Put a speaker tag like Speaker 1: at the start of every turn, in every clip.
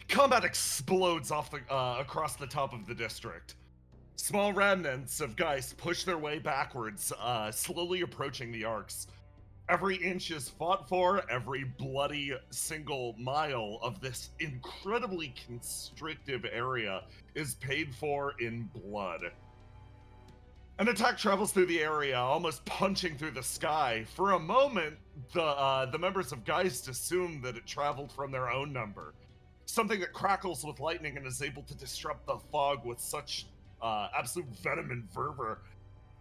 Speaker 1: Combat explodes off the across the top of the district. Small remnants of Geist push their way backwards, slowly approaching the arcs. Every inch is fought for, every bloody single mile of this incredibly constrictive area is paid for in blood. An attack travels through the area, almost punching through the sky. For a moment, the members of Geist assume that it traveled from their own number, something that crackles with lightning and is able to disrupt the fog with such absolute venom and fervor.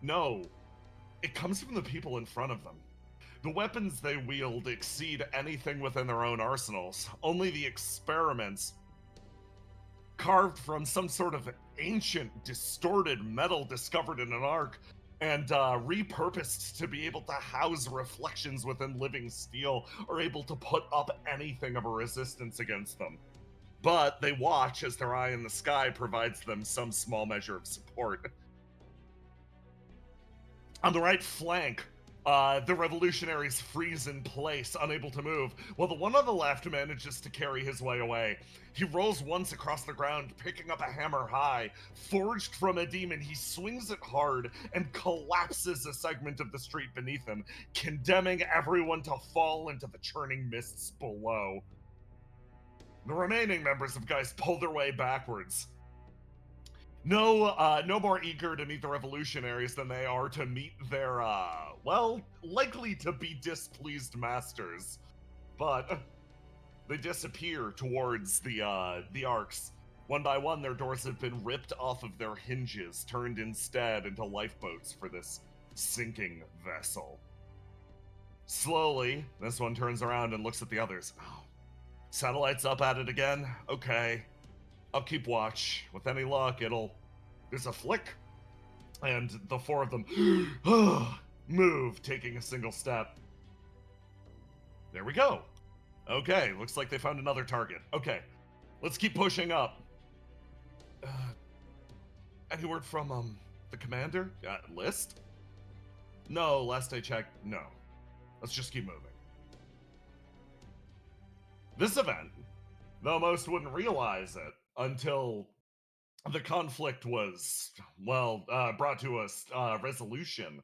Speaker 1: No, it comes from the people in front of them. The weapons they wield exceed anything within their own arsenals. Only the experiments, carved from some sort of ancient, distorted metal discovered in an ark and repurposed to be able to house reflections within living steel, are able to put up anything of a resistance against them. But they watch as their eye in the sky provides them some small measure of support. On the right flank, the revolutionaries freeze in place, unable to move, while the one on the left manages to carry his way away. He rolls once across the ground, picking up a hammer high. Forged from a demon, he swings it hard and collapses a segment of the street beneath him, condemning everyone to fall into the churning mists below. The remaining members of Geist pull their way backwards. No more eager to meet the revolutionaries than they are to meet their, likely to be displeased masters. But they disappear towards the arcs. One by one, their doors have been ripped off of their hinges, turned instead into lifeboats for this sinking vessel. Slowly, this one turns around and looks at the others. Oh, satellite's up at it again? Okay. I'll keep watch. With any luck, there's a flick, and the four of them move, taking a single step. There we go. Okay, looks like they found another target. Okay, let's keep pushing up. Any word from, the commander? List? No, last I checked, no. Let's just keep moving. This event, though most wouldn't realize it until the conflict was, brought to a resolution,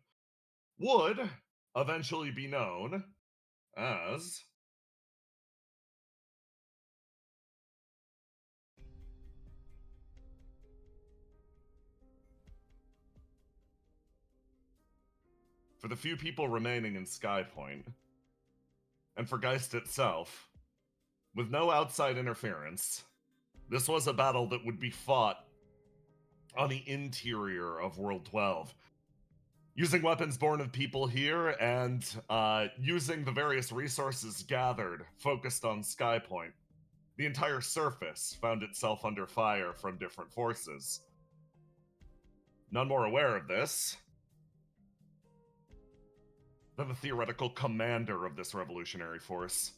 Speaker 1: would eventually be known as for the few people remaining in Skypoint, and for Geist itself, with no outside interference, this was a battle that would be fought on the interior of World 12, using weapons born of people here and using the various resources gathered focused on Skypoint. The entire surface found itself under fire from different forces. None more aware of this than the theoretical commander of this revolutionary force.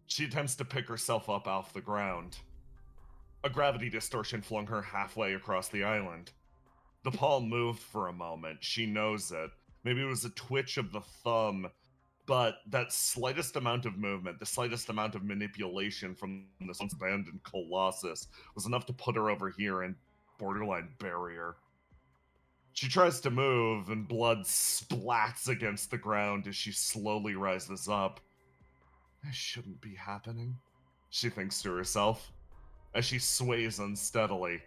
Speaker 1: She attempts to pick herself up off the ground. A gravity distortion flung her halfway across the island. The palm moved for a moment. She knows it. Maybe it was a twitch of the thumb, but that slightest amount of movement, the slightest amount of manipulation from this once abandoned colossus was enough to put her over here and borderline bury her. She tries to move, and blood splats against the ground as she slowly rises up. This shouldn't be happening, she thinks to herself, as she sways unsteadily.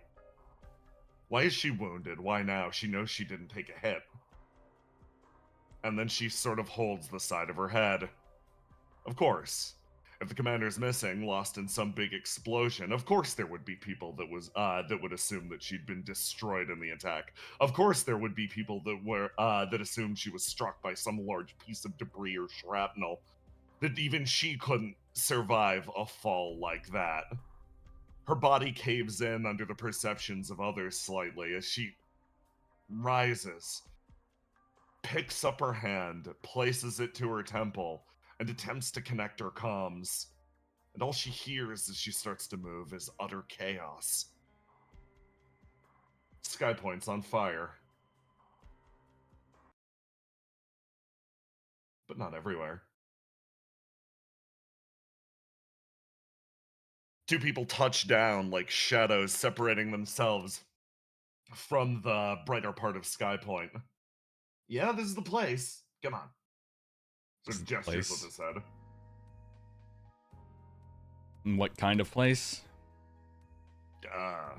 Speaker 1: Why is she wounded? Why now? She knows she didn't take a hit. And then she sort of holds the side of her head. Of course, if the commander's missing, lost in some big explosion, of course there would be people that would assume that she'd been destroyed in the attack. Of course there would be people that assumed she was struck by some large piece of debris or shrapnel. That even she couldn't survive a fall like that. Her body caves in under the perceptions of others slightly as she rises, picks up her hand, places it to her temple, and attempts to connect her comms. And all she hears as she starts to move is utter chaos. Skypoint's on fire. But not everywhere. Two people touch down like shadows separating themselves from the brighter part of Sky Point. Yeah, this is the place. Come on. Sort
Speaker 2: This
Speaker 1: of
Speaker 2: is the
Speaker 1: gestures with
Speaker 2: place.
Speaker 1: his head.
Speaker 2: What kind of place?
Speaker 1: Ah.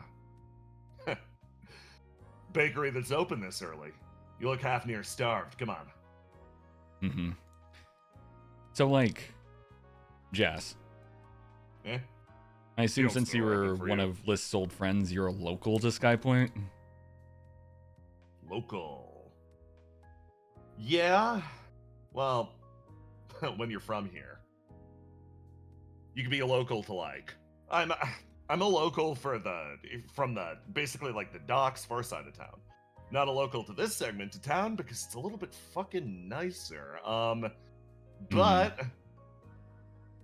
Speaker 1: Bakery that's open this early. You look half near starved. Come on.
Speaker 2: Mm-hmm. So, like, Jess,
Speaker 1: Eh?
Speaker 2: I assume
Speaker 1: Field's
Speaker 2: since
Speaker 1: still
Speaker 2: you
Speaker 1: open
Speaker 2: were
Speaker 1: for
Speaker 2: one
Speaker 1: you.
Speaker 2: of List's old friends, you're a local to Skypoint?
Speaker 1: Local. Yeah. Well, when you're from here, you can be a local to like. I'm a local from the basically like the docks far side of town. Not a local to this segment of town because it's a little bit fucking nicer.
Speaker 2: Mm-hmm.
Speaker 1: But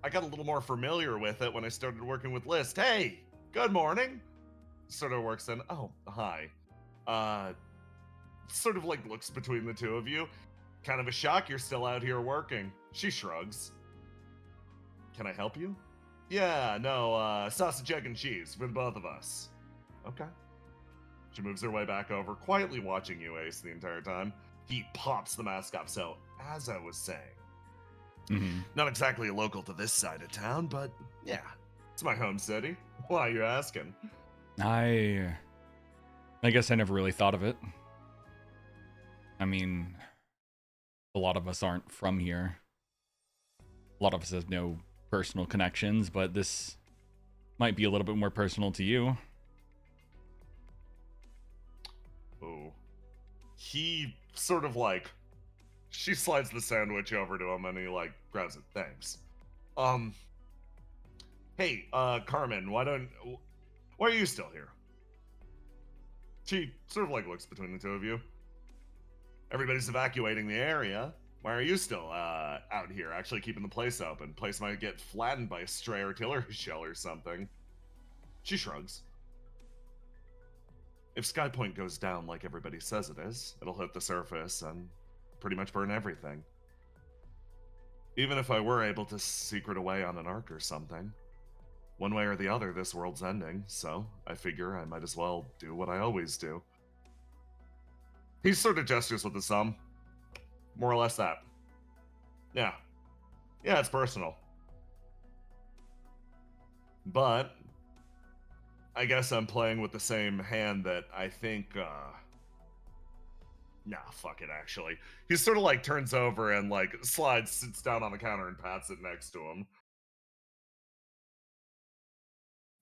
Speaker 1: I got a little more familiar with it when I started working with List. Hey, good morning. Sort of works in. Oh, hi. Uh, Sort of like looks between the two of you. Kind of a shock you're still out here working. She shrugs. Can I help you? Yeah, no, sausage, egg, and cheese for the both of us. Okay. She moves her way back over, quietly watching you, Ace, the entire time. He pops the mask up. So, as I was saying,
Speaker 2: Mm-hmm.
Speaker 1: not exactly a local to this side of town, but yeah, it's my home city. Why are you asking?
Speaker 2: I guess I never really thought of it. I mean, a lot of us aren't from here. A lot of us have no personal connections, but this might be a little bit more personal to you.
Speaker 1: Oh. He sort of like, she slides the sandwich over to him and he like grabs it. Thanks. Um, hey, Carmen, why are you still here? She sort of like looks between the two of you. Everybody's evacuating the area. Why are you still out here actually keeping the place open? Place might get flattened by a stray artillery shell or something. She shrugs. If Skypoint goes down like everybody says it is, it'll hit the surface and pretty much burn everything. Even if I were able to secret away on an arc or something, one way or the other, this world's ending, so I figure I might as well do what I always do. He sort of gestures with his thumb. More or less that. Yeah. Yeah, it's personal. But I guess I'm playing with the same hand that I think nah, fuck it actually. He sort of like turns over and like sits down on the counter and pats it next to him.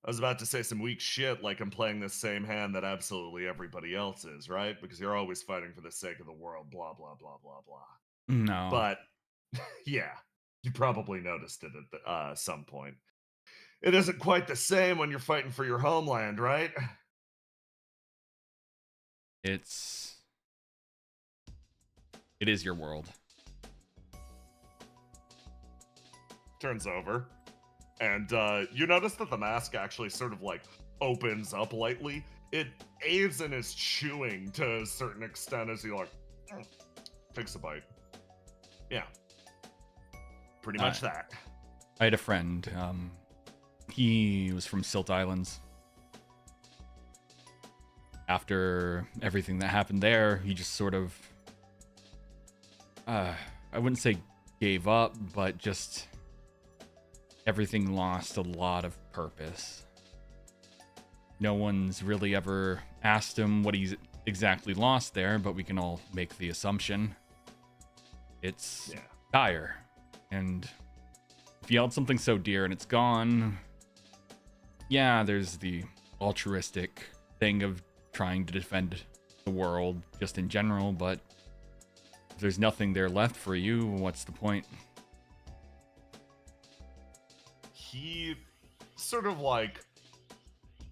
Speaker 1: I was about to say some weak shit like I'm playing the same hand that absolutely everybody else is, right? Because you're always fighting for the sake of the world, blah blah blah blah blah.
Speaker 2: No,
Speaker 1: But yeah, you probably noticed it at some point. It isn't quite the same when you're fighting for your homeland, right?
Speaker 2: it's it is your world.
Speaker 1: Turns over, and you notice that the mask actually sort of like opens up lightly. It aids in his chewing to a certain extent as he like takes a bite. Yeah, pretty
Speaker 2: Uh,
Speaker 1: much that.
Speaker 2: I had a friend. He was from Silt Islands. After everything that happened there, he just sort of, I wouldn't say gave up, but just everything lost a lot of purpose. No one's really ever asked him what he's exactly lost there, but we can all make the assumption. It's
Speaker 1: Yeah.
Speaker 2: dire. And if you held something so dear and it's gone, yeah, there's the altruistic thing of trying to defend the world just in general, but if there's nothing there left for you, what's the point?
Speaker 1: He sort of like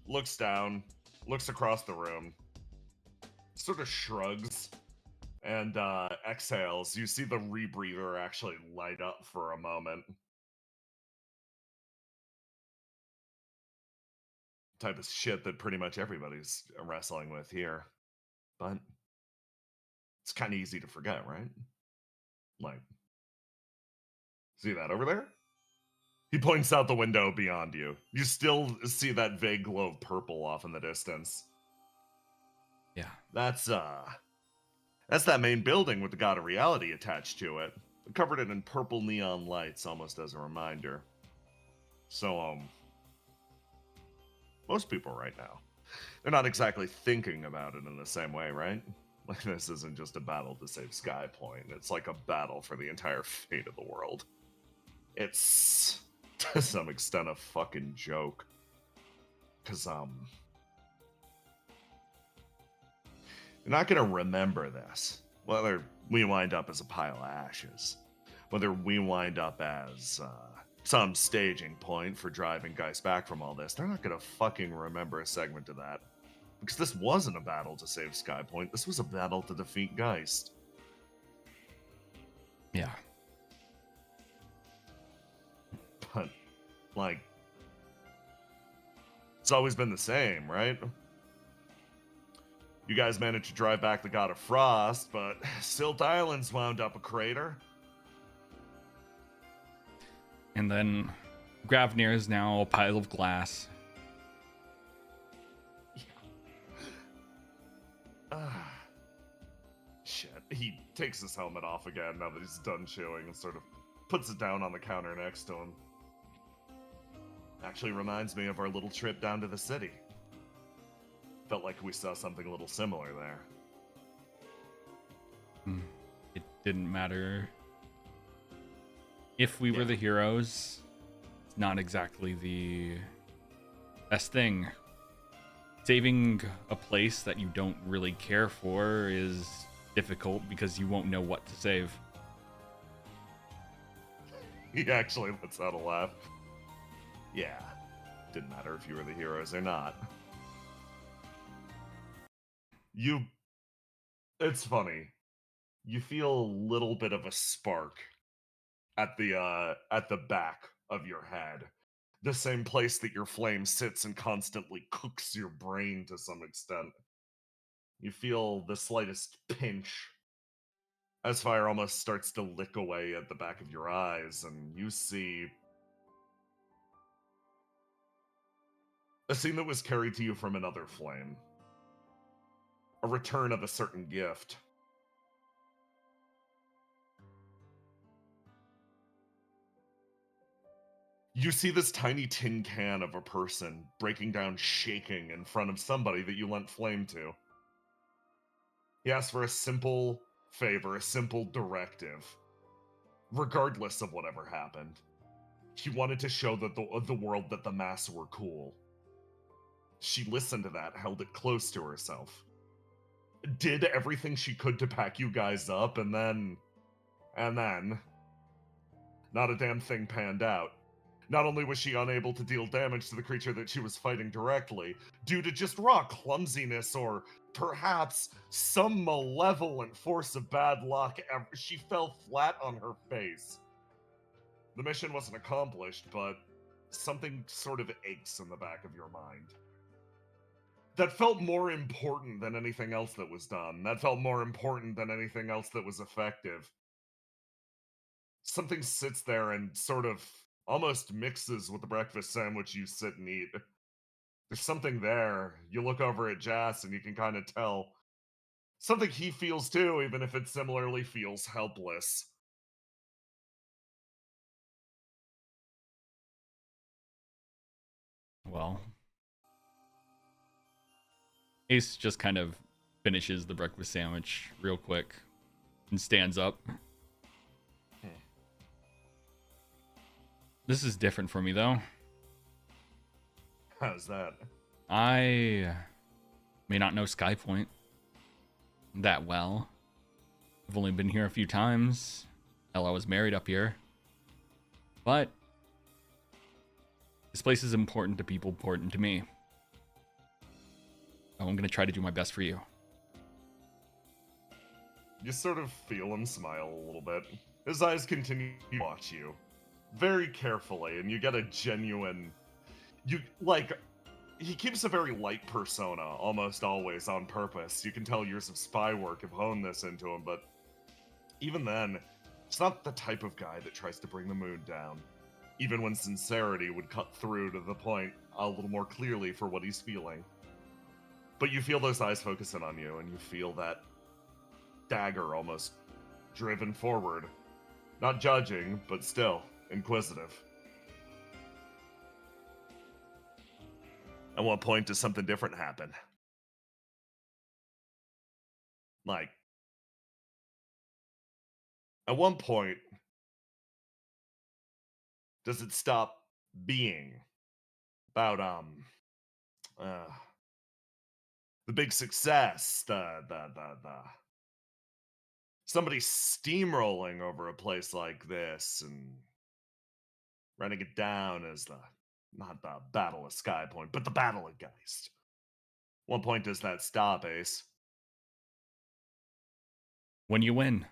Speaker 1: looks down, looks across the room, sort of shrugs, and exhales. You see the rebreather actually light up for a moment. Type of shit that pretty much everybody's wrestling with here. But it's kind of easy to forget, right? Like, see that over there? He points out the window beyond you. You still see that vague glow of purple off in the distance.
Speaker 2: Yeah.
Speaker 1: That's that main building with the God of Reality attached to it. I covered it in purple neon lights almost as a reminder. So, most people right now, they're not exactly thinking about it in the same way, right? Like, this isn't just a battle to save Sky Point. It's like a battle for the entire fate of the world. It's, to some extent, a fucking joke. Because, you're not gonna remember this. Whether we wind up as a pile of ashes. Whether we wind up as, some staging point for driving guys back from all this. They're not gonna fucking remember a segment of that. Because this wasn't a battle to save Skypoint. This was a battle to defeat Geist.
Speaker 2: Yeah.
Speaker 1: But, like, it's always been the same, right? You guys managed to drive back the God of Frost, but Silt Island's wound up a crater.
Speaker 2: And then Gravnir is now a pile of glass.
Speaker 1: Shit. He takes his helmet off again now that he's done chewing and sort of puts it down on the counter next to him. Actually reminds me of our little trip down to the city. Felt like we saw something a little similar there.
Speaker 2: It didn't matter if we were the heroes. It's not exactly the best thing. Saving a place that you don't really care for is difficult because you won't know what to save.
Speaker 1: He actually lets out a laugh. Yeah, didn't matter if you were the heroes or not. It's funny. You feel a little bit of a spark at the back of your head. The same place that your flame sits and constantly cooks your brain to some extent. You feel the slightest pinch as fire almost starts to lick away at the back of your eyes, and you see a scene that was carried to you from another flame. A return of a certain gift. You see this tiny tin can of a person breaking down shaking in front of somebody that you lent flame to. He asks for a simple favor, a simple directive, regardless of whatever happened. He wanted to show the world that the masks were cool. She listened to that, held it close to herself. Did everything she could to pack you guys up, and then, not a damn thing panned out. Not only was she unable to deal damage to the creature that she was fighting directly, due to just raw clumsiness or perhaps some malevolent force of bad luck, she fell flat on her face. The mission wasn't accomplished, but something sort of aches in the back of your mind. That felt more important than anything else that was done. That felt more important than anything else that was effective. Something sits there and sort of almost mixes with the breakfast sandwich you sit and eat. There's something there. You look over at Jas and you can kind of tell. Something he feels too, even if it similarly feels helpless.
Speaker 2: Well, Ace just kind of finishes the breakfast sandwich real quick and stands up. This is different for me, though.
Speaker 1: How's that?
Speaker 2: I may not know Skypoint that well. I've only been here a few times. Hell, I was married up here. But this place is important to people important to me. I'm going to try to do my best for you.
Speaker 1: You sort of feel him smile a little bit. His eyes continue to watch you very carefully, and you get a genuine... he keeps a very light persona, almost always, on purpose. You can tell years of spy work have honed this into him, but even then, it's not the type of guy that tries to bring the mood down. even when sincerity would cut through to the point a little more clearly for what he's feeling. But you feel those eyes focusing on you, and you feel that dagger almost driven forward. Not judging, but still inquisitive. At what point does something different happen? Like, at one point, does it stop being about uh the big success, the somebody steamrolling over a place like this and running it down as the not the Battle of Sky Point, but the Battle of Geist. One point does that stop, Ace?
Speaker 2: When you win.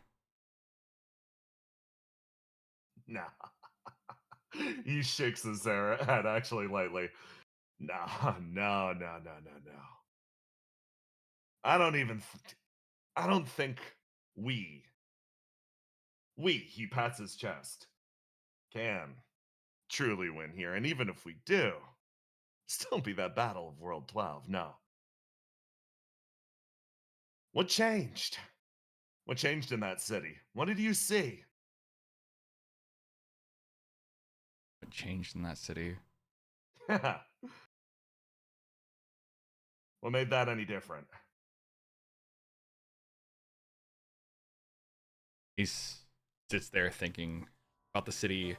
Speaker 1: Nah. He shakes his head actually lightly. No, no, no, no, no, no. I don't even. I don't think we, he pats his chest, can truly win here. And even if we do, still be that Battle of World 12. No. What changed? What changed in that city? What did you see?
Speaker 2: What changed in that city?
Speaker 1: What made that any different?
Speaker 2: He sits there thinking about the city,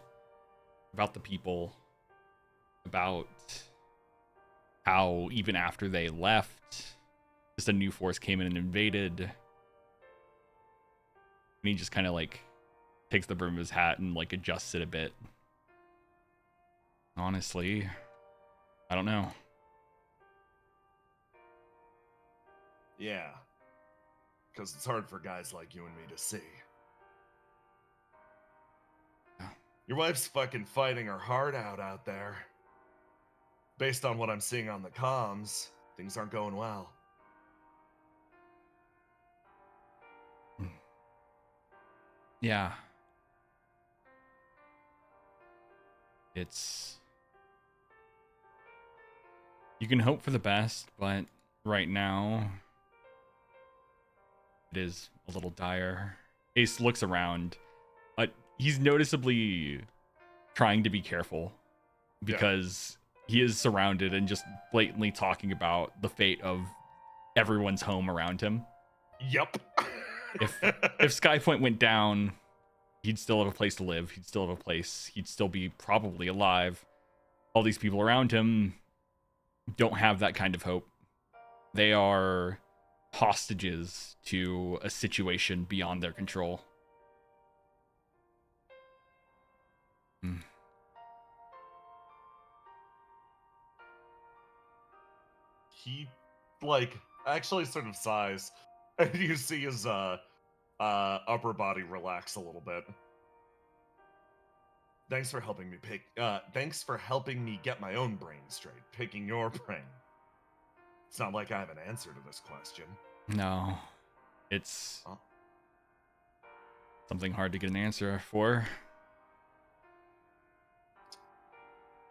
Speaker 2: about the people, about how even after they left, just a new force came in and invaded. And he just kind of like takes the brim of his hat and like adjusts it a bit. Honestly, I don't know.
Speaker 1: Yeah. Because it's hard for guys like you and me to see.
Speaker 2: Yeah.
Speaker 1: Your wife's fucking fighting her heart out there. Based on what I'm seeing on the comms, things aren't going well.
Speaker 2: Yeah. It's. You can hope for the best, but right now, it is a little dire. Ace looks around. He's noticeably trying to be careful because he is surrounded and just blatantly talking about the fate of everyone's home around him.
Speaker 1: Yep.
Speaker 2: If Skypoint went down, he'd still have a place to live. He'd still have a place. He'd still be probably alive. All these people around him don't have that kind of hope. They are hostages to a situation beyond their control.
Speaker 1: He, like, actually sort of sighs, and you see his upper body relax a little bit. Thanks for helping me thanks for helping me get my own brain straight. Picking your brain. It's not like I have an answer to this question.
Speaker 2: No, it's
Speaker 1: Oh.
Speaker 2: something hard to get an answer for.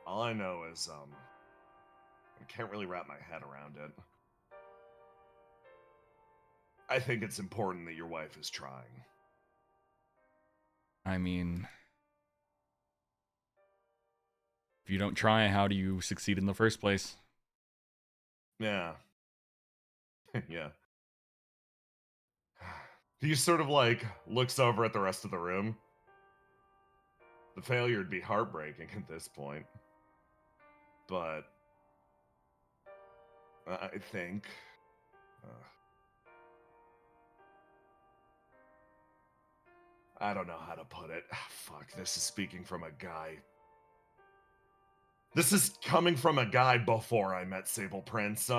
Speaker 1: All I know is, I can't really wrap my head around it. I think it's important that your wife is trying.
Speaker 2: I mean, if you don't try, how do you succeed in the first place?
Speaker 1: Yeah. Yeah. He sort of like looks over at the rest of the room. The failure would be heartbreaking at this point. But I think I don't know how to put it. Fuck, this is speaking from a guy. This is coming from a guy before I met Sable Prince.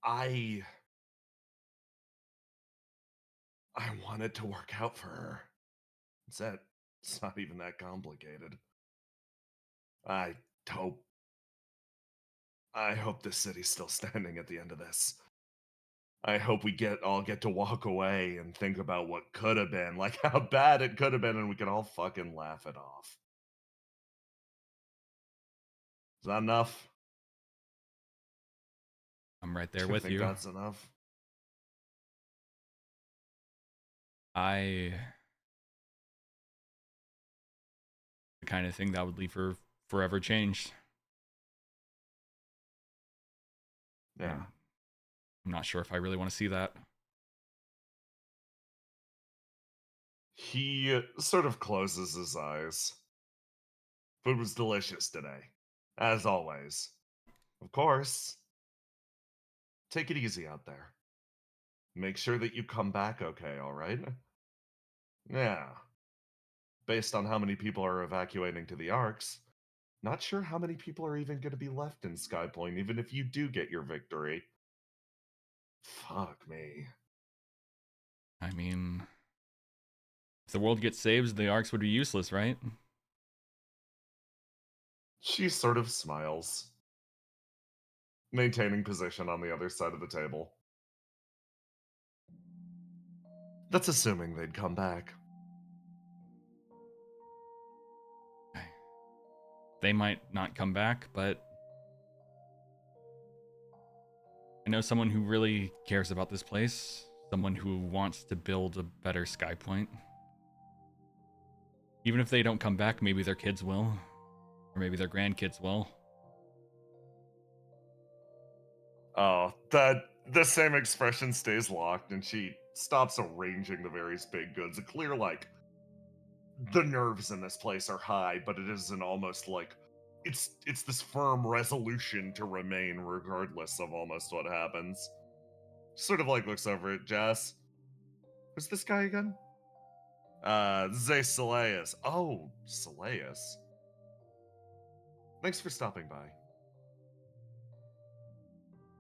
Speaker 1: I want it to work out for her. It's not even that complicated. I hope I hope this city's still standing at the end of this. I hope we all get to walk away and think about what could have been, like how bad it could have been, and we can all fucking laugh it off. Is that enough?
Speaker 2: I'm right
Speaker 1: Do
Speaker 2: there
Speaker 1: you
Speaker 2: with
Speaker 1: think
Speaker 2: you.
Speaker 1: that's enough?
Speaker 2: I the kind of thing that would leave her forever changed.
Speaker 1: Yeah.
Speaker 2: And I'm not sure if I really want to see that.
Speaker 1: He sort of closes his eyes. Food was delicious today, as always. Of course, take it easy out there. Make sure that you come back okay, alright? Yeah. Based on how many people are evacuating to the Arks, not sure how many people are even going to be left in Skypoint, even if you do get your victory. Fuck me.
Speaker 2: I mean, if the world gets saved, the arcs would be useless, right?
Speaker 1: She sort of smiles, maintaining position on the other side of the table. That's assuming they'd come back.
Speaker 2: They might not come back, but I know someone who really cares about this place, someone who wants to build a better Skypoint. Even if they don't come back, maybe their kids will, or maybe their grandkids will.
Speaker 1: Oh, the same expression stays locked, and she stops arranging the various big goods. A clear, like, the nerves in this place are high, but it is an almost like it's this firm resolution to remain regardless of almost what happens. Sort of like looks over at Jess. Who's this guy again? Zay Saleas. Oh, Saleas. Thanks for stopping by.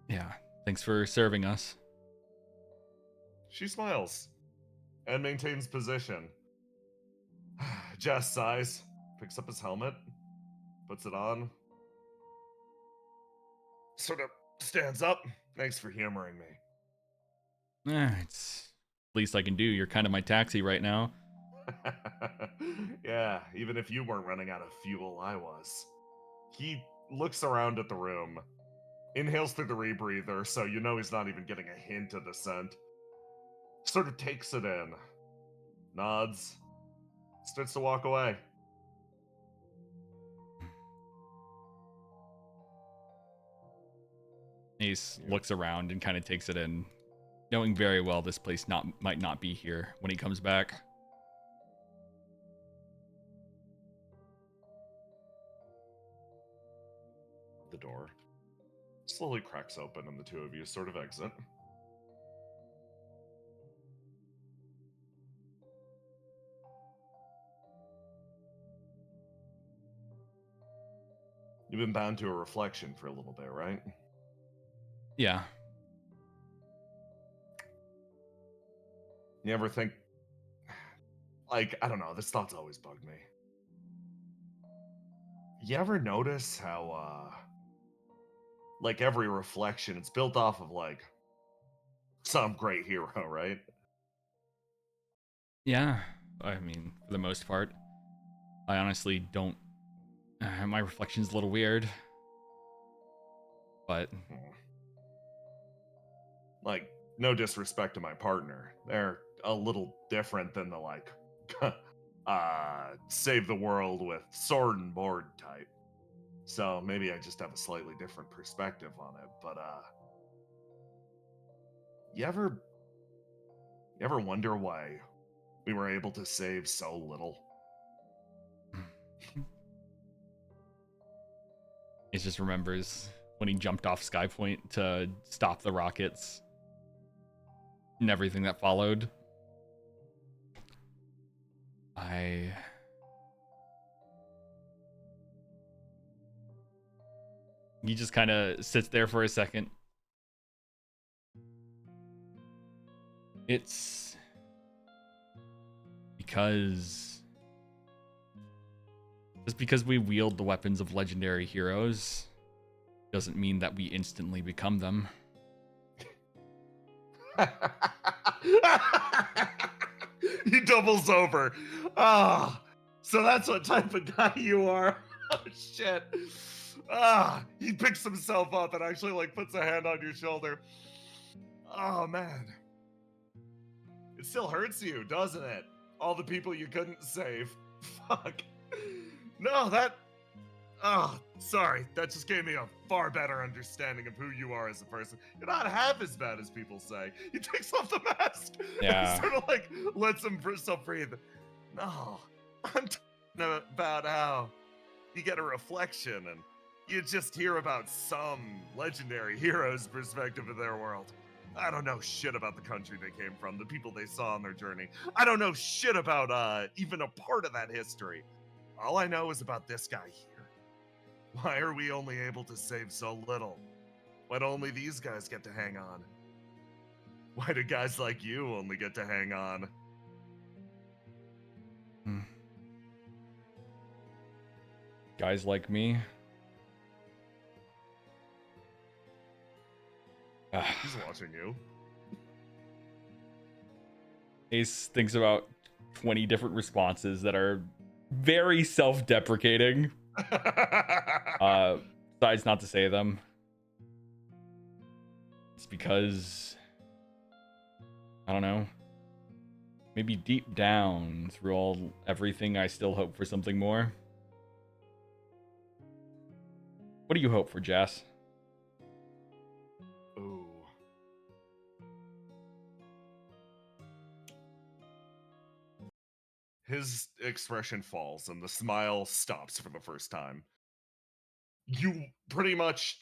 Speaker 2: Yeah, thanks for serving us.
Speaker 1: She smiles and maintains position. Jess sighs, picks up his helmet, puts it on, sort of stands up. Thanks for humoring me.
Speaker 2: It's least I can do. You're kind of my taxi right now.
Speaker 1: Yeah, even if you weren't running out of fuel, I was. He looks around at the room, inhales through the rebreather, so you know he's not even getting a hint of the scent. Sort of takes it in, nods, starts to walk away.
Speaker 2: Ace looks around and kind of takes it in, knowing very well this place might not be here when he comes back.
Speaker 1: The door slowly cracks open and the two of you sort of exit. You've been bound to a reflection for a little bit, right?
Speaker 2: Yeah.
Speaker 1: You ever think, like, I don't know, this thought's always bugged me. You ever notice how, like, every reflection, it's built off of, like, some great hero, right?
Speaker 2: Yeah. I mean, for the most part, I honestly don't. My reflection's a little weird, but
Speaker 1: Hmm. Like, no disrespect to my partner. They're a little different than the, like, save the world with sword and board type. So maybe I just have a slightly different perspective on it. But, you ever you ever wonder why we were able to save so little?
Speaker 2: it just remembers when he jumped off Skypoint to stop the rockets and everything that followed. He just kind of sits there for a second. It's because just because we wield the weapons of legendary heroes doesn't mean that we instantly become them.
Speaker 1: He doubles over. Ah, so that's what type of guy you are. Oh shit. Ah, he picks himself up and actually like puts a hand on your shoulder. Oh man. It still hurts you, doesn't it? All the people you couldn't save. Fuck. No, that. Oh, sorry. That just gave me a far better understanding of who you are as a person. You're not half as bad as people say. He takes off the mask
Speaker 2: Yeah.
Speaker 1: and sort of like lets himself breathe. No, I'm talking about how you get a reflection and you just hear about some legendary hero's perspective of their world. I don't know shit about the country they came from, the people they saw on their journey. I don't know shit about even a part of that history. All I know is about this guy here. Why are we only able to save so little? Why do only these guys get to hang on? Why do guys like you only get to hang on?
Speaker 2: Guys like me.
Speaker 1: He's watching you.
Speaker 2: Ace thinks about 20 different responses that are very self-deprecating. Decides not to say them. It's because, I don't know, maybe deep down through everything I still hope for something more. What do you hope for, Jess?
Speaker 1: Ooh. His expression falls and the smile stops for the first time. You pretty much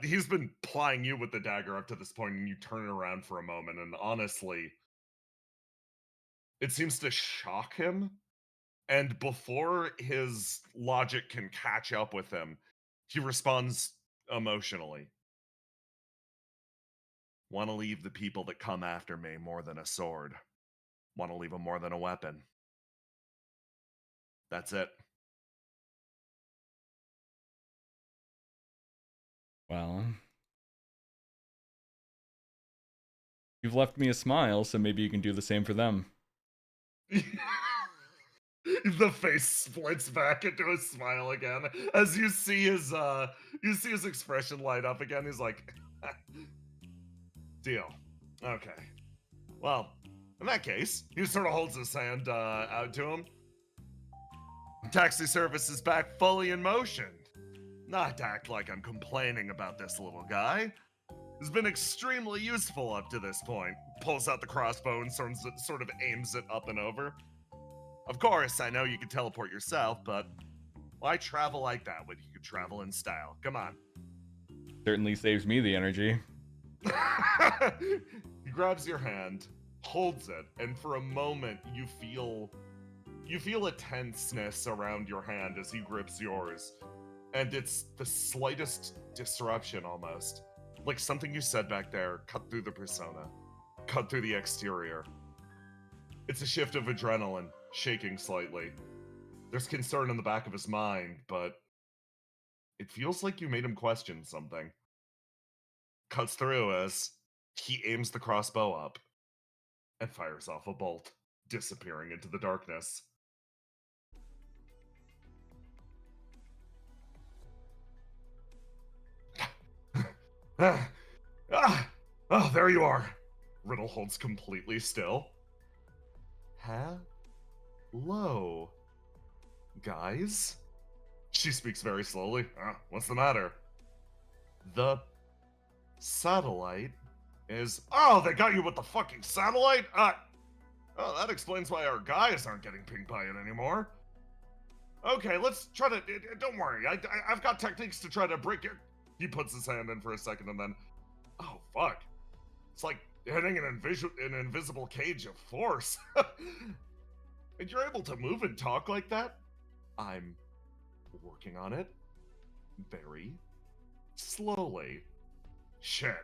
Speaker 1: he's been plying you with the dagger up to this point, and you turn it around for a moment, and honestly, it seems to shock him. And before his logic can catch up with him, he responds emotionally. Want to leave the people that come after me more than a sword. Want to leave them more than a weapon. That's it.
Speaker 2: Well, you've left me a smile, so maybe you can do the same for them.
Speaker 1: The face splits back into a smile again as you see his expression light up again. He's like, deal. Okay. Well, in that case, he sort of holds his hand out to him. Taxi service is back fully in motion. Not to act like I'm complaining about this little guy. He's been extremely useful up to this point. Pulls out the crossbow and sort of aims it up and over. Of course, I know you can teleport yourself, but why travel like that when you could travel in style? Come on.
Speaker 2: Certainly saves me the energy.
Speaker 1: He grabs your hand, holds it, and for a moment you feel a tenseness around your hand as he grips yours. And it's the slightest disruption almost. Like something you said back there cut through the persona, cut through the exterior. It's a shift of adrenaline, shaking slightly. There's concern in the back of his mind, but it feels like you made him question something. Cuts through as he aims the crossbow up and fires off a bolt, disappearing into the darkness. Oh, there you are. Riddle holds completely still. Hello, guys? She speaks very slowly. What's the matter? The satellite is... Oh, they got you with the fucking satellite? Oh, that explains why our guys aren't getting pinged by it anymore. Okay, let's try to... Don't worry, I've got techniques to try to break it. He puts his hand in for a second and then... Oh, fuck. It's like hitting an invisible cage of force. And you're able to move and talk like that? I'm working on it. Very slowly. Shit.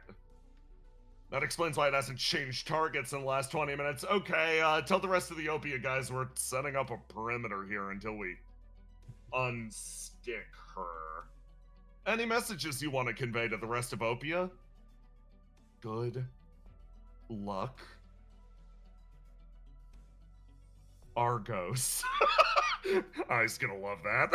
Speaker 1: That explains why it hasn't changed targets in the last 20 minutes. Okay, tell the rest of the Opia guys we're setting up a perimeter here until we unstick her. Any messages you want to convey to the rest of Opia? Good luck. Argos. I's gonna love that.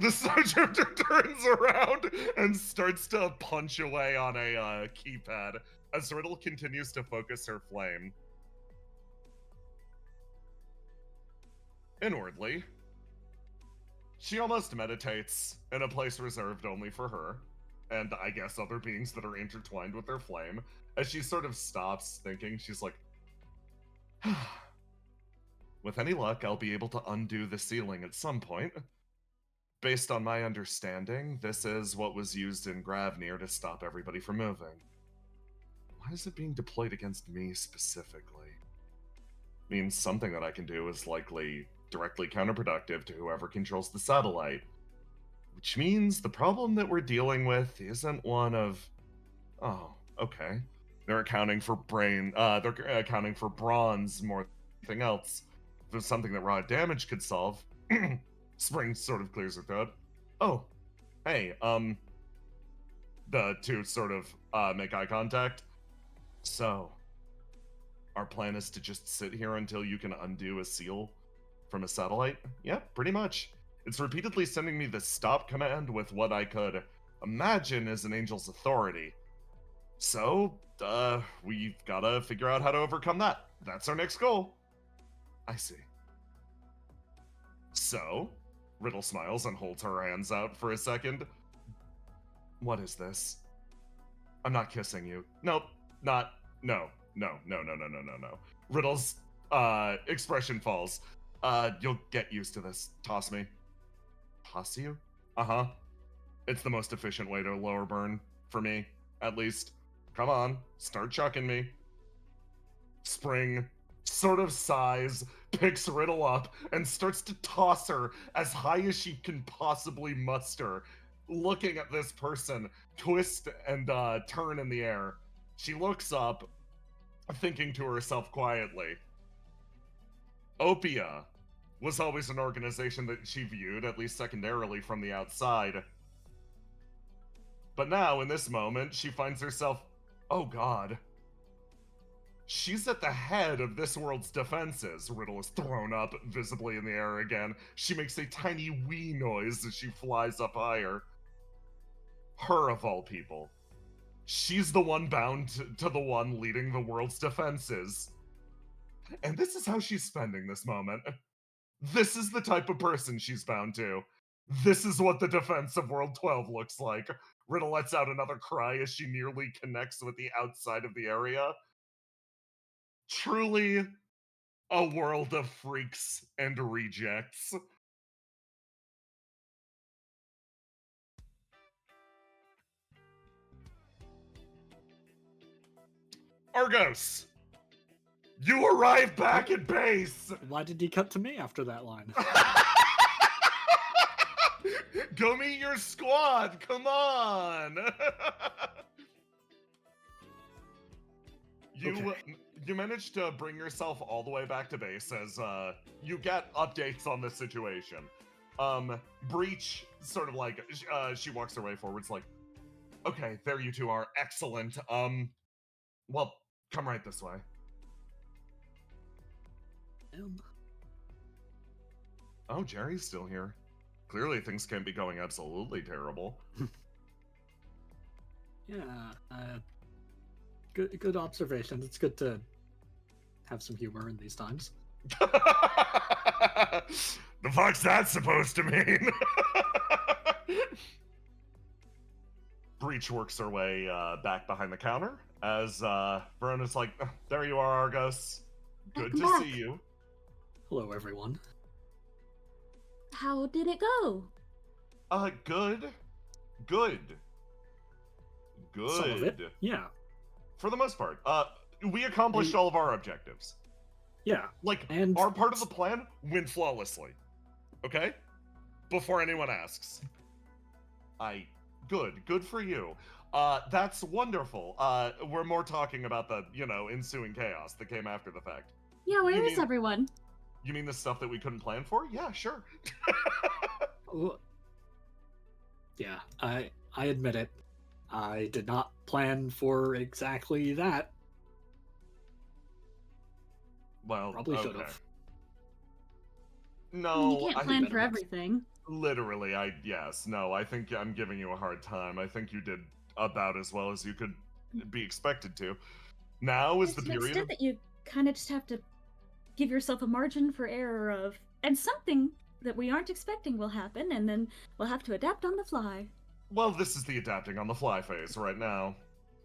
Speaker 1: The Sojourner turns around and starts to punch away on a keypad as Riddle continues to focus her flame. Inwardly, she almost meditates in a place reserved only for her, and I guess other beings that are intertwined with their flame. As she sort of stops thinking, she's like, with any luck, I'll be able to undo the ceiling at some point. Based on my understanding, this is what was used in Gravnir to stop everybody from moving. Why is it being deployed against me specifically? Means something that I can do is likely directly counterproductive to whoever controls the satellite. Which means the problem that we're dealing with isn't one of... Oh, okay. They're accounting for they're accounting for bronze more than anything else. If there's something that raw damage could solve... Spring sort of clears her throat. Oh, hey, the two sort of make eye contact. So, our plan is to just sit here until you can undo a seal from a satellite? Yeah, pretty much. It's repeatedly sending me the stop command with what I could imagine is an angel's authority. So, we've gotta figure out how to overcome that. That's our next goal. I see. So, Riddle smiles and holds her hands out for a second. What is this? I'm not kissing you. Nope, not. No. Riddle's expression falls. You'll get used to this. Toss me. Toss you? Uh-huh. It's the most efficient way to lower burn, for me, at least. Come on, start chucking me. Spring sort of sighs, picks Riddle up, and starts to toss her as high as she can possibly muster, looking at this person twist and turn in the air. She looks up, thinking to herself quietly. Opia was always an organization that she viewed, at least secondarily, from the outside. But now, in this moment, she finds herself, oh god. She's at the head of this world's defenses. Riddle is thrown up, visibly in the air again. She makes a tiny wee noise as she flies up higher. Her, of all people. She's the one bound to the one leading the world's defenses. And this is how she's spending this moment. This is the type of person she's bound to. This is what the defense of World 12 looks like. Riddle lets out another cry as she nearly connects with the outside of the area. Truly a world of freaks and rejects. Argos! You arrive back at base!
Speaker 3: Why did he cut to me after that line?
Speaker 1: Go meet your squad, come on! You managed to bring yourself all the way back to base as you get updates on the situation. Breach sort of like, she walks her way forwards like, okay, there you two are, excellent. Well, come right this way. Oh, Jerry's still here. Clearly things can't be going absolutely terrible.
Speaker 3: Yeah, good observation. It's good to have some humor in these times.
Speaker 1: The fuck's that supposed to mean? Breach works her way back behind the counter as Verona's like, there you are, Argos. Good to see you.
Speaker 3: Hello, everyone.
Speaker 4: How did it go?
Speaker 1: Good.
Speaker 3: Some of it, yeah.
Speaker 1: For the most part. We accomplished all of our objectives.
Speaker 3: Yeah.
Speaker 1: Like,
Speaker 3: and
Speaker 1: our part of the plan went flawlessly. Okay? Before anyone asks. Good for you. That's wonderful. We're more talking about the, ensuing chaos that came after the fact.
Speaker 4: Yeah, where is everyone?
Speaker 1: You mean the stuff that we couldn't plan for? Yeah, sure.
Speaker 3: Yeah, I admit it. I did not plan for exactly that.
Speaker 1: Well,
Speaker 3: Probably should
Speaker 1: okay.
Speaker 3: have.
Speaker 1: No,
Speaker 4: You can't
Speaker 1: I
Speaker 4: plan
Speaker 3: better
Speaker 4: for
Speaker 3: next-
Speaker 4: everything.
Speaker 1: literally, I think I'm giving you a hard time. I think you did about as well as you could be expected to. Now is
Speaker 4: It's
Speaker 1: the
Speaker 4: an
Speaker 1: period
Speaker 4: extent
Speaker 1: of...
Speaker 4: that you kind of just have to give yourself a margin for error of, and something that we aren't expecting will happen, and then we'll have to adapt on the fly.
Speaker 1: Well, this is the adapting on the fly phase right now.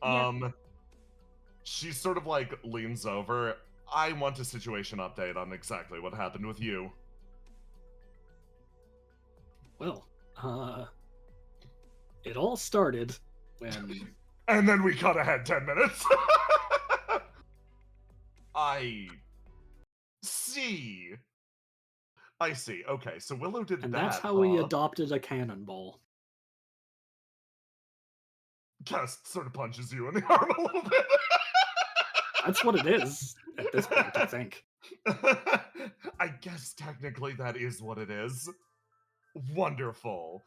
Speaker 4: Yep.
Speaker 1: She sort of like leans over. I want a situation update on exactly what happened with you.
Speaker 3: Well, it all started when
Speaker 1: And then we cut ahead 10 minutes. I see. I see. Okay, so Willow did
Speaker 3: and
Speaker 1: that,
Speaker 3: that's how we
Speaker 1: huh?
Speaker 3: adopted a cannonball.
Speaker 1: Kest sort of punches you in the arm a little bit.
Speaker 3: That's what it is at this point, I think.
Speaker 1: I guess technically that is what it is. Wonderful.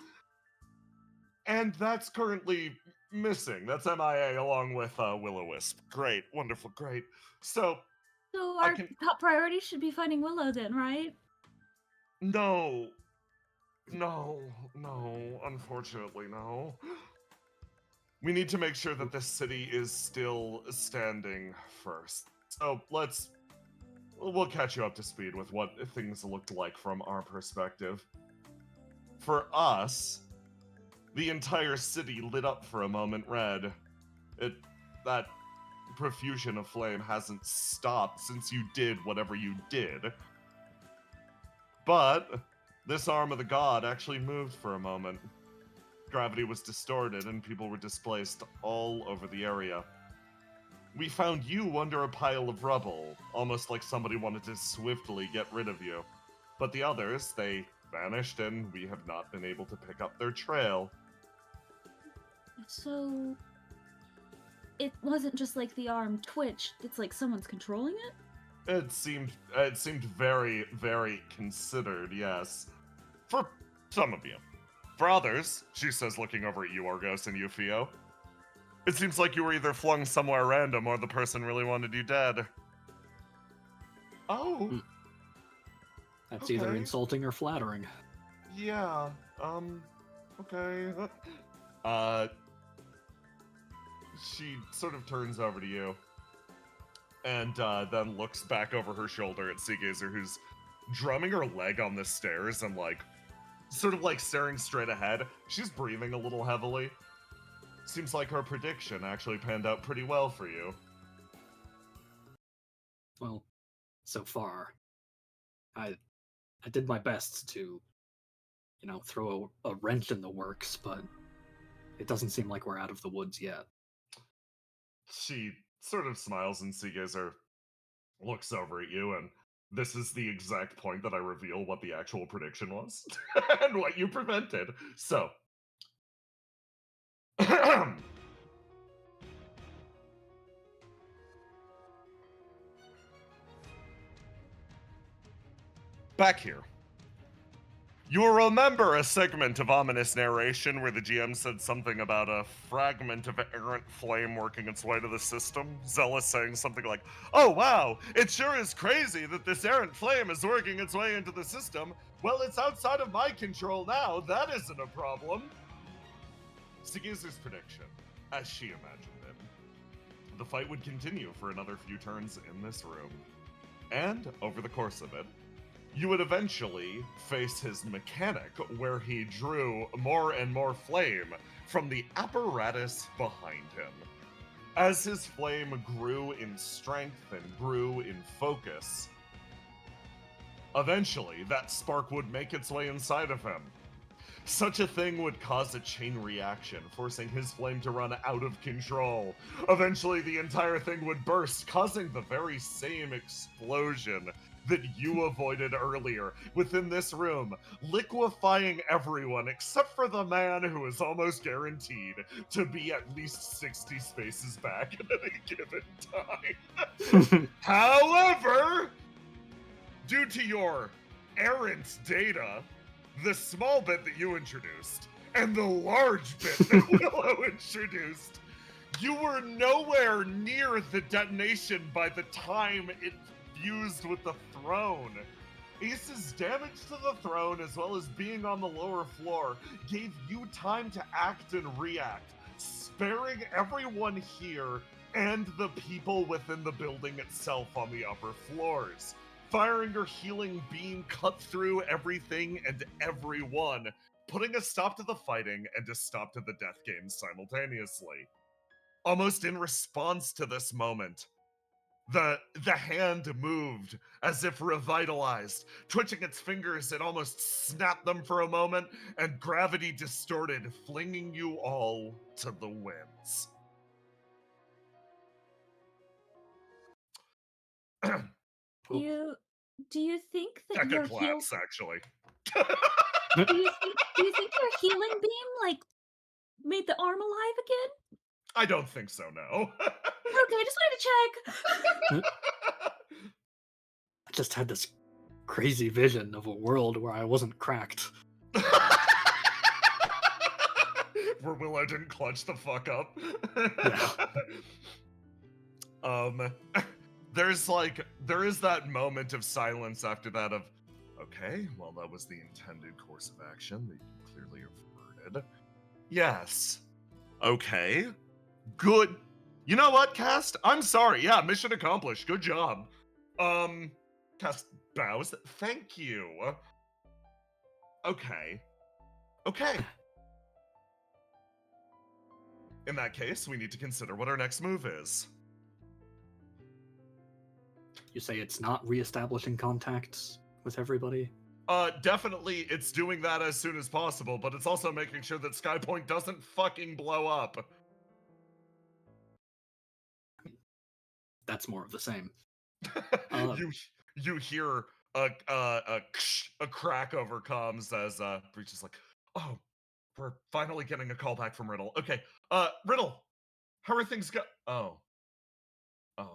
Speaker 1: And that's currently missing. That's MIA along with Will-O-Wisp. Great, wonderful, great. So,
Speaker 4: So
Speaker 1: I
Speaker 4: our
Speaker 1: can...
Speaker 4: top priority should be finding Willow then, right?
Speaker 1: No. No, unfortunately, no. We need to make sure that this city is still standing first. So we'll catch you up to speed with what things looked like from our perspective. For us, the entire city lit up for a moment red. That profusion of flame hasn't stopped since you did whatever you did. But this arm of the god actually moved for a moment. Gravity was distorted and people were displaced all over the area. We found you under a pile of rubble, almost like somebody wanted to swiftly get rid of you. But the others, they vanished and we have not been able to pick up their trail.
Speaker 4: So it wasn't just like the arm twitched, it's like someone's controlling it?
Speaker 1: It seemed very, very considered, yes. For some of you. For others, she says looking over at you, Argos and Eufio, it seems like you were either flung somewhere random or the person really wanted you dead. Oh.
Speaker 3: That's either
Speaker 1: Okay.
Speaker 3: insulting or flattering.
Speaker 1: Yeah, okay. She sort of turns over to you and then looks back over her shoulder at Seagazer, who's drumming her leg on the stairs and like sort of like staring straight ahead. She's breathing a little heavily. Seems like her prediction actually panned out pretty well for you.
Speaker 3: Well, so far. I did my best to, throw a wrench in the works, but it doesn't seem like we're out of the woods yet.
Speaker 1: She sort of smiles and Seagazer looks over at you, and this is the exact point that I reveal what the actual prediction was and what you prevented. So, back here. You'll remember a segment of ominous narration where the GM said something about a fragment of errant flame working its way to the system? Zealous saying something like, "Oh wow, it sure is crazy that this errant flame is working its way into the system. Well, it's outside of my control now, that isn't a problem." Segizer's prediction, as she imagined it. The fight would continue for another few turns in this room. And, over the course of it, you would eventually face his mechanic, where he drew more and more flame from the apparatus behind him. As his flame grew in strength and grew in focus, eventually that spark would make its way inside of him. Such a thing would cause a chain reaction, forcing his flame to run out of control. Eventually the entire thing would burst, causing the very same explosion that you avoided earlier within this room, liquefying everyone except for the man who is almost guaranteed to be at least 60 spaces back at any given time. However, due to your errant data, the small bit that you introduced, And the large bit that Willow introduced. You were nowhere near the detonation by the time it fused with the throne. Ace's damage to the throne, as well as being on the lower floor, gave you time to act and react, sparing everyone here and the people within the building itself on the upper floors. Firing your healing beam cut through everything and everyone, putting a stop to the fighting and a stop to the death games simultaneously. Almost in response to this moment, the hand moved as if revitalized. Twitching its fingers, it almost snapped them for a moment, and gravity distorted, flinging you all to the winds.
Speaker 4: Do you think that
Speaker 1: That
Speaker 4: your
Speaker 1: could
Speaker 4: heal
Speaker 1: collapse, actually.
Speaker 4: do you think your healing beam like made the arm alive again?
Speaker 1: I don't think so, no.
Speaker 4: Okay, I just wanted to check.
Speaker 3: I just had this crazy vision of a world where I wasn't cracked.
Speaker 1: Where Willow didn't clutch the fuck up.
Speaker 3: Yeah.
Speaker 1: There is that moment of silence after that of, okay, well, that was the intended course of action that you clearly averted. Yes. Okay. Good. You know what, Cast? I'm sorry. Yeah, mission accomplished. Good job. Cast bows. Thank you. Okay. Okay. In that case, we need to consider what our next move is.
Speaker 3: You say it's not reestablishing contacts with everybody?
Speaker 1: Definitely it's doing that as soon as possible, but it's also making sure that Skypoint doesn't fucking blow up.
Speaker 3: That's more of the same.
Speaker 1: You hear a crack over comms as Breach is like, oh, we're finally getting a call back from Riddle. Okay, Riddle, how are things go? Oh, okay.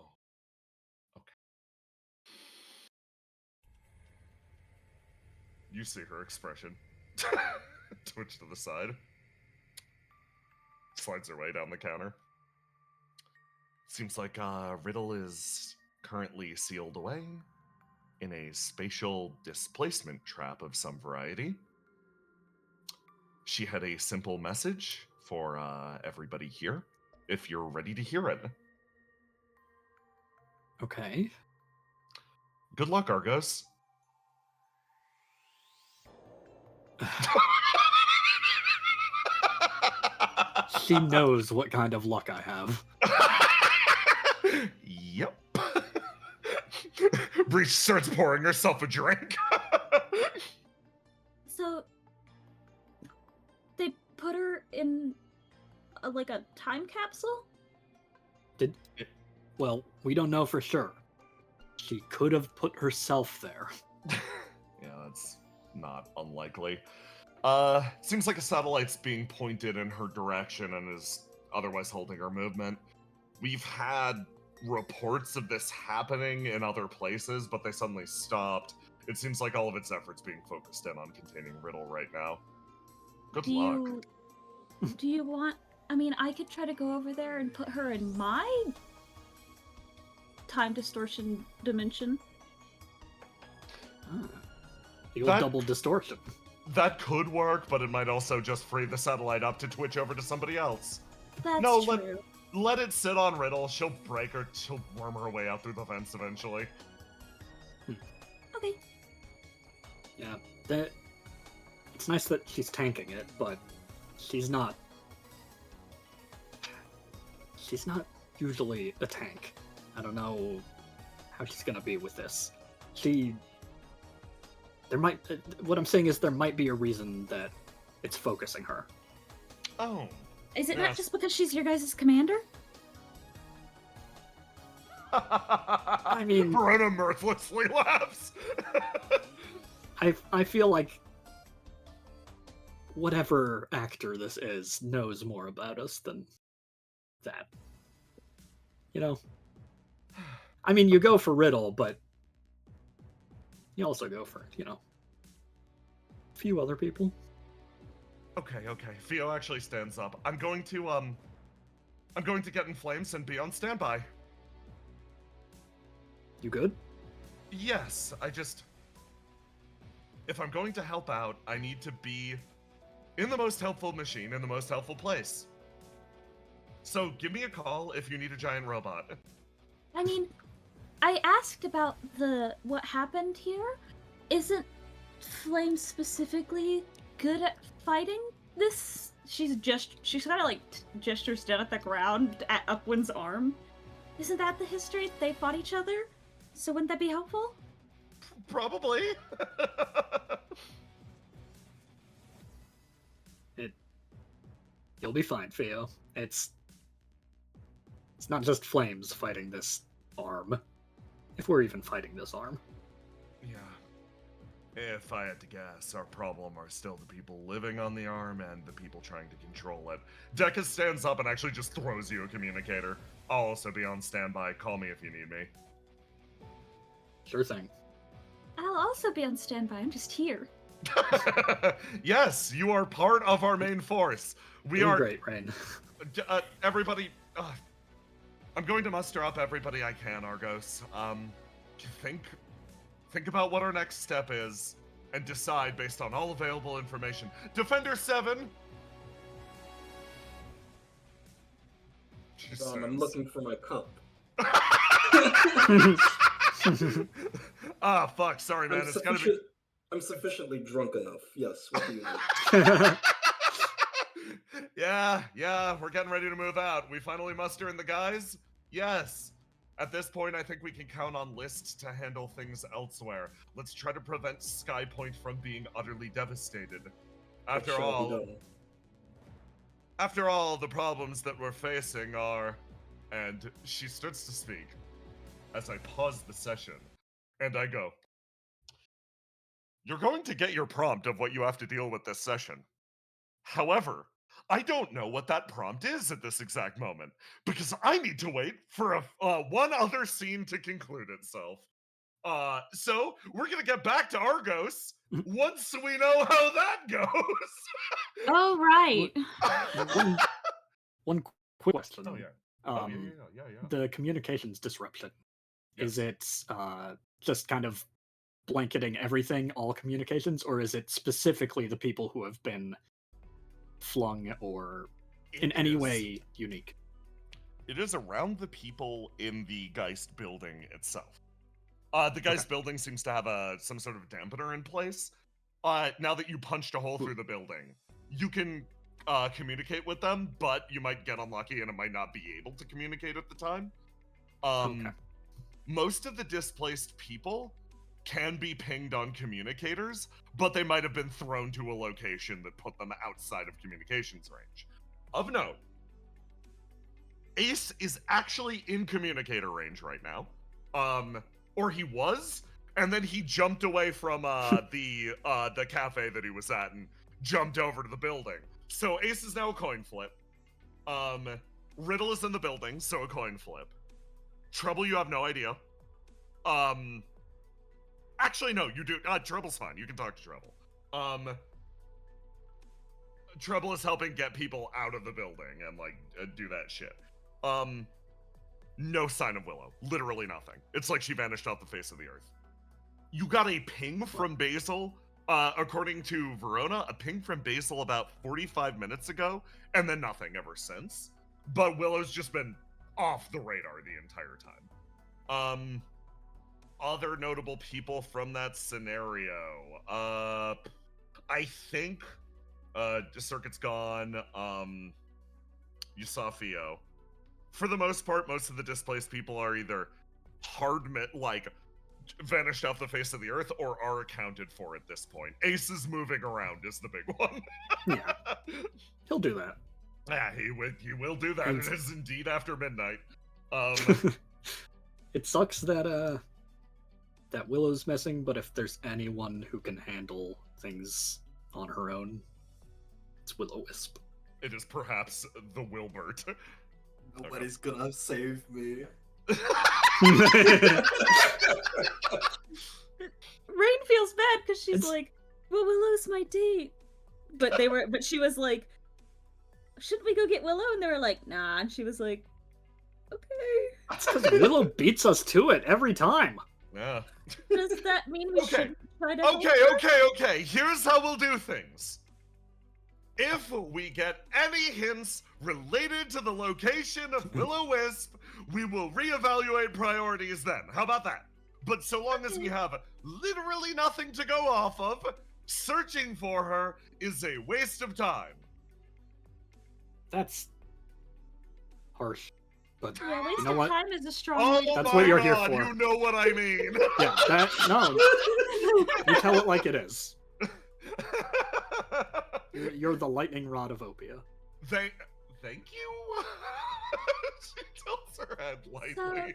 Speaker 1: You see her expression. Twitch to the side. Slides her way down the counter. Seems like Riddle is currently sealed away in a spatial displacement trap of some variety. She had a simple message for everybody here, if you're ready to hear it.
Speaker 3: Okay.
Speaker 1: Good luck, Argos.
Speaker 3: She knows what kind of luck I have.
Speaker 1: Yep. Breach starts pouring herself a drink.
Speaker 4: So they put her in like a time capsule?
Speaker 3: Well, we don't know for sure. She could have put herself there.
Speaker 1: Yeah, that's not unlikely. Seems like a satellite's being pointed in her direction and is otherwise holding her movement. We've had reports of this happening in other places, but they suddenly stopped. It seems like all of its efforts being focused in on containing Riddle right now. Good luck.
Speaker 4: Do you want... I mean, I could try to go over there and put her in my time distortion dimension.
Speaker 3: The old double distortion.
Speaker 1: That could work, but it might also just free the satellite up to twitch over to somebody else.
Speaker 4: That's
Speaker 1: No,
Speaker 4: true.
Speaker 1: Let it sit on Riddle. She'll break her. She'll worm her way out through the vents eventually.
Speaker 4: Okay.
Speaker 3: Yeah, it's nice that she's tanking it, but she's not usually a tank. I don't know how she's gonna be with this. What I'm saying is there might be a reason that it's focusing her.
Speaker 1: Oh.
Speaker 4: Is it not
Speaker 1: Yes.
Speaker 4: just because she's your guys' commander?
Speaker 1: I
Speaker 3: mean-
Speaker 1: Verona mirthlessly laughs.
Speaker 3: I feel like whatever actor this is knows more about us than that. You know? I mean, you go for Riddle, but you also go for, a few other people.
Speaker 1: Okay. Theo actually stands up. I'm going to get in flames and be on standby.
Speaker 3: You good?
Speaker 1: Yes, if I'm going to help out, I need to be in the most helpful machine, in the most helpful place. So give me a call if you need a giant robot.
Speaker 4: I mean, I asked about what happened here. Isn't Flame specifically good at fighting this? She's kind of like gestures down at the ground at Upwind's arm. Isn't that the history? They fought each other? So wouldn't that be helpful?
Speaker 1: Probably.
Speaker 3: You'll be fine, Theo. It's not just flames fighting this arm. If we're even fighting this arm.
Speaker 1: Yeah. If I had to guess, our problem are still the people living on the arm and the people trying to control it. Deca stands up and actually just throws you a communicator. I'll also be on standby. Call me if you need me.
Speaker 3: Sure thing.
Speaker 4: I'll also be on standby. I'm just here.
Speaker 1: Yes, you are part of our main force. We
Speaker 3: Doing
Speaker 1: are
Speaker 3: great, Rain.
Speaker 1: Everybody. I'm going to muster up everybody I can, Argos. Think about what our next step is, and decide based on all available information. Defender 7.
Speaker 5: I'm looking for my cup.
Speaker 1: Fuck. Sorry, man. It's gotta be.
Speaker 5: I'm sufficiently drunk enough. Yes. What do you need?
Speaker 1: Yeah, we're getting ready to move out. We finally muster in the guys? Yes. At this point, I think we can count on List to handle things elsewhere. Let's try to prevent Skypoint from being utterly devastated. After all, the problems that we're facing are... And she starts to speak as I pause the session, and I go, "You're going to get your prompt of what you have to deal with this session. However, I don't know what that prompt is at this exact moment, because I need to wait for one other scene to conclude itself. So we're gonna get back to Argos once we know how that goes."
Speaker 4: Oh, right.
Speaker 3: One quick question.
Speaker 1: Oh, yeah. Yeah.
Speaker 3: The communications disruption,
Speaker 1: Yes.
Speaker 3: is it just kind of blanketing everything, all communications, or is it specifically the people who have been flung or in any way unique?
Speaker 1: It is around the people in the Geist building itself. The Geist building seems to have some sort of dampener in place. Now that you punched a hole through the building, you can communicate with them, but you might get unlucky and it might not be able to communicate at the time. Most of the displaced people can be pinged on communicators, but they might have been thrown to a location that put them outside of communications range. Of note, Ace is actually in communicator range right now. Or he was, and then he jumped away from the cafe that he was at and jumped over to the building. So Ace is now a coin flip. Riddle is in the building, so a coin flip. Trouble, you have no idea. Actually, no, you do. Trouble's fine. You can talk to Trouble. Trouble is helping get people out of the building and do that shit. No sign of Willow. Literally nothing. It's like she vanished off the face of the earth. You got a ping from Basil, according to Verona, a ping from Basil about 45 minutes ago, and then nothing ever since. But Willow's just been off the radar the entire time. Other notable people from that scenario. I think Circuit's gone. You saw Theo. For the most part, most of the displaced people are either vanished off the face of the earth or are accounted for at this point. Ace is moving around is the big one.
Speaker 3: Yeah, he'll do that.
Speaker 1: Yeah, he will do that. It is indeed after midnight.
Speaker 3: It sucks that that Willow's missing, but if there's anyone who can handle things on her own, it's Will-O-Wisp.
Speaker 1: It is perhaps the Wilbert.
Speaker 5: Nobody's gonna save me.
Speaker 4: Rain feels bad because she's like, well, we'll lose my date. but she was like, shouldn't we go get Willow? And they were like, nah. And she was like, okay.
Speaker 3: That's because Willow beats us to it every time.
Speaker 1: Yeah.
Speaker 4: Does that mean we
Speaker 1: Okay.
Speaker 4: shouldn't try to help
Speaker 1: Okay,
Speaker 4: her?
Speaker 1: okay. Here's how we'll do things. If we get any hints related to the location of Will-O-Wisp, we will reevaluate priorities then. How about that? But so long as we have literally nothing to go off of, searching for her is a waste of time.
Speaker 3: That's harsh. But
Speaker 4: Yeah, waste
Speaker 3: you know
Speaker 4: of
Speaker 3: what?
Speaker 4: time is a strong
Speaker 1: Oh
Speaker 4: way to
Speaker 3: That's
Speaker 1: my
Speaker 3: what you're here
Speaker 1: God,
Speaker 3: for.
Speaker 1: you know what I mean.
Speaker 3: Yeah, no. You tell it like it is. You're the lightning rod of Opia.
Speaker 1: Thank you. She tilts her head lightly.
Speaker 4: So,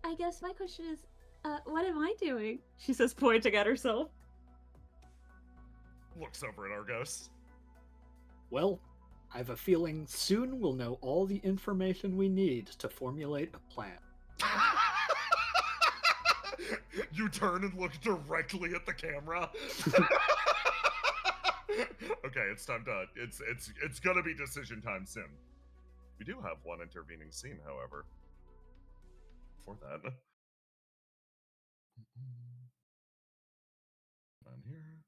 Speaker 4: I guess my question is, what am I doing? She says, pointing at herself.
Speaker 1: Looks over at Argos.
Speaker 3: Well, I have a feeling soon we'll know all the information we need to formulate a plan.
Speaker 1: You turn and look directly at the camera. Okay, it's time to. It's gonna be decision time soon. We do have one intervening scene, however. For that. On here.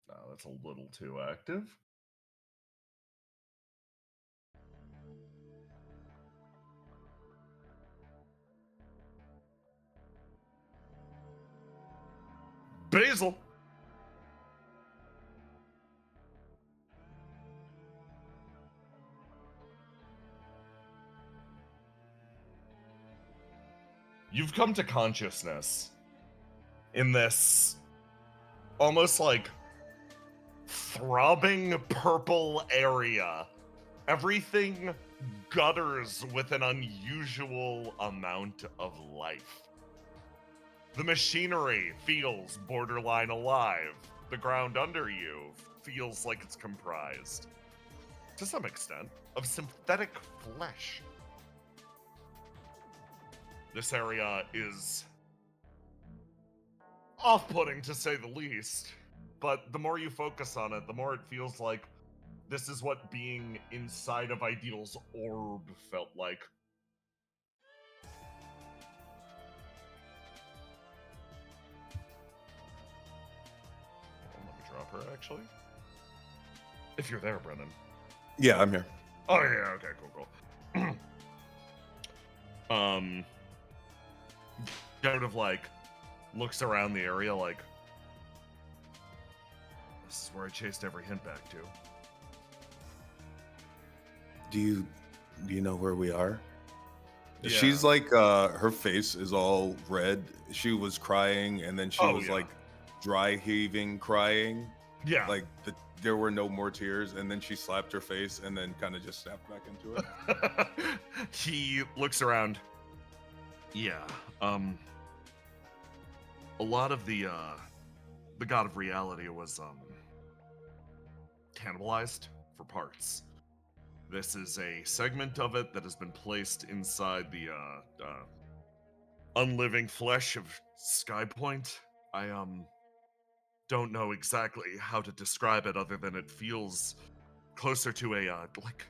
Speaker 1: No, that's a little too active. Basil. You've come to consciousness in this almost like throbbing purple area. Everything gutters with an unusual amount of life. The machinery feels borderline alive. The ground under you feels like it's comprised, to some extent, of synthetic flesh. This area is off-putting, to say the least, but the more you focus on it, the more it feels like this is what being inside of Ideal's orb felt like. Let me drop her, actually. If you're there, Brennan.
Speaker 6: Yeah, I'm here.
Speaker 1: Oh, yeah, okay, cool. Kind of like looks around the area like, this is where I chased every hint back to.
Speaker 6: Do you know where we are?
Speaker 1: Yeah.
Speaker 6: She's like her face is all red. She was crying and then she was like dry heaving crying.
Speaker 1: Yeah.
Speaker 6: Like there were no more tears, and then she slapped her face and then kind of just snapped back into it.
Speaker 1: He looks around. Yeah. A lot of the god of reality was cannibalized for parts. This is a segment of it that has been placed inside the unliving flesh of Skypoint. I don't know exactly how to describe it other than it feels closer to a like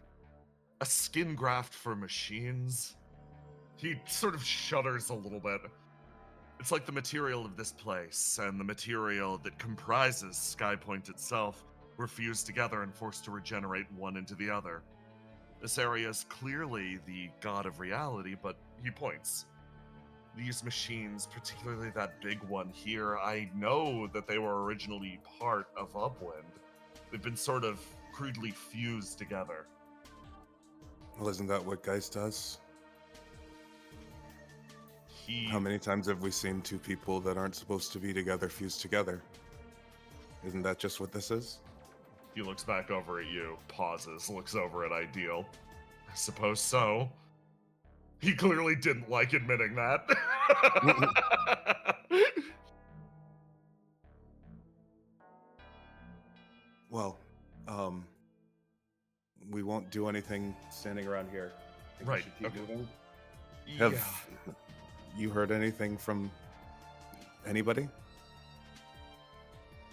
Speaker 1: a skin graft for machines. He sort of shudders a little bit. It's like the material of this place and the material that comprises Skypoint itself were fused together and forced to regenerate one into the other. This area is clearly the god of reality, but he points. These machines, particularly that big one here, I know that they were originally part of Upwind. They've been sort of crudely fused together.
Speaker 6: Well, isn't that what Geist does?
Speaker 1: He...
Speaker 6: How many times have we seen two people that aren't supposed to be together fused together? Isn't that just what this is?
Speaker 1: He looks back over at you, pauses, looks over at Ideal. I suppose so. He clearly didn't like admitting that.
Speaker 6: Well, we won't do anything standing around here. I think we
Speaker 1: Right,
Speaker 6: should keep
Speaker 1: okay.
Speaker 6: moving. Have
Speaker 1: Yeah.
Speaker 6: you heard anything from anybody?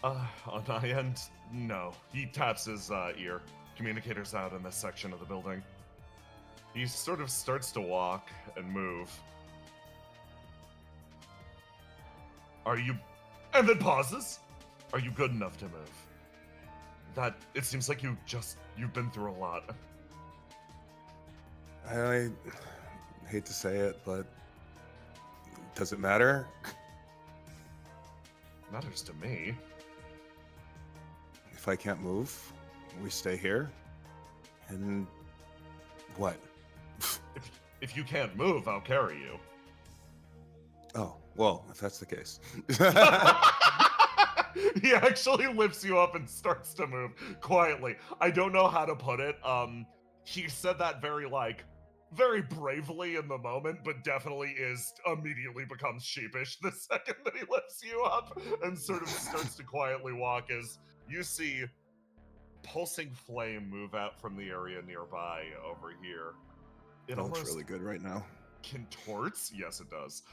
Speaker 1: On my end, no. He taps his ear. Communicator's out in this section of the building. He sort of starts to walk and move. Are you... And then pauses. Are you good enough to move? That... It seems like you've been through a lot.
Speaker 6: I hate to say it, but does it matter?
Speaker 1: Matters to me.
Speaker 6: If I can't move, we stay here. And what?
Speaker 1: If you can't move, I'll carry you.
Speaker 6: Oh, well, if that's the case.
Speaker 1: He actually lifts you up and starts to move quietly. I don't know how to put it. He said that very bravely in the moment, but definitely immediately becomes sheepish the second that he lifts you up and sort of starts to quietly walk as you see pulsing flame move out from the area nearby over here. It
Speaker 6: That looks
Speaker 1: almost
Speaker 6: really good right now.
Speaker 1: contorts. Yes, it does.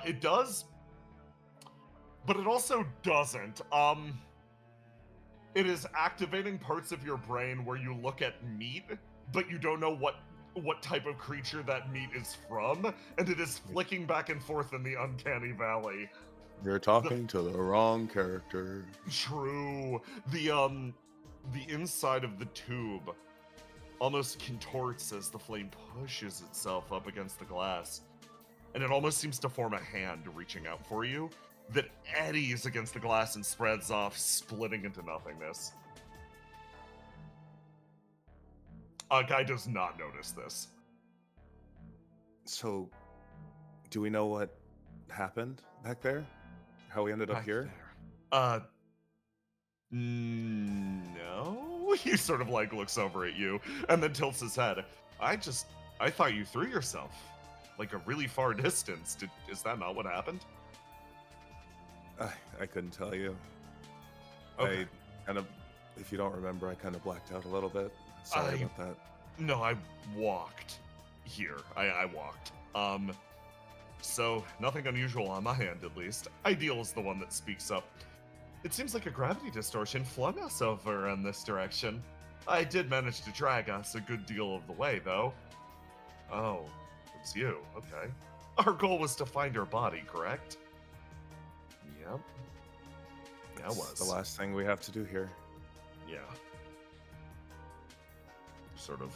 Speaker 1: It does, but it also doesn't. It is activating parts of your brain where you look at meat, but you don't know what type of creature that meat is from, and it is flicking back and forth in the uncanny valley.
Speaker 6: You're talking to the wrong character.
Speaker 1: True. The inside of the tube almost contorts as the flame pushes itself up against the glass, and it almost seems to form a hand reaching out for you that eddies against the glass and spreads off, splitting into nothingness. Guy does not notice this.
Speaker 6: So, do we know what happened back there? How we ended up
Speaker 1: Back
Speaker 6: here?
Speaker 1: there. No. He sort of looks over at you and then tilts his head. I thought you threw yourself like a really far distance. Is that not what happened?
Speaker 6: I couldn't tell you.
Speaker 1: Okay.
Speaker 6: I kind of, if you don't remember, I kind of blacked out a little bit. Sorry about that.
Speaker 1: No, I walked here. I walked. So nothing unusual on my end, at least. Ideal is the one that speaks up. It seems like a gravity distortion flung us over in this direction. I did manage to drag us a good deal of the way, though. Oh, it's you. Okay. Our goal was to find her body, correct? Yep. Yeah, it was.
Speaker 6: The last thing we have to do here.
Speaker 1: Yeah. Sort of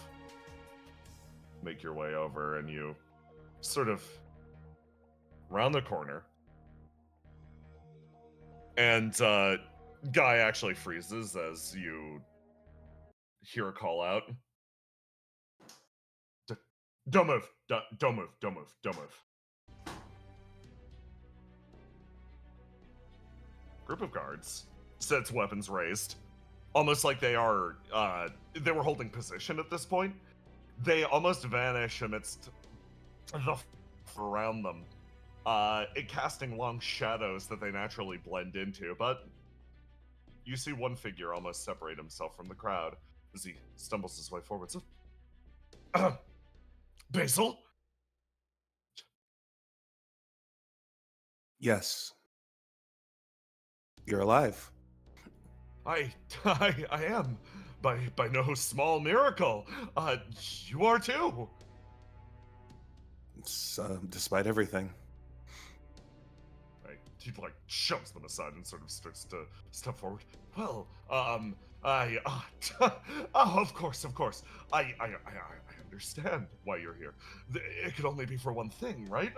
Speaker 1: make your way over, and you sort of round the corner. And Guy actually freezes as you hear a call out. Don't move. Don't move. Don't move. Don't move. Group of guards sits weapons raised, almost like they were holding position at this point. They almost vanish amidst the around them, it casting long shadows that they naturally blend into. But you see one figure almost separate himself from the crowd as he stumbles his way forward. So, Basil?
Speaker 6: Yes. You're alive.
Speaker 1: I am. By no small miracle. You are too.
Speaker 6: It's, despite everything.
Speaker 1: Right. He shoves them aside and sort of starts to step forward. Well, of course. I understand why you're here. It could only be for one thing, right?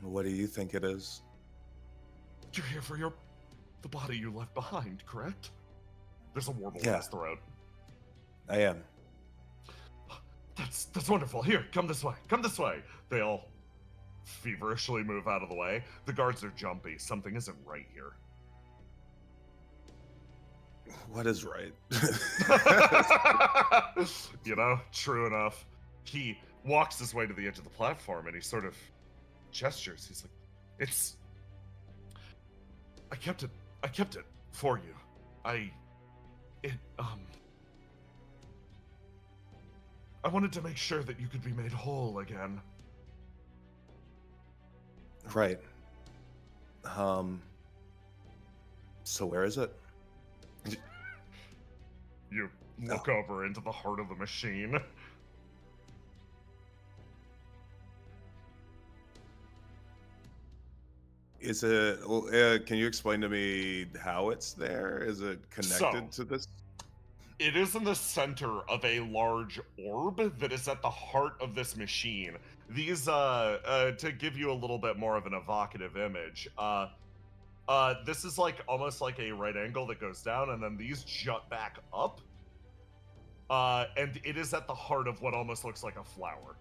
Speaker 6: What do you think it is?
Speaker 1: You're here for the body you left behind, correct? There's a warble in
Speaker 6: Yeah.
Speaker 1: his throat.
Speaker 6: I am.
Speaker 1: That's wonderful. Here, come this way. Come this way. They all feverishly move out of the way. The guards are jumpy. Something isn't right here.
Speaker 6: What is right?
Speaker 1: True enough. He walks his way to the edge of the platform and he sort of gestures. He's like, I kept it for you. I wanted to make sure that you could be made whole again.
Speaker 6: Right. So where is it?
Speaker 1: You
Speaker 6: No.
Speaker 1: look over into the heart of the machine.
Speaker 6: Is it? Well, can you explain to me how it's there? Is it connected to this?
Speaker 1: It is in the center of a large orb that is at the heart of this machine. These, to give you a little bit more of an evocative image, this is like almost like a right angle that goes down, and then these jut back up. And it is at the heart of what almost looks like a flower.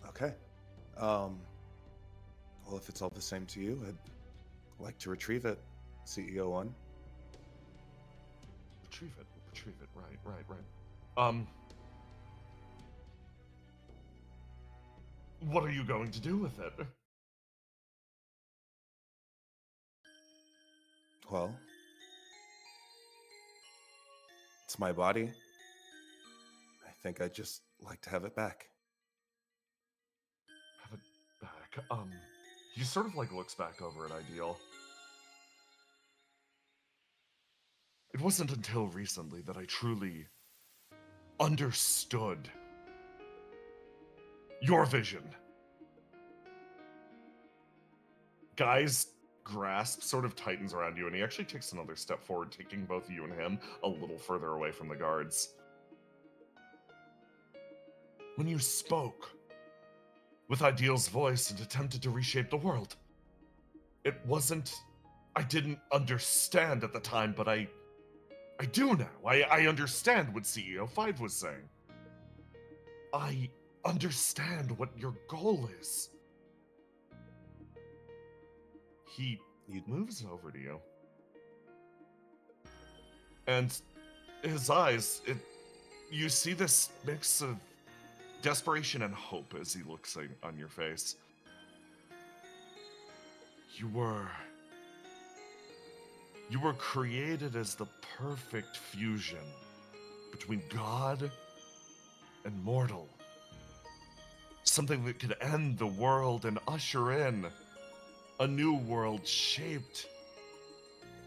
Speaker 6: Okay. Well, if it's all the same to you, I'd like to retrieve it, CEO One.
Speaker 1: Retrieve it. Right. What are you going to do with it?
Speaker 6: Well, it's my body. I think I'd just like to have it back.
Speaker 1: Have it back. He sort of like looks back over at Ideal. It wasn't until recently that I truly understood your vision. Guy's grasp sort of tightens around you, and he actually takes another step forward, taking both you and him a little further away from the guards. When you spoke with Ideal's voice and attempted to reshape the world, it wasn't... I didn't understand at the time, but I do now. I understand what CEO 5 was saying. I understand what your goal is. He moves over to you. And his eyes, you see this mix of desperation and hope as he looks on your face. You were created as the perfect fusion between God and mortal. Something that could end the world and usher in a new world shaped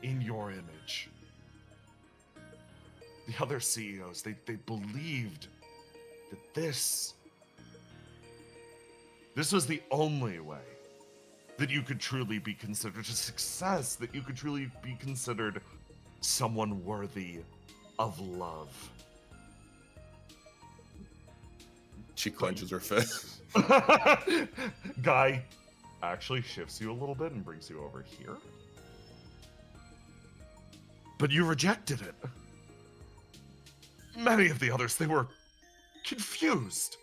Speaker 1: in your image. The other CEOs, they believed that this was the only way that you could truly be considered a success, that you could truly be considered someone worthy of love.
Speaker 6: She clenches her fist.
Speaker 1: Guy actually shifts you a little bit and brings you over here. But you rejected it. Many of the others, they were confused.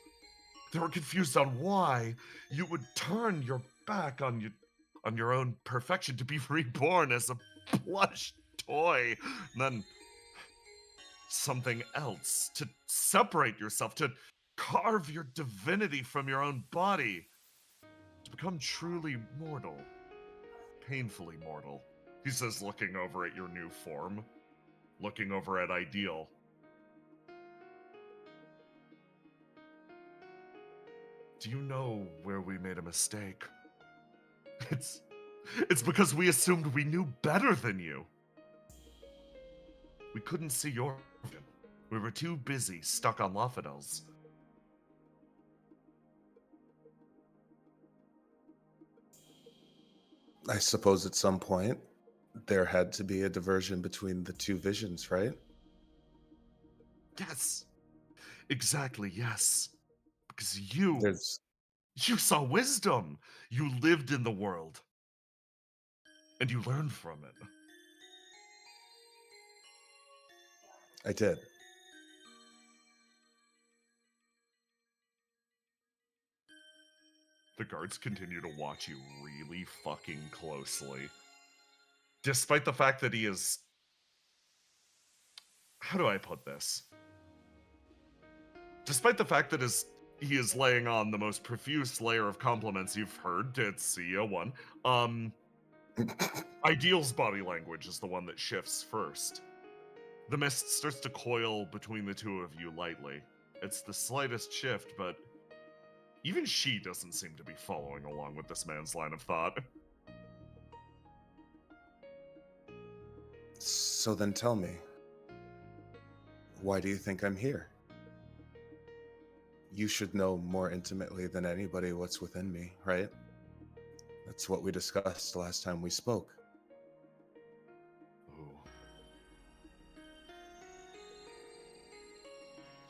Speaker 1: They were confused on why you would turn your back on your own perfection to be reborn as a plush toy, and then something else, to separate yourself, to carve your divinity from your own body, to become truly mortal, painfully mortal. He says, looking over at your new form, looking over at Ideal. Do you know where we made a mistake? It's because we assumed we knew better than you. We couldn't see your vision. We were too busy stuck on Lafadels.
Speaker 6: I suppose at some point there had to be a diversion between the two visions, right?
Speaker 1: Yes. Exactly, yes. Because you saw wisdom. You lived in the world. And you learned from it.
Speaker 6: I did.
Speaker 1: The guards continue to watch you really fucking closely. Despite the fact that he is... How do I put this? Despite the fact that he is laying on the most profuse layer of compliments you've heard to CEO 1, Ideal's body language is the one that shifts first. The mist starts to coil between the two of you lightly. It's the slightest shift, but even she doesn't seem to be following along with this man's line of thought.
Speaker 6: So then tell me, why do you think I'm here? You should know more intimately than anybody what's within me, right? That's what we discussed last time we spoke.
Speaker 1: Ooh.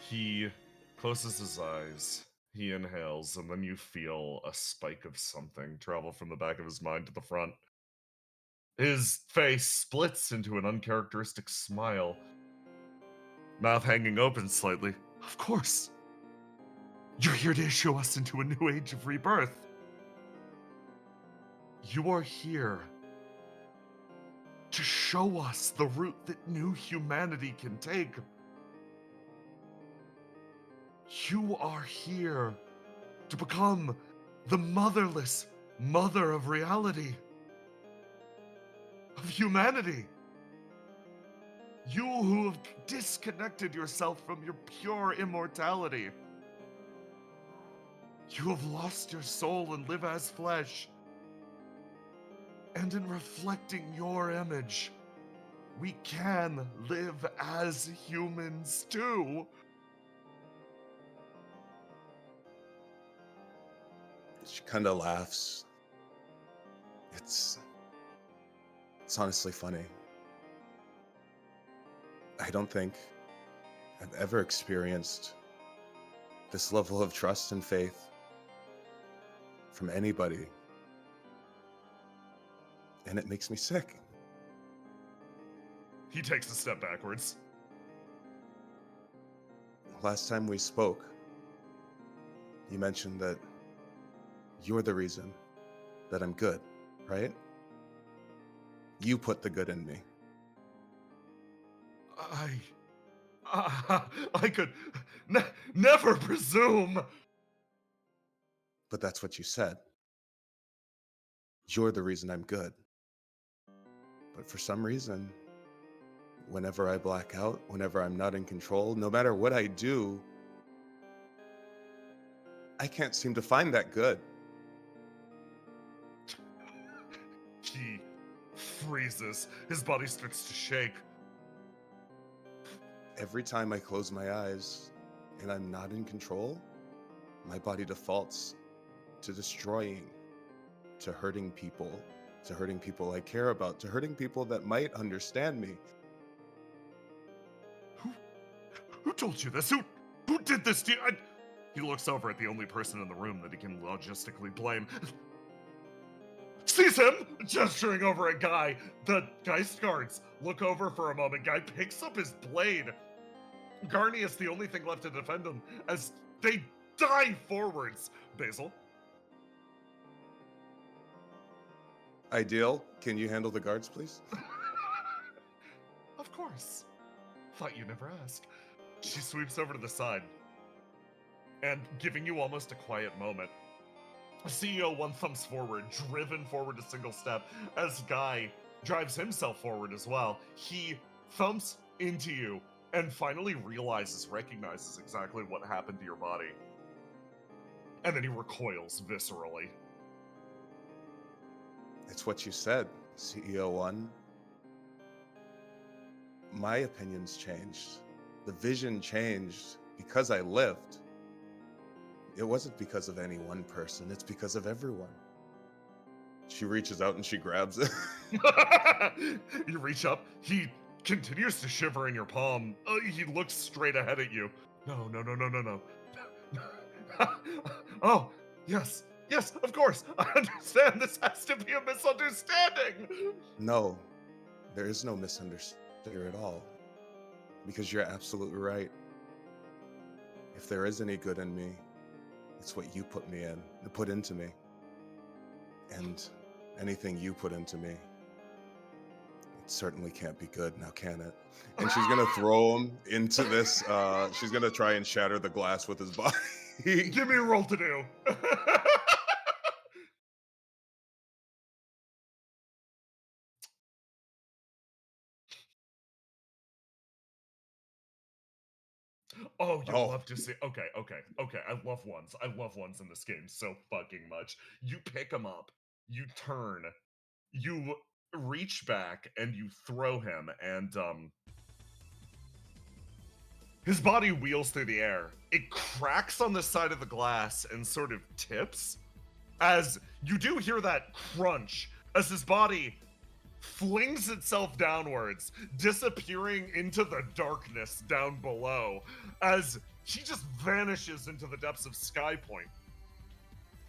Speaker 1: He closes his eyes, he inhales, and then you feel a spike of something travel from the back of his mind to the front. His face splits into an uncharacteristic smile, mouth hanging open slightly. Of course. You're here to issue us into a new age of rebirth. You are here to show us the route that new humanity can take. You are here to become the motherless mother of reality, of humanity. You who have disconnected yourself from your pure immortality. You have lost your soul and live as flesh. And in reflecting your image, we can live as humans too.
Speaker 6: She kind of laughs. It's honestly funny. I don't think I've ever experienced this level of trust and faith from anybody. And it makes me sick.
Speaker 1: He takes a step backwards.
Speaker 6: Last time we spoke, you mentioned that you're the reason that I'm good, right? You put the good in me.
Speaker 1: I could never presume.
Speaker 6: But that's what you said. You're the reason I'm good. But for some reason, whenever I black out, whenever I'm not in control, no matter what I do, I can't seem to find that good.
Speaker 1: He freezes. His body starts to shake.
Speaker 6: Every time I close my eyes and I'm not in control, my body defaults to destroying, to hurting people I care about, to hurting people that might understand me.
Speaker 1: Who told you this? Who did this to you? He looks over at the only person in the room that he can logistically blame. Sees him gesturing over at Guy. The Geist guards look over for a moment. Guy picks up his blade. Garny is the only thing left to defend him as they dive forwards. Basil?
Speaker 6: Ideal, can you handle the guards, please?
Speaker 1: Of course. Thought you never asked. She sweeps over to the side and, giving you almost a quiet moment, CEO one thumbs forward, driven forward a single step, as Guy drives himself forward as well. He thumps into you and finally recognizes exactly what happened to your body. And then he recoils viscerally.
Speaker 6: It's what you said, CEO one. My opinions changed. The vision changed because I lived. It wasn't because of any one person, it's because of everyone. She reaches out and she grabs it.
Speaker 1: You reach up, he continues to shiver in your palm. He looks straight ahead at you. No. Oh, yes, of course. I understand this has to be a misunderstanding.
Speaker 6: No, there is no misunderstanding at all. Because you're absolutely right. If there is any good in me, it's what you put into me. And anything you put into me, it certainly can't be good, now can it? And she's gonna throw him into this, she's gonna try and shatter the glass with his body.
Speaker 1: Give me a roll to do. Oh, you'll
Speaker 6: Oh.
Speaker 1: love to see. Okay. I love ones. I love ones in this game so fucking much. You pick him up, you turn, you reach back, and you throw him, and his body wheels through the air. It cracks on the side of the glass and sort of tips, as you do hear that crunch as his body flings itself downwards, disappearing into the darkness down below, as he just vanishes into the depths of Sky Point.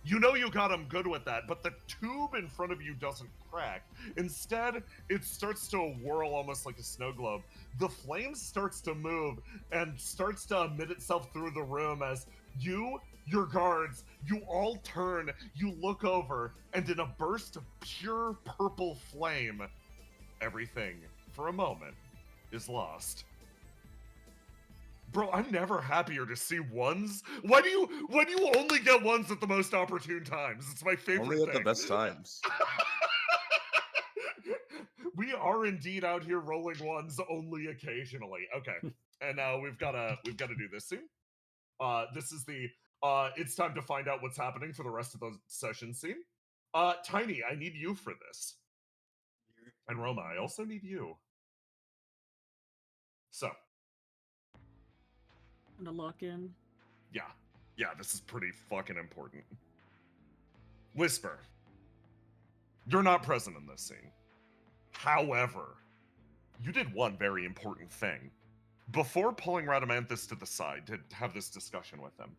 Speaker 1: You know you got him good with that, but the tube in front of you doesn't crack. Instead, it starts to whirl almost like a snow globe. The flame starts to move and starts to emit itself through the room as you, your guards, you all turn, you look over, and in a burst of pure purple flame, everything, for a moment, is lost. Bro, I'm never happier to see ones. Why do you only get ones at the most opportune times? It's my favorite
Speaker 6: Only at the
Speaker 1: thing.
Speaker 6: best times.
Speaker 1: We are indeed out here rolling ones only occasionally. Okay. And we've gotta do this soon. This is the it's time to find out what's happening for the rest of the session scene. Tiny, I need you for this. And Roma, I also need you. So,
Speaker 7: And a lock in.
Speaker 1: yeah, this is pretty fucking important. Whisper, you're not present in this scene. However, you did one very important thing. Before pulling Radamanthus to the side to have this discussion with him,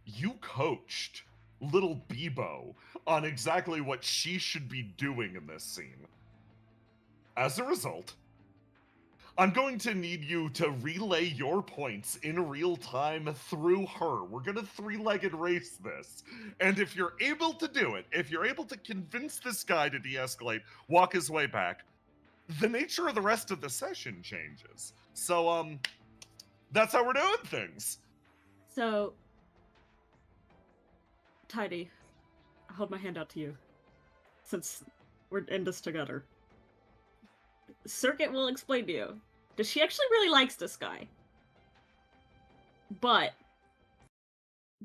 Speaker 1: you coached little Bebo on exactly what she should be doing in this scene. As a result, I'm going to need you to relay your points in real time through her. We're going to three-legged race this. And if you're able to do it, if you're able to convince this guy to de-escalate, walk his way back, the nature of the rest of the session changes. So, that's how we're doing things.
Speaker 7: So, Tidy, I hold my hand out to you. Since we're in this together. Circuit will explain to you. She actually really likes this guy. But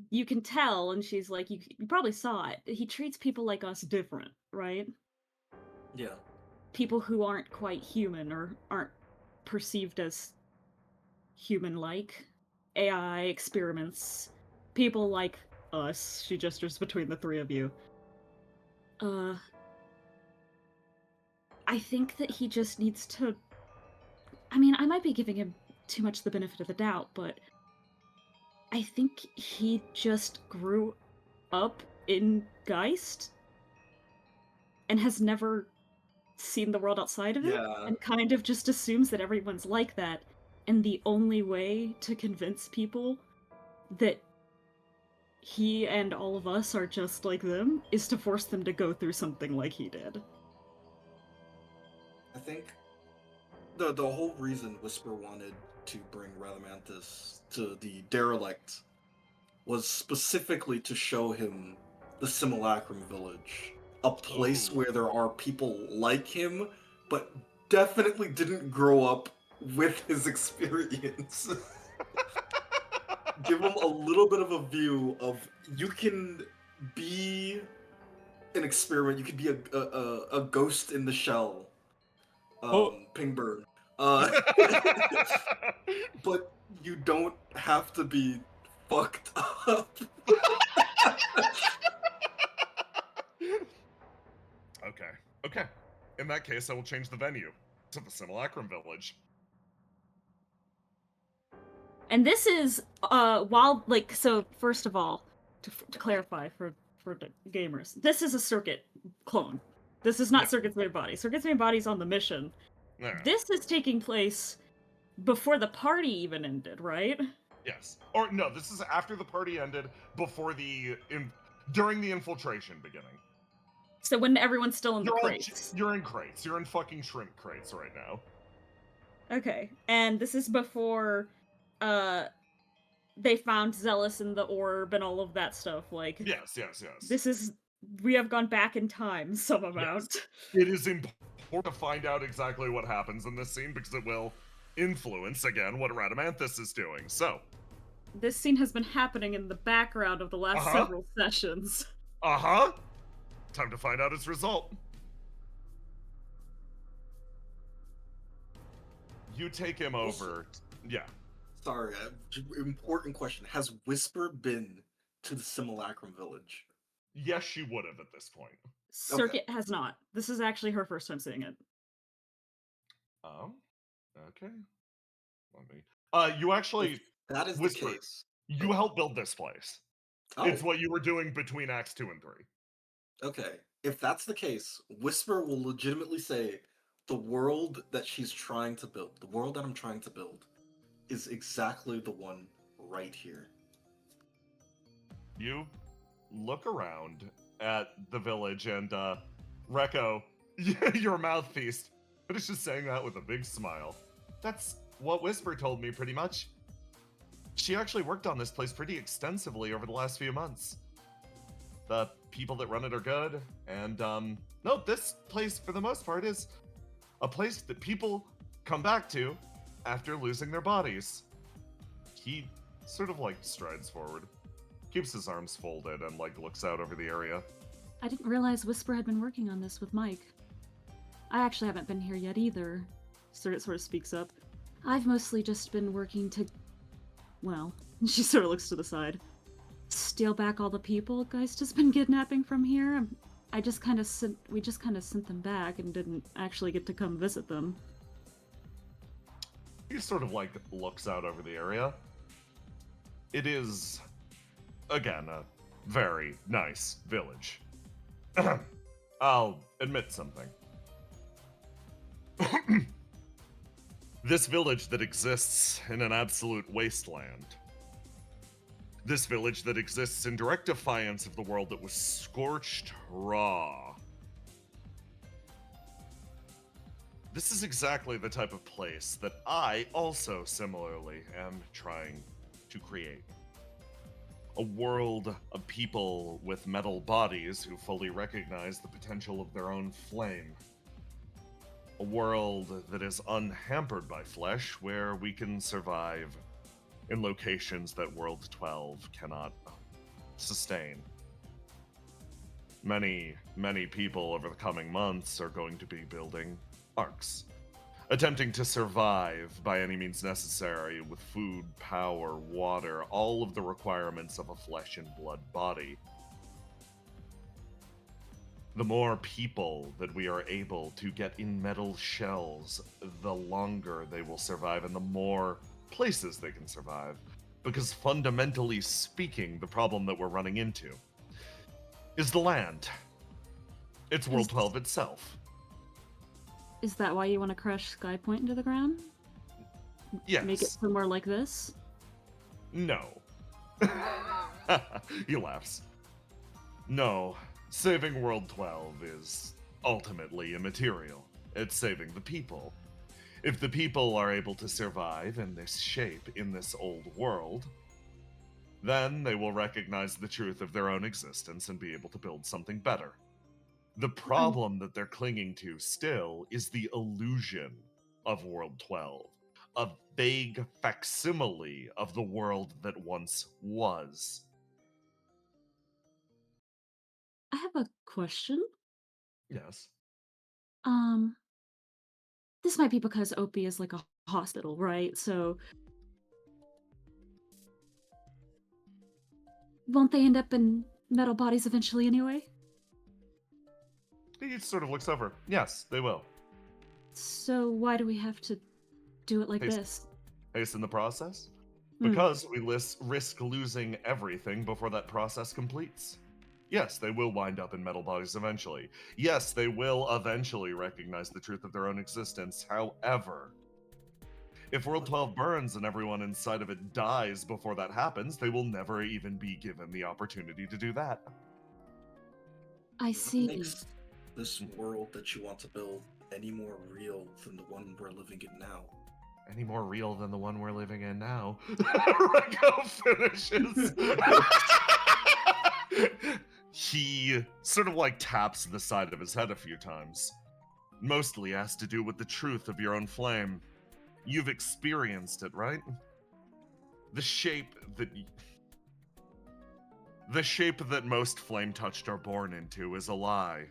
Speaker 7: you can tell, and she's like, you probably saw it, he treats people like us different, right?
Speaker 5: Yeah.
Speaker 7: People who aren't quite human or aren't perceived as human-like. AI experiments. People like us. She gestures between the three of you. I think that he just needs to... I mean, I might be giving him too much the benefit of the doubt, but I think he just grew up in Geist and has never seen the world outside of it,
Speaker 5: Yeah.
Speaker 7: and kind of just assumes that everyone's like that, and the only way to convince people that he and all of us are just like them is to force them to go through something like he did.
Speaker 5: I think the whole reason Whisper wanted to bring Radamanthus to the derelict was specifically to show him the Simulacrum Village, a place
Speaker 1: Ooh.
Speaker 5: where there are people like him, but definitely didn't grow up with his experience. Give him a little bit of a view of, you can be an experiment, you could be a ghost in the shell. Pingbird. But you don't have to be fucked up.
Speaker 1: Okay. In that case, I will change the venue to the Simulacrum Village.
Speaker 7: And this is, while, like, so, first of all, to clarify for the gamers, this is a Circuit clone. This is not
Speaker 1: Yeah.
Speaker 7: Circuit's main body. Circuit's main body's on the mission.
Speaker 1: Alright.
Speaker 7: This is taking place before the party even ended, right?
Speaker 1: Yes. Or no, this is after the party ended, before during the infiltration beginning.
Speaker 7: So when everyone's still in the
Speaker 1: You're
Speaker 7: crates.
Speaker 1: You're in crates. You're in fucking shrimp crates right now.
Speaker 7: Okay, and this is before, they found Zealous in the orb and all of that stuff, like...
Speaker 1: Yes.
Speaker 7: This is... We have gone back in time some amount.
Speaker 1: Yes. It is important to find out exactly what happens in this scene, because it will influence again what Radamanthus is doing. So,
Speaker 7: This scene has been happening in the background of the last
Speaker 1: Uh-huh.
Speaker 7: several sessions.
Speaker 1: Time to find out its result. You take him over. Yeah.
Speaker 5: Sorry, important question. Has Whisper been to the Simulacrum village?
Speaker 1: Yes, she would have at this point.
Speaker 7: Circuit has not. This is actually her first time seeing it.
Speaker 1: Okay. Let me. You actually,
Speaker 5: If that is
Speaker 1: Whisper,
Speaker 5: the case.
Speaker 1: you helped build this place.
Speaker 5: Oh,
Speaker 1: It's what you were doing between Acts 2 and 3.
Speaker 5: okay. If that's the case, Whisper will legitimately say the world that she's trying to build, the world that I'm trying to build, is exactly the one right here.
Speaker 1: You look around at the village and, Rekko, your mouthpiece, but it's just saying that with a big smile. That's what Whisper told me, pretty much. She actually worked on this place pretty extensively over the last few months. The people that run it are good, and, no, this place, for the most part, is a place that people come back to after losing their bodies. He sort of, like, strides forward, keeps his arms folded, and, like, looks out over the area.
Speaker 7: I didn't realize Whisper had been working on this with Mike. I actually haven't been here yet either. Circuit sort of speaks up. I've mostly just been working to... Well, she sort of looks to the side. Steal back all the people Geist has been kidnapping from here. We just kind of sent them back and didn't actually get to come visit them.
Speaker 1: He sort of, like, looks out over the area. It is, again, a very nice village. I'll admit something. This village that exists in an absolute wasteland. This village that exists in direct defiance of the world that was scorched raw. This is exactly the type of place that I also similarly am trying to create. A world of people with metal bodies who fully recognize the potential of their own flame. A world that is unhampered by flesh, where we can survive in locations that World 12 cannot sustain. Many, many people over the coming months are going to be building arcs, attempting to survive by any means necessary with food, power, water, all of the requirements of a flesh and blood body. The more people that we are able to get in metal shells, the longer they will survive and the more places they can survive. Because fundamentally speaking, the problem that we're running into is the land. It's World 12 itself.
Speaker 7: Is that why you want to crush Skypoint into the ground?
Speaker 1: Yes.
Speaker 7: Make it somewhere like this?
Speaker 1: No. He laughs. No. Saving World 12 is ultimately immaterial. It's saving the people. If the people are able to survive in this shape, in this old world, then they will recognize the truth of their own existence and be able to build something better. The problem that they're clinging to still is the illusion of World 12, a vague facsimile of the world that once was.
Speaker 7: I have a question.
Speaker 1: Yes.
Speaker 7: This might be because OP is like a hospital, right? So won't they end up in metal bodies eventually anyway?
Speaker 1: He sort of looks over. Yes, they will.
Speaker 7: So why do we have to do it like this?
Speaker 1: Hasten the process? Because we risk losing everything before that process completes. Yes, they will wind up in metal bodies eventually. Yes, they will eventually recognize the truth of their own existence. However, if World 12 burns and everyone inside of it dies before that happens, they will never even be given the opportunity to do that.
Speaker 7: I see.
Speaker 5: What makes this world that you want to build any more real than the one we're living in now?
Speaker 1: Any more real than the one we're living in now? Rekko finishes. He sort of like taps the side of his head a few times. Mostly has to do with the truth of your own flame. You've experienced it, right? The shape that most flame-touched are born into is a lie.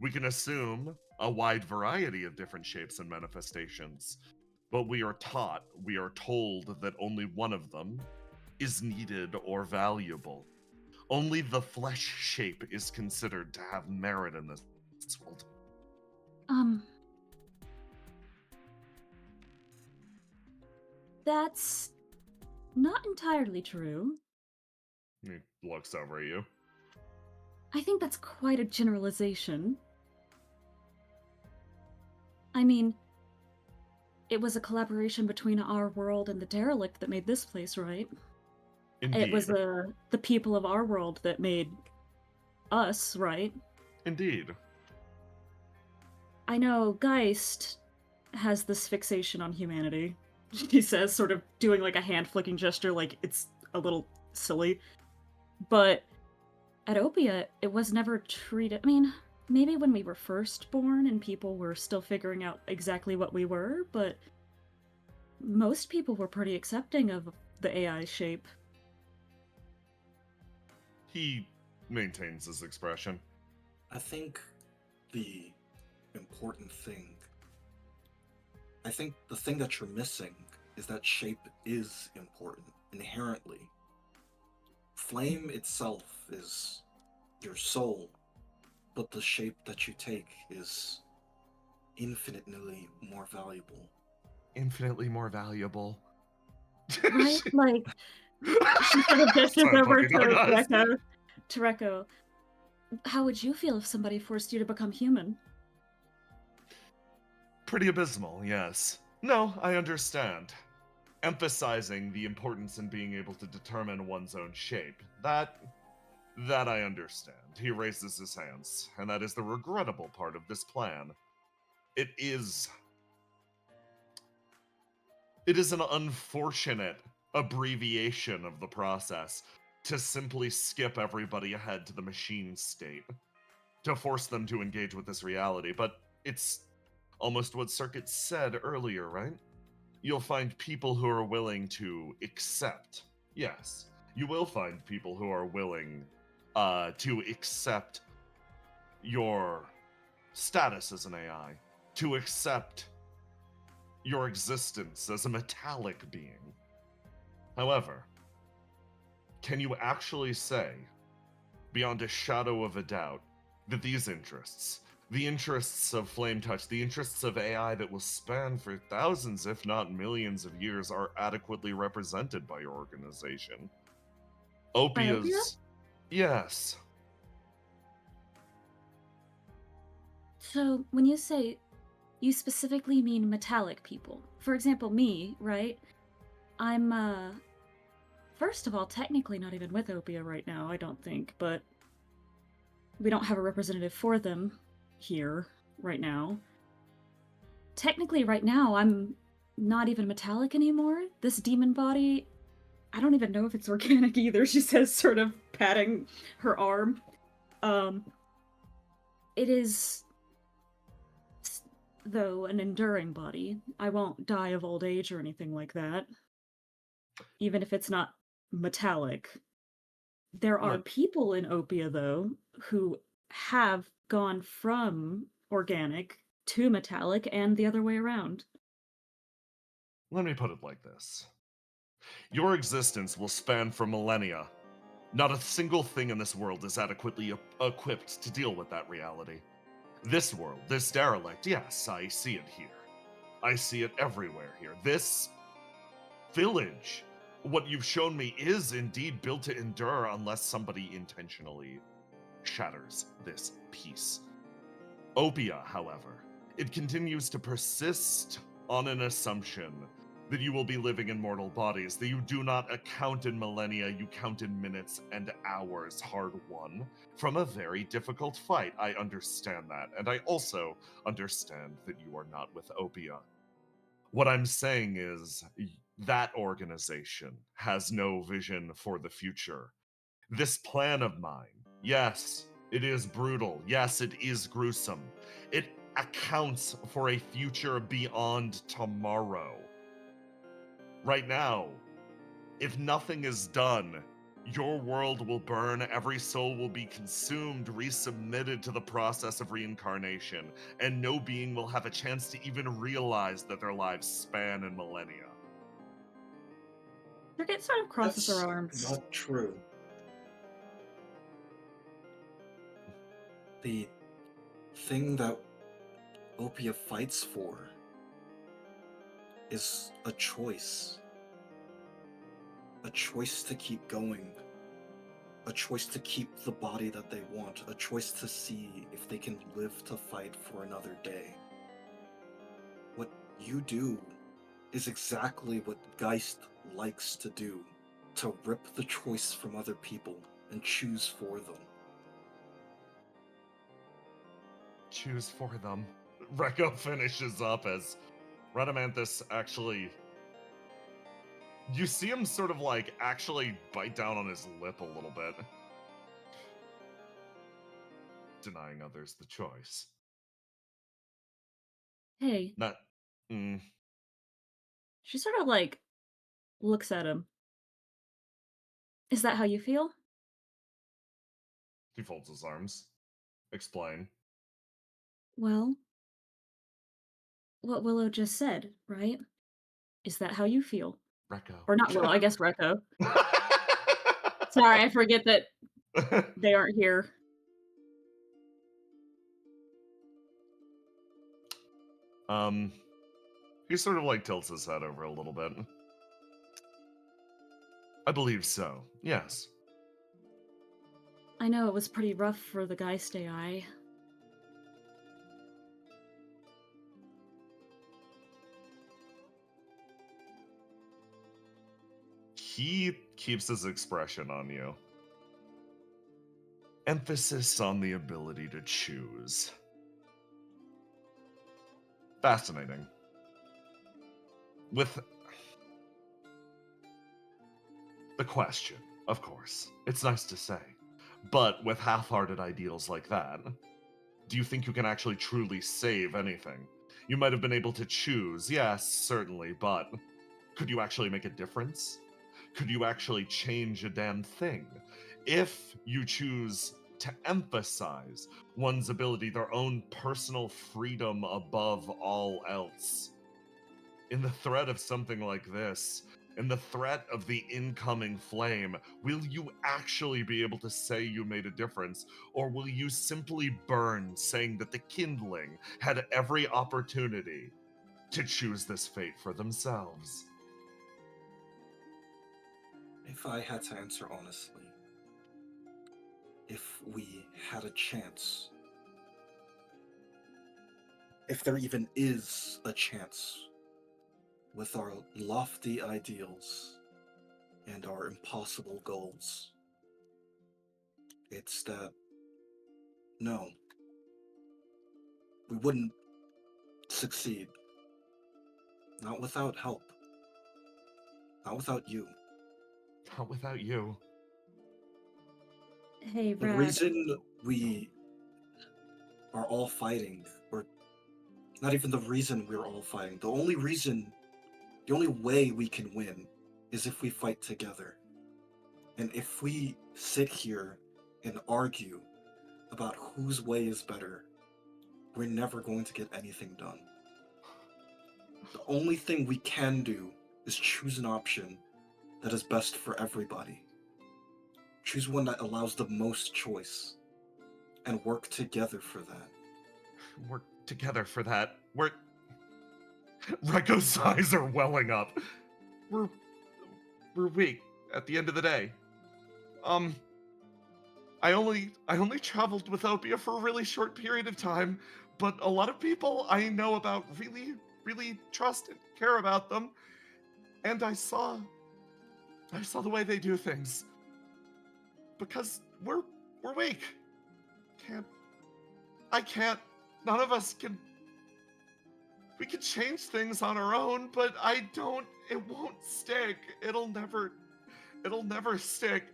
Speaker 1: We can assume a wide variety of different shapes and manifestations, but we are told that only one of them is needed or valuable. Only the flesh shape is considered to have merit in this world.
Speaker 7: That's not entirely true.
Speaker 1: He looks over at you.
Speaker 7: I think that's quite a generalization. I mean, it was a collaboration between our world and the derelict that made this place, right?
Speaker 1: Indeed.
Speaker 7: It was the people of our world that made us, right?
Speaker 1: Indeed.
Speaker 7: I know Geist has this fixation on humanity. He says, sort of doing like a hand-flicking gesture, like it's a little silly. But at Opia, it was never treated... I mean, maybe when we were first born and people were still figuring out exactly what we were, but most people were pretty accepting of the AI shape.
Speaker 1: He maintains his expression.
Speaker 5: I think the important thing, I think the thing that you're missing is that shape is important inherently. Flame itself is your soul, but the shape that you take is infinitely more valuable.
Speaker 1: Infinitely more valuable.
Speaker 7: Right? Like, she sort of gestures
Speaker 1: Sorry,
Speaker 7: over
Speaker 1: puppy
Speaker 7: to
Speaker 1: dog eyes.
Speaker 7: Reko. To Reko. How would you feel if somebody forced you to become human?
Speaker 1: Pretty abysmal, yes. No, I understand. Emphasizing the importance in being able to determine one's own shape. That I understand. He raises his hands, and that is the regrettable part of this plan. It is an unfortunate abbreviation of the process to simply skip everybody ahead to the machine state, to force them to engage with this reality, but it's almost what Circuit said earlier, right? You'll find people who are willing to accept. Yes, you will find people who are willing to accept your status as an AI, to accept your existence as a metallic being. However, can you actually say, beyond a shadow of a doubt, that these interests, the interests of Flame Touch, the interests of AI that will span for thousands, if not millions of years, are adequately represented by your organization?
Speaker 7: By Opia?
Speaker 1: Opia's... Yes.
Speaker 7: So, when you say you specifically mean metallic people. For example, me, right? I'm, first of all, technically not even with Opia right now, I don't think, but we don't have a representative for them here right now. Technically, right now, I'm not even metallic anymore. This demon body, I don't even know if it's organic either, she says, sort of patting her arm. It is, though, an enduring body. I won't die of old age or anything like that. Even if it's not metallic. There are people in Opia, though, who have gone from organic to metallic and the other way around.
Speaker 1: Let me put it like this. Your existence will span for millennia. Not a single thing in this world is adequately equipped to deal with that reality. This world, this derelict, yes, I see it here. I see it everywhere here. This village, what you've shown me, is indeed built to endure unless somebody intentionally shatters this piece. Opia, however, it continues to persist on an assumption that you will be living in mortal bodies, that you do not account in millennia, you count in minutes and hours hard won from a very difficult fight. I understand that, and I also understand that you are not with Opia. What I'm saying is that organization has no vision for the future. This plan of mine, yes, it is brutal. Yes, it is gruesome. It accounts for a future beyond tomorrow. Right now, if nothing is done, your world will burn, every soul will be consumed, resubmitted to the process of reincarnation, and no being will have a chance to even realize that their lives span in millennia.
Speaker 7: Cricket sort of crosses
Speaker 5: That's
Speaker 7: her arms.
Speaker 5: not true. The thing that Opia fights for is a choice. A choice to keep going. A choice to keep the body that they want. A choice to see if they can live to fight for another day. What you do is exactly what Geist likes to do. To rip the choice from other people and choose for them.
Speaker 1: Choose for them. Rekko finishes up as Radamanthus actually... You see him sort of like actually bite down on his lip a little bit. Denying others the choice.
Speaker 7: Hey,
Speaker 1: Not...
Speaker 7: she sort of like looks at him. Is that how you feel?
Speaker 1: He folds his arms. Explain.
Speaker 7: Well, what Willow just said, right? Is that how you feel?
Speaker 1: Rekko.
Speaker 7: Or not Willow, I guess Rekko. Sorry, I forget that they aren't here.
Speaker 1: He sort of like tilts his head over a little bit. I believe so, yes.
Speaker 7: I know it was pretty rough for the Geist AI.
Speaker 1: He keeps his expression on you. Emphasis on the ability to choose. Fascinating. With the question, of course. It's nice to say. But with half-hearted ideals like that, do you think you can actually truly save anything? You might have been able to choose, yes, certainly, but could you actually make a difference? Could you actually change a damn thing? If you choose to emphasize one's ability, their own personal freedom above all else, in the threat of something like this, in the threat of the incoming flame, will you actually be able to say you made a difference? Or will you simply burn, saying that the kindling had every opportunity to choose this fate for themselves?
Speaker 5: If I had to answer honestly, if we had a chance, if there even is a chance, with our lofty ideals and our impossible goals, it's that, no, we wouldn't succeed. Not without help. Not without you.
Speaker 1: Not without you.
Speaker 7: Hey,
Speaker 5: The
Speaker 7: Rad.
Speaker 5: reason we are all fighting, or not even the reason we're all fighting, the only way we can win is if we fight together. And if we sit here and argue about whose way is better, we're never going to get anything done. The only thing we can do is choose an option that is best for everybody. Choose one that allows the most choice, and work together for that.
Speaker 1: Work together for that. Rekko's eyes are welling up. We're weak at the end of the day. I only traveled with Opia for a really short period of time, but a lot of people I know about really trust and care about them, and I saw the way they do things. Because we're weak. I can't. None of us can. We can change things on our own, but I don't. It won't stick. It'll never stick.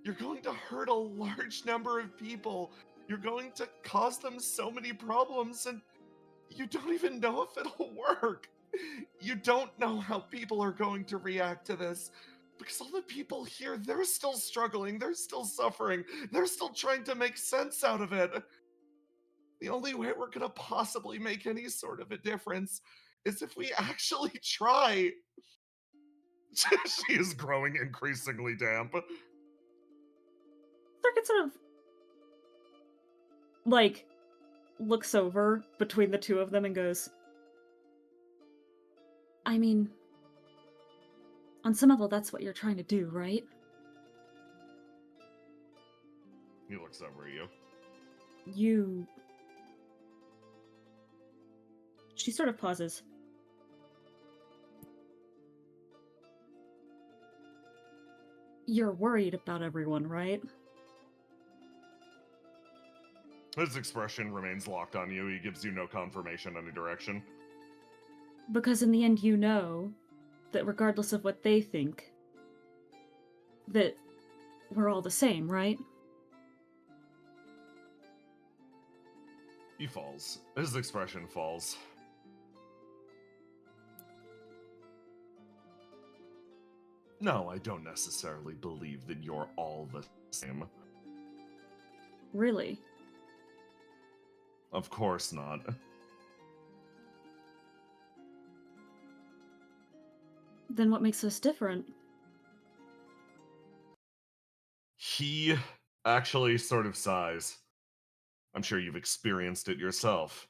Speaker 1: You're going to hurt a large number of people. You're going to cause them so many problems, and you don't even know if it'll work. you don't know how people are going to react to this. Because all the people here, they're still struggling, they're still suffering, they're still trying to make sense out of it. The only way we're gonna possibly make any sort of a difference is if we actually try. She is growing increasingly damp.
Speaker 7: Circuit sort of like looks over between the two of them and goes, I mean, on some level that's what you're trying to do, right?
Speaker 1: He looks over at you.
Speaker 7: She sort of pauses. You're worried about everyone, right?
Speaker 1: His expression remains locked on you. He gives you no confirmation any direction.
Speaker 7: Because in the end you know that regardless of what they think, that we're all the same, right?
Speaker 1: He falls. His expression falls. No, I don't necessarily believe that you're all the same.
Speaker 7: Really?
Speaker 1: Of course not.
Speaker 7: Then what makes us different?
Speaker 1: He actually sort of sighs. I'm sure you've experienced it yourself.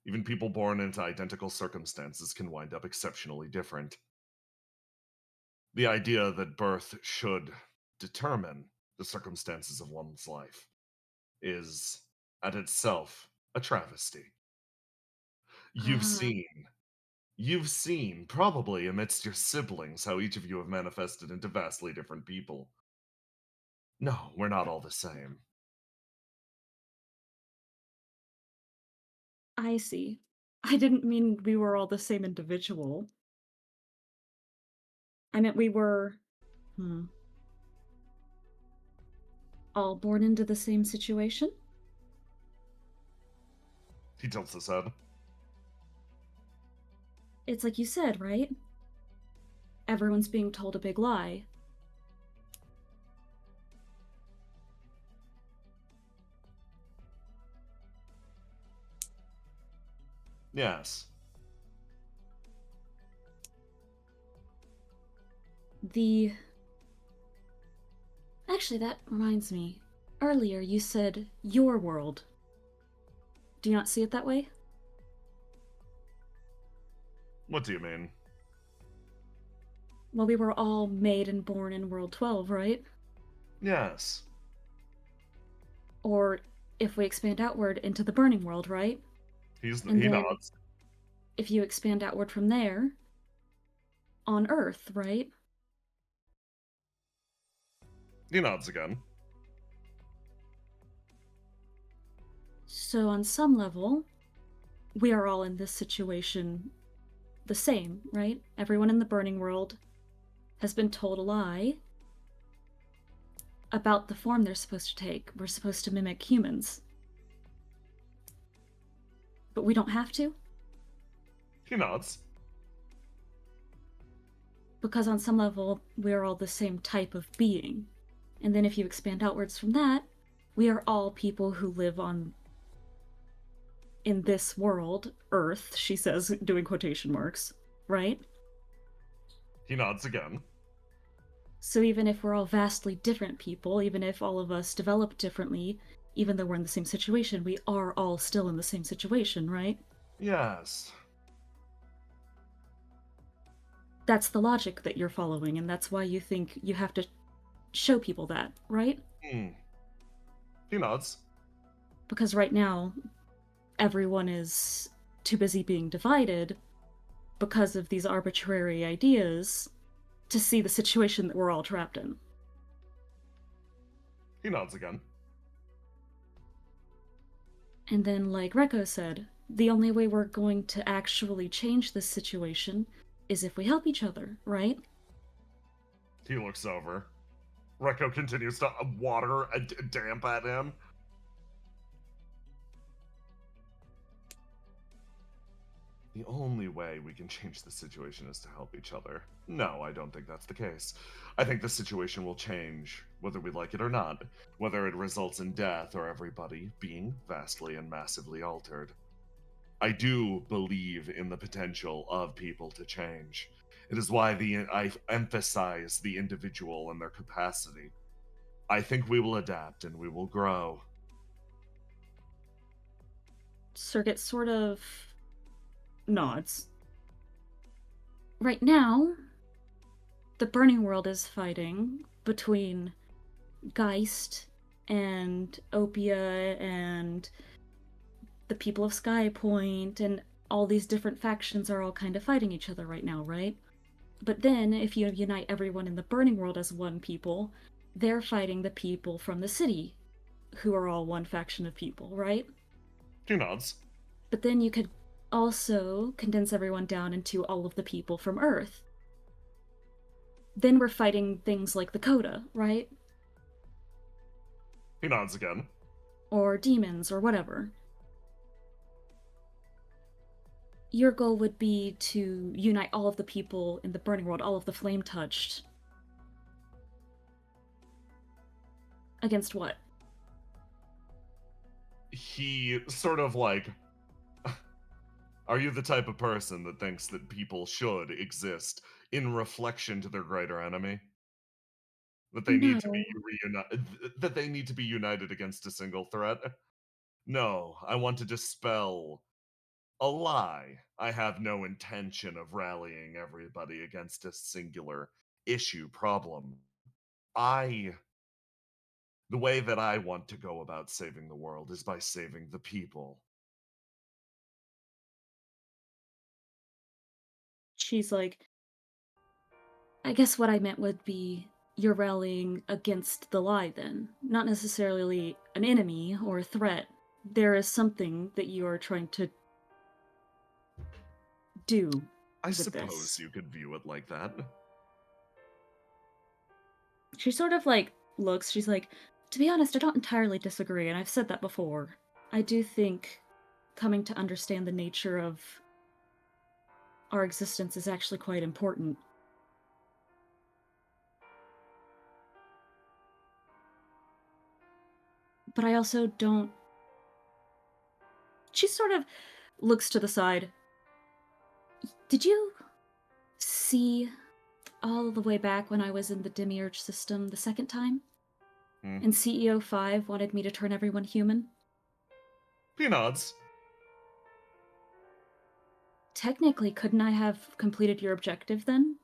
Speaker 1: Even people born into identical circumstances can wind up exceptionally different. The idea that birth should determine the circumstances of one's life is, at itself, a travesty. You've
Speaker 7: Ah.
Speaker 1: seen, probably amidst your siblings, how each of you have manifested into vastly different people. No, we're not all the same.
Speaker 7: I see. I didn't mean we were all the same individual. I meant we were... all born into the same situation?
Speaker 1: He tilts his head.
Speaker 7: It's like you said, right? Everyone's being told a big lie.
Speaker 1: Yes.
Speaker 7: Actually, that reminds me. Earlier you said your world. Do you not see it that way?
Speaker 1: What do you mean?
Speaker 7: Well, we were all made and born in World 12, right?
Speaker 1: Yes.
Speaker 7: Or if we expand outward into the Burning World, right?
Speaker 1: He
Speaker 7: then
Speaker 1: nods.
Speaker 7: If you expand outward from there, on Earth, right?
Speaker 1: He nods again.
Speaker 7: So on some level, we are all in this situation the same, right? Everyone in the Burning World has been told a lie about the form they're supposed to take. We're supposed to mimic humans. But we don't have to?
Speaker 1: He nods.
Speaker 7: Because on some level, we are all the same type of being. And then if you expand outwards from that, we are all people who live in this world, Earth, she says, doing quotation marks, right?
Speaker 1: He nods again.
Speaker 7: So even if we're all vastly different people, even if all of us develop differently, even though we're in the same situation, we are all still in the same situation, right?
Speaker 1: Yes.
Speaker 7: That's the logic that you're following, and that's why you think you have to show people that, right?
Speaker 1: He nods.
Speaker 7: Because right now, everyone is too busy being divided because of these arbitrary ideas to see the situation that we're all trapped in.
Speaker 1: He nods again.
Speaker 7: And then, like Rekko said, the only way we're going to actually change this situation is if we help each other, right?
Speaker 1: He looks over. Rekko continues to water a damp at him. the only way we can change the situation is to help each other. No, I don't think that's the case. I think the situation will change, whether we like it or not, whether it results in death or everybody being vastly and massively altered. I do believe in the potential of people to change. It is why I emphasize the individual and their capacity. I think we will adapt and we will grow.
Speaker 7: Circuit sort of nods. Right now, the Burning World is fighting between Geist and Opia and the people of Sky Point, and all these different factions are all kind of fighting each other right now, right? But then, if you unite everyone in the Burning World as one people, they're fighting the people from the city, who are all one faction of people, right?
Speaker 1: Two nods.
Speaker 7: But then you could also condense everyone down into all of the people from Earth. Then we're fighting things like the Coda, right?
Speaker 1: He nods again.
Speaker 7: Or demons, or whatever. Your goal would be to unite all of the people in the Burning World, all of the flame-touched. Against what?
Speaker 1: He sort of like, are you the type of person that thinks that people should exist in reflection to their greater enemy? That they need to be
Speaker 7: No.
Speaker 1: reunited, that they need to be united against a single threat? No, I want to dispel a lie. I have no intention of rallying everybody against a singular issue problem. The way that I want to go about saving the world is by saving the people.
Speaker 7: She's like, I guess what I meant would be you're rallying against the lie then. Not necessarily an enemy or a threat. There is something that you are trying to do
Speaker 1: I
Speaker 7: with
Speaker 1: suppose
Speaker 7: this.
Speaker 1: you could view it like that.
Speaker 7: She sort of like looks, she's like, to be honest, I don't entirely disagree, and I've said that before. I do think coming to understand the nature of our existence is actually quite important. But I also don't. She sort of looks to the side. Did you see all the way back when I was in the Demiurge system the second time? And CEO 5 wanted me to turn everyone human?
Speaker 1: He nods.
Speaker 7: Technically, couldn't I have completed your objective then?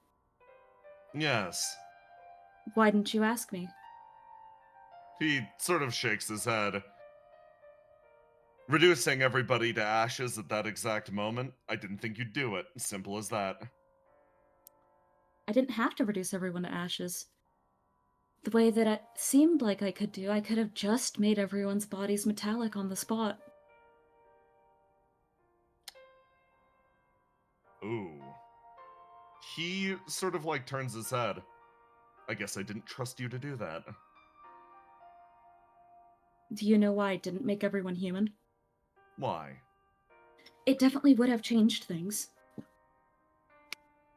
Speaker 1: Yes.
Speaker 7: Why didn't you ask me?
Speaker 1: He sort of shakes his head. Reducing everybody to ashes at that exact moment, I didn't think you'd do it. Simple as that.
Speaker 7: I didn't have to reduce everyone to ashes. The way that it seemed like I could do, I could have just made everyone's bodies metallic on the spot.
Speaker 1: Ooh. He sort of like turns his head. I guess I didn't trust you to do that.
Speaker 7: Do you know why I didn't make everyone human?
Speaker 1: Why?
Speaker 7: It definitely would have changed things.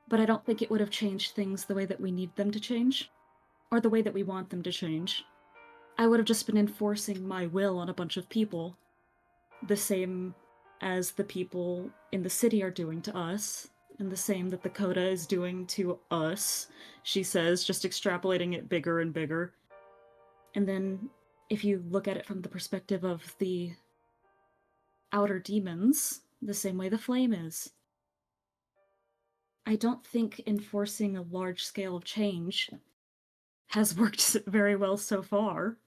Speaker 7: But I don't think it would have changed things the way that we need them to change. Or the way that we want them to change. I would have just been enforcing my will on a bunch of people. The same as the people in the city are doing to us. And the same that the Coda is doing to us, she says, just extrapolating it bigger and bigger. And then, if you look at it from the perspective of the outer demons, the same way the flame is. I don't think enforcing a large scale of change has worked very well so far.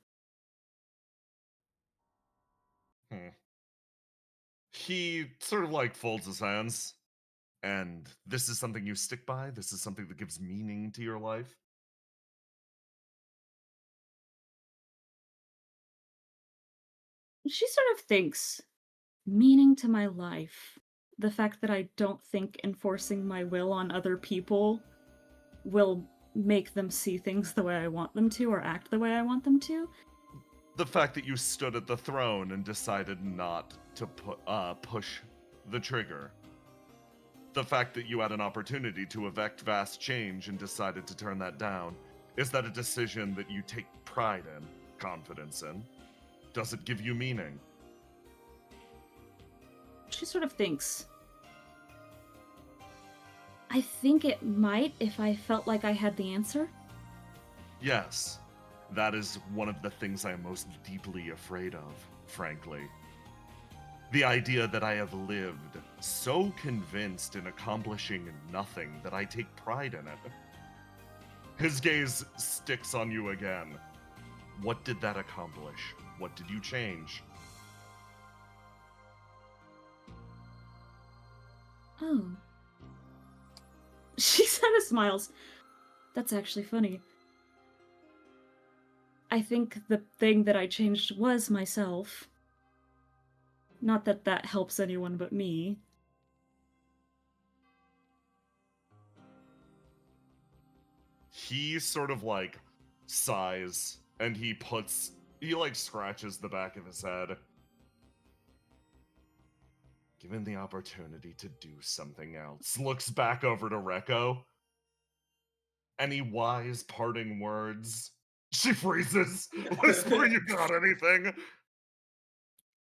Speaker 1: He sort of like folds his hands. And this is something you stick by? This is something that gives meaning to your life?
Speaker 7: She sort of thinks, meaning to my life, the fact that I don't think enforcing my will on other people will make them see things the way I want them to or act the way I want them to.
Speaker 1: The fact that you stood at the throne and decided not to push the trigger. the fact that you had an opportunity to effect vast change and decided to turn that down, is that a decision that you take pride in, confidence in? Does it give you meaning?
Speaker 7: She sort of thinks. I think it might if I felt like I had the answer.
Speaker 1: Yes, that is one of the things I am most deeply afraid of, frankly. The idea that I have lived so convinced in accomplishing nothing that I take pride in it. His gaze sticks on you again. What did that accomplish? What did you change?
Speaker 7: Oh. She kind of smiles. That's actually funny. I think the thing that I changed was myself. Not that that helps anyone but me.
Speaker 1: He sort of like sighs and he like scratches the back of his head. Given the opportunity to do something else, looks back over to Rekko. Any wise parting words? She freezes. Whisper, you got anything?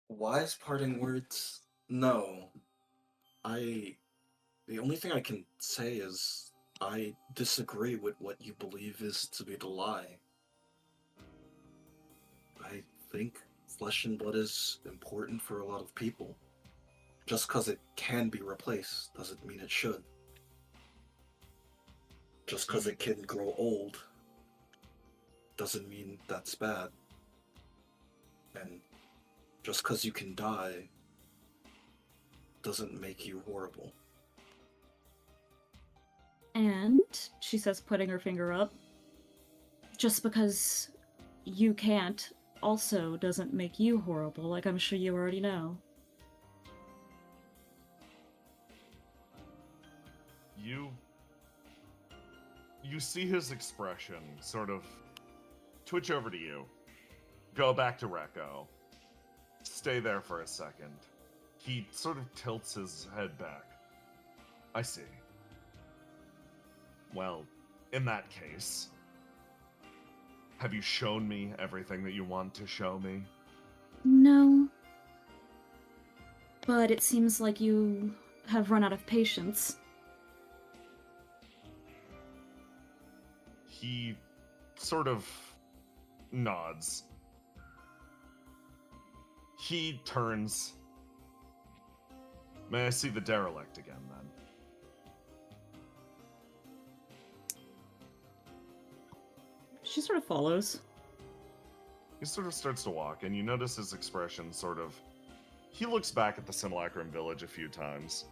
Speaker 5: Wise parting words? No. The only thing I can say is I disagree with what you believe is to be the lie. I think flesh and blood is important for a lot of people. Just because it can be replaced doesn't mean it should. Just because it can grow old doesn't mean that's bad. And just because you can die doesn't make you horrible.
Speaker 7: And, she says, putting her finger up, just because you can't also doesn't make you horrible, like I'm sure you already know.
Speaker 1: You see his expression sort of twitch over to you. Go back to Rekko. Stay there for a second. He sort of tilts his head back. I see. Well, in that case, have you shown me everything that you want to show me?
Speaker 7: No. But it seems like you have run out of patience.
Speaker 1: He sort of nods. He turns. May I see the derelict again, then?
Speaker 7: She sort of follows.
Speaker 1: He sort of starts to walk, and you notice his expression sort of... He looks back at the Simulacrum village a few times.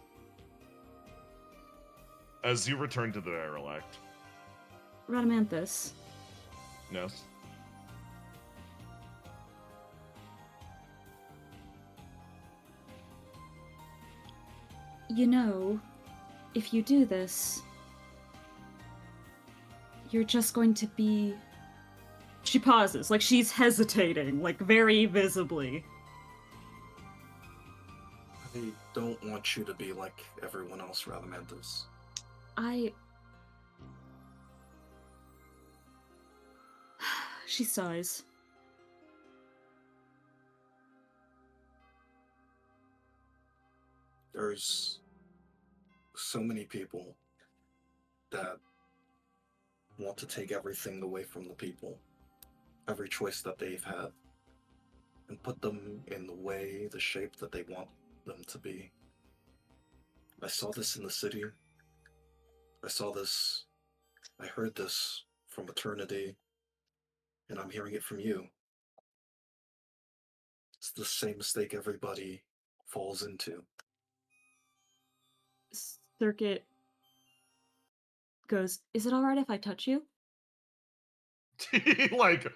Speaker 1: As you return to the derelict.
Speaker 7: Radamanthus,
Speaker 1: Yes?
Speaker 7: you know, if you do this, you're just going to be... She pauses, like she's hesitating, like very visibly.
Speaker 5: I don't want you to be like everyone else, Radamanthus.
Speaker 7: She sighs.
Speaker 5: There's so many people that want to take everything away from the people, every choice that they've had, and put them in the way, the shape that they want them to be. I saw this in the city. I heard this from eternity, and I'm hearing it from you. It's the same mistake everybody falls into.
Speaker 7: Circuit goes, is it alright if I touch you?
Speaker 1: He, like,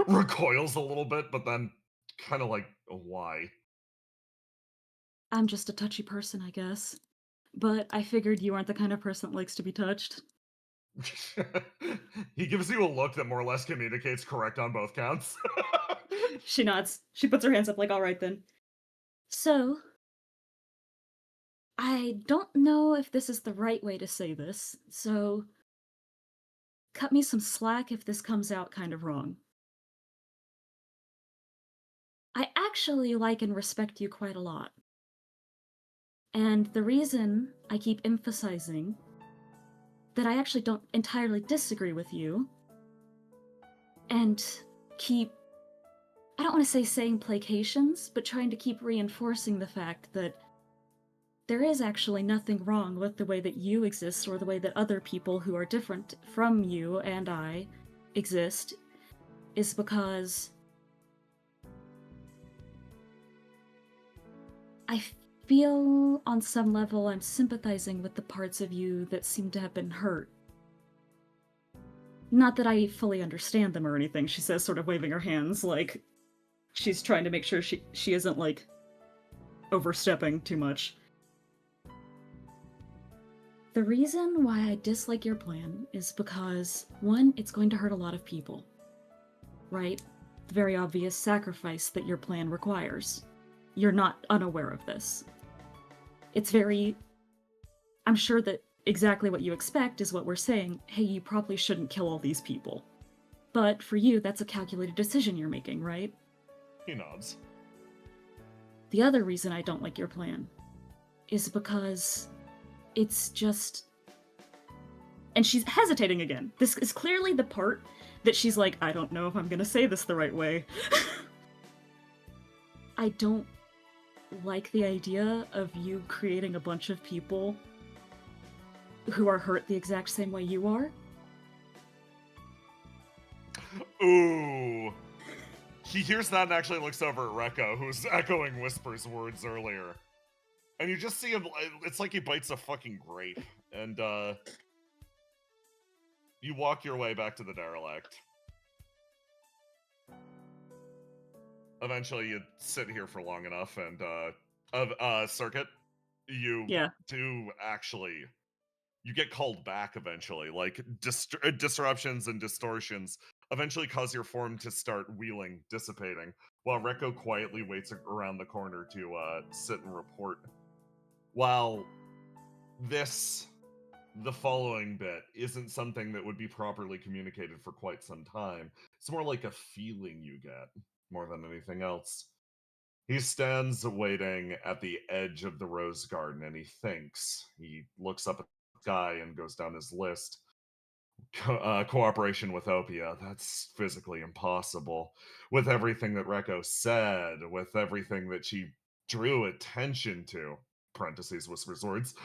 Speaker 1: recoils a little bit, but then kind of like, why?
Speaker 7: I'm just a touchy person, I guess. But I figured you aren't the kind of person that likes to be touched.
Speaker 1: He gives you a look that more or less communicates correct on both counts.
Speaker 7: She nods. She puts her hands up like, alright then. So, I don't know if this is the right way to say this, so cut me some slack if this comes out kind of wrong. I actually like and respect you quite a lot. And the reason I keep emphasizing that I actually don't entirely disagree with you and keep, I don't want to say saying placations, but trying to keep reinforcing the fact that there is actually nothing wrong with the way that you exist or the way that other people who are different from you and I exist, is because I feel on some level I'm sympathizing with the parts of you that seem to have been hurt. Not that I fully understand them or anything, she says, sort of waving her hands like she's trying to make sure she isn't, like, overstepping too much. The reason why I dislike your plan is because, one, it's going to hurt a lot of people. Right? The very obvious sacrifice that your plan requires. You're not unaware of this. It's very... I'm sure that exactly what you expect is what we're saying, hey, you probably shouldn't kill all these people. But for you, that's a calculated decision you're making, right?
Speaker 1: He nods.
Speaker 7: The other reason I don't like your plan is because it's just... And she's hesitating again. This is clearly the part that she's like, I don't know if I'm gonna say this the right way. I don't like the idea of you creating a bunch of people who are hurt the exact same way you are.
Speaker 1: Ooh. He hears that and actually looks over at Rekko, who's echoing Whisper's words earlier. And you just see him, it's like he bites a fucking grape. And, you walk your way back to the derelict. Eventually, you sit here for long enough, and, Circuit, you
Speaker 7: Yeah.
Speaker 1: do actually... You get called back eventually. Like, disruptions and distortions eventually cause your form to start wheeling, dissipating, while Rekko quietly waits around the corner to sit and report. While the following bit isn't something that would be properly communicated for quite some time. It's more like a feeling you get, more than anything else. He stands waiting at the edge of the rose garden and he thinks. He looks up at the sky and goes down his list. Cooperation with Opia, that's physically impossible. With everything that Rekko said, with everything that she drew attention to, parentheses, Whisper's words,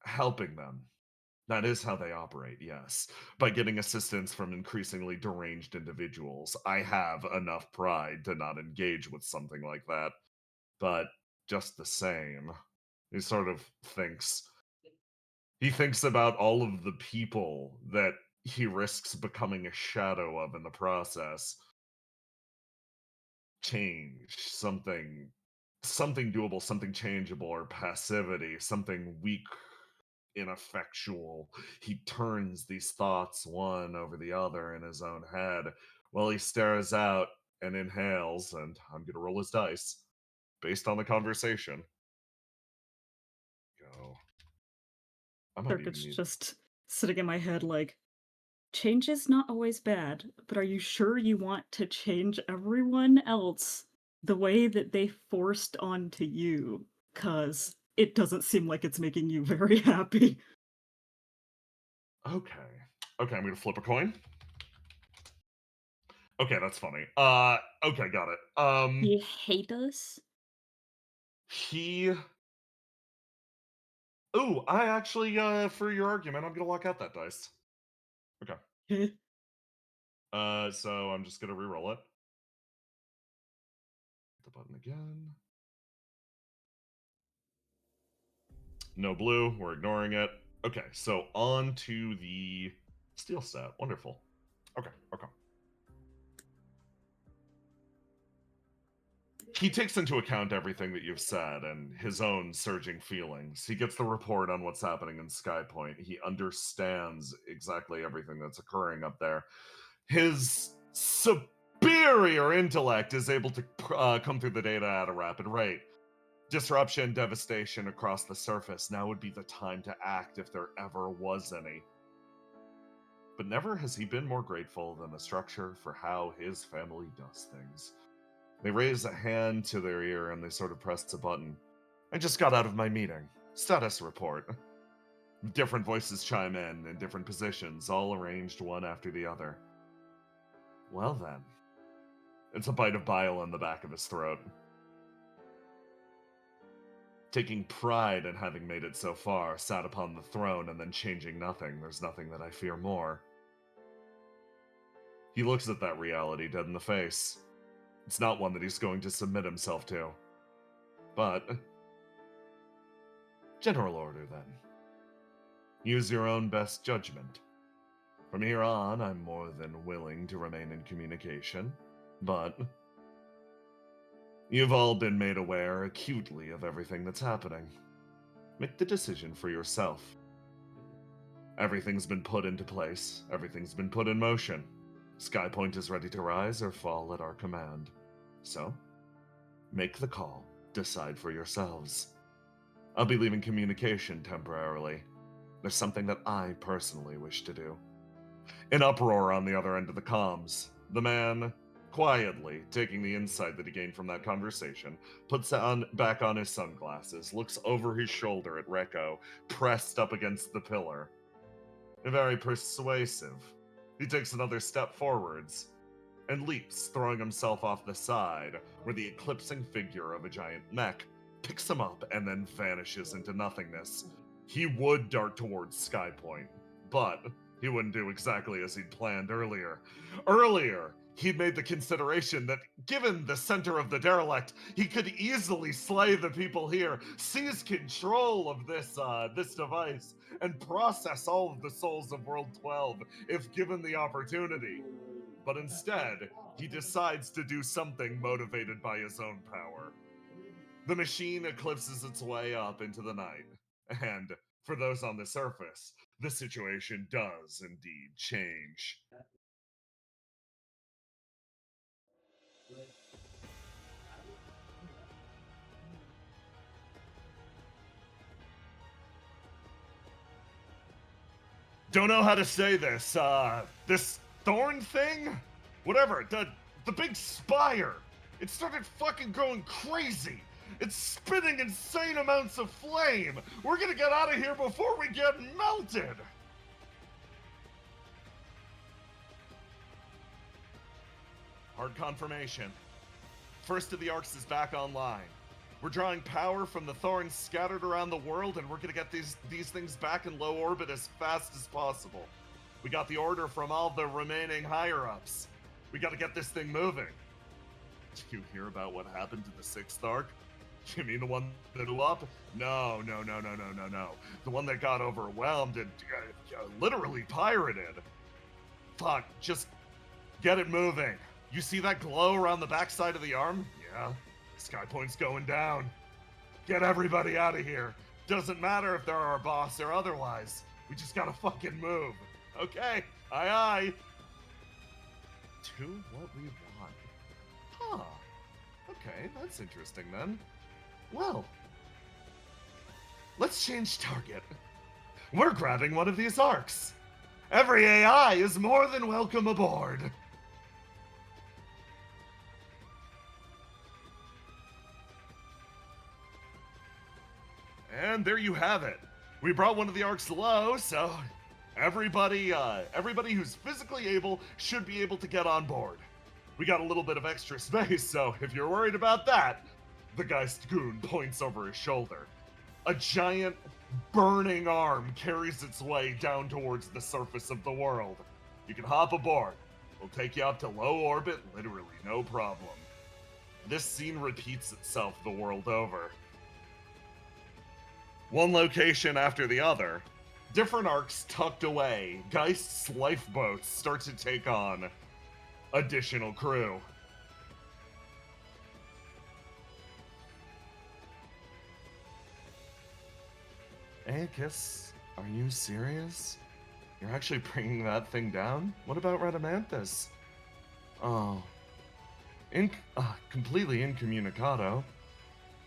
Speaker 1: helping them. That is how they operate, yes. By getting assistance from increasingly deranged individuals. I have enough pride to not engage with something like that. But just the same, he sort of thinks. He thinks about all of the people that he risks becoming a shadow of in the process. Change, something doable, something changeable, or passivity, something weak, ineffectual. He turns these thoughts one over the other in his own head while he stares out and inhales, and I'm gonna roll his dice based on the conversation. Go. I might even
Speaker 7: Circuit's
Speaker 1: need...
Speaker 7: just sitting in my head like, change is not always bad, but are you sure you want to change everyone else the way that they forced onto you? 'Cause it doesn't seem like it's making you very happy.
Speaker 1: Okay. Okay, I'm gonna flip a coin. Okay, that's funny. Okay, got it.
Speaker 7: You hate us?
Speaker 1: He... Ooh, I actually, for your argument, I'm gonna lock out that dice. Okay. So I'm just gonna re-roll it. Hit the button again. No blue, we're ignoring it. Okay, so on to the steel set. Wonderful. Okay. He takes into account everything that you've said and his own surging feelings. He gets the report on what's happening in Skypoint. He understands exactly everything that's occurring up there. His superior intellect is able to come through the data at a rapid rate. Disruption, devastation across the surface. Now would be the time to act if there ever was any. But never has he been more grateful than the structure for how his family does things. They raise a hand to their ear and they sort of press a button. I just got out of my meeting. Status report. Different voices chime in different positions, all arranged one after the other. Well then. It's a bite of bile in the back of his throat. Taking pride in having made it so far, sat upon the throne and then changing nothing, there's nothing that I fear more. He looks at that reality dead in the face. It's not one that he's going to submit himself to. But... general order, then. Use your own best judgment. From here on, I'm more than willing to remain in communication, but... you've all been made aware acutely of everything that's happening. Make the decision for yourself. Everything's been put into place. Everything's been put in motion. Skypoint is ready to rise or fall at our command. So, make the call. Decide for yourselves. I'll be leaving communication temporarily. There's something that I personally wish to do. An uproar on the other end of the comms. The man, quietly taking the insight that he gained from that conversation, puts back on his sunglasses, looks over his shoulder at Rekko, pressed up against the pillar. Very persuasive. He takes another step forwards and leaps, throwing himself off the side, where the eclipsing figure of a giant mech picks him up and then vanishes into nothingness. He would dart towards Skypoint, but he wouldn't do exactly as he'd planned earlier. Earlier, he'd made the consideration that, given the center of the derelict, he could easily slay the people here, seize control of this device, and process all of the souls of World 12 if given the opportunity. But instead, he decides to do something motivated by his own power. The machine eclipses its way up into the night, and for those on the surface, the situation does indeed change. Don't know how to say this, this thorn thing? Whatever, the big spire. It started fucking going crazy. It's spitting insane amounts of flame. We're gonna get out of here before we get melted. Hard confirmation. First of the arcs is back online. We're drawing power from the thorns scattered around the world, and we're gonna get these things back in low orbit as fast as possible. We got the order from all the remaining higher-ups. We gotta get this thing moving. Did you hear about what happened to the 6th arc? You mean the one that blew up? No. The one that got overwhelmed and literally pirated. Fuck, just get it moving. You see that glow around the backside of the arm? Yeah. Skypoint's going down. Get everybody out of here. Doesn't matter if they're our boss or otherwise. We just gotta fucking move. Okay, aye. To what we want. Huh. Okay, that's interesting then. Well, let's change target. We're grabbing one of these arcs. Every AI is more than welcome aboard. And there you have it. We brought one of the arcs low, so everybody who's physically able should be able to get on board. We got a little bit of extra space, so if you're worried about that, the Geist Goon points over his shoulder. A giant, burning arm carries its way down towards the surface of the world. You can hop aboard. We'll take you up to low orbit, literally no problem. This scene repeats itself the world over. One location after the other, different arcs tucked away, Geist's lifeboats start to take on additional crew. Aeacus, are you serious? You're actually bringing that thing down? What about Radamanthus? Oh. Completely incommunicado.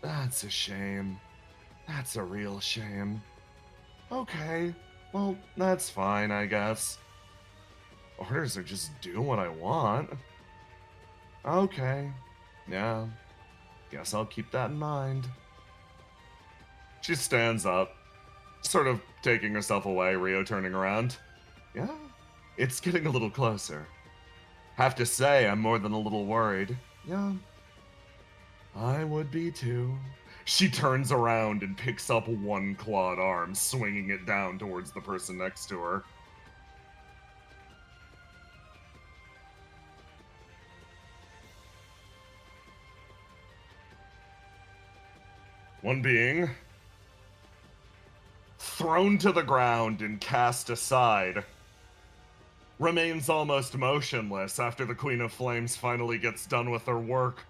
Speaker 1: That's a shame. That's a real shame. Okay, well, that's fine, I guess. Orders are just do what I want. Okay, yeah, guess I'll keep that in mind. She stands up, sort of taking herself away, Rio turning around. Yeah, it's getting a little closer. Have to say, I'm more than a little worried. Yeah, I would be too. She turns around and picks up one clawed arm, swinging it down towards the person next to her. One being thrown to the ground and cast aside, remains almost motionless after the Queen of Flames finally gets done with her work.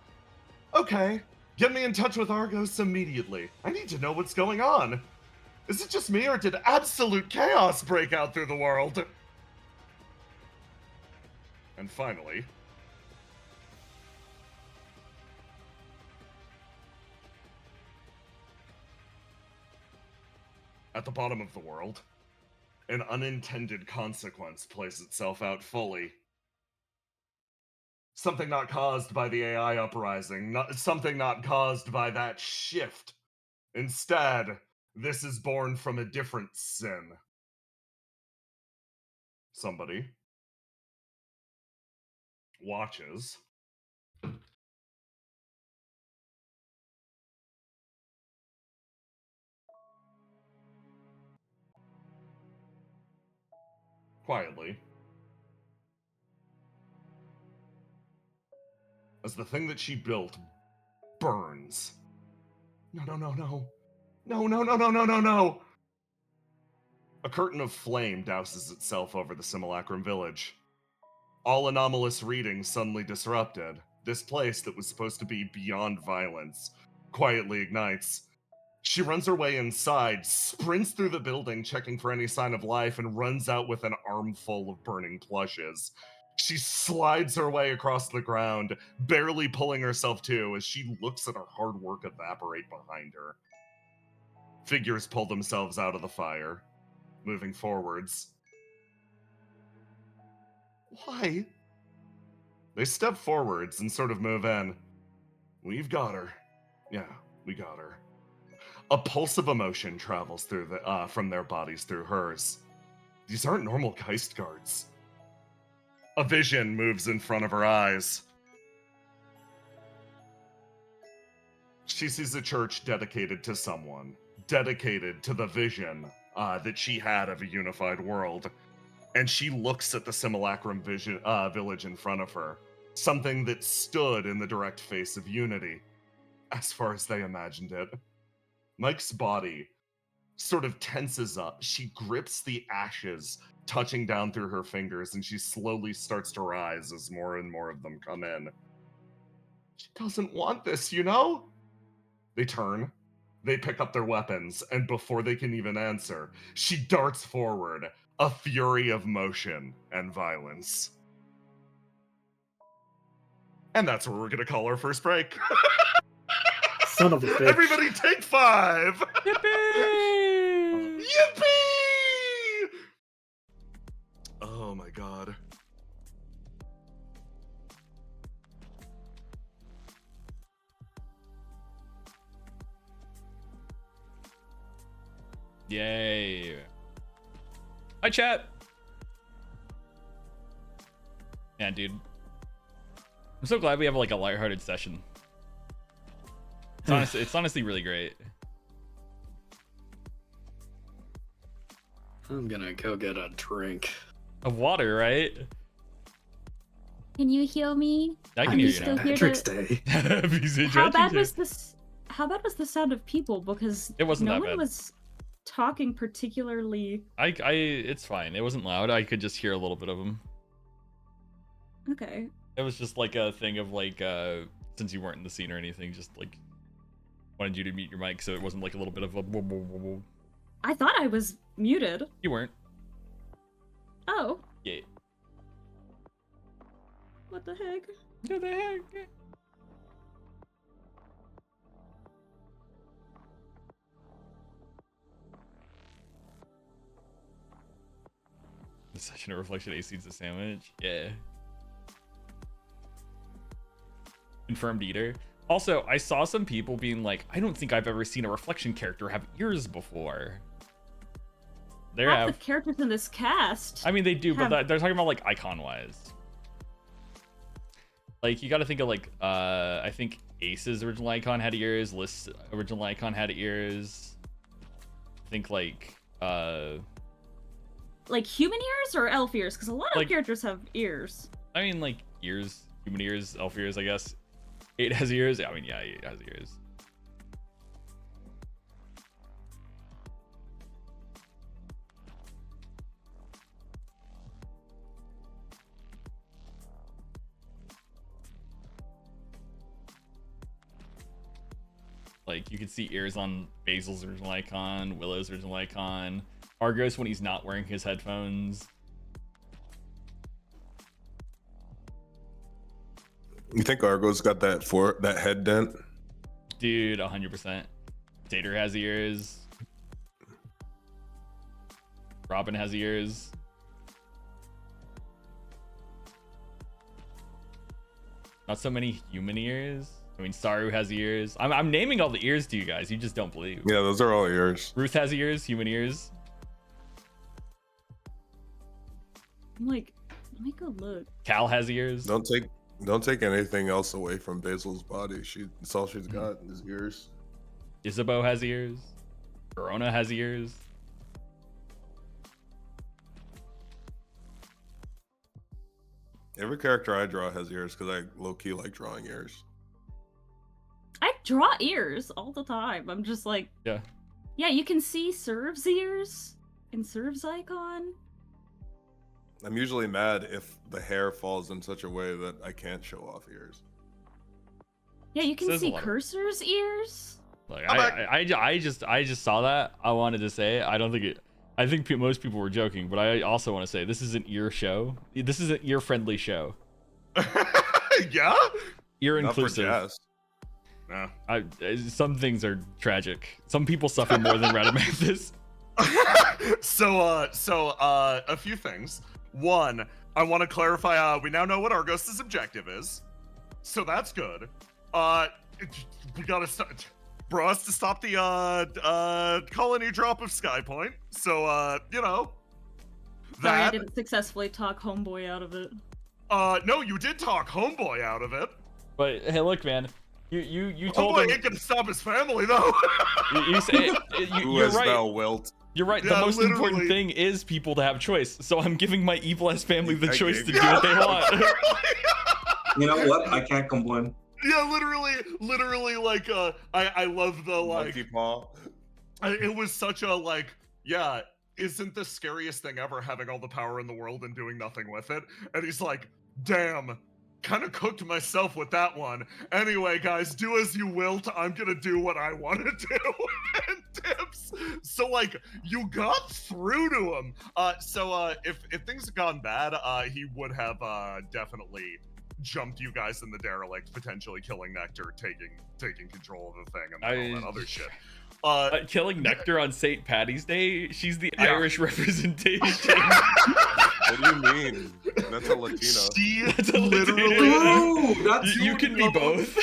Speaker 1: Okay, get me in touch with Argos immediately. I need to know what's going on. Is it just me, or did absolute chaos break out through the world? And finally, at the bottom of the world, an unintended consequence plays itself out fully. Something not caused by the AI uprising, something not caused by that shift. Instead, this is born from a different sin. Somebody watches quietly as the thing that she built burns. No, no, no, no. No, no, no, no, no, no, no. A curtain of flame douses itself over the simulacrum village. All anomalous readings suddenly disrupted. This place that was supposed to be beyond violence quietly ignites. She runs her way inside, sprints through the building, checking for any sign of life, and runs out with an armful of burning plushes. She slides her way across the ground, barely pulling herself to as she looks at her hard work evaporate behind her. Figures pull themselves out of the fire, moving forwards. Why? They step forwards and sort of move in. We've got her. Yeah, we got her. A pulse of emotion travels through from their bodies through hers. These aren't normal Geist guards. A vision moves in front of her eyes. She sees a church dedicated to someone, dedicated to the vision that she had of a unified world. And she looks at the simulacrum village in front of her, something that stood in the direct face of unity, as far as they imagined it. Mike's body sort of tenses up. She grips the ashes, touching down through her fingers, and she slowly starts to rise as more and more of them come in. She doesn't want this, you know? They turn, they pick up their weapons, and before they can even answer, she darts forward, a fury of motion and violence. And that's where we're gonna call our first break.
Speaker 3: Son of a bitch.
Speaker 1: Everybody take 5!
Speaker 2: Yippee!
Speaker 1: Yippee! Oh my god.
Speaker 2: Yay. Hi, chat. Yeah, dude. I'm so glad we have like a lighthearted session. It's honestly really great.
Speaker 3: I'm gonna go get a drink.
Speaker 2: Of water, right?
Speaker 4: Can you heal me?
Speaker 2: I can
Speaker 4: Are
Speaker 2: hear
Speaker 4: you
Speaker 2: you
Speaker 4: still
Speaker 2: now.
Speaker 4: here
Speaker 3: Patrick's
Speaker 4: to...
Speaker 3: Day.
Speaker 7: How bad was this? How bad was the sound of people? Because
Speaker 2: It wasn't
Speaker 7: no
Speaker 2: that
Speaker 7: one
Speaker 2: bad.
Speaker 7: was talking particularly.
Speaker 2: It's fine. It wasn't loud. I could just hear a little bit of them.
Speaker 7: Okay.
Speaker 2: It was just like a thing of like, since you weren't in the scene or anything, just like wanted you to mute your mic so it wasn't like a little bit of a.
Speaker 7: I thought I was muted.
Speaker 2: You weren't.
Speaker 7: Oh,
Speaker 2: Yeah.
Speaker 7: what the heck?
Speaker 2: What the heck? Possession or reflection AC is a sandwich. Yeah. Confirmed eater. Also, I saw some people being like, I don't think I've ever seen a reflection character have ears before.
Speaker 7: Half the characters in this cast.
Speaker 2: I mean, they do,
Speaker 7: have...
Speaker 2: but they're talking about like icon-wise. Like, you got to think of like, I think Ace's original icon had ears. List's original icon had ears. I think like
Speaker 7: human ears or elf ears? Because a lot of characters have ears.
Speaker 2: I mean, like ears, human ears, elf ears, I guess. 8 has ears. I mean, yeah, 8 has ears. Like, you can see ears on Basil's original icon, Willow's original icon, Argos when he's not wearing his headphones.
Speaker 6: You think Argo's got that head dent?
Speaker 2: Dude, 100%. Tater has ears. Robin has ears. Not so many human ears. I mean, Saru has ears. I'm naming all the ears to you guys. You just don't believe.
Speaker 6: Yeah, those are all ears.
Speaker 2: Ruth has ears, human ears.
Speaker 7: I'm like, let me go look.
Speaker 2: Cal has ears.
Speaker 6: Don't take anything else away from Basil's body. That's all she's got is ears.
Speaker 2: Isabeau has ears. Verona has ears.
Speaker 6: Every character I draw has ears because I low-key like drawing ears.
Speaker 7: I draw ears all the time. I'm just like,
Speaker 2: yeah,
Speaker 7: you can see Serv's ears in Serv's icon.
Speaker 6: I'm usually mad if the hair falls in such a way that I can't show off ears.
Speaker 7: Yeah, you can see Cursor's ears.
Speaker 2: Like, I just saw that. I wanted to say it. I think most people were joking, but I also want to say this is an ear show. This is an ear-friendly show.
Speaker 1: Yeah?
Speaker 2: Ear inclusive.
Speaker 1: No.
Speaker 2: Some things are tragic. Some people suffer more than Radamanthus.
Speaker 1: So a few things. One, I want to clarify, we now know what Argos' objective is. So that's good. We gotta start. Bro has to stop the colony drop of Skypoint. So you know.
Speaker 7: Sorry, I didn't successfully talk Homeboy out of it.
Speaker 1: No, you did talk Homeboy out of it.
Speaker 2: But hey, look, man. You told him.
Speaker 1: Homeboy ain't gonna stop his family though.
Speaker 2: you say you're right.
Speaker 6: Thou wilt.
Speaker 2: You're right.
Speaker 1: Yeah,
Speaker 2: the most
Speaker 1: literally.
Speaker 2: important thing is people to have choice. So I'm giving my evil ass family the choice to do what they want.
Speaker 5: You know what? I can't complain.
Speaker 1: Yeah, literally, like, I love the, like,
Speaker 6: Monkey paw.
Speaker 1: It was such a, like, yeah, isn't the scariest thing ever having all the power in the world and doing nothing with it? And he's like, damn, kind of cooked myself with that one. Anyway, guys, do as you will. I'm gonna do what I want to do. And tips. So, like, you got through to him. So if things had gone bad, he would have definitely jumped you guys in the derelict, potentially killing Nectar, taking control of the thing, and all that other shit.
Speaker 2: Killing Nectar on St. Patty's Day? She's the Irish representation.
Speaker 6: What do you mean? That's a Latina.
Speaker 2: That's a literally.
Speaker 5: Oh,
Speaker 2: You can be both.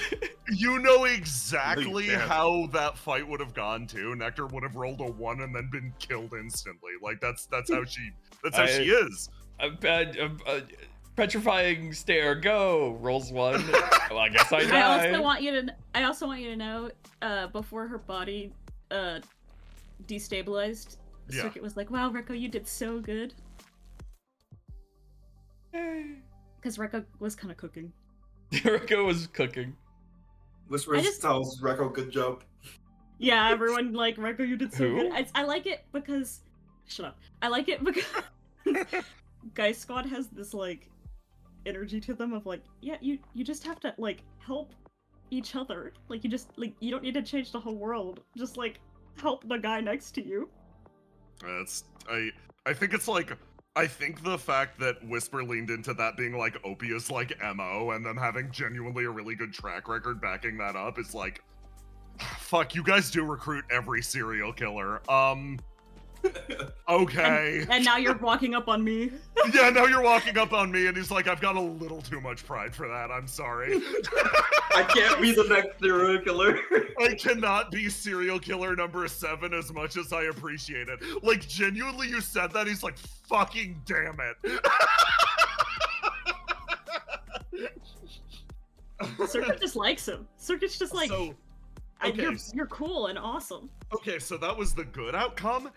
Speaker 1: You know exactly how that fight would have gone too. Nectar would have rolled a 1 and then been killed instantly. Like that's how she she is.
Speaker 2: Petrifying stare, go. Rolls 1. Well, I guess I die.
Speaker 7: I also want you to know, before her body destabilized, Circuit was like, "Wow, Rekko, you did so good." Because Rekko was kind of cooking.
Speaker 2: Rekko was cooking.
Speaker 5: Whispers tells Rekko, good job.
Speaker 7: Yeah, everyone like, Rekko, you did so
Speaker 2: Who?
Speaker 7: good. I like it because... Shut up. I like it because Guy Squad has this, like, energy to them of, like, yeah, you just have to, like, help each other. Like, you just, like, you don't need to change the whole world. Just, like, help the guy next to you.
Speaker 1: I think it's like... I think the fact that Whisper leaned into that being like Opia's like MO and them having genuinely a really good track record backing that up is like, fuck, you guys do recruit every serial killer. Okay.
Speaker 7: And now you're walking up on me.
Speaker 1: Yeah, now you're walking up on me, and he's like, I've got a little too much pride for that. I'm sorry.
Speaker 5: I can't be the next serial killer.
Speaker 1: I cannot be serial killer number 7 as much as I appreciate it. Like, genuinely, you said that, he's like, fucking damn it.
Speaker 7: Circuit just likes him. Circuit's just like,
Speaker 1: So, okay,
Speaker 7: you're cool and awesome.
Speaker 1: okay, so that was the good outcome.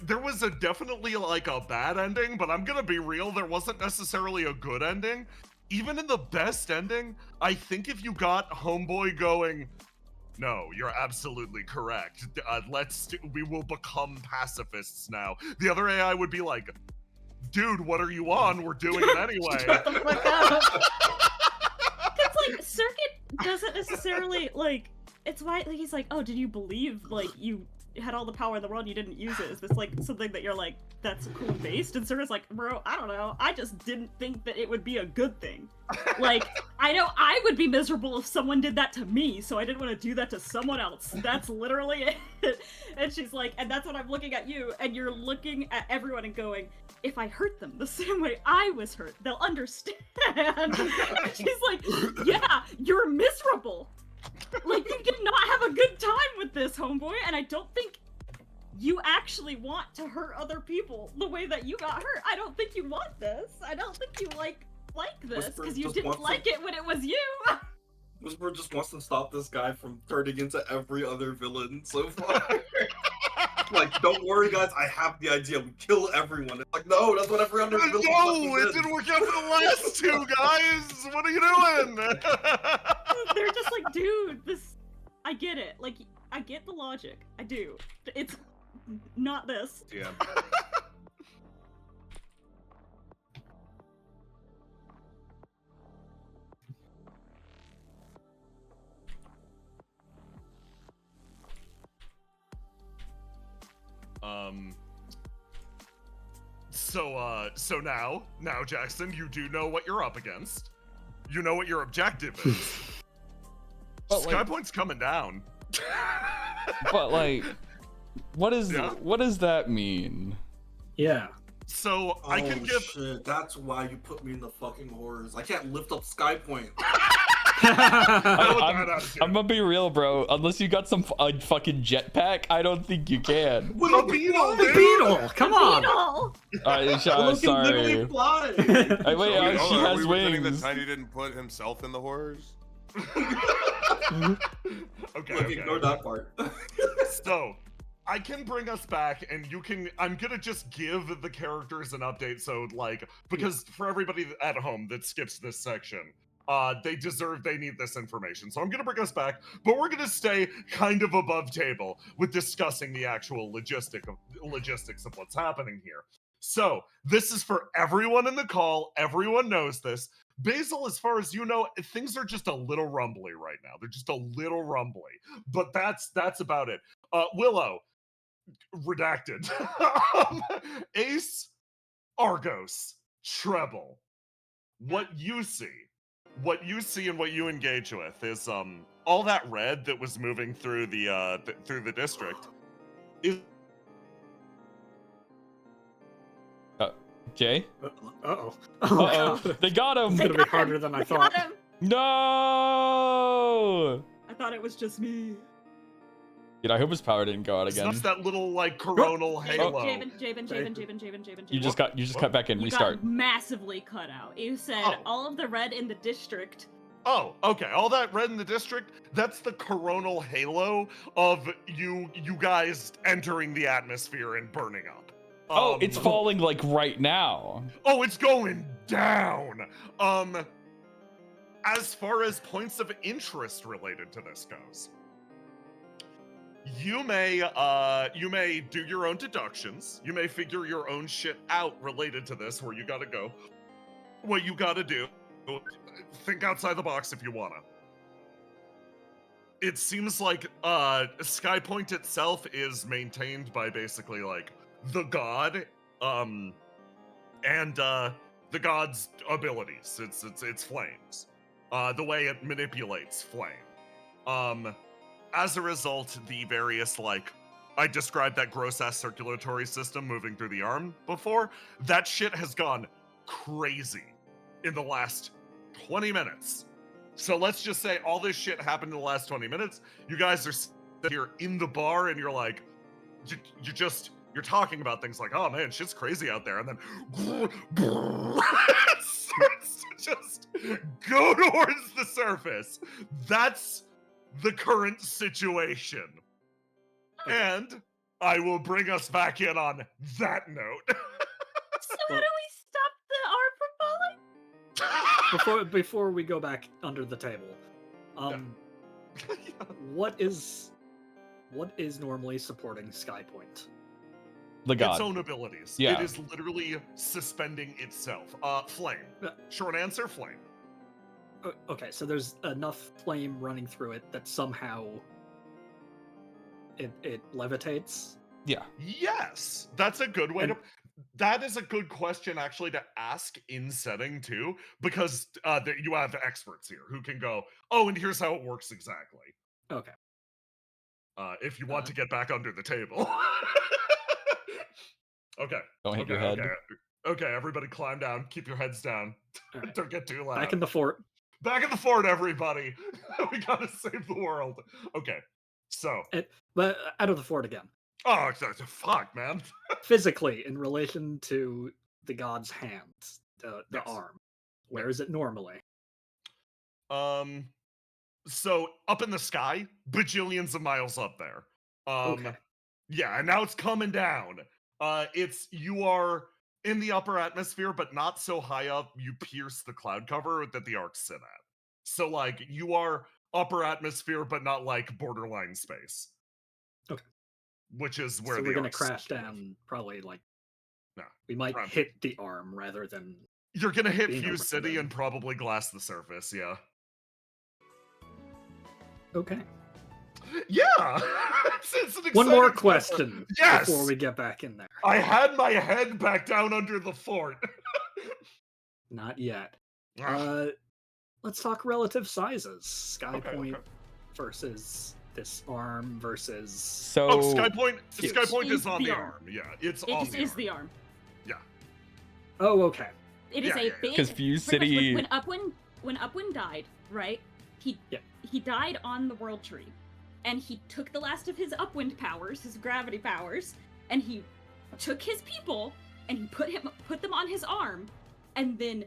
Speaker 1: There was definitely like a bad ending, but I'm gonna be real, there wasn't necessarily a good ending. Even in the best ending, I think if you got Homeboy going, no, you're absolutely correct. We will become pacifists now. The other AI would be like, dude, what are you on? We're doing it anyway.
Speaker 7: Shut the fuck up. Because, like, Circuit doesn't necessarily, like, it's why like, he's like, oh, did you believe, like, you had all the power in the world and you didn't use it? Is this, like, something that you're like, that's cool based? And Circuit's like, bro, I don't know. I just didn't think that it would be a good thing. Like, I know I would be miserable if someone did that to me, so I didn't want to do that to someone else. That's literally it. And she's like, and that's when I'm looking at you, and you're looking at everyone and going, if I hurt them the same way I was hurt, they'll understand. And she's like, yeah, you're miserable. Like, you did not have a good time with this, homeboy, and I don't think you actually want to hurt other people the way that you got hurt. I don't think you want this. I don't think you like this, because you didn't like it when it was you.
Speaker 5: Whisper just wants to stop this guy from turning into every other villain so far. Like, don't worry, guys, I have the idea. We kill everyone. It's like, no, that's what every other villain
Speaker 1: No, it didn't work out for the last two, guys. What are you doing?
Speaker 7: They're just like, dude, I get it. Like, I get the logic. I do. It's not this.
Speaker 1: Yeah. So now, Jackson, you do know what you're up against. You know what your objective is.
Speaker 2: But, like,
Speaker 1: Skypoint's coming down.
Speaker 2: but like, what
Speaker 1: Yeah.
Speaker 2: does that mean?
Speaker 3: Yeah.
Speaker 1: So I can give.
Speaker 5: Shit, that's why you put me in the fucking horrors. I can't lift up Skypoint.
Speaker 2: I'm gonna be real, bro. Unless you got some fucking jetpack, I don't think you can.
Speaker 5: With
Speaker 1: a beetle,
Speaker 3: The
Speaker 1: dude.
Speaker 3: beetle! Come on!
Speaker 7: Beetle!
Speaker 2: Alright,
Speaker 5: Look, he literally
Speaker 2: sorry.
Speaker 5: flies.
Speaker 2: Hey, wait,
Speaker 6: So
Speaker 2: she
Speaker 6: are
Speaker 2: has
Speaker 6: we pretending
Speaker 2: wings.
Speaker 6: that Tiny didn't put himself in the horrors?
Speaker 1: Okay,
Speaker 5: Look,
Speaker 1: okay.
Speaker 5: ignore that part.
Speaker 1: So, I can bring us back, and you can. I'm gonna just give the characters an update. So, like, because for everybody at home that skips this section, they need this information. So I'm gonna bring us back, but we're gonna stay kind of above table with discussing the actual logistics of what's happening here. So this is for everyone in the call. Everyone knows this. Basil, as far as you know, things are just a little rumbly right now. They're just a little rumbly, but that's about it. Willow, redacted. Ace, Argos, Treble. What you see and what you engage with is all that red that was moving through the district is
Speaker 2: Jay?
Speaker 3: Uh-oh.
Speaker 2: Uh-oh.
Speaker 3: God.
Speaker 2: They got him!
Speaker 3: It's gonna be harder than I
Speaker 7: Got
Speaker 3: thought.
Speaker 7: him!
Speaker 2: No!
Speaker 7: I thought it was just me.
Speaker 2: Dude, I hope his power didn't go out
Speaker 1: it's
Speaker 2: again.
Speaker 1: just that little like coronal halo.
Speaker 7: Javen.
Speaker 2: You just cut back in.
Speaker 7: You
Speaker 2: Restart.
Speaker 7: got massively cut out. You said
Speaker 1: Oh.
Speaker 7: all of the red in the district.
Speaker 1: Oh, okay. All that red in the district, that's the coronal halo of you guys entering the atmosphere and burning up.
Speaker 2: Oh, it's falling like right now.
Speaker 1: Oh, it's going down. As far as points of interest related to this goes, you may do your own deductions. You may figure your own shit out related to this, where you gotta go, what you gotta do. Think outside the box if you wanna. It seems like Skypoint itself is maintained by basically like the god, and the god's abilities. It's flames. The way it manipulates flame. As a result, the various like I described that gross-ass circulatory system moving through the arm before. That shit has gone crazy in the last 20 minutes. So let's just say all this shit happened in the last 20 minutes. You guys are sitting here in the bar and you're like, you're talking about things like, oh man, shit's crazy out there. And then starts to just go towards the surface. That's the current situation. And I will bring us back in on that note.
Speaker 4: So how do we stop the arm from falling?
Speaker 3: Before we go back under the table, what is normally supporting Skypoint?
Speaker 2: The god.
Speaker 1: Its own abilities.
Speaker 2: Yeah.
Speaker 1: It is literally suspending itself. Flame. Short answer, flame.
Speaker 3: Okay, so there's enough flame running through it that somehow it levitates.
Speaker 2: Yeah.
Speaker 1: Yes, that's a good way to. That is a good question, actually, to ask in setting too, because you have experts here who can go, oh, and here's how it works exactly.
Speaker 3: Okay.
Speaker 1: If you want to get back under the table. Okay.
Speaker 2: Don't hit your head.
Speaker 1: Okay, everybody climb down. Keep your heads down.
Speaker 3: Right.
Speaker 1: Don't get too loud.
Speaker 3: Back in the fort.
Speaker 1: Back in the fort, everybody. We gotta save the world. Okay, so.
Speaker 3: But out of the fort again.
Speaker 1: Oh, fuck, man.
Speaker 3: Physically, in relation to the god's hand, the
Speaker 1: Yes.
Speaker 3: arm, where is it normally?
Speaker 1: So up in the sky, bajillions of miles up there.
Speaker 3: Okay.
Speaker 1: Yeah, and now it's coming down. You are in the upper atmosphere, but not so high up you pierce the cloud cover that the arcs sit at. So, like, you are upper atmosphere, but not like borderline space.
Speaker 3: Okay.
Speaker 1: Which is where
Speaker 3: so
Speaker 1: the
Speaker 3: we're gonna
Speaker 1: arcs
Speaker 3: crash
Speaker 1: sit.
Speaker 3: down. Probably like.
Speaker 1: No.
Speaker 3: We might
Speaker 1: probably.
Speaker 3: hit the arm rather than.
Speaker 1: You're gonna hit
Speaker 3: being
Speaker 1: Fuse City
Speaker 3: around.
Speaker 1: and probably glass the surface. Yeah.
Speaker 3: Okay.
Speaker 1: Yeah. it's an
Speaker 3: One more
Speaker 1: exciting-
Speaker 3: question
Speaker 1: Yes!
Speaker 3: before we get back in there.
Speaker 1: I had my head back down under the fort.
Speaker 3: Not yet.
Speaker 1: Ugh.
Speaker 3: Let's talk relative sizes. Skypoint
Speaker 1: okay.
Speaker 3: versus this arm versus.
Speaker 2: So
Speaker 1: Skypoint
Speaker 3: Fuse.
Speaker 1: Skypoint is
Speaker 4: Is
Speaker 1: on
Speaker 4: the
Speaker 1: the
Speaker 4: arm.
Speaker 1: arm. Yeah, it's
Speaker 4: It
Speaker 1: on
Speaker 4: just
Speaker 1: the
Speaker 4: is
Speaker 1: arm.
Speaker 4: the arm.
Speaker 3: Oh, okay.
Speaker 4: It is
Speaker 1: Yeah,
Speaker 4: a
Speaker 1: yeah,
Speaker 4: big.
Speaker 2: because Fuse
Speaker 4: pretty much
Speaker 2: City.
Speaker 4: when Upwind died, right?
Speaker 3: Yeah.
Speaker 4: He died on the world tree, and he took the last of his Upwind powers, his gravity powers, and he took his people and he put them on his arm, and then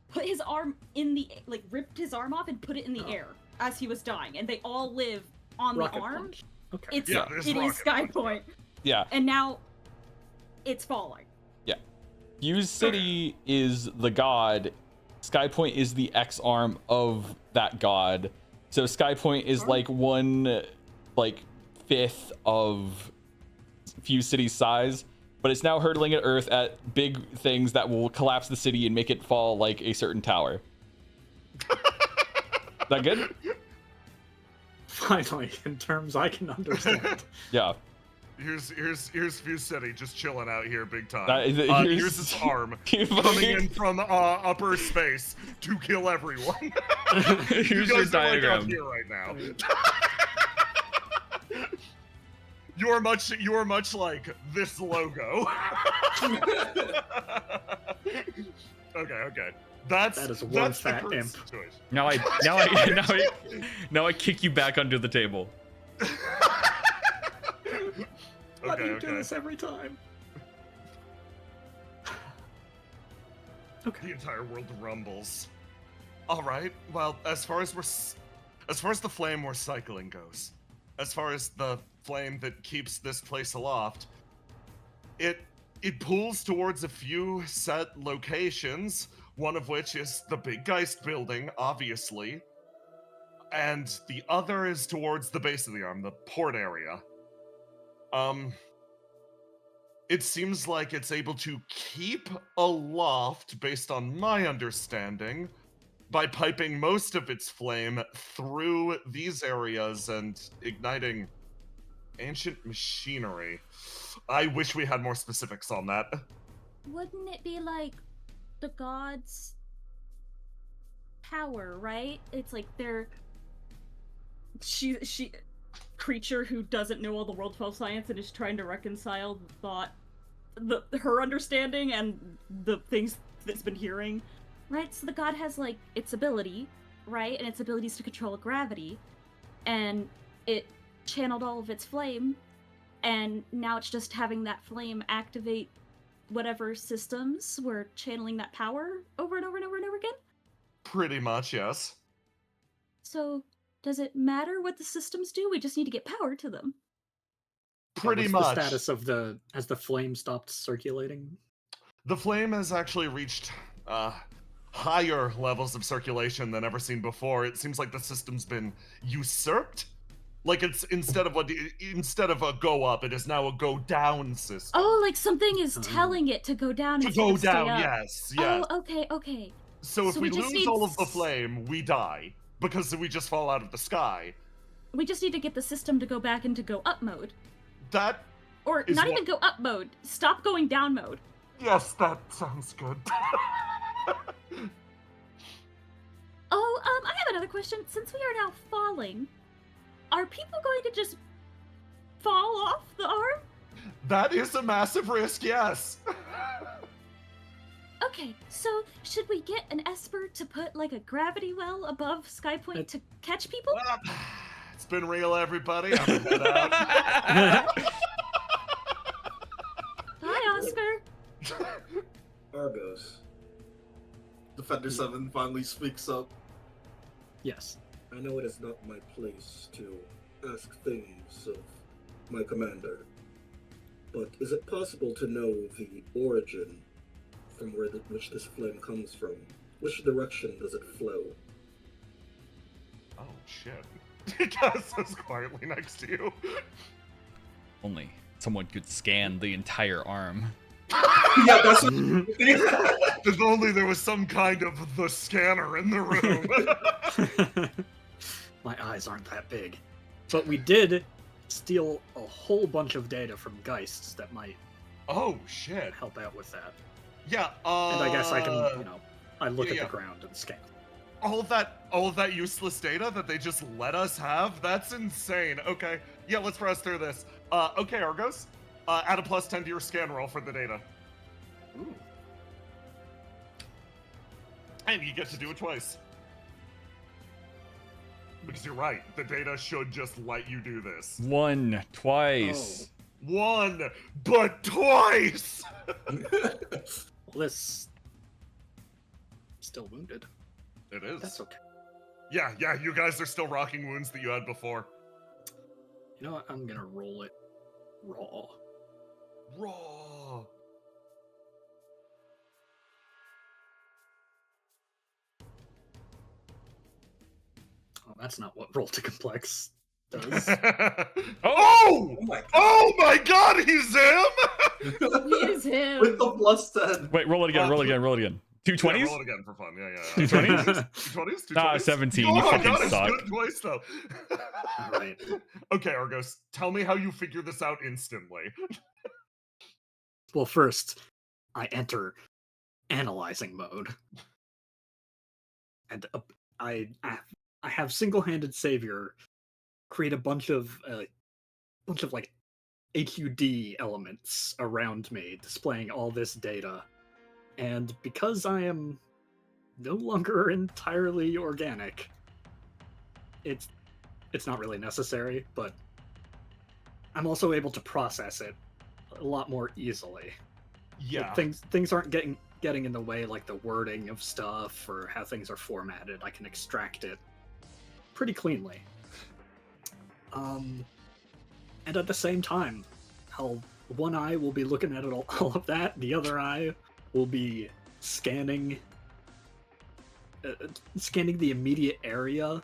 Speaker 4: put his arm in the ripped his arm off and put it in the air as he was dying, and they all live on
Speaker 3: Rocket
Speaker 4: the arm.
Speaker 3: punch. Okay.
Speaker 4: It's
Speaker 1: Yeah,
Speaker 4: it
Speaker 1: there's
Speaker 4: is
Speaker 1: rocket punch.
Speaker 4: Skypoint,
Speaker 2: Yeah.
Speaker 4: and now it's falling.
Speaker 2: Fuse City is the god. Skypoint is the X arm of that god. So Skypoint is like 1/5 of Fuse City's size, but it's now hurtling at Earth at big things that will collapse the city and make it fall like a certain tower. That good?
Speaker 3: Finally, in terms I can understand.
Speaker 2: Yeah.
Speaker 1: Here's Fuse City just chilling out here big time.
Speaker 2: Here's
Speaker 1: Here's his arm
Speaker 2: You
Speaker 1: coming in
Speaker 2: fucking-
Speaker 1: from upper space to kill everyone.
Speaker 2: Here's
Speaker 1: you
Speaker 2: your
Speaker 1: guys are like up
Speaker 2: diagram.
Speaker 1: here right now. You are much like this logo. Okay. That
Speaker 3: is one
Speaker 1: that's
Speaker 3: fat
Speaker 1: the current
Speaker 3: imp.
Speaker 1: situation.
Speaker 2: Now I kick you back under the table.
Speaker 3: Why do you do
Speaker 1: Okay.
Speaker 3: this every time?
Speaker 1: The
Speaker 3: Okay.
Speaker 1: entire world rumbles. All right. Well, as far as the flame we're cycling goes, as far as the flame that keeps this place aloft, it pulls towards a few set locations. One of which is the Big Geist building, obviously, and the other is towards the base of the arm, the port area. It seems like it's able to keep aloft, based on my understanding, by piping most of its flame through these areas and igniting ancient machinery. I wish we had more specifics on that.
Speaker 4: Wouldn't it be like the gods' power, right? It's like they're she
Speaker 7: creature who doesn't know all the world 12 science and is trying to reconcile the thought, her understanding and the things that's been hearing.
Speaker 4: Right, so the god has, like, its ability, right? And its abilities to control gravity. And it channeled all of its flame. And now it's just having that flame activate whatever systems were channeling that power over and over and over and over again.
Speaker 1: Pretty much, yes.
Speaker 4: So, does it matter what the systems do? We just need to get power to them.
Speaker 1: Pretty
Speaker 3: What's
Speaker 1: much.
Speaker 3: the status of has the flame stopped circulating?
Speaker 1: The flame has actually reached higher levels of circulation than ever seen before. It seems like the system's been usurped. Like it's instead of a go up, it is now a go down system.
Speaker 4: Oh, like something is telling it to go down.
Speaker 1: To
Speaker 4: instead
Speaker 1: go
Speaker 4: of stay
Speaker 1: down,
Speaker 4: up.
Speaker 1: yes.
Speaker 4: Oh, okay.
Speaker 1: So if
Speaker 4: So
Speaker 1: we
Speaker 4: we just
Speaker 1: lose
Speaker 4: need
Speaker 1: all of the flame, we die because we just fall out of the sky.
Speaker 4: We just need to get the system to go back into go up mode.
Speaker 1: That
Speaker 4: Or
Speaker 1: is
Speaker 4: not
Speaker 1: what-
Speaker 4: even go up mode. Stop going down mode.
Speaker 1: yes, that sounds good.
Speaker 4: Oh, I have another question. Since we are now falling, are people going to just fall off the arm?
Speaker 1: That is a massive risk, yes.
Speaker 4: Okay, so should we get an Esper to put like a gravity well above Skypoint to catch people?
Speaker 1: Well, it's been real, everybody. I'm gonna head out.
Speaker 4: Hi, Oscar.
Speaker 5: Argos. Defender 7 finally speaks up.
Speaker 3: Yes.
Speaker 5: I know it is not my place to ask things of my commander, but is it possible to know the origin from which this flame comes from? Which direction does it flow?
Speaker 1: Oh shit. Cass is quietly next to you.
Speaker 2: Only someone could scan the entire arm.
Speaker 5: Yeah, that's
Speaker 1: If only there was some kind of the scanner in the room.
Speaker 3: My eyes aren't that big. But we did steal a whole bunch of data from Geists that might
Speaker 1: Oh shit.
Speaker 3: help out with that.
Speaker 1: Yeah,
Speaker 3: And I guess I can, I look
Speaker 1: yeah,
Speaker 3: at
Speaker 1: yeah.
Speaker 3: the ground and scan.
Speaker 1: all of that useless data that they just let us have, that's insane. Okay. Yeah, let's press through this. Okay, Argos. Add a +10 to your scan roll for the data.
Speaker 3: Ooh.
Speaker 1: And you get to do it twice. Because you're right, the data should just let you do this.
Speaker 2: One, twice.
Speaker 1: One, but twice!
Speaker 3: Well, this still wounded.
Speaker 1: It is.
Speaker 3: That's okay.
Speaker 1: Yeah, you guys are still rocking wounds that you had before.
Speaker 3: You know what? I'm gonna roll it raw.
Speaker 1: Raw.
Speaker 3: Oh, that's not what roll to complex does.
Speaker 1: Oh!
Speaker 5: Oh my god.
Speaker 1: Oh my god, he's him!
Speaker 4: He is him.
Speaker 5: With the +10.
Speaker 2: Wait, roll it again, roll it again, roll it again. Two
Speaker 1: Yeah,
Speaker 2: 20s?
Speaker 1: roll it again for fun. Yeah.
Speaker 2: 220s?
Speaker 1: 220s? 220s?
Speaker 2: Ah, 17,
Speaker 1: Oh
Speaker 2: you
Speaker 1: my
Speaker 2: fucking
Speaker 1: god, it's
Speaker 2: suck.
Speaker 1: good twice though.
Speaker 3: All right.
Speaker 1: Okay, Argos, tell me how you figure this out instantly.
Speaker 3: Well, first, I enter analyzing mode, and I have single-handed savior create a bunch of like HUD elements around me, displaying all this data, and because I am no longer entirely organic, it's not really necessary, but I'm also able to process it a lot more easily.
Speaker 1: Yeah.
Speaker 3: Things aren't getting in the way, like the wording of stuff or how things are formatted. I can extract it pretty cleanly. And at the same time, one eye will be looking at it all of that. The other eye will be scanning the immediate area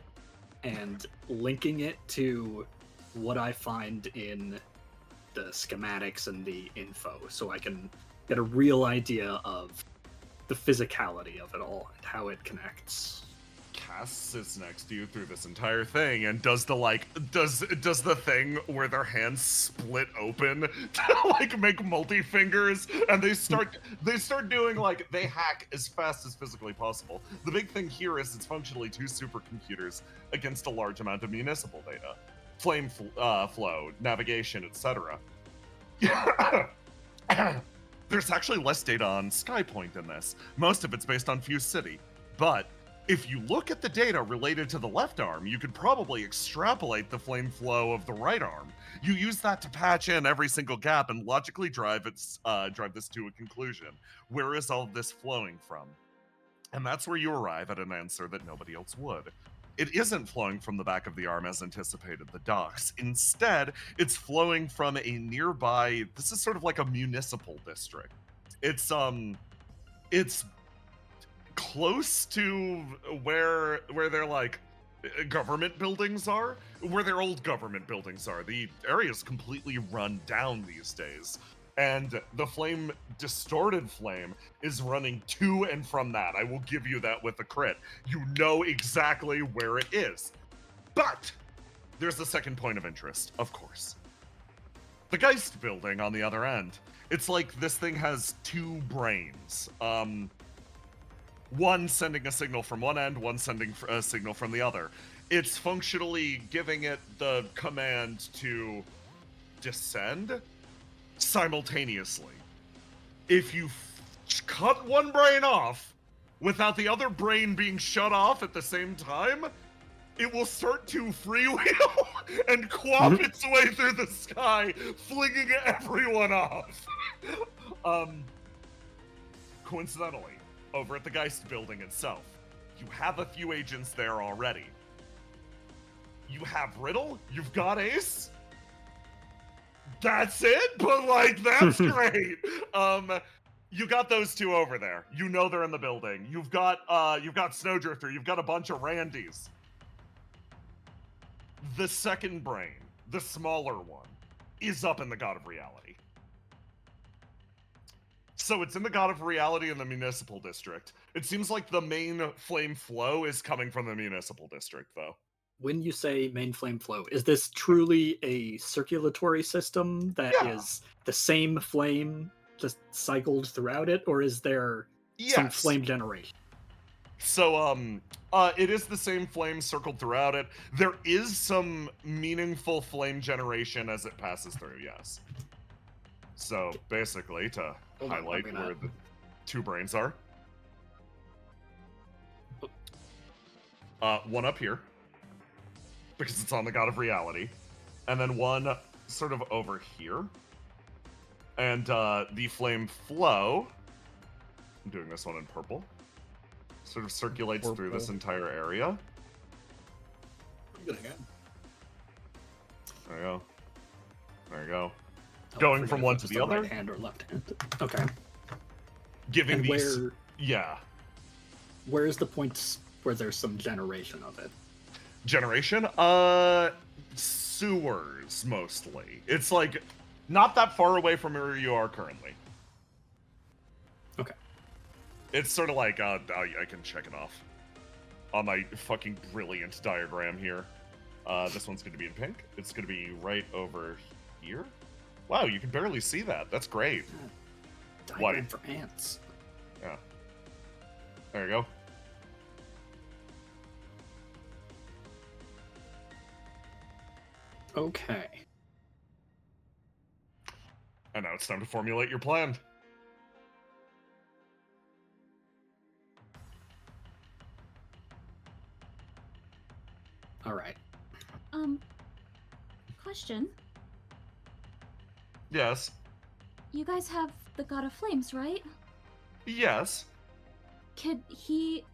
Speaker 3: and linking it to what I find in the schematics and the info, so I can get a real idea of the physicality of it all and how it connects.
Speaker 1: Cass sits next to you through this entire thing and does the thing where their hands split open to like make multi-fingers, and they start doing like, they hack as fast as physically possible. The big thing here is it's functionally 2 supercomputers against a large amount of municipal data. flow, navigation, etc. There's actually less data on Skypoint in this. Most of it's based on Fuse City. But if you look at the data related to the left arm, you could probably extrapolate the flame flow of the right arm. You use that to patch in every single gap and logically drive this to a conclusion. Where is all of this flowing from? And that's where you arrive at an answer that nobody else would. It isn't flowing from the back of the arm as anticipated, the docks. Instead, it's flowing from a nearby, this is sort of like a municipal district. It's close to where their like government buildings are, where their old government buildings are. The area's completely run down these days. And the flame, distorted flame, is running to and from that. I will give you that with a crit. You know exactly where it is. But there's a second point of interest, of course. The Geist building on the other end. It's like this thing has two brains. One sending a signal from one end, one sending a signal from the other. It's functionally giving it the command to descend simultaneously. If you cut one brain off without the other brain being shut off at the same time, it will start to freewheel and quap its way through the sky, flinging everyone off. Coincidentally, over at the Geist building itself, you have a few agents there already. You have Riddle, you've got Ace. That's it, but like that's great. You got those two over there. You know they're in the building. You've got Snowdrifter. You've got a bunch of Randys. The second brain, the smaller one, is up in the God of Reality. So it's in the God of Reality in the Municipal District. It seems like the main flame flow is coming from the Municipal District, though.
Speaker 3: When you say main flame flow, is this truly a circulatory system that is the same flame just cycled throughout it, or is there some flame generation?
Speaker 1: So, it is the same flame circled throughout it. There is some meaningful flame generation as it passes through, yes. So, basically, to highlight where the two brains are. One up here, because it's on the God of Reality. And then one sort of over here. And the flame flow, I'm doing this one in purple, sort of circulates through this entire area.
Speaker 5: Good again.
Speaker 1: There you go. There you go. Going from one to the other.
Speaker 3: Right hand or left hand. Okay.
Speaker 1: Giving
Speaker 3: and
Speaker 1: these. Yeah.
Speaker 3: Where is the point where there's some generation of it?
Speaker 1: Generation? Sewers, mostly. It's like not that far away from where you are currently.
Speaker 3: Okay.
Speaker 1: It's sort of like, I can check it off on my fucking brilliant diagram here. This one's going to be in pink. It's going to be right over here. Wow, you can barely see that. That's great.
Speaker 3: Diagram for ants.
Speaker 1: Yeah. There you go.
Speaker 3: Okay.
Speaker 1: And now it's time to formulate your plan.
Speaker 3: All right.
Speaker 4: Question.
Speaker 1: Yes.
Speaker 4: You guys have the God of Flames, right?
Speaker 1: Yes.
Speaker 4: Could he...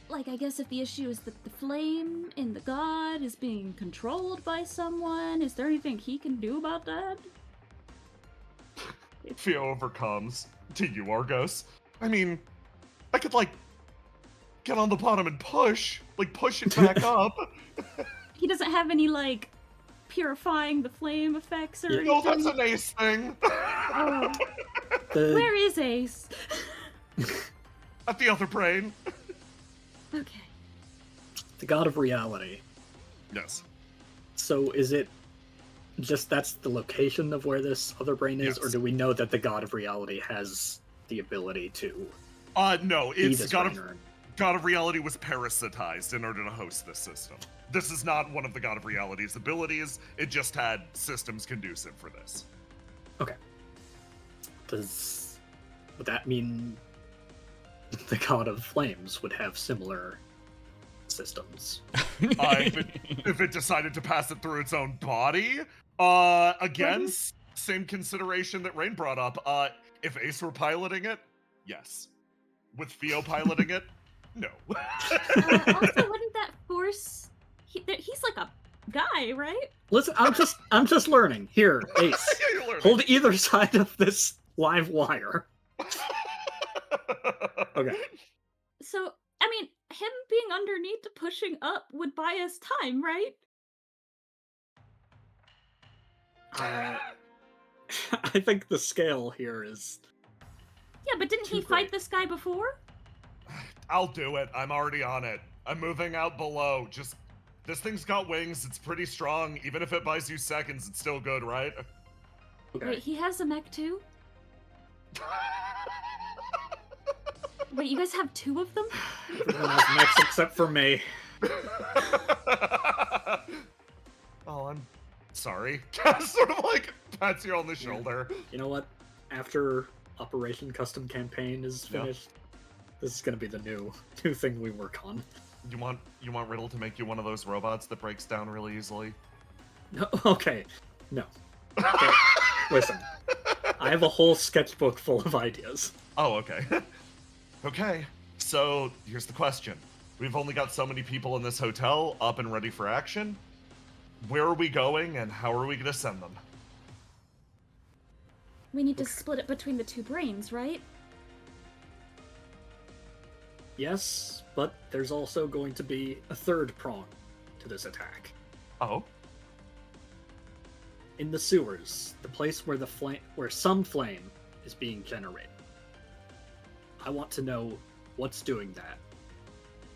Speaker 4: Like, I guess if the issue is that the flame in the god is being controlled by someone, is there anything he can do about that?
Speaker 1: Theo overcomes to you, Argos. I mean, I could, like, get on the bottom and push it back up.
Speaker 4: He doesn't have any, like, purifying the flame effects or anything?
Speaker 1: No, that's an Ace thing.
Speaker 4: Oh. Where is Ace?
Speaker 1: At the other brain.
Speaker 4: Okay.
Speaker 3: The God of Reality.
Speaker 1: Yes.
Speaker 3: So is it just that's the location of where this other brain is, or do we know that the God of Reality has the ability to?
Speaker 1: No, it's God of Reality was parasitized in order to host this system. This is not one of the God of Reality's abilities. It just had systems conducive for this.
Speaker 3: Okay. Would that mean the God of Flames would have similar systems?
Speaker 1: If it decided to pass it through its own body, again, same consideration that Rain brought up. If Ace were piloting it, yes. With Theo piloting it, no.
Speaker 4: Also, wouldn't that force? He's like a guy, right?
Speaker 3: Listen, I'm just learning. Here, Ace,
Speaker 1: Yeah, you're learning.
Speaker 3: hold either side of this live wire. Okay.
Speaker 4: So, I mean, him being underneath pushing up would buy us time, right?
Speaker 3: I think the scale here is.
Speaker 4: Yeah, but didn't he
Speaker 3: Too
Speaker 4: fight
Speaker 3: great.
Speaker 4: this guy before?
Speaker 1: I'll do it. I'm already on it. I'm moving out below. Just, this thing's got wings. It's pretty strong. Even if it buys you seconds, it's still good, right?
Speaker 3: Okay.
Speaker 4: Wait, he has a mech too? Wait, you guys have two of them?
Speaker 3: Everyone has mechs except for me.
Speaker 1: Oh, I'm sorry. Sort of like pats you on the shoulder.
Speaker 3: You know what? After Operation Custom Campaign is
Speaker 1: Yeah.
Speaker 3: finished, this is gonna be the new thing we work on.
Speaker 1: You want Riddle to make you one of those robots that breaks down really easily?
Speaker 3: No, okay, no. Okay, listen, I have a whole sketchbook full of ideas.
Speaker 1: Oh, okay. Okay, so here's the question. We've only got so many people in this hotel up and ready for action. Where are we going and how are we going to send them?
Speaker 4: We need to split it between the two brains, right?
Speaker 3: Yes, but there's also going to be a third prong to this attack.
Speaker 1: Oh,
Speaker 3: In the sewers, the place where some flame is being generated. I want to know what's doing that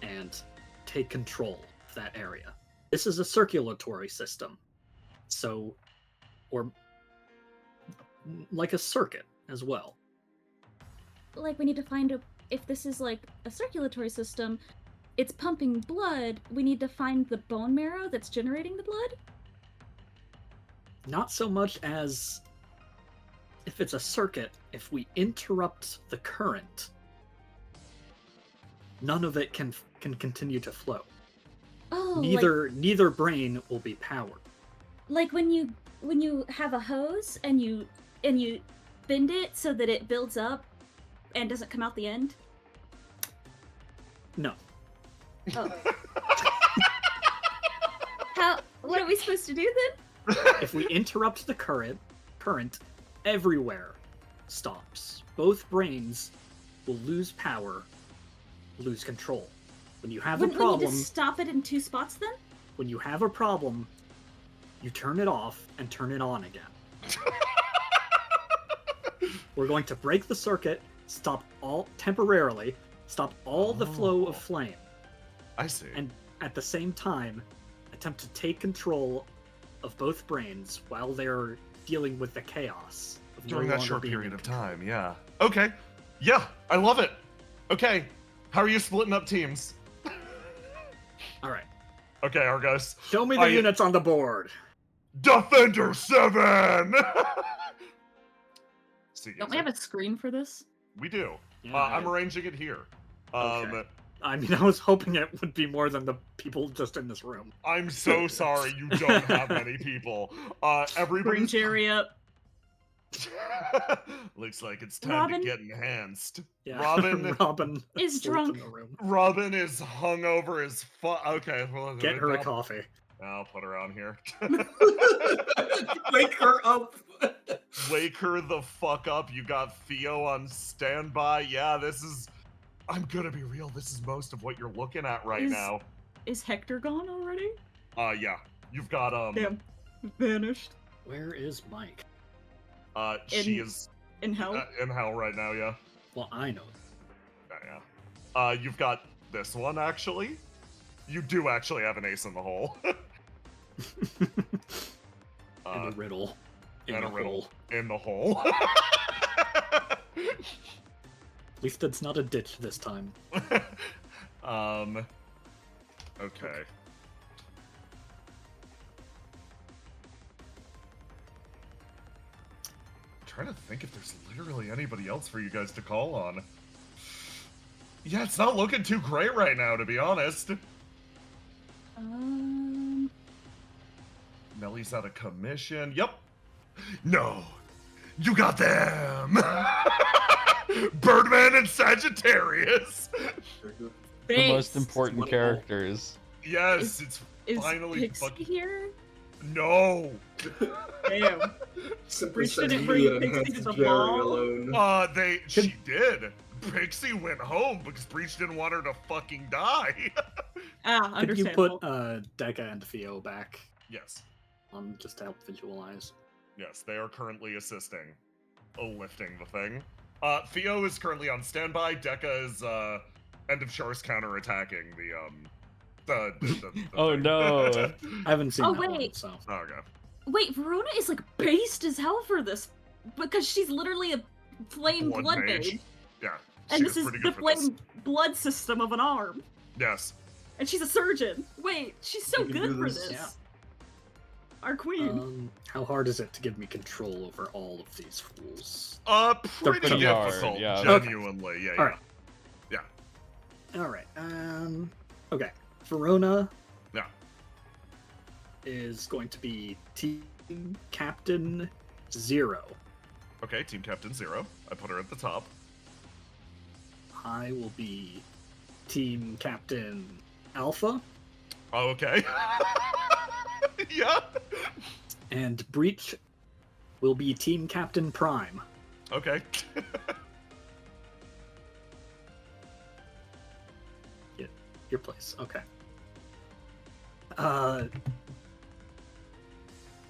Speaker 3: and take control of that area. This is a circulatory system, or like a circuit as well.
Speaker 4: Like, we need to find if this is like a circulatory system, it's pumping blood, we need to find the bone marrow that's generating the blood?
Speaker 3: Not so much as if it's a circuit, if we interrupt the current, none of it can continue to flow.
Speaker 4: Oh,
Speaker 3: Neither brain will be powered.
Speaker 4: like when you have a hose and you bend it so that it builds up and doesn't come out the end?
Speaker 3: No.
Speaker 4: Oh. What are we supposed to do then?
Speaker 3: If we interrupt the current everywhere stops. Both brains will lose power, lose control. When you have
Speaker 4: Wouldn't
Speaker 3: a problem,
Speaker 4: we need to stop it in two spots then?
Speaker 3: when you have a problem, you turn it off and turn it on again. We're going to break the circuit, temporarily stop all the flow of flame,
Speaker 1: I see.
Speaker 3: and at the same time, attempt to take control of both brains while they're dealing with the chaos of no
Speaker 1: During that
Speaker 3: longer
Speaker 1: short
Speaker 3: being
Speaker 1: period
Speaker 3: in
Speaker 1: of
Speaker 3: control.
Speaker 1: time, yeah. Okay. Yeah, I love it. Okay, how are you splitting up teams?
Speaker 3: All right,
Speaker 1: Okay, Argos.
Speaker 3: show me the units on the board.
Speaker 1: Defender 7! See,
Speaker 7: Don't we have a screen for this?
Speaker 1: We do.
Speaker 3: Yeah,
Speaker 1: I'm arranging it here.
Speaker 3: Okay. I mean, I was hoping it would be more than the people just in this room.
Speaker 1: I'm so sorry you don't have many people.
Speaker 7: Bring
Speaker 1: Everybody's...
Speaker 7: Jerry up.
Speaker 1: Looks like it's time
Speaker 4: Robin?
Speaker 1: to get enhanced.
Speaker 3: Yeah,
Speaker 1: Robin
Speaker 3: is
Speaker 4: Is
Speaker 3: asleep
Speaker 4: drunk.
Speaker 3: in the room.
Speaker 1: Robin is hungover as fuck. Okay, well,
Speaker 3: Get her a coffee.
Speaker 1: I'll put her on here.
Speaker 5: Wake her up.
Speaker 1: Wake her the fuck up. You got Theo on standby. Yeah, this is... I'm gonna be real. This is most of what you're looking at right
Speaker 7: Is-
Speaker 1: now.
Speaker 7: Is Hector gone already?
Speaker 1: Yeah. You've got,
Speaker 7: Damn. Vanished.
Speaker 3: Where is Mike?
Speaker 1: She
Speaker 7: In-
Speaker 1: is
Speaker 7: In hell?
Speaker 1: in hell right now, yeah.
Speaker 3: Well, I know.
Speaker 1: Yeah. You've got this one, actually. You do actually have an ace in the hole.
Speaker 3: And a riddle.
Speaker 1: and
Speaker 3: In
Speaker 1: a
Speaker 3: the
Speaker 1: riddle
Speaker 3: hole.
Speaker 1: in the hole.
Speaker 3: At least it's not a ditch this time.
Speaker 1: Okay. trying to think if there's literally anybody else for you guys to call on. Yeah, it's not looking too great right now, to be honest. Nellie's out of commission. Yep. No. You got them. Birdman and Sagittarius.
Speaker 2: The most
Speaker 3: Thanks.
Speaker 2: important
Speaker 3: Wonderful.
Speaker 2: characters.
Speaker 1: Yes, it's
Speaker 7: Is
Speaker 1: finally
Speaker 7: Pixie
Speaker 1: fucking.
Speaker 7: here?
Speaker 1: No.
Speaker 7: Damn.
Speaker 5: Simply
Speaker 7: Breach
Speaker 5: said
Speaker 7: didn't
Speaker 5: you
Speaker 7: bring
Speaker 5: and
Speaker 7: Pixie
Speaker 5: enhanced
Speaker 7: to the
Speaker 5: Jerry
Speaker 7: ball?
Speaker 5: alone.
Speaker 1: She did. Pixie went home because Breach didn't want her to fucking die.
Speaker 7: Ah,
Speaker 3: Could you put
Speaker 7: understandable.
Speaker 3: Decca and Theo back
Speaker 1: Yes.
Speaker 3: on just to help visualize?
Speaker 1: Yes, they are currently assisting. Lifting the thing. Theo is currently on standby. Dekka is, End of Char's counterattacking the
Speaker 2: Oh,
Speaker 1: thing.
Speaker 2: no.
Speaker 3: I haven't seen
Speaker 4: Oh,
Speaker 3: that one,
Speaker 4: wait.
Speaker 3: so
Speaker 1: Okay.
Speaker 4: Wait, Verona is like based as hell for this because she's literally a flame
Speaker 1: Blood
Speaker 4: blood
Speaker 1: mage.
Speaker 4: mage.
Speaker 1: Yeah.
Speaker 4: And
Speaker 1: she
Speaker 4: this is
Speaker 1: pretty
Speaker 4: the
Speaker 1: good for this.
Speaker 4: flame blood system of an arm.
Speaker 1: Yes.
Speaker 4: And she's a surgeon. Wait, she's so
Speaker 5: You can
Speaker 4: good
Speaker 5: do
Speaker 4: for
Speaker 5: this.
Speaker 4: this.
Speaker 3: Yeah.
Speaker 4: Our queen.
Speaker 3: how hard is it to give me control over all of these fools?
Speaker 1: Pretty
Speaker 3: pretty
Speaker 2: hard,
Speaker 1: difficult,
Speaker 2: yeah.
Speaker 1: genuinely. Yeah, yeah.
Speaker 3: Alright.
Speaker 1: Yeah.
Speaker 3: All right. Okay. Verona
Speaker 1: Yeah.
Speaker 3: is going to be Team Captain 0.
Speaker 1: Okay, Team Captain 0. I put her at the top.
Speaker 3: I will be Team Captain Alpha,
Speaker 1: Oh, okay. Yeah.
Speaker 3: and Breach will be Team Captain Prime.
Speaker 1: Okay.
Speaker 3: Your place. Okay.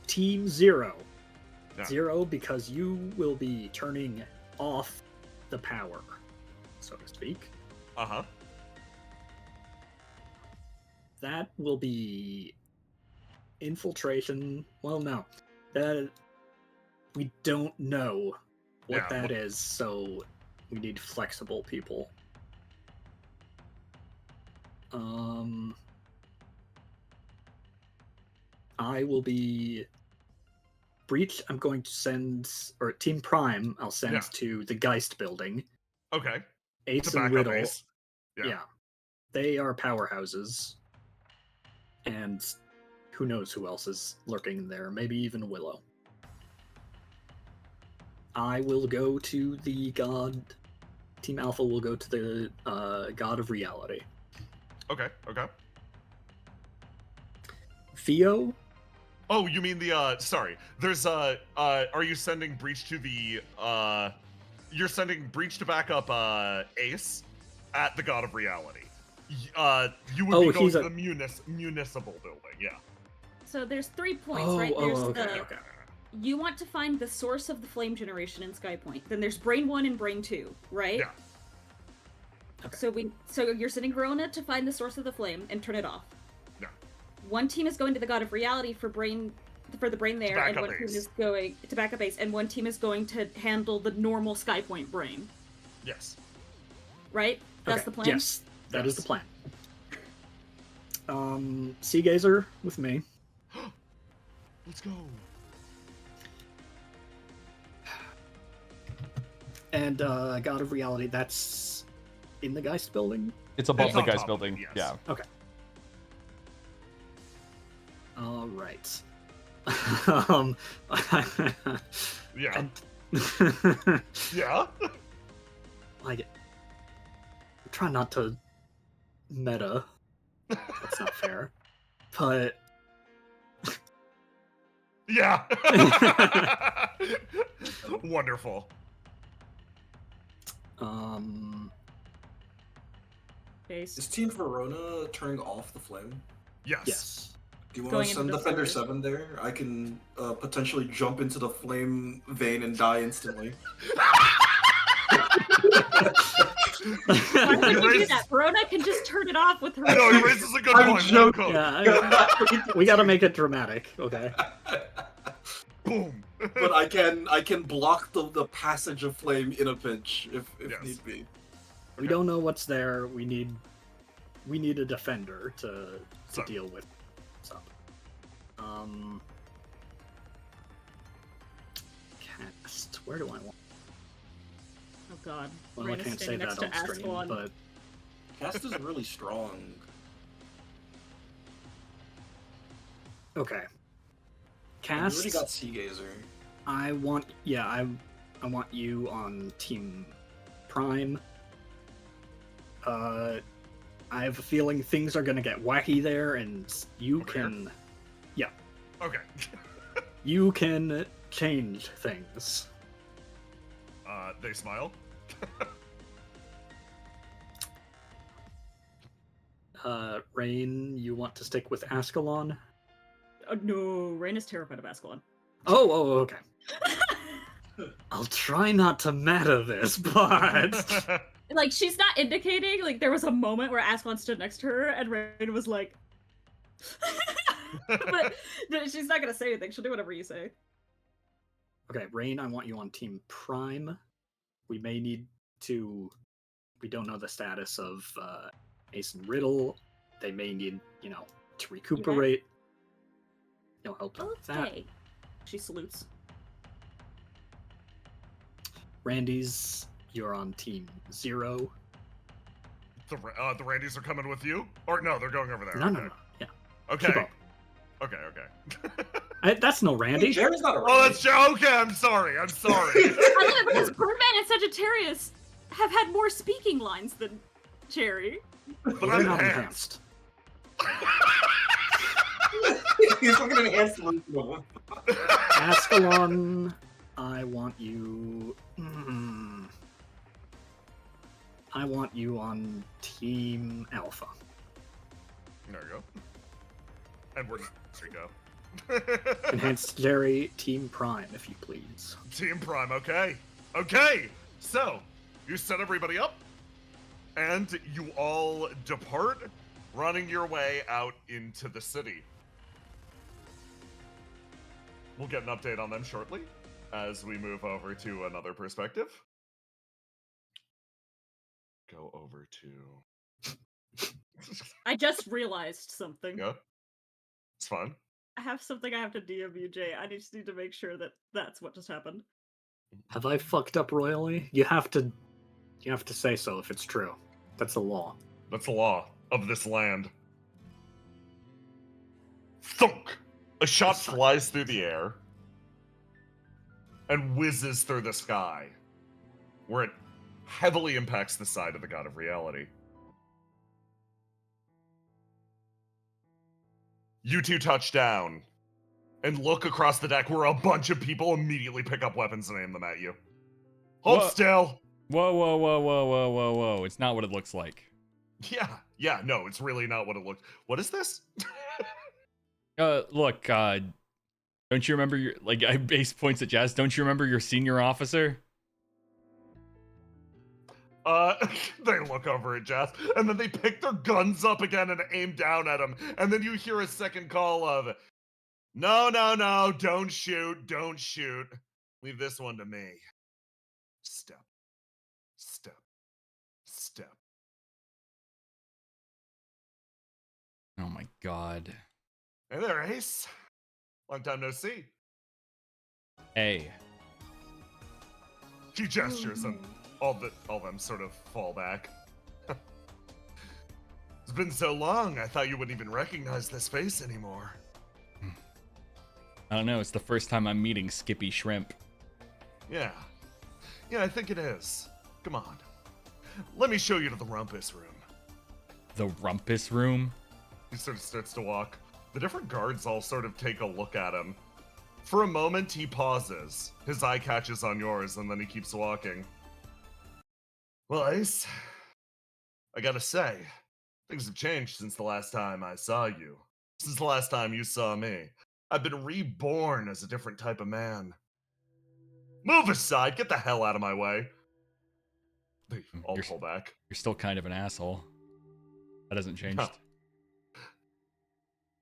Speaker 3: Team 0.
Speaker 1: Yeah.
Speaker 3: 0 because you will be turning off the power, so to speak.
Speaker 1: Uh-huh.
Speaker 3: That will be infiltration. Well, no. That we don't know what
Speaker 1: Yeah,
Speaker 3: that is, so we need flexible people. I will be Breach. I'm going to send, or Team Prime, I'll send
Speaker 1: Yeah.
Speaker 3: to the Geist building.
Speaker 1: Okay.
Speaker 3: Ace
Speaker 1: To
Speaker 3: and
Speaker 1: back up
Speaker 3: Riddle.
Speaker 1: Ace.
Speaker 3: Yeah.
Speaker 1: Yeah.
Speaker 3: They are powerhouses. And who knows who else is lurking there. Maybe even Willow. I will go to the God. Team Alpha will go to the God of Reality.
Speaker 1: Okay, okay.
Speaker 3: Theo?
Speaker 1: Oh, you mean the, sorry. There's, are you sending Breach to the, you're sending Breach to back up, Ace at the God of Reality. You would be going
Speaker 3: he's
Speaker 1: to
Speaker 3: a-
Speaker 1: the municipal building, yeah.
Speaker 4: So there's 3 points, right? There's
Speaker 3: okay.
Speaker 4: you want to find the source of the flame generation in Skypoint. Then there's Brain 1 and Brain 2, right?
Speaker 1: Yeah.
Speaker 3: Okay.
Speaker 4: So you're sending Verona to find the source of the flame and turn it off.
Speaker 1: Yeah.
Speaker 4: One team is going to the God of Reality for the brain there,
Speaker 1: back
Speaker 4: and
Speaker 1: up
Speaker 4: one team
Speaker 1: Ace.
Speaker 4: is going to back up Ace, and one team is going to handle the normal Skypoint brain.
Speaker 1: Yes.
Speaker 4: Right? That's
Speaker 3: Okay,
Speaker 4: the plan?
Speaker 3: Yes, that is the
Speaker 1: Yes.
Speaker 3: plan. Sea Gazer with me.
Speaker 1: Let's go.
Speaker 3: And God of Reality, that's in the Geist building?
Speaker 2: It's above
Speaker 1: It's
Speaker 2: the
Speaker 1: on
Speaker 2: guy's
Speaker 1: top of it,
Speaker 2: building.
Speaker 1: yes.
Speaker 2: Yeah.
Speaker 3: All right.
Speaker 1: Yeah.
Speaker 3: and-
Speaker 1: Yeah?
Speaker 3: like, try not to meta. That's not fair. But
Speaker 1: Yeah. Wonderful.
Speaker 4: Base.
Speaker 5: Is Team Verona turning off the flame?
Speaker 1: Yes.
Speaker 3: yes.
Speaker 5: Do you
Speaker 4: Going
Speaker 5: want to
Speaker 4: into
Speaker 5: send
Speaker 4: the
Speaker 5: Defender
Speaker 4: sewers.
Speaker 5: 7 there? I can potentially jump into the flame vein and die instantly.
Speaker 4: Why would you do
Speaker 1: Erase-
Speaker 4: that? Verona can just turn it off with her.
Speaker 1: No, he raises a good
Speaker 5: I'm
Speaker 1: point.
Speaker 5: joking.
Speaker 3: Yeah, we gotta make it dramatic, okay?
Speaker 1: Boom.
Speaker 5: But I can block the passage of flame in a pinch if
Speaker 1: Yes.
Speaker 5: need be.
Speaker 3: We don't know what's there. We need a defender to
Speaker 1: So.
Speaker 3: deal with what's up. cast. Where do I want?
Speaker 7: Oh god.
Speaker 3: Well,
Speaker 7: Rain
Speaker 3: I
Speaker 7: is
Speaker 3: can't say
Speaker 7: standing next
Speaker 3: that
Speaker 7: to
Speaker 3: on stream,
Speaker 7: Ascalon.
Speaker 3: but
Speaker 5: Cast is really strong.
Speaker 3: okay.
Speaker 5: You already
Speaker 3: Cast.
Speaker 5: got Sea Gazer.
Speaker 3: I want you on Team Prime. I have a feeling things are gonna get wacky there, and you
Speaker 1: Over here?
Speaker 3: can
Speaker 1: Okay.
Speaker 3: you can change things.
Speaker 1: They smile.
Speaker 3: Rain, you want to stick with Ascalon?
Speaker 7: Oh, no, Rain is terrified of Ascalon.
Speaker 3: Oh, okay. I'll try not to meta this, but
Speaker 7: Like, she's not indicating, like, there was a moment where Ascalon stood next to her, and Rain was like... but she's not gonna say anything, she'll do whatever you say.
Speaker 3: okay, Rain, I want you on Team Prime. We may need to. We don't know the status of Ace and Riddle. They may need, to recuperate. You'll help them with that.
Speaker 7: Okay. She salutes.
Speaker 3: Randy's, you're on Team 0.
Speaker 1: The Randys are coming with you? Or no, they're going over there.
Speaker 3: No,
Speaker 1: okay.
Speaker 3: no, no. Yeah.
Speaker 1: Okay.
Speaker 3: Keep up.
Speaker 1: Okay.
Speaker 3: That's no Randy.
Speaker 5: Jerry's not a
Speaker 1: Oh, that's Joe. Okay, I'm sorry. I'm sorry.
Speaker 7: I love it because Birdman and Sagittarius have had more speaking lines than Cherry.
Speaker 1: But
Speaker 3: They're
Speaker 1: I'm
Speaker 3: not
Speaker 1: enhanced.
Speaker 5: He's looking at enhanced version of him.
Speaker 3: Ascalon, I want you. I want you on Team Alpha.
Speaker 1: There you go. And there you go.
Speaker 3: Enhanced Jerry, Team Prime, if you please.
Speaker 1: Team Prime, okay. Okay, so you set everybody up, and you all depart, running your way out into the city. We'll get an update on them shortly as we move over to another perspective. Go over to...
Speaker 7: I just realized something.
Speaker 1: Yeah, it's fun.
Speaker 7: I have something I have to DM you, Jay. I just need to make sure that that's what just happened.
Speaker 3: Have I fucked up royally? You have to say so if it's true. That's the law.
Speaker 1: That's the law of this land. Thunk! A shot flies through the air and whizzes through the sky, where it heavily impacts the side of the God of Reality. You two touch down and look across the deck where a bunch of people immediately pick up weapons and aim them at you. Hold
Speaker 2: Whoa.
Speaker 1: still!
Speaker 2: Whoa. It's not what it looks like.
Speaker 1: Yeah, no, it's really not what it looks... What is this?
Speaker 2: Look, don't you remember your... Like, I base points at Jazz. Don't you remember your senior officer?
Speaker 1: They look over at Jazz, and then they pick their guns up again and aim down at him. And then you hear a second call of, no, don't shoot. Leave this one to me. Step.
Speaker 2: Oh my god.
Speaker 1: Hey there, Ace. Long time no see.
Speaker 2: Hey.
Speaker 1: She gestures, and all of them sort of fall back. It's been so long, I thought you wouldn't even recognize this face anymore.
Speaker 2: I don't know, it's the first time I'm meeting Skippy Shrimp.
Speaker 1: Yeah, I think it is. Come on. Let me show you to the rumpus room.
Speaker 2: The rumpus room?
Speaker 1: He sort of starts to walk. The different guards all sort of take a look at him. For a moment, he pauses. His eye catches on yours, and then he keeps walking. Well, Ace, I gotta say, things have changed since the last time I saw you. Since the last time you saw me. I've been reborn as a different type of man. Move aside, get the hell out of my way. They all pull back.
Speaker 2: You're still kind of an asshole. That hasn't changed.
Speaker 1: No.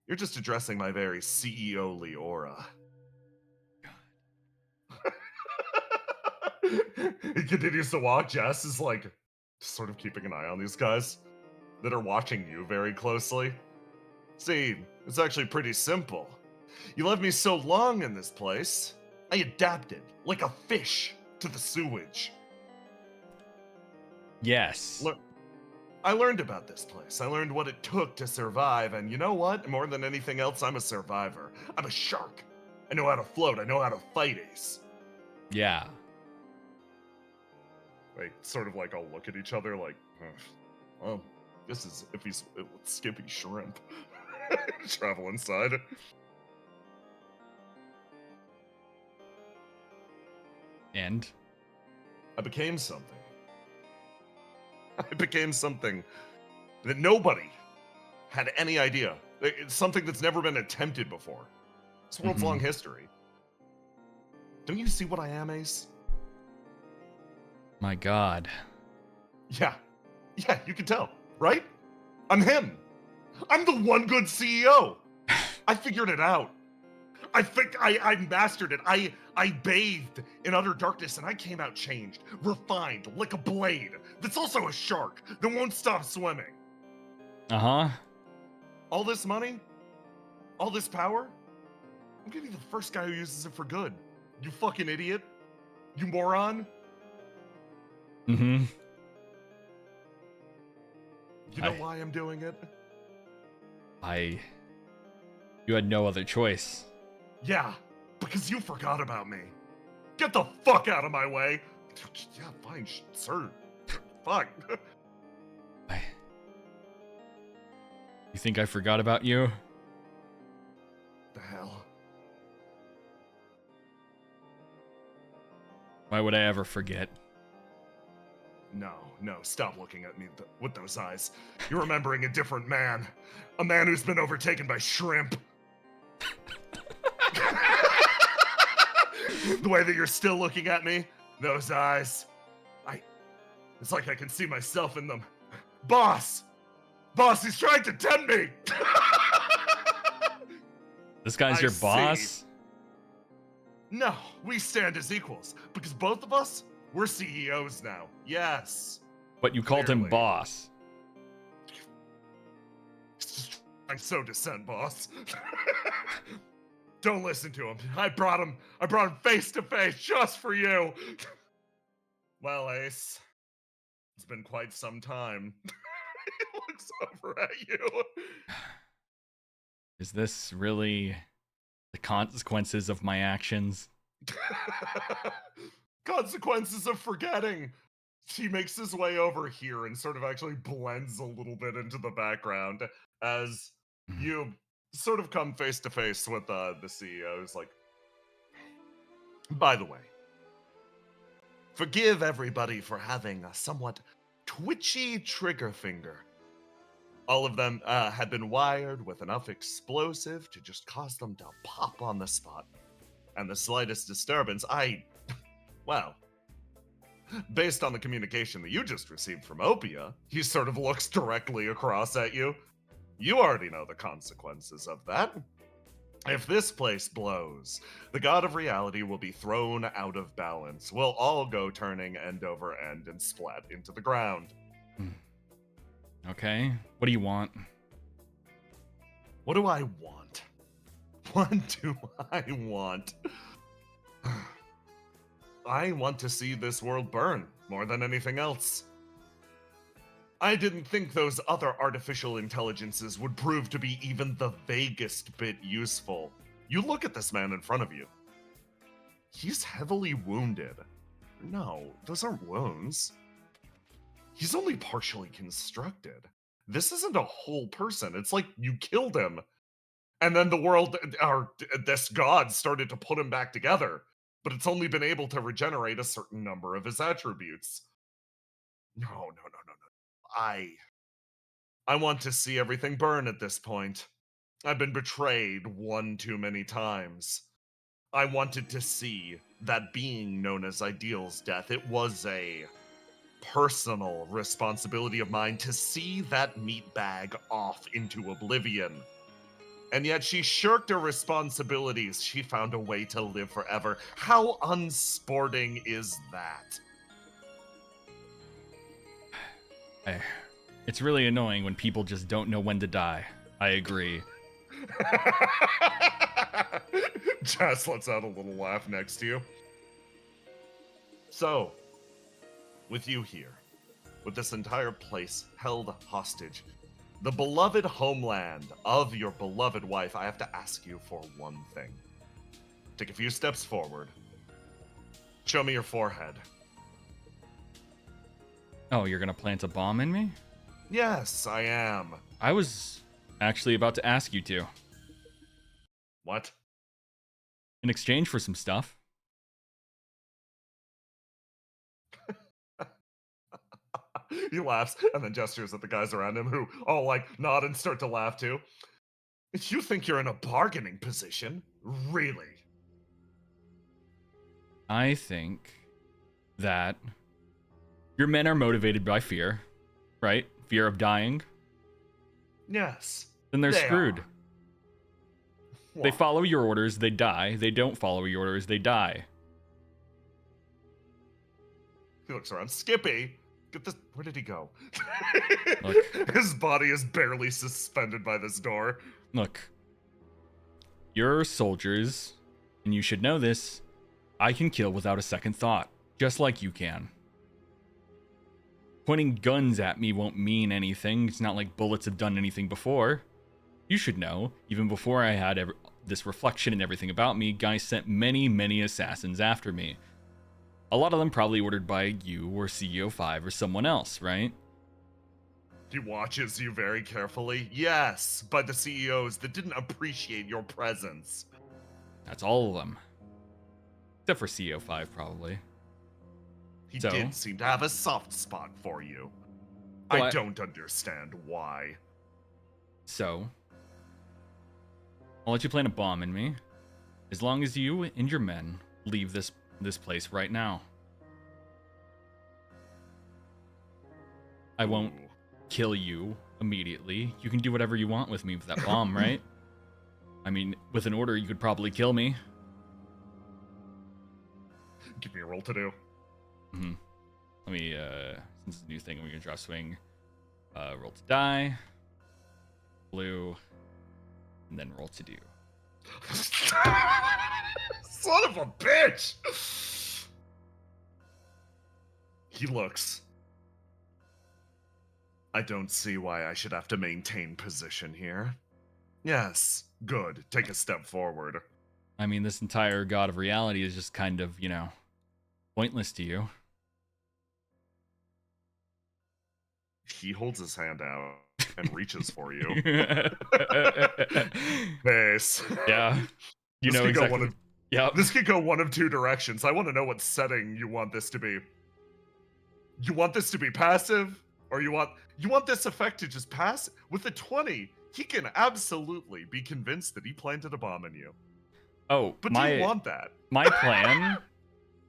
Speaker 1: You're just addressing my very CEO-ly aura. He continues to walk. Jess is like, sort of keeping an eye on these guys that are watching you very closely. See, it's actually pretty simple. You left me so long in this place, I adapted like a fish to the sewage.
Speaker 2: Yes.
Speaker 1: I learned about this place. I learned what it took to survive, and you know what? More than anything else, I'm a survivor. I'm a shark. I know how to float. I know how to fight, Ace.
Speaker 2: Yeah.
Speaker 1: Like, sort of like, I'll look at each other like, well, this is if he's with Skippy Shrimp. Travel inside.
Speaker 2: And?
Speaker 1: I became something. I became something that nobody had any idea. It's something that's never been attempted before. It's world's long history. Don't you see what I am, Ace?
Speaker 2: My God.
Speaker 1: Yeah. Yeah, you can tell, right? I'm him. I'm the one good CEO. I figured it out. I think I mastered it. I bathed in utter darkness and I came out changed, refined, like a blade. That's also a shark that won't stop swimming.
Speaker 2: Uh-huh.
Speaker 1: All this money? All this power? I'm gonna be the first guy who uses it for good. You fucking idiot. You moron.
Speaker 2: Mm-hmm.
Speaker 1: You know why I'm doing it?
Speaker 2: You had no other choice.
Speaker 1: Yeah, because you forgot about me. Get the fuck out of my way. Yeah, fine, sir. Fuck.
Speaker 2: You think I forgot about you?
Speaker 1: The hell?
Speaker 2: Why would I ever forget?
Speaker 1: No, stop looking at me with those eyes. You're remembering a different man. A man who's been overtaken by shrimp. The way that you're still looking at me, those eyes. It's like I can see myself in them. Boss! Boss, he's trying to tempt me!
Speaker 2: This guy's your boss?
Speaker 1: No, we stand as equals, because both of us, we're CEOs now. Yes.
Speaker 2: But you called him
Speaker 1: Clearly.
Speaker 2: boss.
Speaker 1: I'm so dissent, boss. Don't listen to him. I brought him face to face just for you. Well, Ace, it's been quite some time. He looks over at you.
Speaker 2: Is this really the consequences of my actions?
Speaker 1: Consequences of forgetting. He makes his way over here and sort of actually blends a little bit into the background as you sort of come face to face with the CEO. Who's like, by the way, forgive everybody for having a somewhat twitchy trigger finger. All of them had been wired with enough explosive to just cause them to pop on the spot. And the slightest disturbance, well, based on the communication that you just received from Opia, he sort of looks directly across at you. You already know the consequences of that. If this place blows, the god of reality will be thrown out of balance. We'll all go turning end over end and splat into the ground.
Speaker 2: Okay, what do you want?
Speaker 1: What do I want? What do I want? I want to see this world burn more than anything else. I didn't think those other artificial intelligences would prove to be even the vaguest bit useful. You look at this man in front of you. He's heavily wounded. No, those aren't wounds. He's only partially constructed. This isn't a whole person. It's like you killed him. And then the world, or this god, started to put him back together. But it's only been able to regenerate a certain number of his attributes. No. I want to see everything burn at this point. I've been betrayed one too many times. I wanted to see that being known as Ideal's death. It was a personal responsibility of mine to see that meatbag off into oblivion. And yet she shirked her responsibilities. She found a way to live forever. How unsporting is that?
Speaker 2: It's really annoying when people just don't know when to die. I agree.
Speaker 1: Jess lets out a little laugh next to you. So, with you here, with this entire place held hostage, the beloved homeland of your beloved wife, I have to ask you for one thing. Take a few steps forward. Show me your forehead.
Speaker 2: Oh, you're gonna plant a bomb in me?
Speaker 1: Yes, I am.
Speaker 2: I was actually about to ask you to.
Speaker 1: What?
Speaker 2: In exchange for some stuff.
Speaker 1: He laughs and then gestures at the guys around him who all like nod and start to laugh too. You think you're in a bargaining position? Really?
Speaker 2: I think that your men are motivated by fear, right? Fear of dying.
Speaker 1: Yes.
Speaker 2: Then they're
Speaker 1: they
Speaker 2: screwed.
Speaker 1: are.
Speaker 2: They
Speaker 1: Why?
Speaker 2: follow your orders, they die. They don't follow your orders, they die.
Speaker 1: He looks around. Skippy! Get this. Where did he go?
Speaker 2: Look.
Speaker 1: His body is barely suspended by this door.
Speaker 2: Look, you're soldiers, and you should know this. I can kill without a second thought, just like you can. Pointing guns at me won't mean anything. It's not like bullets have done anything before. You should know, even before I had this reflection and everything about me, guys sent many, many assassins after me. A lot of them probably ordered by you or CEO5 or someone else, right?
Speaker 1: He watches you very carefully. Yes, by the CEOs that didn't appreciate your presence.
Speaker 2: That's all of them. Except for CEO5, probably.
Speaker 1: He
Speaker 2: So?
Speaker 1: did seem to have a soft spot for you.
Speaker 2: Well,
Speaker 1: I don't understand why.
Speaker 2: So, I'll let you plant a bomb in me, as long as you and your men leave this place right now. I won't
Speaker 1: Ooh.
Speaker 2: kill you immediately. You can do whatever you want with me with that bomb, right? I mean, with an order, you could probably kill me.
Speaker 1: Give me a roll to do.
Speaker 2: Mm-hmm. Let me, since it's a new thing, we can draw swing. Roll to die. Blue. And then roll to do.
Speaker 1: Son of a bitch! He looks. I don't see why I should have to maintain position here. Yes, good. Take a step forward.
Speaker 2: I mean, this entire God of Reality is just kind of, pointless to you.
Speaker 1: He holds his hand out and reaches for you. Nice.
Speaker 2: Yeah. You
Speaker 1: This
Speaker 2: know
Speaker 1: could go
Speaker 2: exactly.
Speaker 1: one of-
Speaker 2: Yeah.
Speaker 1: This could go one of two directions. I want to know what setting you want this to be. You want this to be passive, or you want this effect to just pass? With a 20, he can absolutely be convinced that he planted a bomb in you.
Speaker 2: Oh,
Speaker 1: But do you want that?
Speaker 2: my plan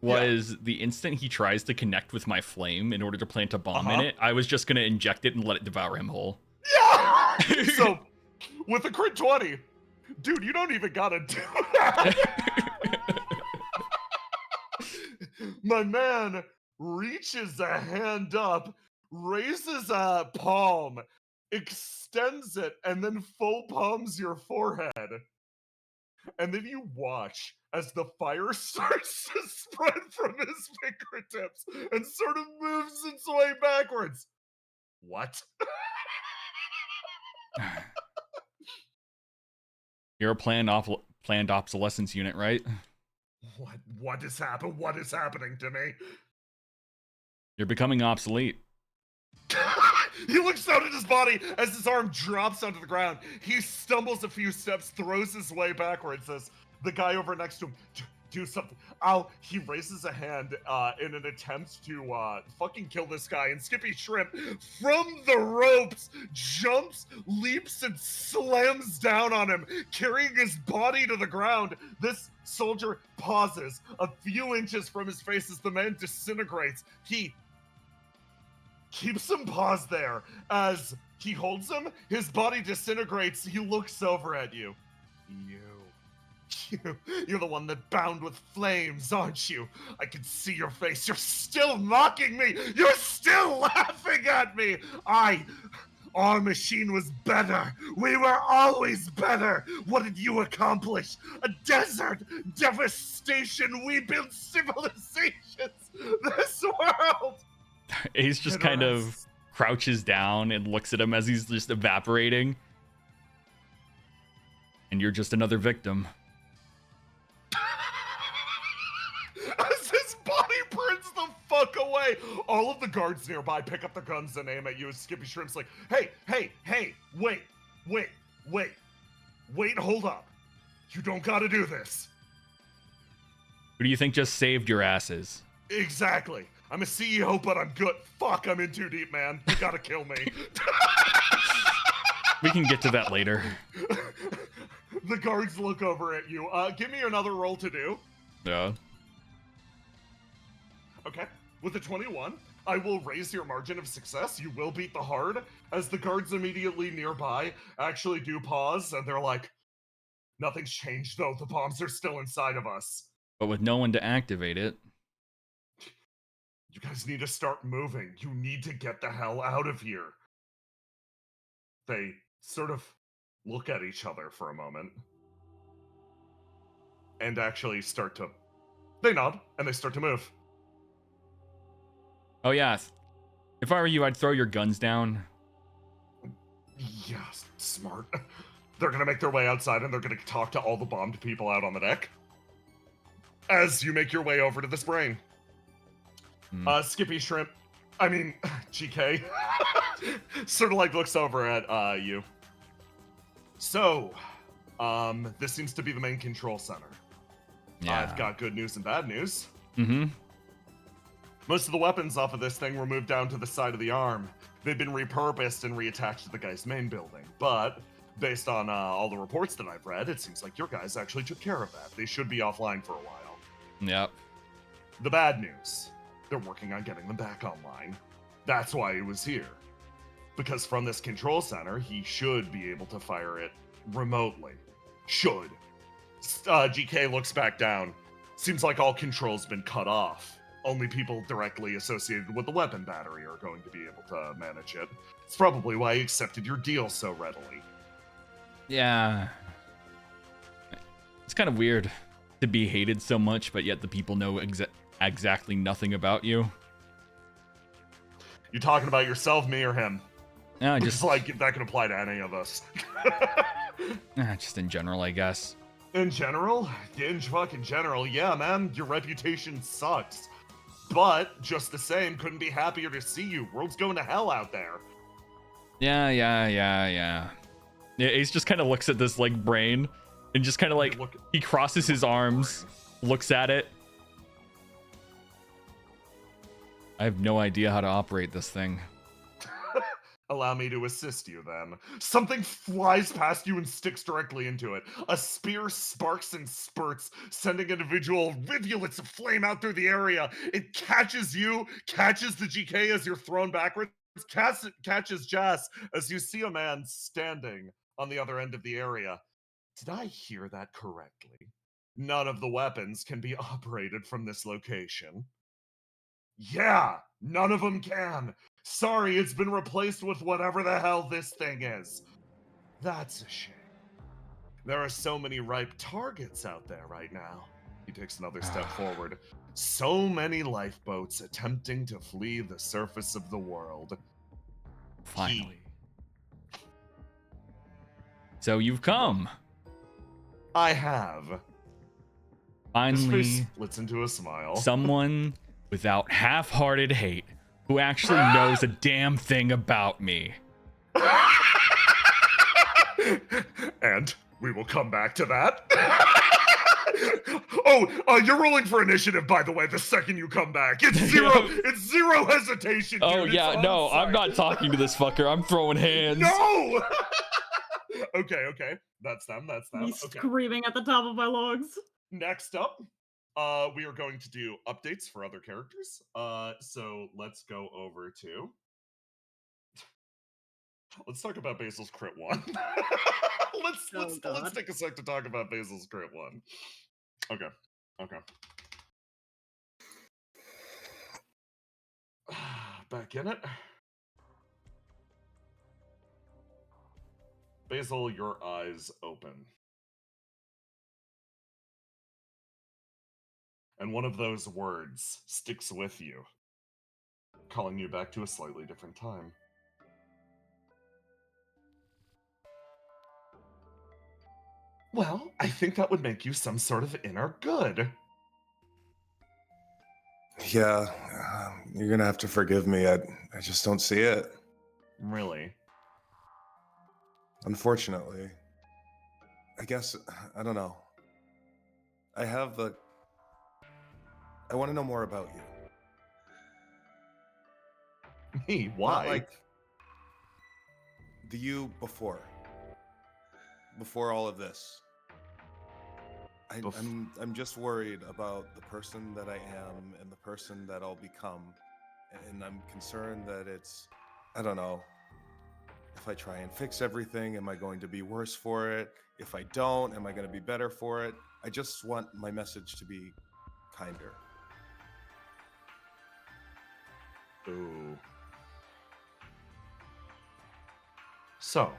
Speaker 2: was the instant he tries to connect with my flame in order to plant a bomb in it, I was just going to inject it and let it devour him whole.
Speaker 1: Yeah! So, with a crit 20, dude, you don't even gotta do that. My man reaches a hand up, raises a palm, extends it, and then full palms your forehead. And then you watch as the fire starts to spread from his fingertips and sort of moves its way backwards. What?
Speaker 2: You're a planned obsolescence unit, right?
Speaker 1: What has happened? What is happening to me?
Speaker 2: You're becoming obsolete.
Speaker 1: He looks down at his body as his arm drops onto the ground. He stumbles a few steps, throws his way backwards as the guy over next to him, do something. Ow, he raises a hand in an attempt to fucking kill this guy. And Skippy Shrimp, from the ropes, jumps, leaps, and slams down on him, carrying his body to the ground. This soldier pauses a few inches from his face as the man disintegrates. He keeps him paused there as he holds him. His body disintegrates. He looks over at you. You're the one that bound with flames, aren't you? I can see your face. You're still mocking me. You're still laughing at me. I Our machine was better. We were always better. What did you accomplish? A desert devastation. We built civilizations. This world.
Speaker 2: Ace just
Speaker 1: Get
Speaker 2: kind of
Speaker 1: rest.
Speaker 2: crouches down and looks at him as he's just evaporating. And you're just another victim.
Speaker 1: As his body burns the fuck away, all of the guards nearby pick up their guns and aim at you. Skippy Shrimp's like, hey, wait, hold up. You don't gotta do this.
Speaker 2: Who do you think just saved your asses?
Speaker 1: Exactly. I'm a CEO, but I'm good. Fuck, I'm in too deep, man. You gotta kill me.
Speaker 2: We can get to that later.
Speaker 1: The guards look over at you. Give me another roll to do.
Speaker 2: Yeah.
Speaker 1: Okay. With a 21, I will raise your margin of success. You will beat the hard, as the guards immediately nearby actually do pause, and they're like, nothing's changed, though. The bombs are still inside of us.
Speaker 2: But with no one to activate it.
Speaker 1: You guys need to start moving. You need to get the hell out of here. They sort of look at each other for a moment. And actually start to... They nod, and they start to move.
Speaker 2: Oh yeah. If I were you, I'd throw your guns down.
Speaker 1: Yeah, smart. They're gonna make their way outside, and they're gonna talk to all the bombed people out on the deck. As you make your way over to this brain. Skippy Shrimp, GK, sort of like looks over at you. So, this seems to be the main control center.
Speaker 2: Yeah.
Speaker 1: I've got good news and bad news.
Speaker 2: Mm-hmm.
Speaker 1: Most of the weapons off of this thing were moved down to the side of the arm. They've been repurposed and reattached to the guy's main building. But, based on all the reports that I've read, it seems like your guys actually took care of that. They should be offline for a while.
Speaker 2: Yep.
Speaker 1: The bad news. They're working on getting them back online. That's why he was here. Because from this control center, he should be able to fire it remotely. Should. GK looks back down. Seems like all control's been cut off. Only people directly associated with the weapon battery are going to be able to manage it. It's probably why he accepted your deal so readily.
Speaker 2: Yeah. It's kind of weird to be hated so much, but yet the people know exactly nothing about you.
Speaker 1: You talking about yourself, me, or him?
Speaker 2: Yeah,
Speaker 1: Just
Speaker 2: just
Speaker 1: like that can apply to any of us.
Speaker 2: just in general, I guess.
Speaker 1: In general, yeah, man, your reputation sucks. But just the same, couldn't be happier to see you. World's going to hell out there.
Speaker 2: Yeah, Ace just kind of looks at this like brain and just kind of like he crosses his arms, looks at it. I have no idea how to operate this thing.
Speaker 1: Allow me to assist you, then. Something flies past you and sticks directly into it. A spear sparks and spurts, sending individual rivulets of flame out through the area. It catches you, catches the GK as you're thrown backwards, catches Jas as you see a man standing on the other end of the area. Did I hear that correctly? None of the weapons can be operated from this location. Yeah, none of them can. Sorry, it's been replaced with whatever the hell this thing is. That's a shame. There are so many ripe targets out there right now. He takes another step forward. So many lifeboats attempting to flee the surface of the world.
Speaker 2: Finally. So you've come.
Speaker 1: I have. His
Speaker 2: Finally,
Speaker 1: face splits into a smile.
Speaker 2: someone without half-hearted hate who actually knows a damn thing about me.
Speaker 1: And we will come back to that. You're rolling for initiative, by the way, the second you come back. It's zero hesitation, dude.
Speaker 2: Oh
Speaker 1: It's
Speaker 2: yeah,
Speaker 1: on
Speaker 2: no,
Speaker 1: site.
Speaker 2: I'm not talking to this fucker. I'm throwing hands.
Speaker 1: No! Okay. That's them.
Speaker 7: Me
Speaker 1: Okay.
Speaker 7: screaming at the top of my lungs.
Speaker 1: Next up, we are going to do updates for other characters. So let's go over to... Let's talk about Basil's crit 1. Let's take a sec to talk about Basil's crit 1. Okay. Back in it. Basil, your eyes open. And one of those words sticks with you, calling you back to a slightly different time. Well, I think that would make you some sort of inner good.
Speaker 6: Yeah, you're gonna have to forgive me. I just don't see it.
Speaker 1: Really?
Speaker 6: Unfortunately. I guess, I don't know. I want to know more about you.
Speaker 1: Me?
Speaker 6: Not
Speaker 1: Why?
Speaker 6: like the you before all of this. I'm just worried about the person that I am and the person that I'll become, and I'm concerned that I don't know. If I try and fix everything, am I going to be worse for it? If I don't, am I going to be better for it? I just want my message to be kinder.
Speaker 1: Ooh. So,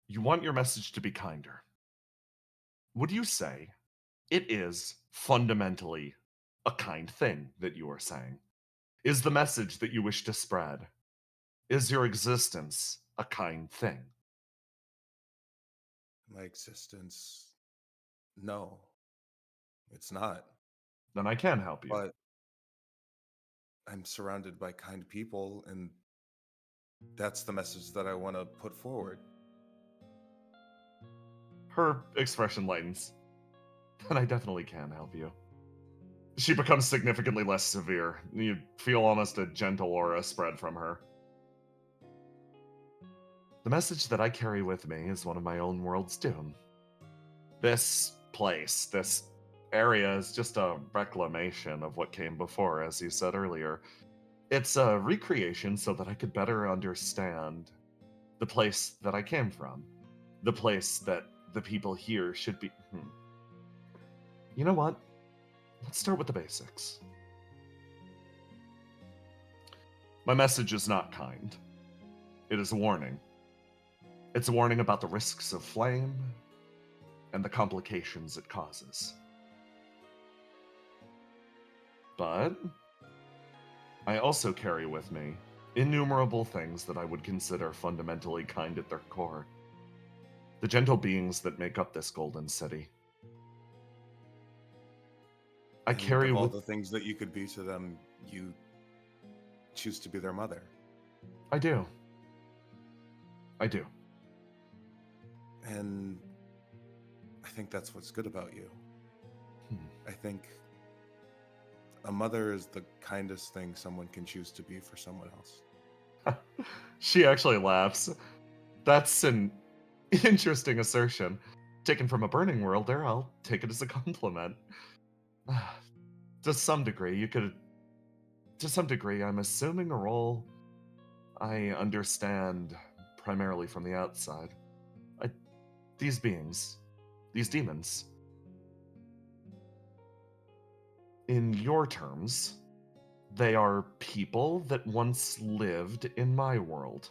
Speaker 1: you want your message to be kinder. Would you say it is fundamentally a kind thing that you are saying? Is the message that you wish to spread? Is your existence a kind thing?
Speaker 6: My existence, no, it's not.
Speaker 1: Then I can help you.
Speaker 6: But I'm surrounded by kind people, and that's the message that I want to put forward.
Speaker 1: Her expression lightens. Then I definitely can help you. She becomes significantly less severe. You feel almost a gentle aura spread from her. The message that I carry with me is one of my own world's doom. This place, this area is just a reclamation of what came before, as you said earlier. It's a recreation so that I could better understand the place that I came from, the place that the people here should be. You know what? Let's start with the basics. My message is not kind. It is a warning. It's a warning about the risks of flame and the complications it causes. But I also carry with me innumerable things that I would consider fundamentally kind at their core. The gentle beings that make up this golden city. I
Speaker 6: And
Speaker 1: carry
Speaker 6: of all
Speaker 1: with
Speaker 6: the things that you could be to them, you choose to be their mother.
Speaker 1: I do. I do.
Speaker 6: And I think that's what's good about you. I think a mother is the kindest thing someone can choose to be for someone else.
Speaker 1: She actually laughs. That's an interesting assertion. Taken from a burning world there, I'll take it as a compliment. To some degree, I'm assuming a role I understand primarily from the outside. These beings, these demons, in your terms, they are people that once lived in my world.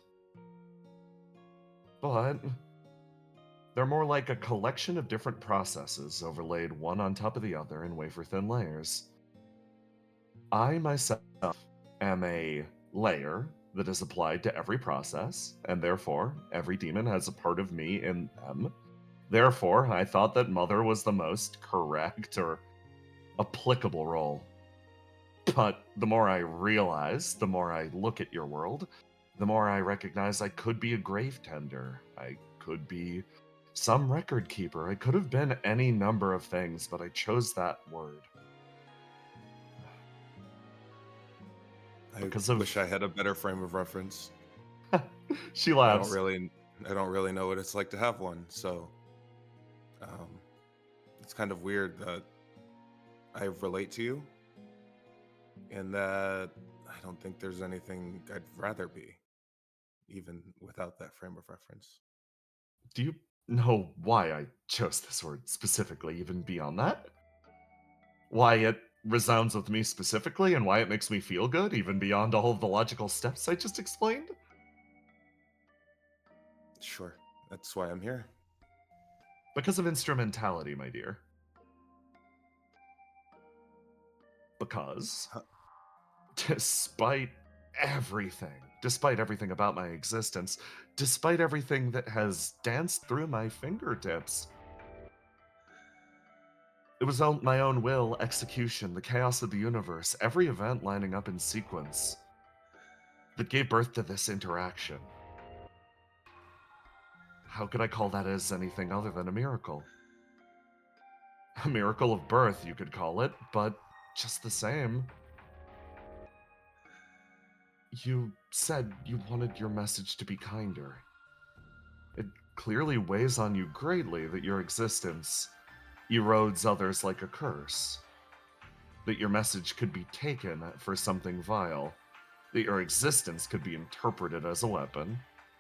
Speaker 1: But they're more like a collection of different processes overlaid one on top of the other in wafer-thin layers. I myself am a layer that is applied to every process, and therefore every demon has a part of me in them. Therefore, I thought that Mother was the most correct or applicable role. But the more I realize, the more I look at your world, the more I recognize I could be a grave tender. I could be some record keeper. I could have been any number of things, but I chose that word.
Speaker 6: I wish I had a better frame of reference.
Speaker 1: She
Speaker 6: I
Speaker 1: laughs.
Speaker 6: don't really know what it's like to have one, so it's kind of weird that I relate to you, and that I don't think there's anything I'd rather be, even without that frame of reference.
Speaker 1: Do you know why I chose this word specifically, even beyond that? Why it resounds with me specifically, and why it makes me feel good, even beyond all of the logical steps I just explained?
Speaker 6: Sure. That's why I'm here.
Speaker 1: Because of instrumentality, my dear. Because,
Speaker 6: Huh.
Speaker 1: despite everything about my existence, despite everything that has danced through my fingertips, it was my own will, execution, the chaos of the universe, every event lining up in sequence that gave birth to this interaction. How could I call that as anything other than a miracle? A miracle of birth, you could call it, but just the same. You said you wanted your message to be kinder. It clearly weighs on you greatly that your existence erodes others like a curse. That your message could be taken for something vile. That your existence could be interpreted as a weapon,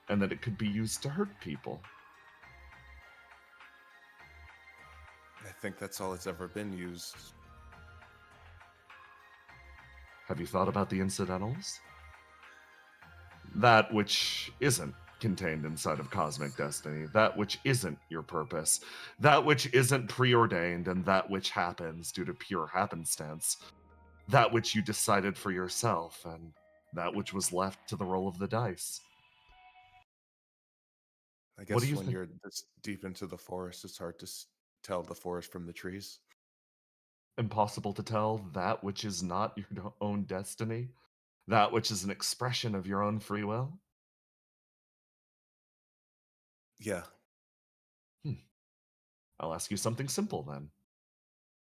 Speaker 1: and that it could be used to hurt people.
Speaker 6: I think that's all it's ever been used.
Speaker 1: Have you thought about the incidentals? That which isn't contained inside of cosmic destiny, that which isn't your purpose, that which isn't preordained, and that which happens due to pure happenstance, that which you decided for yourself, and that which was left to the roll of the dice.
Speaker 6: I
Speaker 1: What
Speaker 6: guess
Speaker 1: do you
Speaker 6: when
Speaker 1: think?
Speaker 6: you're this deep into the forest, it's hard to tell the forest from the trees.
Speaker 1: Impossible to tell that which is not your own destiny, that which is an expression of your own free will?
Speaker 6: Yeah.
Speaker 1: I'll ask you something simple then.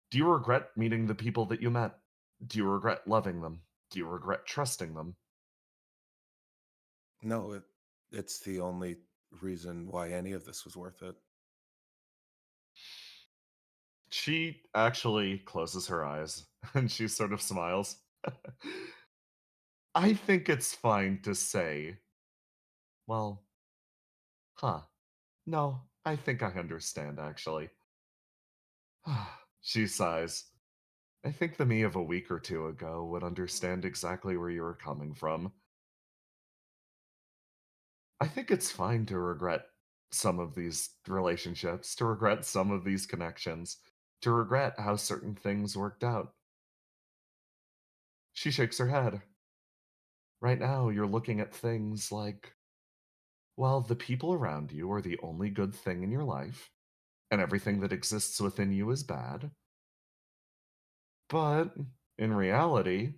Speaker 1: Do you regret meeting the people that you met? Do you regret loving them? Do you regret trusting them?
Speaker 6: No, it's the only reason why any of this was worth it.
Speaker 1: She actually closes her eyes and she sort of smiles. I think it's fine to say, well, huh. No, I think I understand actually. She sighs. I think the me of a week or two ago would understand exactly where you were coming from. I think it's fine to regret some of these relationships, to regret some of these connections, to regret how certain things worked out. She shakes her head. Right now, you're looking at things like, well, the people around you are the only good thing in your life, and everything that exists within you is bad. But in reality,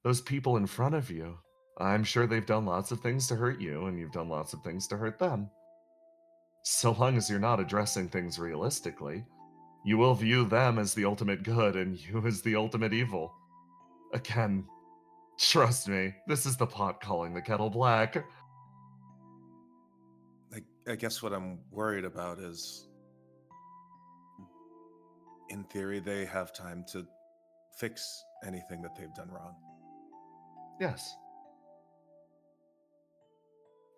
Speaker 1: those people in front of you, I'm sure they've done lots of things to hurt you, and you've done lots of things to hurt them. So long as you're not addressing things realistically, you will view them as the ultimate good and you as the ultimate evil. Again, trust me, this is the pot calling the kettle black.
Speaker 6: I guess what I'm worried about is, in theory, they have time to fix anything that they've done wrong.
Speaker 1: Yes,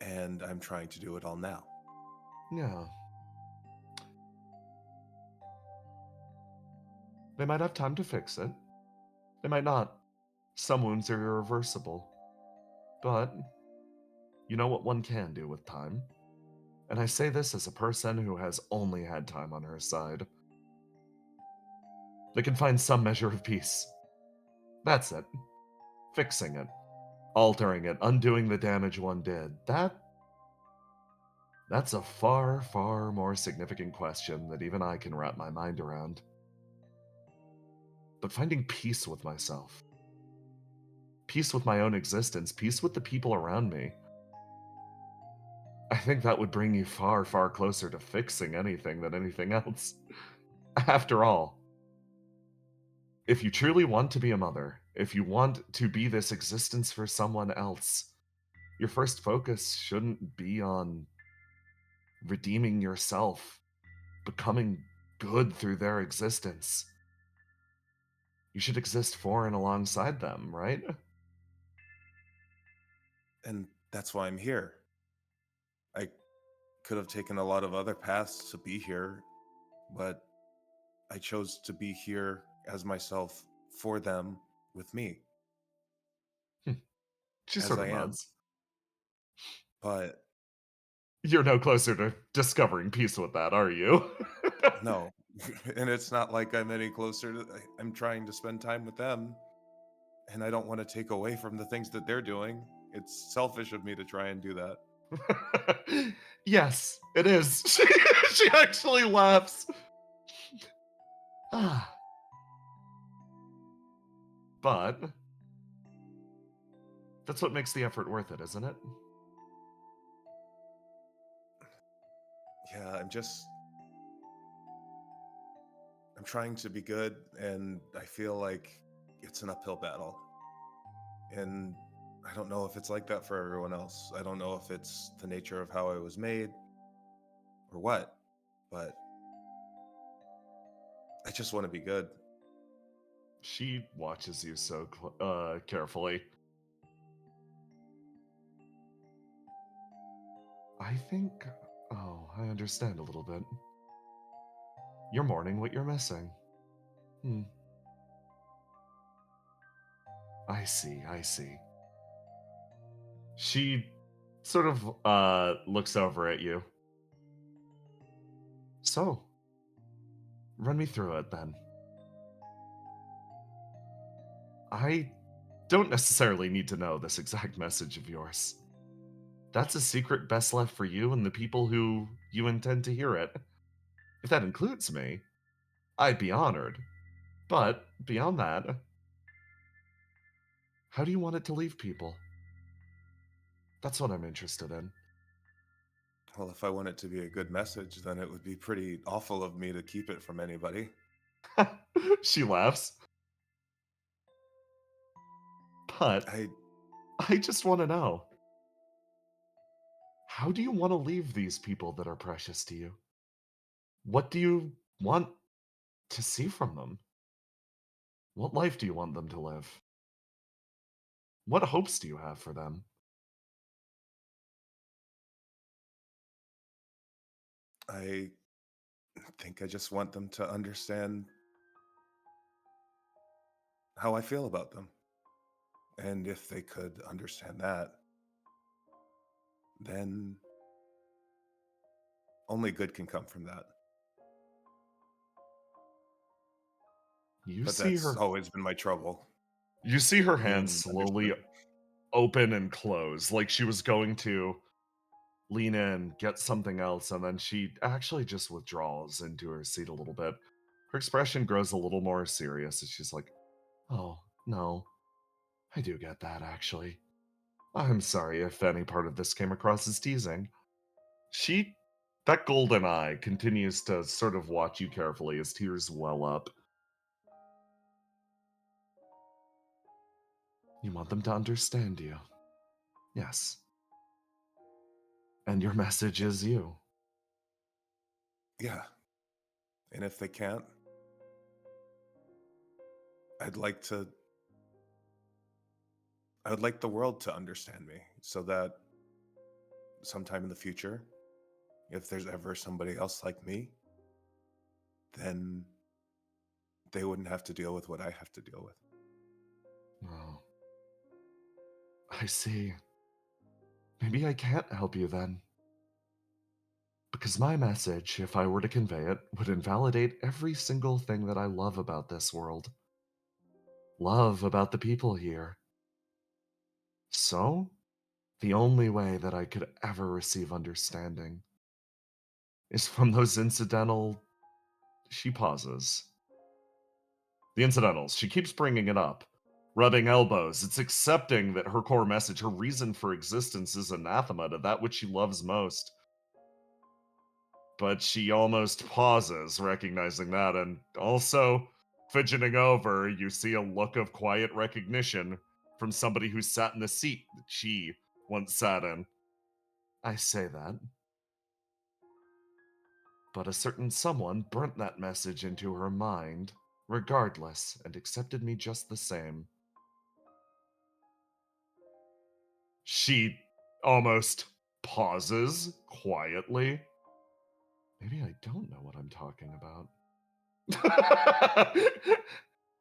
Speaker 6: And I'm trying to do it all now.
Speaker 1: yeah. They might have time to fix it. They might not. Some wounds are irreversible. But you know what one can do with time? And I say this as a person who has only had time on her side. They can find some measure of peace. That's it. Fixing it. Altering it. Undoing the damage one did. That's a far, far more significant question that even I can wrap my mind around. But finding peace with myself, peace with my own existence, peace with the people around me, I think that would bring you far, far closer to fixing anything than anything else. After all, if you truly want to be a mother, if you want to be this existence for someone else, your first focus shouldn't be on redeeming yourself, becoming good through their existence. You should exist for and alongside them, right?
Speaker 6: And that's why I'm here. I could have taken a lot of other paths to be here, but I chose to be here as myself, for them, with me,
Speaker 1: She
Speaker 6: as
Speaker 1: sort
Speaker 6: I
Speaker 1: of
Speaker 6: am.
Speaker 1: nods.
Speaker 6: But
Speaker 1: You're no closer to discovering peace with that, are you?
Speaker 6: No. And it's not like I'm any closer to I'm trying to spend time with them, and I don't want to take away from the things that they're doing. It's selfish of me to try and do that.
Speaker 1: Yes, it is. She actually laughs. Ah. But that's what makes the effort worth it, isn't it?
Speaker 6: Yeah, I'm trying to be good, and I feel like it's an uphill battle. And I don't know if it's like that for everyone else. I don't know if it's the nature of how I was made or what, but I just want to be good.
Speaker 1: She watches you so carefully. I think. Oh, I understand a little bit. You're mourning what you're missing. Hmm. I see, I see. She sort of looks over at you. So, run me through it then. I don't necessarily need to know this exact message of yours. That's a secret best left for you and the people who you intend to hear it. If that includes me, I'd be honored. But beyond that, how do you want it to leave people? That's what I'm interested in.
Speaker 6: Well, if I want it to be a good message, then it would be pretty awful of me to keep it from anybody.
Speaker 1: She laughs. But
Speaker 6: I
Speaker 1: I just want to know, how do you want to leave these people that are precious to you? What do you want to see from them? What life do you want them to live? What hopes do you have for them?
Speaker 6: I think I just want them to understand how I feel about them. And if they could understand that, then only good can come from that.
Speaker 1: You
Speaker 6: But
Speaker 1: see
Speaker 6: that's
Speaker 1: her
Speaker 6: always been my trouble,
Speaker 1: you see her hands
Speaker 6: being
Speaker 1: slowly
Speaker 6: understood.
Speaker 1: open and close, like she was going to lean in, get something else, and then she actually just withdraws into her seat a little bit. Her expression grows a little more serious as she's like, "Oh, no. I do get that, actually. I'm sorry if any part of this came across as teasing." She, that golden eye, continues to sort of watch you carefully as tears well up. You want them to understand you. Yes. And your message is you.
Speaker 6: Yeah. And if they can't, I'd like to I would like the world to understand me so that sometime in the future, if there's ever somebody else like me, then they wouldn't have to deal with what I have to deal with.
Speaker 1: Oh, I see. Maybe I can't help you then. Because my message, if I were to convey it, would invalidate every single thing that I love about this world. Love about the people here. So, the only way that I could ever receive understanding is from those incidental. She pauses. The incidentals, she keeps bringing it up. Rubbing elbows, it's accepting that her core message, her reason for existence, is anathema to that which she loves most. But she almost pauses, recognizing that, and also fidgeting over, you see a look of quiet recognition from somebody who sat in the seat that she once sat in. I say that, but a certain someone burnt that message into her mind, regardless, and accepted me just the same. She almost pauses quietly. Maybe I don't know what I'm talking about.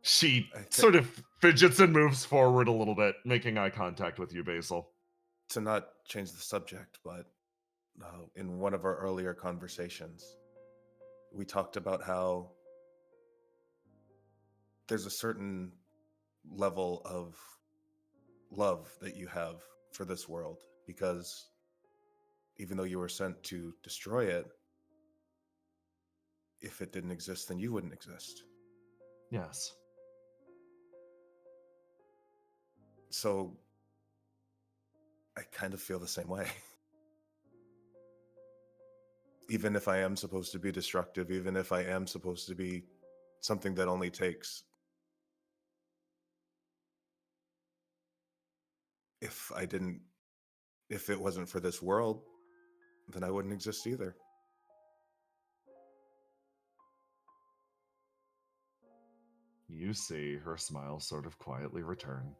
Speaker 1: She
Speaker 6: I think
Speaker 1: sort of fidgets and moves forward a little bit, making eye contact with you, Basil.
Speaker 6: to not change the subject, but in one of our earlier conversations. We talked about how there's a certain level of love that you have for this world, because even though you were sent to destroy it, if it didn't exist, then you wouldn't exist.
Speaker 1: Yes.
Speaker 6: So I kind of feel the same way. Even if I am supposed to be destructive, even if I am supposed to be something that only takes, if it wasn't for this world, then I wouldn't exist either.
Speaker 1: You see her smile sort of quietly return.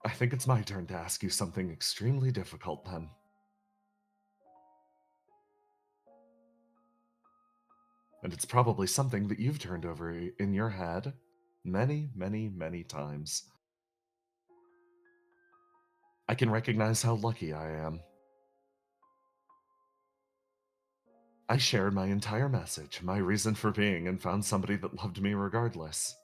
Speaker 1: I think it's my turn to ask you something extremely difficult then. And it's probably something that you've turned over in your head many, many, many times. I can recognize how lucky I am. I shared my entire message, my reason for being, and found somebody that loved me regardless.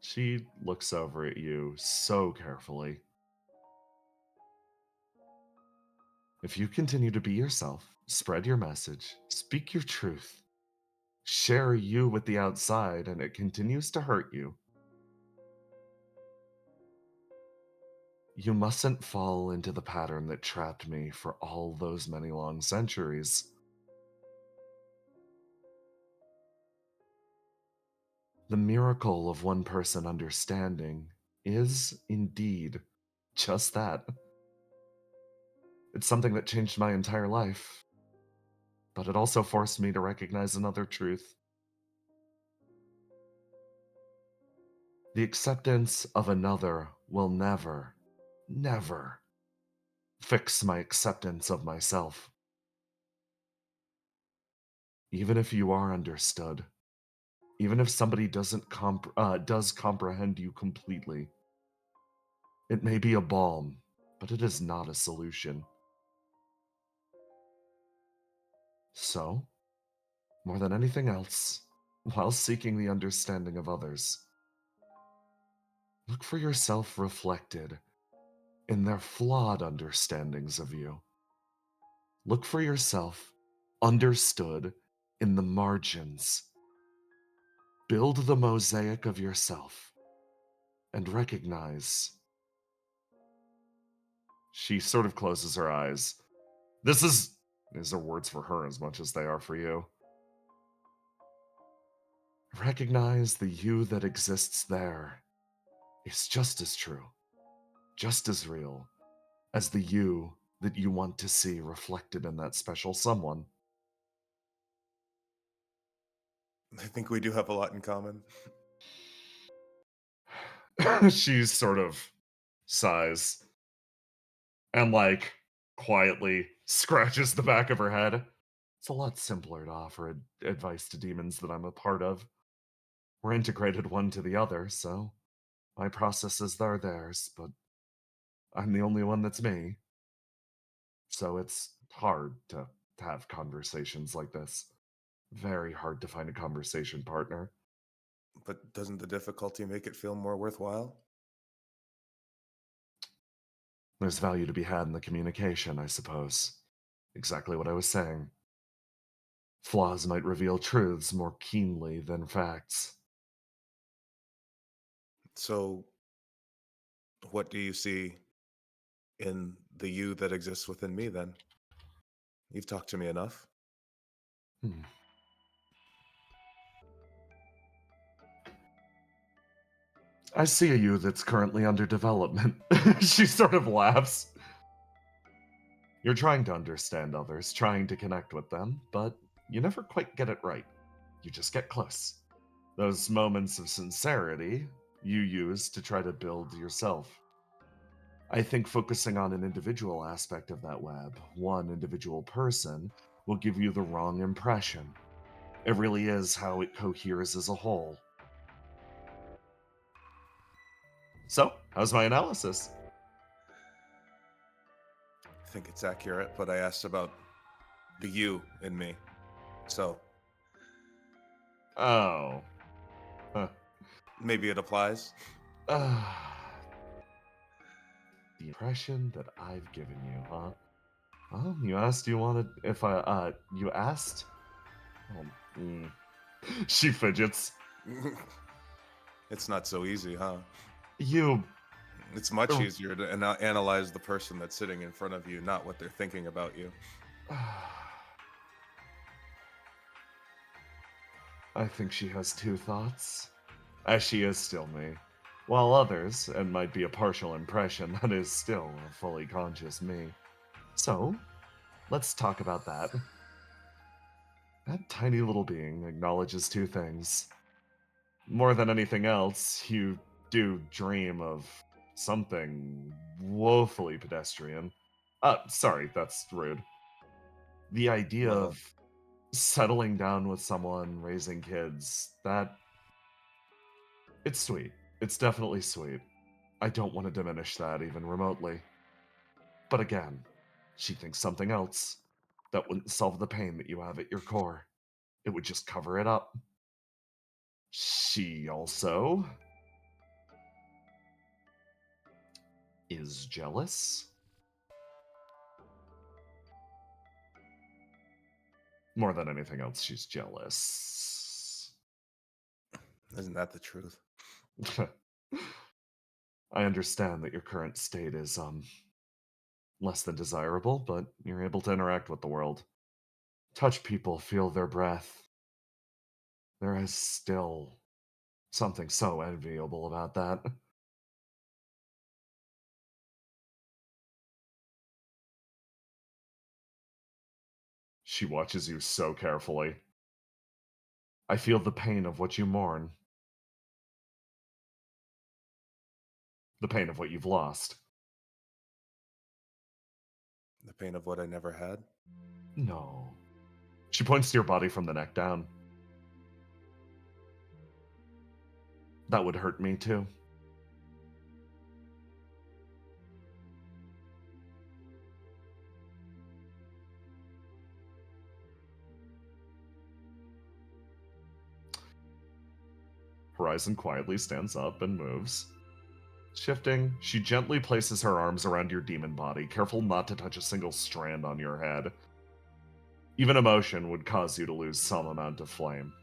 Speaker 1: She looks over at you so carefully. If you continue to be yourself, spread your message, speak your truth, share you with the outside, and it continues to hurt you, you mustn't fall into the pattern that trapped me for all those many long centuries. The miracle of one person understanding is indeed just that. It's something that changed my entire life, but it also forced me to recognize another truth. The acceptance of another will never, never fix my acceptance of myself. Even if you are understood, even if somebody does comprehend you completely, it may be a balm, but it is not a solution. So, more than anything else, while seeking the understanding of others, look for yourself reflected in their flawed understandings of you. Look for yourself understood in the margins. Build the mosaic of yourself and recognize. She sort of closes her eyes. These are words for her as much as they are for you. Recognize the you that exists there is just as true, just as real as the you that you want to see reflected in that special someone.
Speaker 6: I think we do have a lot in common.
Speaker 1: She sort of sighs and, quietly scratches the back of her head. It's a lot simpler to offer advice to demons that I'm a part of. We're integrated one to the other, so my processes are theirs, but I'm the only one that's me. So it's hard to have conversations like this. Very hard to find a conversation partner.
Speaker 6: But doesn't the difficulty make it feel more worthwhile?
Speaker 1: There's value to be had in the communication, I suppose. Exactly what I was saying. Flaws might reveal truths more keenly than facts.
Speaker 6: So, what do you see in the you that exists within me then? You've talked to me enough.
Speaker 1: Hmm. I see a you that's currently under development. She sort of laughs. You're trying to understand others, trying to connect with them, but you never quite get it right. You just get close. Those moments of sincerity you use to try to build yourself. I think focusing on an individual aspect of that web, one individual person, will give you the wrong impression. It really is how it coheres as a whole. So, how's my analysis?
Speaker 6: I think it's accurate, but I asked about the you in me. So
Speaker 1: Oh. Huh.
Speaker 6: maybe it applies.
Speaker 1: The impression that I've given you, huh? Oh, you asked you wanted if you asked? Oh, mm. She fidgets.
Speaker 6: It's not so easy, huh?
Speaker 1: You.
Speaker 6: It's much
Speaker 1: Oh.
Speaker 6: easier to analyze the person that's sitting in front of you, not what they're thinking about you.
Speaker 1: I think she has two thoughts, as she is still me, while others, and might be a partial impression, that is still a fully conscious me. So, let's talk about that. That tiny little being acknowledges two things. More than anything else, you do dream of something woefully pedestrian. Sorry, that's rude. The idea
Speaker 6: Well,
Speaker 1: of settling down with someone, raising kids, it's sweet. It's definitely sweet. I don't want to diminish that even remotely. But again, she thinks something else. That wouldn't solve the pain that you have at your core. It would just cover it up. She also is jealous. More than anything else, she's jealous.
Speaker 6: isn't that the truth?
Speaker 1: I understand that your current state is less than desirable, but you're able to interact with the world. Touch people, feel their breath. There is still something so enviable about that. She watches you so carefully. I feel the pain of what you mourn. The pain of what you've lost.
Speaker 6: The pain of what I never had?
Speaker 1: No. She points to your body from the neck down. That would hurt me too. Horizon quietly stands up and moves. Shifting, she gently places her arms around your demon body, careful not to touch a single strand on your head. Even emotion would cause you to lose some amount of flame.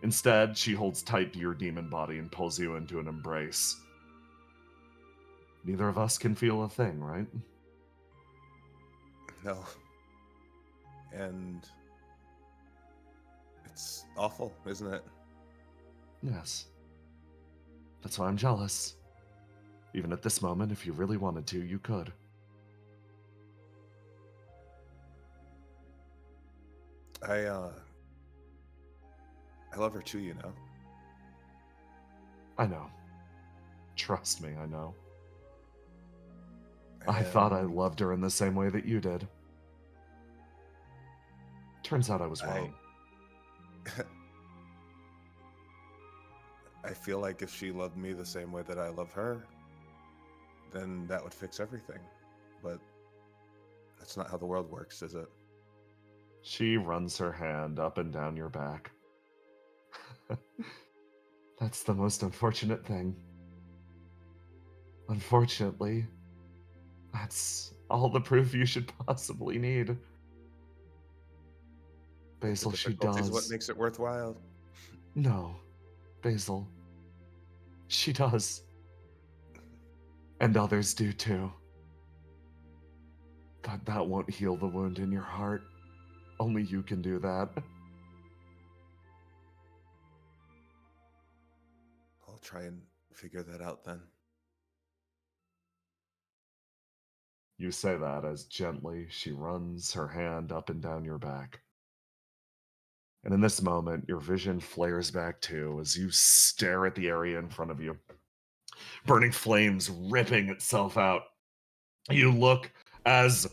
Speaker 1: Instead, she holds tight to your demon body and pulls you into an embrace. Neither of us can feel a thing, right?
Speaker 6: No. And it's awful, isn't it?
Speaker 1: Yes. That's why I'm jealous. Even at this moment, if you really wanted to, you could.
Speaker 6: I love her too, you know.
Speaker 1: I know. Trust me, I know. I thought I
Speaker 6: And
Speaker 1: loved her in the same way that you did. Turns out I was wrong.
Speaker 6: I feel like if she loved me the same way that I love her, then that would fix everything. But that's not how the world works, is it?
Speaker 1: She runs her hand up and down your back. That's the most unfortunate thing. Unfortunately, that's all the proof you should possibly need. Basil,
Speaker 6: The
Speaker 1: she
Speaker 6: difficulty is what
Speaker 1: does.
Speaker 6: makes it worthwhile.
Speaker 1: No, Basil. She does. And others do too. But that won't heal the wound in your heart. Only you can do that.
Speaker 6: I'll try and figure that out then.
Speaker 1: You say that as gently she runs her hand up and down your back. And in this moment, your vision flares back too as you stare at the area in front of you. Burning flames ripping itself out. You look as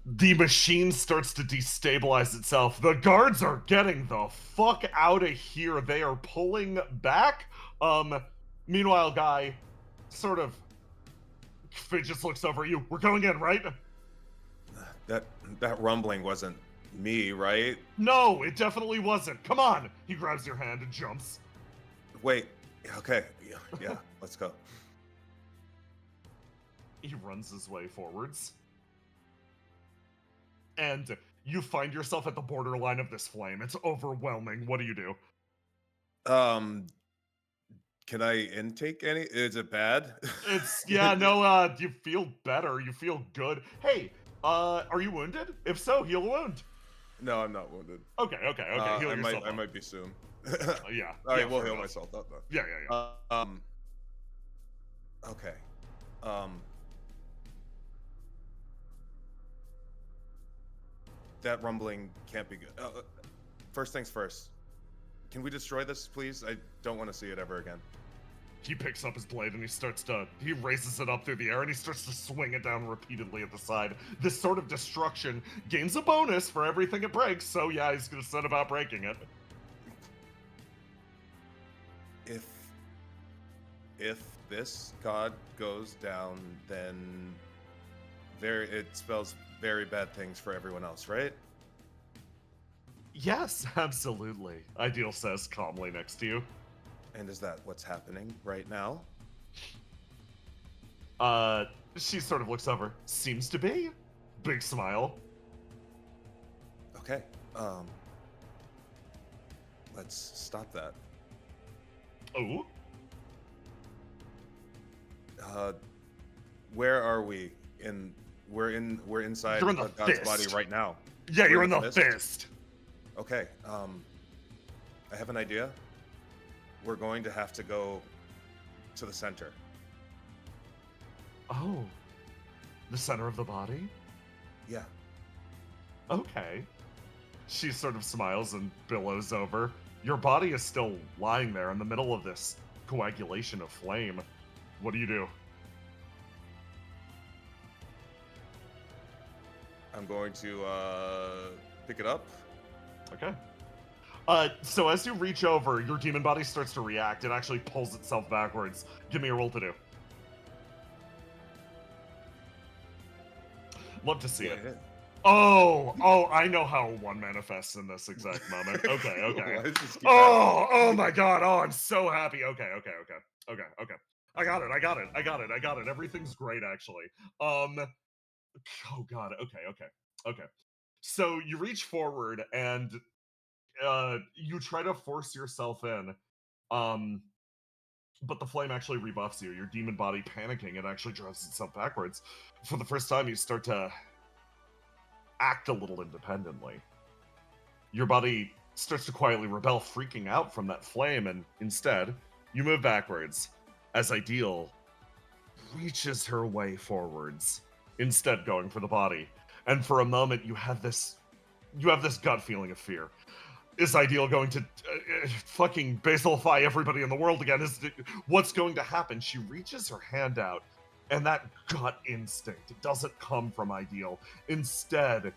Speaker 1: The machine starts to destabilize itself. The guards are getting the fuck out of here. They are pulling back. Meanwhile, Guy sort of just looks over at you. We're going in, right?
Speaker 6: That rumbling wasn't me, right?
Speaker 1: No, it definitely wasn't. Come on. He grabs your hand and jumps.
Speaker 6: Wait. Okay. Yeah. Let's go.
Speaker 1: He runs his way forwards. And you find yourself at the borderline of this flame. It's overwhelming. What do you do?
Speaker 6: Can I intake any? Is it bad?
Speaker 1: It's you feel better. You feel good. Hey, are you wounded? If so, heal a wound.
Speaker 6: No, I'm not wounded.
Speaker 1: Okay. Heal
Speaker 6: I
Speaker 1: yourself up.
Speaker 6: might be soon.
Speaker 1: Yeah.
Speaker 6: All right,
Speaker 1: yeah,
Speaker 6: we'll
Speaker 1: fair
Speaker 6: heal
Speaker 1: enough.
Speaker 6: myself up though.
Speaker 1: Yeah.
Speaker 6: Okay. That rumbling can't be good. First things first. Can we destroy this, please? I don't want to see it ever again.
Speaker 1: He picks up his blade and he raises it up through the air and he starts to swing it down repeatedly at the side. This sort of destruction gains a bonus for everything it breaks, so yeah, he's gonna set about breaking it.
Speaker 6: If this god goes down, then it spells very bad things for everyone else, right?
Speaker 1: Yes, absolutely, Ideal says calmly next to you.
Speaker 6: And is that what's happening right now?
Speaker 1: She sort of looks over. Seems to be. Big smile.
Speaker 6: Okay. Let's stop that.
Speaker 1: Oh?
Speaker 6: Where are we? We're inside
Speaker 1: You're in the
Speaker 6: god's
Speaker 1: fist.
Speaker 6: body right now.
Speaker 1: Yeah,
Speaker 6: We're
Speaker 1: you're in the fist.
Speaker 6: Okay. I have an idea. We're going to have to go to the center.
Speaker 1: Oh. The center of the body?
Speaker 6: Yeah.
Speaker 1: Okay. She sort of smiles and billows over. Your body is still lying there in the middle of this coagulation of flame. What do you do?
Speaker 6: I'm going to pick it up.
Speaker 1: Okay. So as you reach over, your demon body starts to react. It actually pulls itself backwards. Give me a roll to do. Love to see it. Oh, I know how one manifests in this exact moment. Okay.
Speaker 6: Why does this keep
Speaker 1: Oh my god. Oh, I'm so happy. Okay. I got it. Everything's great, actually. Oh god. Okay. So you reach forward and you try to force yourself in. But the flame actually rebuffs you. Your demon body panicking, it actually drives itself backwards. For the first time, you start to act a little independently. Your body starts to quietly rebel, freaking out from that flame, and instead, you move backwards as Ideal reaches her way forwards, instead going for the body. And for a moment, you have this gut feeling of fear. Is Ideal going to fucking basilify everybody in the world again? What's going to happen? She reaches her hand out, and that gut instinct, it doesn't come from Ideal. Instead,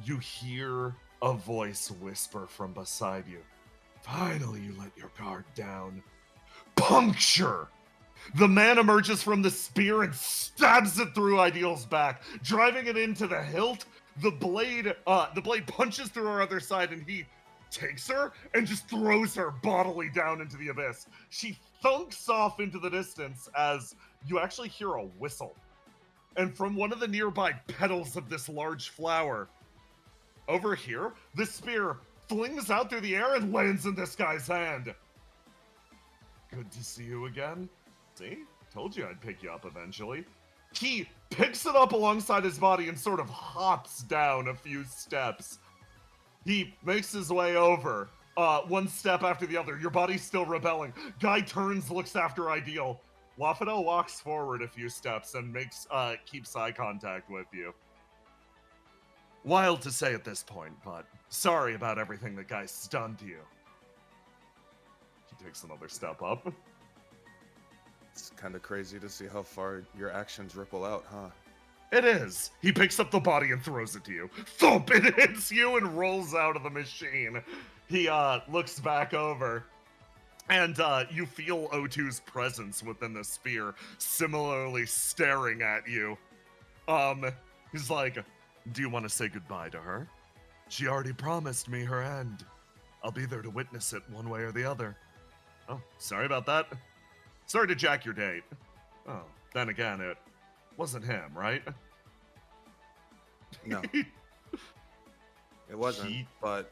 Speaker 1: you hear a voice whisper from beside you. Finally, you let your guard down. Puncture! The man emerges from the spear and stabs it through Ideal's back, driving it into the hilt. The blade punches through her other side, and he takes her and just throws her bodily down into the abyss. She thunks off into the distance as you actually hear a whistle. And from one of the nearby petals of this large flower, over here, the spear flings out through the air and lands in this guy's hand. Good to see you again. See? Told you I'd pick you up eventually. He picks it up alongside his body and sort of hops down a few steps. He makes his way over, one step after the other. Your body's still rebelling. Guy turns, looks after Ideal. Lafadel walks forward a few steps and keeps eye contact with you. Wild to say at this point, but sorry about everything that Guy's done to you. He takes another step up.
Speaker 6: It's kind of crazy to see how far your actions ripple out, huh?
Speaker 1: It is. He picks up the body and throws it to you. Thump! It hits you and rolls out of the machine. He looks back over, and you feel O2's presence within the sphere, similarly staring at you. He's like, do you want to say goodbye to her? She already promised me her end. I'll be there to witness it one way or the other. Oh, sorry about that. Sorry to jack your date. Oh, then again, it wasn't him, right?
Speaker 6: No, it wasn't. But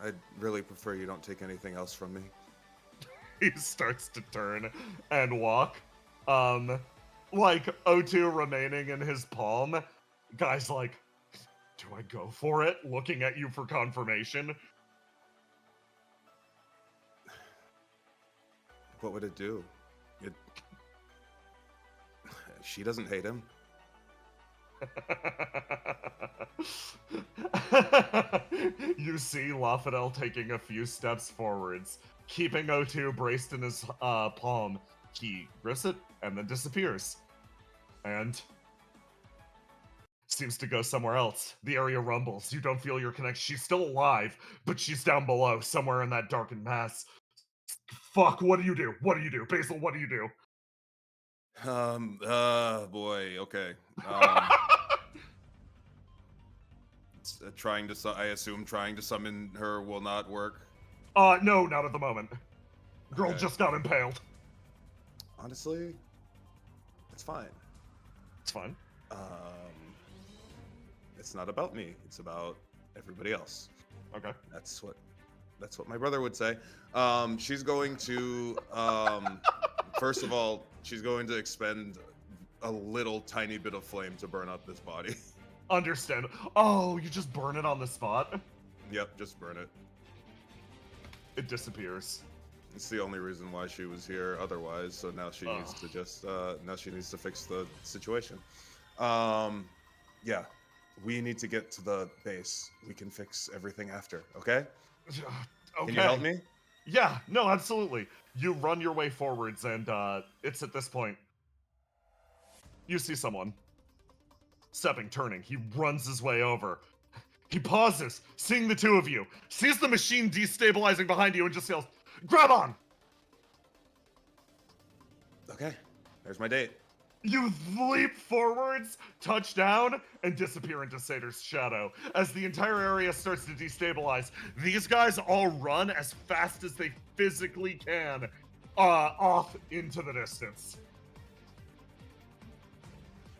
Speaker 6: I'd really prefer you don't take anything else from me.
Speaker 1: He starts to turn and walk. Like O2 remaining in his palm. Guy's like, do I go for it? Looking at you for confirmation.
Speaker 6: What would it do? She doesn't hate him.
Speaker 1: You see Lafadel taking a few steps forwards, keeping O2 braced in his palm. He grips it and then disappears. And seems to go somewhere else. The area rumbles. You don't feel your connection. She's still alive, but she's down below, somewhere in that darkened mass. Fuck, what do you do? What do you do? Basil, what do you do?
Speaker 6: Boy, okay. Trying to, I assume trying to summon her will not work.
Speaker 1: No, not at the moment. Girl
Speaker 6: Okay.
Speaker 1: just got impaled.
Speaker 6: Honestly, it's fine.
Speaker 1: It's fine.
Speaker 6: It's not about me. It's about everybody else.
Speaker 1: Okay.
Speaker 6: That's what my brother would say. She's going to, first of all, she's going to expend a little tiny bit of flame to burn up this body.
Speaker 1: Understand. Oh, you just burn it on the spot?
Speaker 6: Yep, just burn it.
Speaker 1: It disappears.
Speaker 6: It's the only reason why she was here otherwise, so now she needs to just, now she needs to fix the situation. Yeah, we need to get to the base. We can fix everything after, okay?
Speaker 1: Okay.
Speaker 6: Can you help me?
Speaker 1: Yeah, no, absolutely. You run your way forwards, and it's at this point. You see someone. Stepping, turning. He runs his way over. He pauses, seeing the two of you. Sees the machine destabilizing behind you and just yells, grab on!
Speaker 6: Okay, there's my date.
Speaker 1: You leap forwards, touch down, and disappear into Sator's shadow. As the entire area starts to destabilize, these guys all run as fast as they physically can, off into the distance.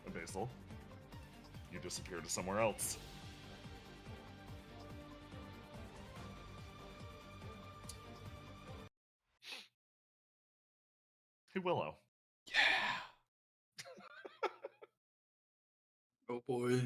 Speaker 1: And Basil, you disappear to somewhere else. Hey, Willow.
Speaker 5: Oh boy.
Speaker 1: Yeah.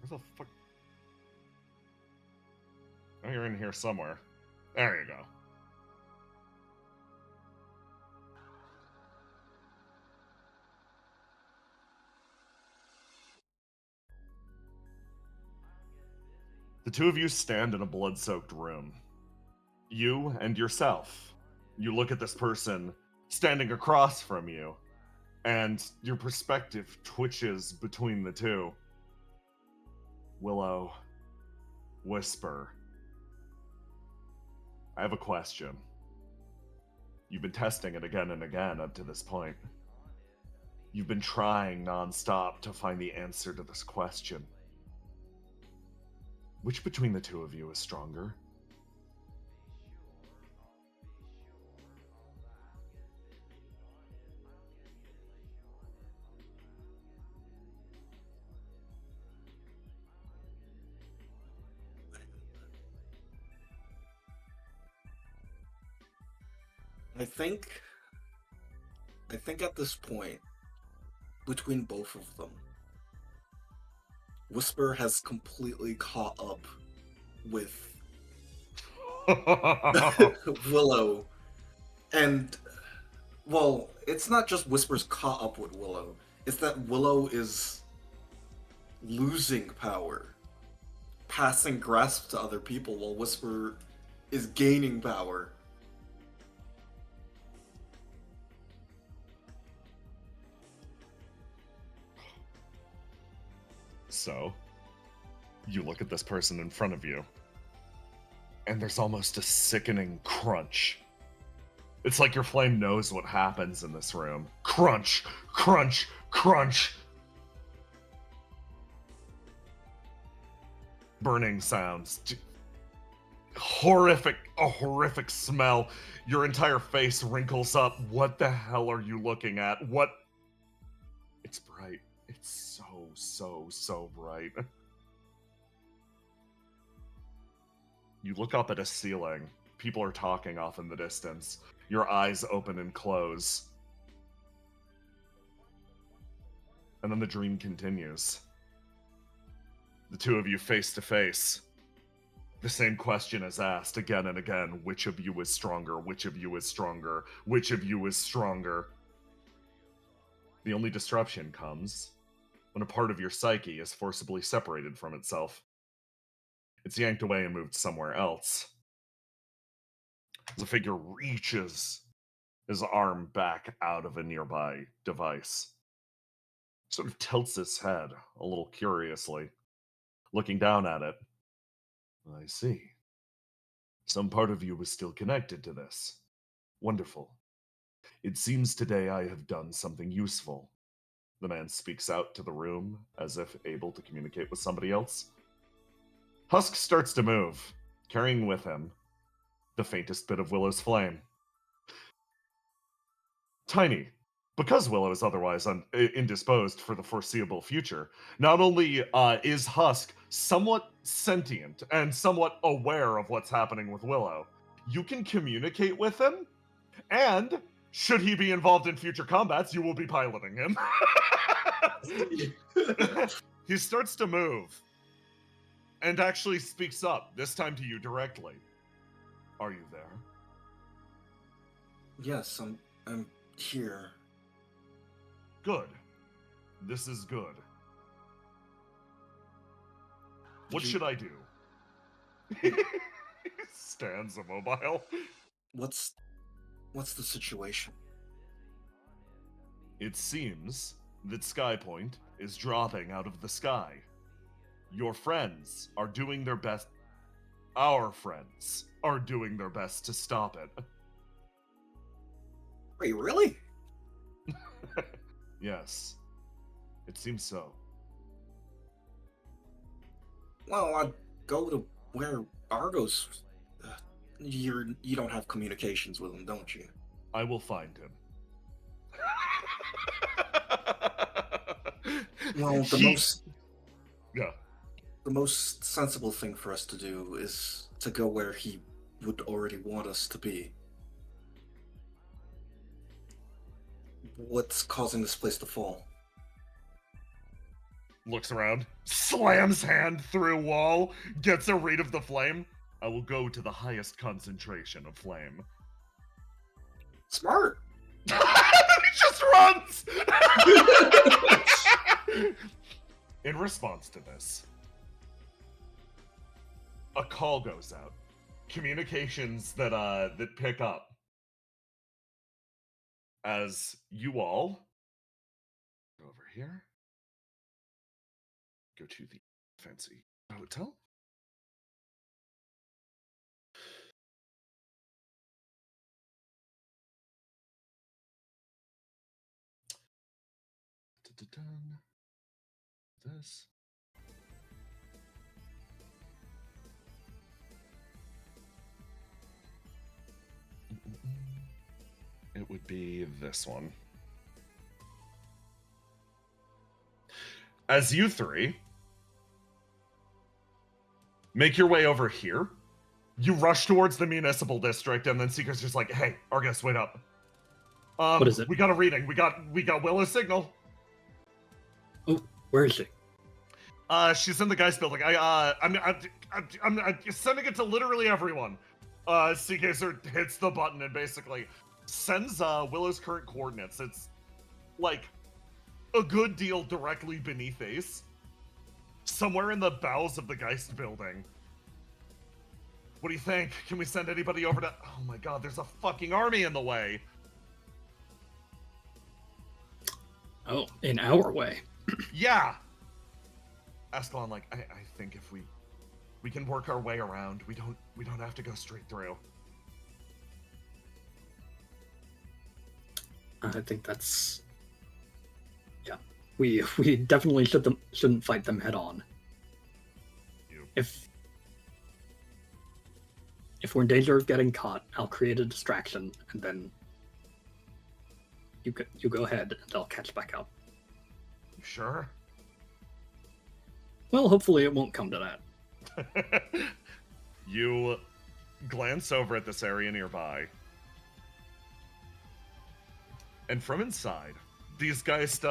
Speaker 1: Where the fuck? Oh, you're in here somewhere. There you go. The two of you stand in a blood-soaked room. You and yourself. You look at this person standing across from you, and your perspective twitches between the two. Willow, Whisper. I have a question. You've been testing it again and again up to this point. You've been trying nonstop to find the answer to this question. Which between the two of you is stronger?
Speaker 5: I think at this point, between both of them, Whisper has completely caught up with Willow. And, well, it's not just Whisper's caught up with Willow. It's that Willow is losing power, passing grasp to other people, while Whisper is gaining power.
Speaker 1: So, you look at this person in front of you, and there's almost a sickening crunch. It's like your flame knows what happens in this room. Crunch, crunch, crunch. Burning sounds. A horrific smell. Your entire face wrinkles up. What the hell are you looking at? What? It's bright. It's so bright. You look up at a ceiling. People are talking off in the distance. Your eyes open and close. And then the dream continues. The two of you face to face. The same question is asked again and again. Which of you is stronger? Which of you is stronger? Which of you is stronger? The only disruption comes when a part of your psyche is forcibly separated from itself. It's yanked away and moved somewhere else. The figure reaches his arm back out of a nearby device. Sort of tilts his head a little curiously, looking down at it. I see. Some part of you is still connected to this. Wonderful. It seems today I have done something useful. The man speaks out to the room as if able to communicate with somebody else. Husk starts to move, carrying with him the faintest bit of Willow's flame. Tiny, because Willow is otherwise indisposed for the foreseeable future, not only is Husk somewhat sentient and somewhat aware of what's happening with Willow, you can communicate with him, and should he be involved in future combats, you will be piloting him. He starts to move and actually speaks up, this time to you directly. Are you there?
Speaker 5: Yes, I'm here.
Speaker 1: Good. This is good. What should I do? He stands immobile.
Speaker 5: What's the situation?
Speaker 1: It seems that Skypoint is dropping out of the sky. Your friends are doing their best. Our friends are doing their best to stop it.
Speaker 5: Wait, really?
Speaker 1: Yes. It seems so.
Speaker 5: Well, I'd go to where Argo's. You don't have communications with him, don't you?
Speaker 1: I will find him.
Speaker 5: Well,
Speaker 1: Yeah.
Speaker 5: the most sensible thing for us to do is to go where he would already want us to be. What's causing this place to fall?
Speaker 1: Looks around, slams hand through wall, gets a read of the flame. I will go to the highest concentration of flame.
Speaker 5: Smart.
Speaker 1: He just runs! In response to this, a call goes out. Communications that pick up as you all go over here. Go to the fancy hotel. Dun. This. It would be this one. As you three make your way over here, you rush towards the municipal district, and then Seeker's just like, "Hey, Argus, wait up.
Speaker 3: What is it?
Speaker 1: We got a reading. We got Willow's signal.
Speaker 3: Oh, where is she?
Speaker 1: She's in the Geist building. I'm sending it to literally everyone. Seagazer hits the button and basically sends Willow's current coordinates. It's like a good deal directly beneath Ace. Somewhere in the bowels of the Geist building. What do you think? Can we send anybody over to... Oh my god, there's a fucking army in the way.
Speaker 3: Oh, in our way.
Speaker 1: Yeah. Ascalon, like, I think if we can work our way around, we don't have to go straight through.
Speaker 3: I think that's... Yeah. We definitely shouldn't fight them head on. If we're in danger of getting caught, I'll create a distraction, and then you go ahead, and I'll catch back up.
Speaker 1: You sure?
Speaker 3: Well, hopefully it won't come to that.
Speaker 1: You glance over at this area nearby, and from inside, these Geist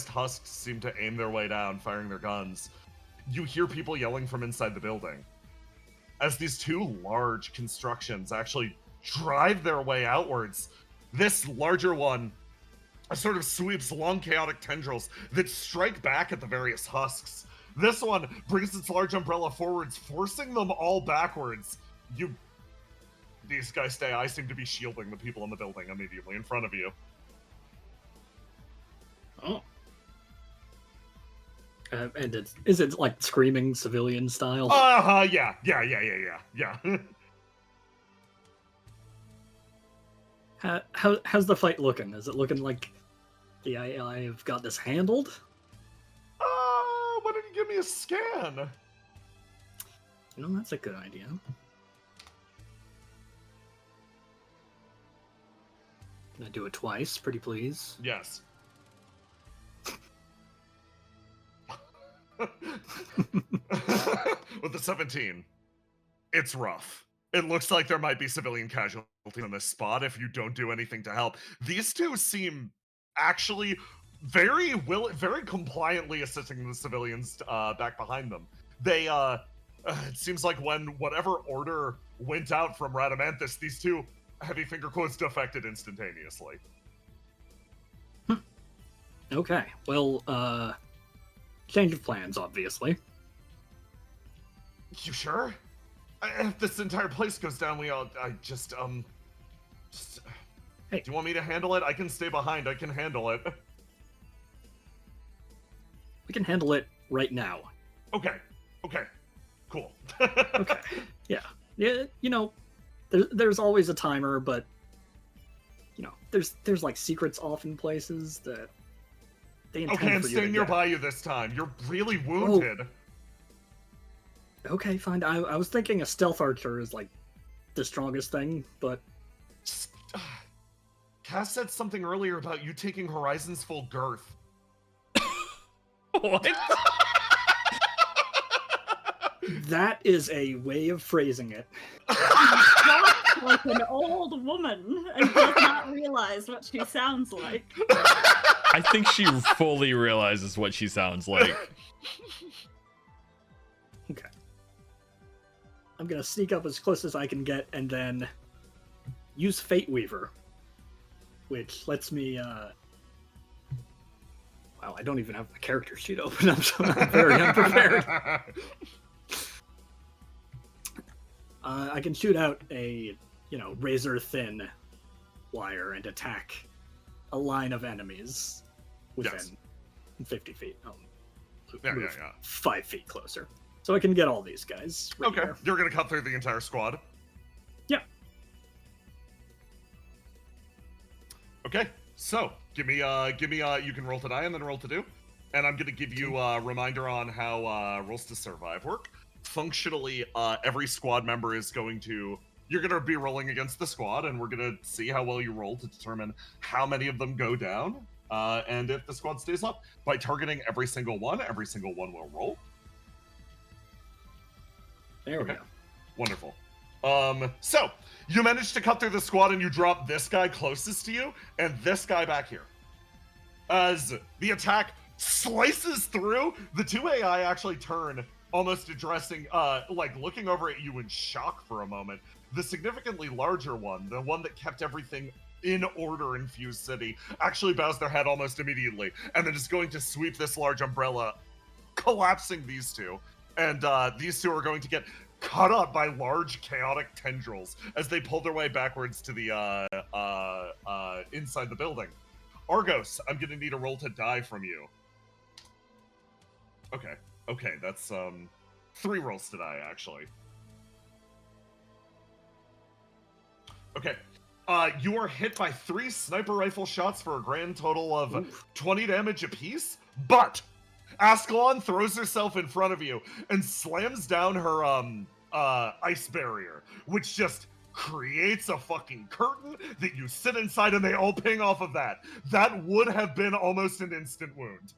Speaker 1: husks seem to aim their way down, firing their guns. You hear people yelling from inside the building. As these two large constructions actually drive their way outwards, this larger one sort of sweeps long chaotic tendrils that strike back at the various husks. This one brings its large umbrella forwards, forcing them all backwards. These Geist AI seem to be shielding the people in the building immediately in front of you.
Speaker 3: Oh. And is it like screaming civilian style?
Speaker 1: Yeah.
Speaker 3: How's the fight looking? Is it looking like the AI have got this handled?
Speaker 1: Why don't you give me a scan?
Speaker 3: You know, that's a good idea. Can I do it twice, pretty please?
Speaker 1: Yes. With the 17, it's rough. It looks like there might be civilian casualties on this spot if you don't do anything to help. These two seem actually very compliantly assisting the civilians back behind them. They, it seems like when whatever order went out from Radamanthus, these two heavy finger quotes defected instantaneously.
Speaker 3: Okay, well, change of plans, obviously.
Speaker 1: You sure? If this entire place goes down, Hey. Do you want me to handle it? I can stay behind. I can handle it.
Speaker 3: We can handle it right now.
Speaker 1: Okay. Cool.
Speaker 3: Okay. Yeah. You know, there's always a timer, but you know, there's like secrets off in places that they intend
Speaker 1: okay, I'm
Speaker 3: for you
Speaker 1: staying
Speaker 3: to
Speaker 1: nearby you this time. You're really wounded.
Speaker 3: Oh. Okay, fine. I was thinking a stealth archer is like the strongest thing, but
Speaker 1: Cass said something earlier about you taking Horizon's full girth.
Speaker 2: What?
Speaker 3: That is a way of phrasing it.
Speaker 7: Talks like an old woman and does not realize what she sounds like.
Speaker 2: I think she fully realizes what she sounds like.
Speaker 3: Okay. I'm gonna sneak up as close as I can get and then use Fate Weaver, which lets me, Wow, I don't even have the character sheet open. I'm very unprepared. I can shoot out a, razor-thin wire and attack a line of enemies within 50 feet. Move 5 feet closer. So I can get all these guys. Right
Speaker 1: Okay,
Speaker 3: here.
Speaker 1: you're gonna cut through the entire squad.
Speaker 3: Yeah.
Speaker 1: Okay, so give me you can roll to die and then roll to do, and I'm gonna give you a reminder on how rolls to survive work. Functionally, every squad member is you're gonna be rolling against the squad, and we're gonna see how well you roll to determine how many of them go down, and if the squad stays up. By targeting every single one will roll.
Speaker 3: There we go.
Speaker 1: Wonderful. So you managed to cut through the squad and you drop this guy closest to you and this guy back here. As the attack slices through. The two AI actually turn, almost addressing, like looking over at you in shock for a moment. The significantly larger one, the one that kept everything in order in Fuse City, actually bows their head almost immediately, and then is going to sweep this large umbrella, collapsing these two. And these two are going to get cut up by large chaotic tendrils as they pull their way backwards to the inside the building. Argos, I'm gonna need a roll to die from you. Okay, that's 3 rolls to die actually. Okay, you are hit by 3 sniper rifle shots for a grand total of 20 damage apiece, but Ascalon throws herself in front of you and slams down her ice barrier, which just creates a fucking curtain that you sit inside and they all ping off of that. That would have been almost an instant wound.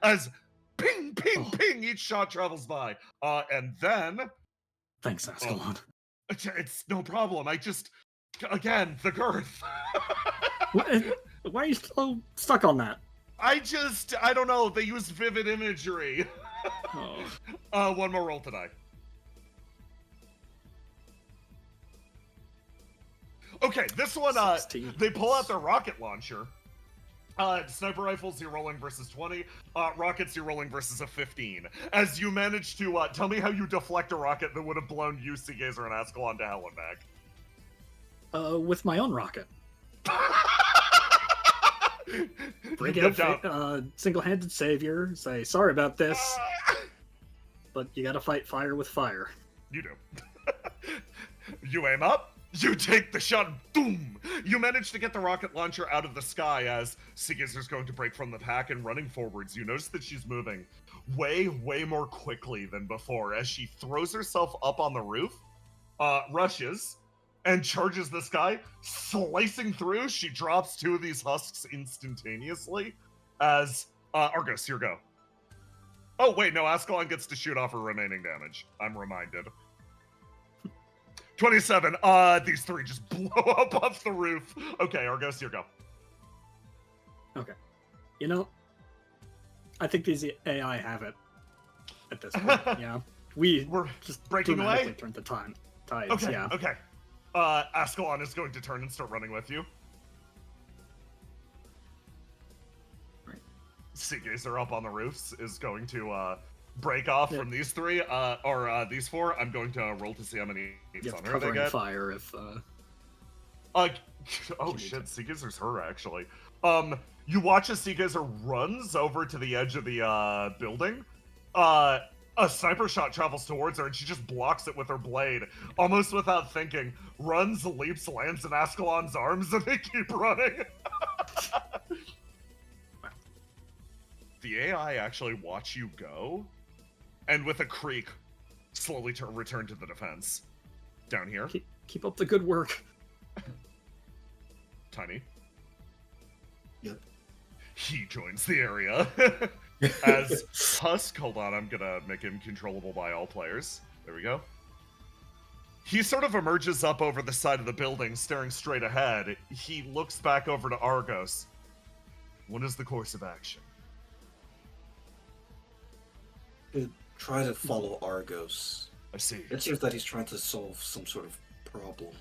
Speaker 1: As ping, ping, ping, each shot travels by. And then...
Speaker 3: Thanks, Ascalon.
Speaker 1: It's no problem. I just... Again, the girth.
Speaker 3: Why are you so stuck on that?
Speaker 1: I don't know. They use vivid imagery. One more roll to die. Okay, this one,
Speaker 3: 16.
Speaker 1: they pull out their rocket launcher. Sniper rifles, you're rolling versus 20. Rockets, you're rolling versus a 15. As you manage to, tell me how you deflect a rocket that would have blown you, Seagazer, and Ascalon to hell and back.
Speaker 3: With my own rocket. Break out single-handed savior, say, sorry about this, but you gotta fight fire with fire.
Speaker 1: You do. You aim up, you take the shot, boom! You manage to get the rocket launcher out of the sky as Seagazer's going to break from the pack and running forwards. You notice that she's moving way more quickly than before as she throws herself up on the roof, rushes, and charges this guy, slicing through. She drops 2 of these husks instantaneously as, Argos, your go. Oh, wait, no, Ascalon gets to shoot off her remaining damage. I'm reminded. 27, these 3 just blow up off the roof. Okay, Argos, your go.
Speaker 3: Okay. You know, I think these AI have it at this point, yeah. We're just
Speaker 1: breaking away?
Speaker 3: Turned the tides,
Speaker 1: Okay,
Speaker 3: yeah.
Speaker 1: okay. Ascalon is going to turn and start running with you.
Speaker 3: Right.
Speaker 1: Seagazer up on the roofs is going to break off from these 3, or these 4. I'm going to roll to see how many hits on her they get.
Speaker 3: Fire if
Speaker 1: oh shit, Seagazer's her actually. You watch as Seagazer runs over to the edge of the building. A sniper shot travels towards her and she just blocks it with her blade, almost without thinking. Runs, leaps, lands in Ascalon's arms, and they keep running. The AI actually watch you go, and with a creak, slowly return to the defense. Down here.
Speaker 3: Keep up the good work.
Speaker 1: Tiny.
Speaker 5: Yep.
Speaker 1: He joins the area. As Husk, hold on, I'm gonna make him controllable by all players. There we go. He sort of emerges up over the side of the building, staring straight ahead. He looks back over to Argos. What is the course of action?
Speaker 5: Try to follow Argos.
Speaker 1: I see.
Speaker 5: It seems that he's trying to solve some sort of problem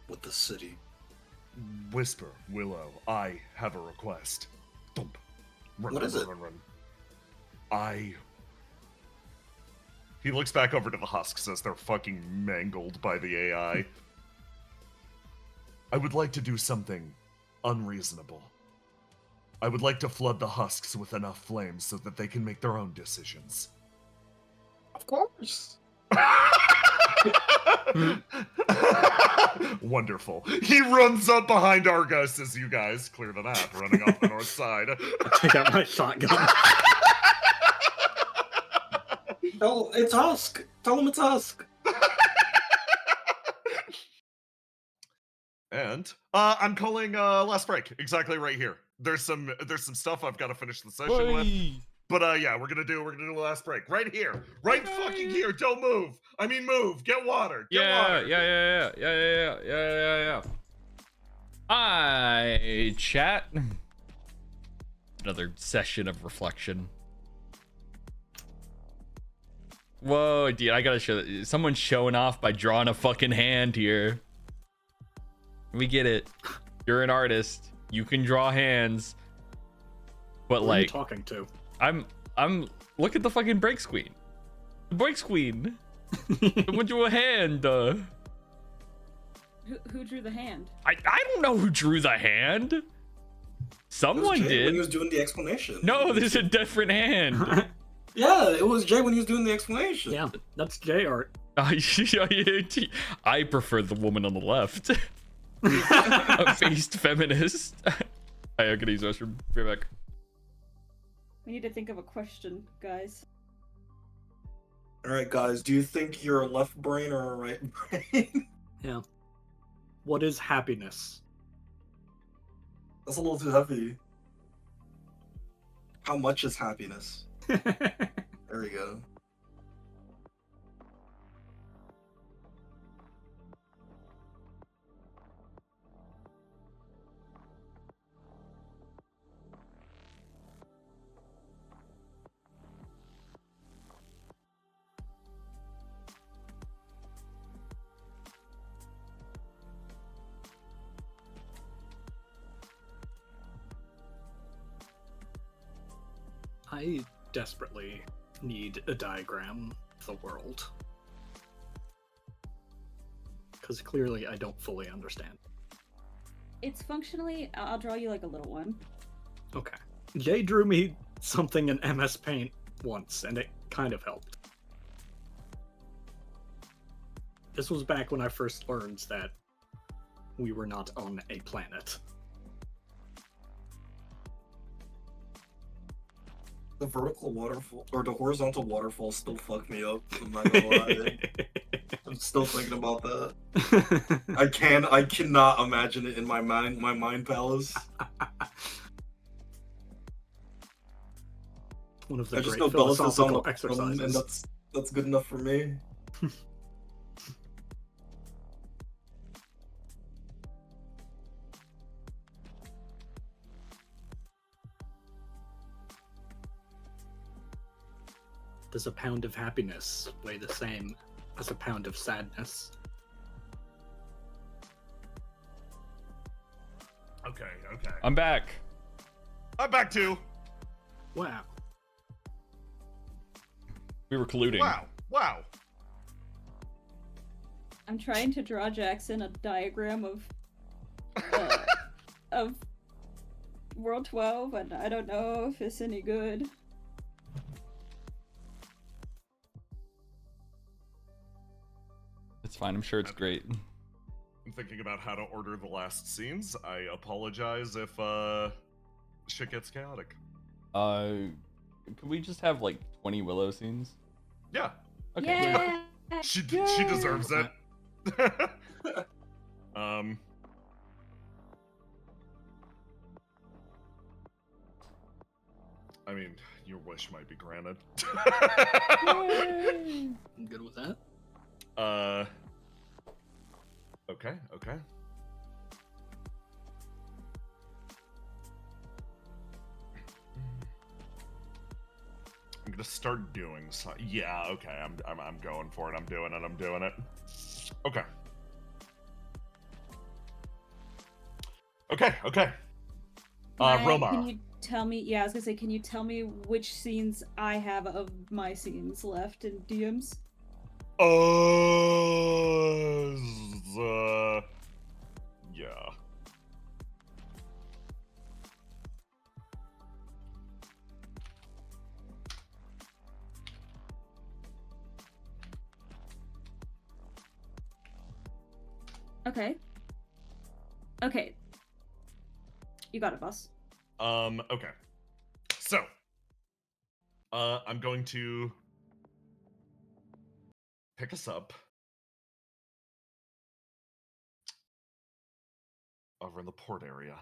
Speaker 5: with the city.
Speaker 1: Whisper, Willow, I have a request. Thump. Run,
Speaker 5: What
Speaker 1: run,
Speaker 5: is
Speaker 1: run,
Speaker 5: it?
Speaker 1: Run, run. He looks back over to the husks as they're fucking mangled by the AI. I would like to do something unreasonable. I would like to flood the husks with enough flames so that they can make their own decisions.
Speaker 5: Of course.
Speaker 1: Wonderful. He runs up behind Argos as you guys clear the map, running off the north side.
Speaker 3: I take out my shotgun.
Speaker 5: Oh, it's Husk. Tell him it's Husk.
Speaker 1: And I'm calling last break exactly right here. There's some stuff I've got to finish the session with. But yeah, we're gonna do a last break right here, right fucking here. Don't move. I mean, move. Get water. Get water.
Speaker 2: Yeah. Hi, chat. Another session of reflection. Whoa, dude, I gotta show that. Someone's showing off by drawing a fucking hand here. We get it. You're an artist. You can draw hands. But
Speaker 3: Who are you
Speaker 2: like,
Speaker 3: talking to?
Speaker 2: I'm look at the fucking breaks queen. The breaks queen. Someone drew a hand.
Speaker 7: Who drew the hand?
Speaker 2: I don't know who drew the hand.
Speaker 5: It was
Speaker 2: Someone
Speaker 5: Jay when
Speaker 2: did.
Speaker 5: he was doing the explanation.
Speaker 2: No, there's a different hand.
Speaker 5: Yeah, it was Jay when he was doing the explanation.
Speaker 3: Yeah, that's J art.
Speaker 2: I prefer the woman on the left. A faced feminist. I could use restroom. Be right back.
Speaker 7: We need to think of a question, guys.
Speaker 5: All right, guys. Do you think you're a left brain or a right brain?
Speaker 3: Yeah. What is happiness?
Speaker 5: That's a little too heavy. How much is happiness? There we go.
Speaker 3: I desperately need a diagram of the world. Because clearly I don't fully understand.
Speaker 7: It's functionally, I'll draw you like a little one.
Speaker 3: Okay. Jay drew me something in MS Paint once, and it kind of helped. This was back when I first learned that we were not on a planet.
Speaker 5: The vertical waterfall or the horizontal waterfall still fucked me up. I'm not gonna lie. I'm still thinking about that. I cannot imagine it in my mind palace.
Speaker 3: One of the
Speaker 5: I just
Speaker 3: great
Speaker 5: know Bellis is on the
Speaker 3: philosophical
Speaker 5: phone,
Speaker 3: exercises.
Speaker 5: and that's good enough for me.
Speaker 3: Does a pound of happiness weigh the same as a pound of sadness?
Speaker 1: Okay.
Speaker 2: I'm back.
Speaker 1: I'm back too.
Speaker 3: Wow.
Speaker 2: We were colluding.
Speaker 1: Wow.
Speaker 7: I'm trying to draw Jackson a diagram of World 12, and I don't know if it's any good.
Speaker 2: It's fine. I'm sure it's great.
Speaker 1: I'm thinking about how to order the last scenes. I apologize if shit gets chaotic.
Speaker 2: Could we just have like 20 Willow scenes?
Speaker 1: Yeah.
Speaker 2: Okay.
Speaker 7: Yeah.
Speaker 1: She deserves it. I mean, your wish might be granted.
Speaker 3: I'm good with that.
Speaker 1: Okay. I'm gonna start doing so. Yeah, okay. I'm going for it. I'm doing it. Okay. Okay. Romar.
Speaker 7: Can you tell me? Yeah, I was gonna say, can you tell me which scenes I have of my scenes left in DMs?
Speaker 1: Yeah.
Speaker 7: Okay. You got it, boss.
Speaker 1: Okay. So, I'm going to pick us up over in the port area.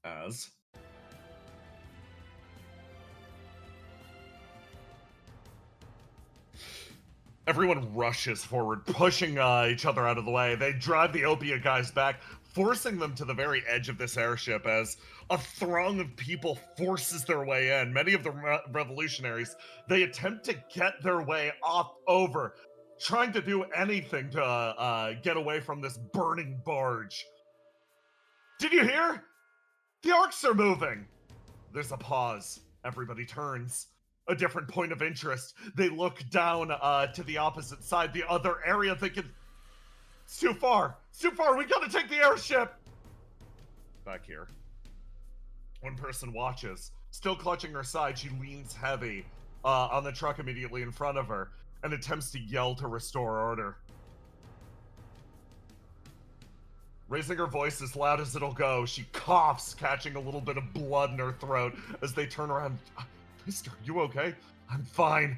Speaker 1: As Everyone rushes forward, pushing each other out of the way. They drive the Opia guys back, forcing them to the very edge of this airship as a throng of people forces their way in. Many of the revolutionaries, they attempt to get their way off over, trying to do anything to get away from this burning barge. Did you hear? The arcs are moving. There's a pause. Everybody turns. A different point of interest. They look down to the opposite side, the other area, thinking, it's too far. It's too far. We gotta take the airship. Back here. One person watches. Still clutching her side, she leans heavy on the truck immediately in front of her and attempts to yell to restore order. Raising her voice as loud as it'll go, she coughs, catching a little bit of blood in her throat as they turn around. Mister, you okay? I'm fine.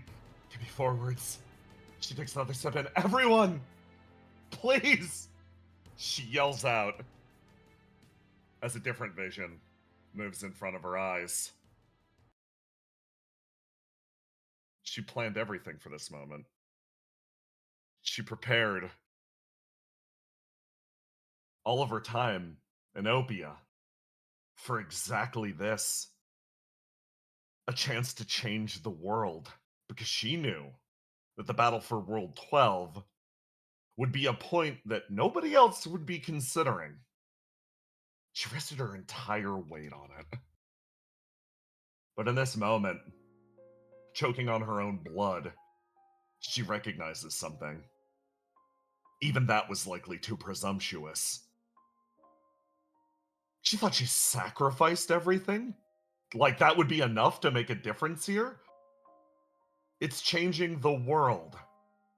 Speaker 1: Give me forwards. She takes another step in. Everyone! Please! She yells out as a different vision moves in front of her eyes. She planned everything for this moment. She prepared all of her time in Opia for exactly this. A chance to change the world, because she knew that the battle for World 12 would be a point that nobody else would be considering. She rested her entire weight on it. But in this moment, choking on her own blood, she recognizes something. Even that was likely too presumptuous. She thought she sacrificed everything? Like that would be enough to make a difference here? It's changing the world.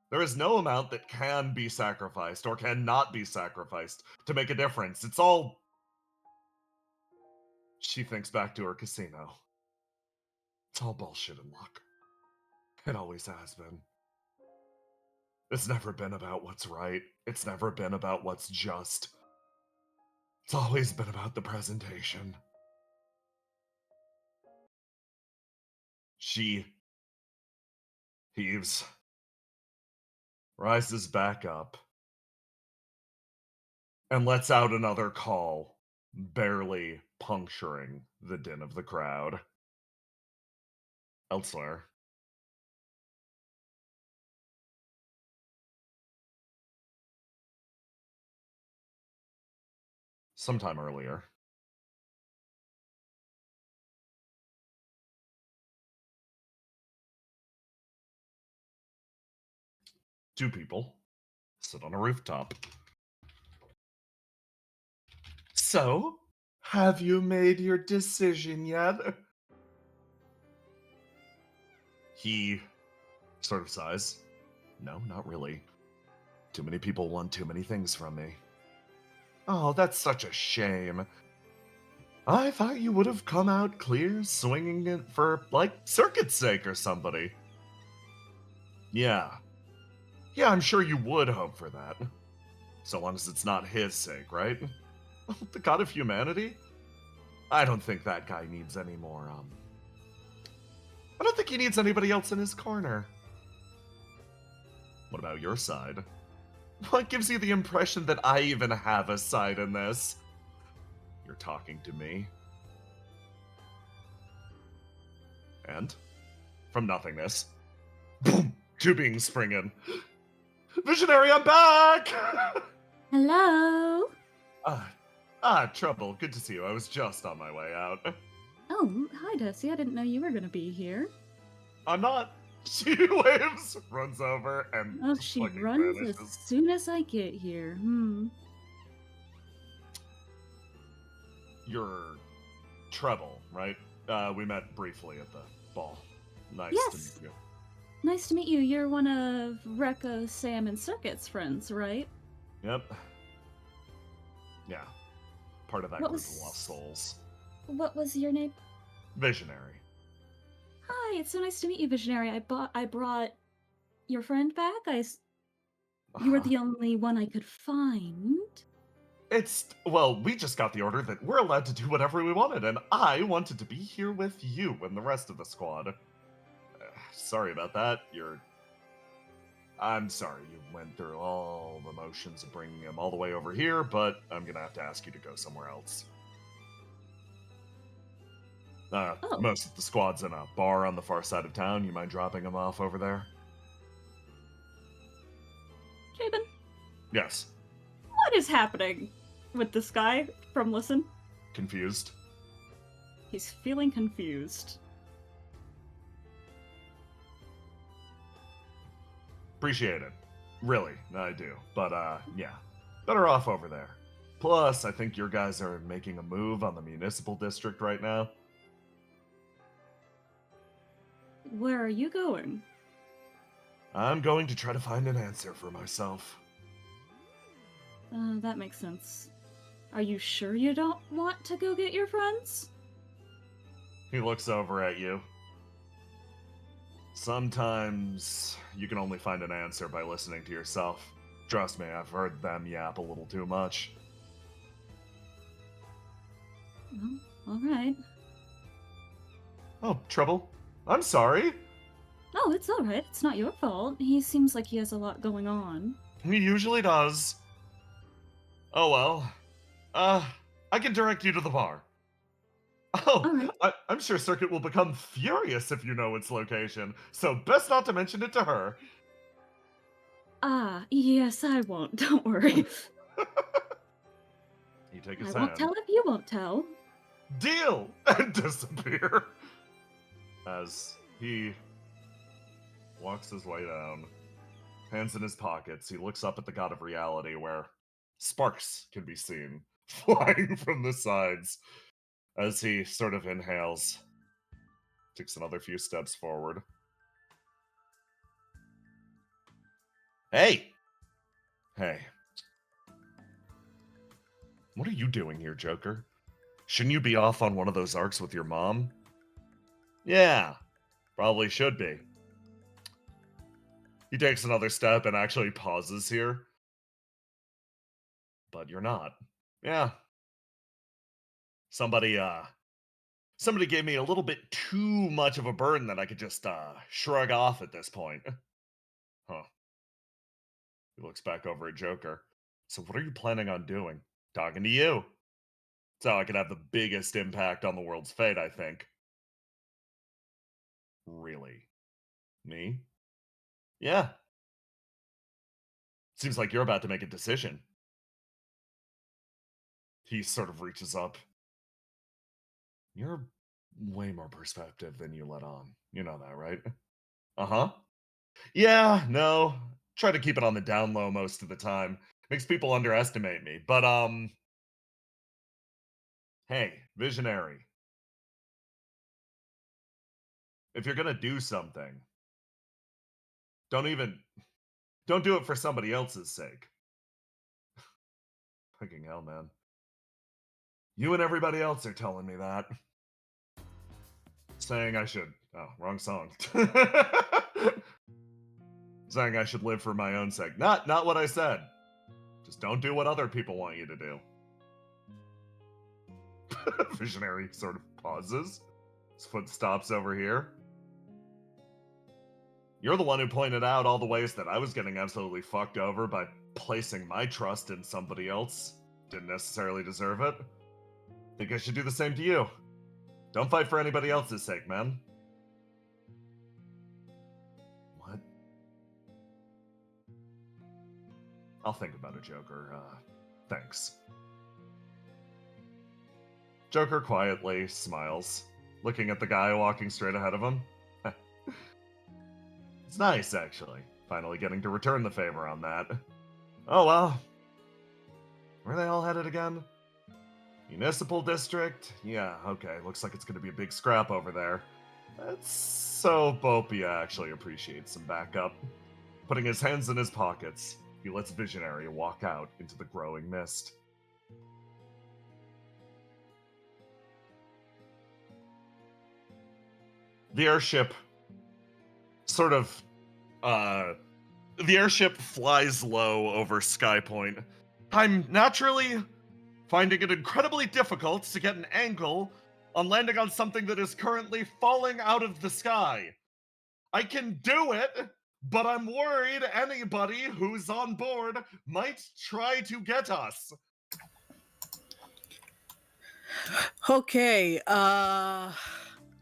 Speaker 1: There is no amount that can be sacrificed or cannot be sacrificed to make a difference. It's all... She thinks back to her casino. It's all bullshit and luck. It always has been. It's never been about what's right. It's never been about what's just. It's always been about the presentation. She heaves, rises back up, and lets out another call, barely puncturing the din of the crowd. Elsewhere, sometime earlier, two people sit on a rooftop. So, have you made your decision yet? He sort of sighs. No, not really. Too many people want too many things from me. Oh, that's such a shame. I thought you would have come out clear, swinging it for, like, circuit's sake or somebody. Yeah. Yeah, I'm sure you would hope for that. So long as it's not his sake, right? The god of humanity? I don't think that guy needs any more, I don't think he needs anybody else in his corner. What about your side? What gives you the impression that I even have a side in this? You're talking to me. And, from nothingness, boom, two beings spring in. Visionary, I'm back!
Speaker 7: Hello.
Speaker 1: Trouble. Good to see you. I was just on my way out.
Speaker 7: Oh, hi, Desi. I didn't know you were going to be here.
Speaker 1: I'm not. She waves, runs over, and
Speaker 7: Oh, she
Speaker 1: fucking
Speaker 7: runs
Speaker 1: vanishes.
Speaker 7: as soon as I get here.
Speaker 1: You're Treble, right? We met briefly at the ball. Nice
Speaker 7: Yes.
Speaker 1: to meet you.
Speaker 7: Nice to meet you. You're one of Rekko, Sam, and Circuit's friends, right?
Speaker 1: Yep. Yeah. Part of that
Speaker 7: What
Speaker 1: group
Speaker 7: was-
Speaker 1: of lost souls.
Speaker 7: What was your name?
Speaker 1: Visionary.
Speaker 7: Hi, it's so nice to meet you, Visionary. I brought your friend back. You were the only one I could find.
Speaker 1: Well, we just got the order that we're allowed to do whatever we wanted, and I wanted to be here with you and the rest of the squad. Sorry about that. I'm sorry you went through all the motions of bringing him all the way over here, but I'm gonna have to ask you to go somewhere else.
Speaker 4: Oh.
Speaker 1: Most of the squad's in a bar on the far side of town. You mind dropping him off over there?
Speaker 7: Jabin,
Speaker 1: Yes.
Speaker 7: what is happening with this guy from Listen?
Speaker 1: Confused?
Speaker 7: He's feeling confused.
Speaker 1: Appreciate it. Really, I do. But, yeah. Better off over there. Plus, I think your guys are making a move on the municipal district right now.
Speaker 7: Where are you going?
Speaker 1: I'm going to try to find an answer for myself.
Speaker 7: That makes sense. Are you sure you don't want to go get your friends?
Speaker 1: He looks over at you. Sometimes you can only find an answer by listening to yourself. Trust me, I've heard them yap a little too much.
Speaker 7: Well, alright.
Speaker 1: Oh, trouble? I'm sorry.
Speaker 7: Oh, it's alright. It's not your fault. He seems like he has a lot going on.
Speaker 1: He usually does. Oh well. I can direct you to the bar. Oh,
Speaker 7: Alright.
Speaker 1: I'm sure Circuit will become furious if you know its location, so best not to mention it to her.
Speaker 7: Ah, yes, I won't. Don't worry.
Speaker 1: You take
Speaker 7: I
Speaker 1: his
Speaker 7: won't
Speaker 1: hand.
Speaker 7: tell if you won't tell.
Speaker 1: Deal! And disappear. As he walks his way down, hands in his pockets, he looks up at the God of Reality where sparks can be seen flying from the sides as he sort of inhales, takes another few steps forward. Hey! Hey. What are you doing here, Joker? Shouldn't you be off on one of those arcs with your mom? Yeah, probably should be. He takes another step and actually pauses here. But you're not. Yeah. Somebody gave me a little bit too much of a burden that I could just shrug off at this point. Huh. He looks back over at Joker. So what are you planning on doing? Talking to you. That's how I could have the biggest impact on the world's fate, I think. Really? Me? Yeah. Seems like you're about to make a decision. He sort of reaches up. You're way more perspective than you let on. You know that, right? Uh-huh. Yeah, no. Try to keep it on the down low most of the time. Makes people underestimate me. But hey, visionary. If you're gonna do something, don't do it for somebody else's sake. Fucking hell, man. You and everybody else are telling me that. Saying I should. Oh, wrong song. Saying I should live for my own sake. Not what I said. Just don't do what other people want you to do. Visionary sort of pauses. His foot stops over here. You're the one who pointed out all the ways that I was getting absolutely fucked over by placing my trust in somebody else. Didn't necessarily deserve it. Think I should do the same to you. Don't fight for anybody else's sake, man. What? I'll think about it, Joker. Thanks. Joker quietly smiles, looking at the guy walking straight ahead of him. It's nice, actually. Finally getting to return the favor on that. Oh well. Where are they all headed again? Municipal district? Yeah, okay. Looks like it's gonna be a big scrap over there. That's so Bopia actually appreciates some backup. Putting his hands in his pockets, he lets Visionary walk out into the growing mist. The airship sort of the airship flies low over Sky Point. I'm naturally finding it incredibly difficult to get an angle on landing on something that is currently falling out of the sky. I can do it, but I'm worried anybody who's on board might try to get us.
Speaker 8: Okay,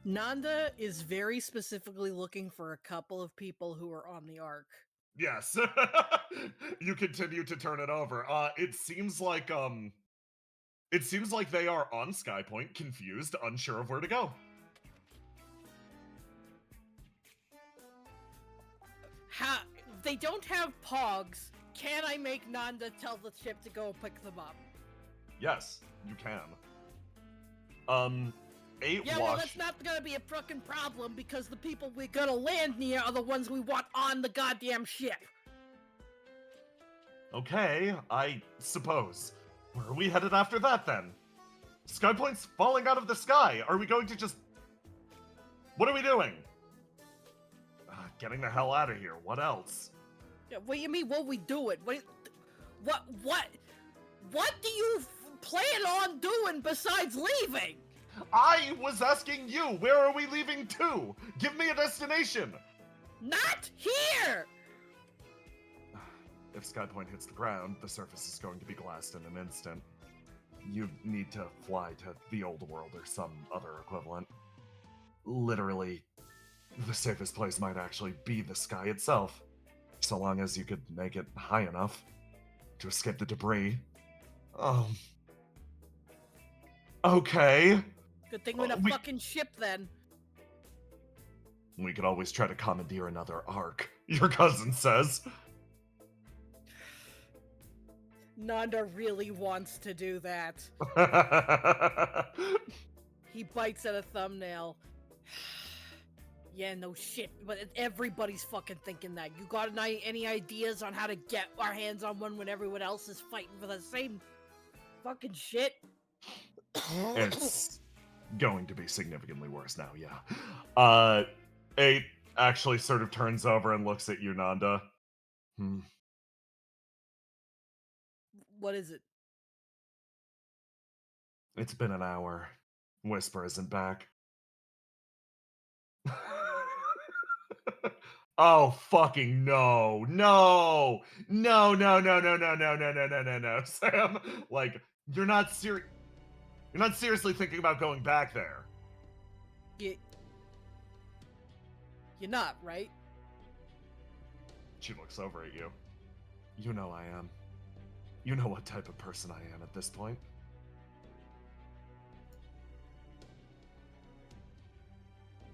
Speaker 8: Nanda is very specifically looking for a couple of people who are on the Ark.
Speaker 1: Yes. You continue to turn it over. It seems like they are on Skypoint, confused, unsure of where to go.
Speaker 8: They don't have pogs. Can I make Nanda tell the ship to go pick them up?
Speaker 1: Yes, you can.
Speaker 8: Yeah, well, that's not gonna be a fucking problem because the people we're gonna land near are the ones we want on the goddamn ship.
Speaker 1: Okay, I suppose. Where are we headed after that, then? Skypoint's falling out of the sky. Are we going to just... What are we doing? Getting the hell out of here. What else?
Speaker 8: Yeah, what do you mean, what we doing? What do you plan on doing besides leaving?
Speaker 1: I was asking you, where are we leaving to? Give me a destination.
Speaker 8: Not here!
Speaker 1: If Skypoint hits the ground, the surface is going to be glassed in an instant. You need to fly to the old world or some other equivalent. Literally, the safest place might actually be the sky itself, so long as you could make it high enough to escape the debris. Okay.
Speaker 8: Good thing we're in a fucking ship then.
Speaker 1: We could always try to commandeer another Ark, your cousin says.
Speaker 8: Nanda really wants to do that. He bites at a thumbnail. Yeah, no shit, but everybody's fucking thinking that. You got any ideas on how to get our hands on one when everyone else is fighting for the same fucking shit?
Speaker 1: It's going to be significantly worse now, yeah. 8 actually sort of turns over and looks at you, Nanda.
Speaker 8: What is it?
Speaker 1: It's been an hour. Whisper isn't back. Oh, fucking no. No. No, no, no, no, no, no, no, no, no, no, no. Sam, like, you're not seriously thinking about going back there.
Speaker 8: You're not, right?
Speaker 1: She looks over at you. You know I am. You know what type of person I am at this point.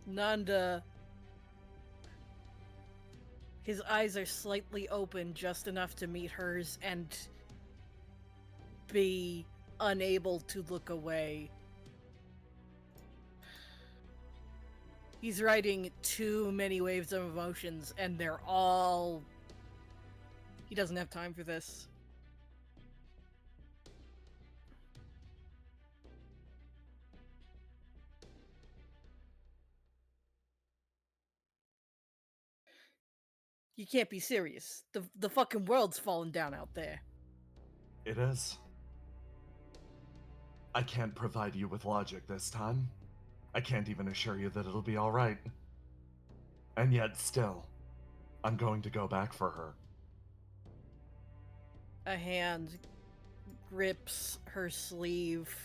Speaker 8: Nanda... His eyes are slightly open, just enough to meet hers and be unable to look away. He's riding too many waves of emotions, and they're all... He doesn't have time for this. You can't be serious. The fucking world's falling down out there.
Speaker 1: It is. I can't provide you with logic this time. I can't even assure you that it'll be alright. And yet, still, I'm going to go back for her.
Speaker 8: A hand grips her sleeve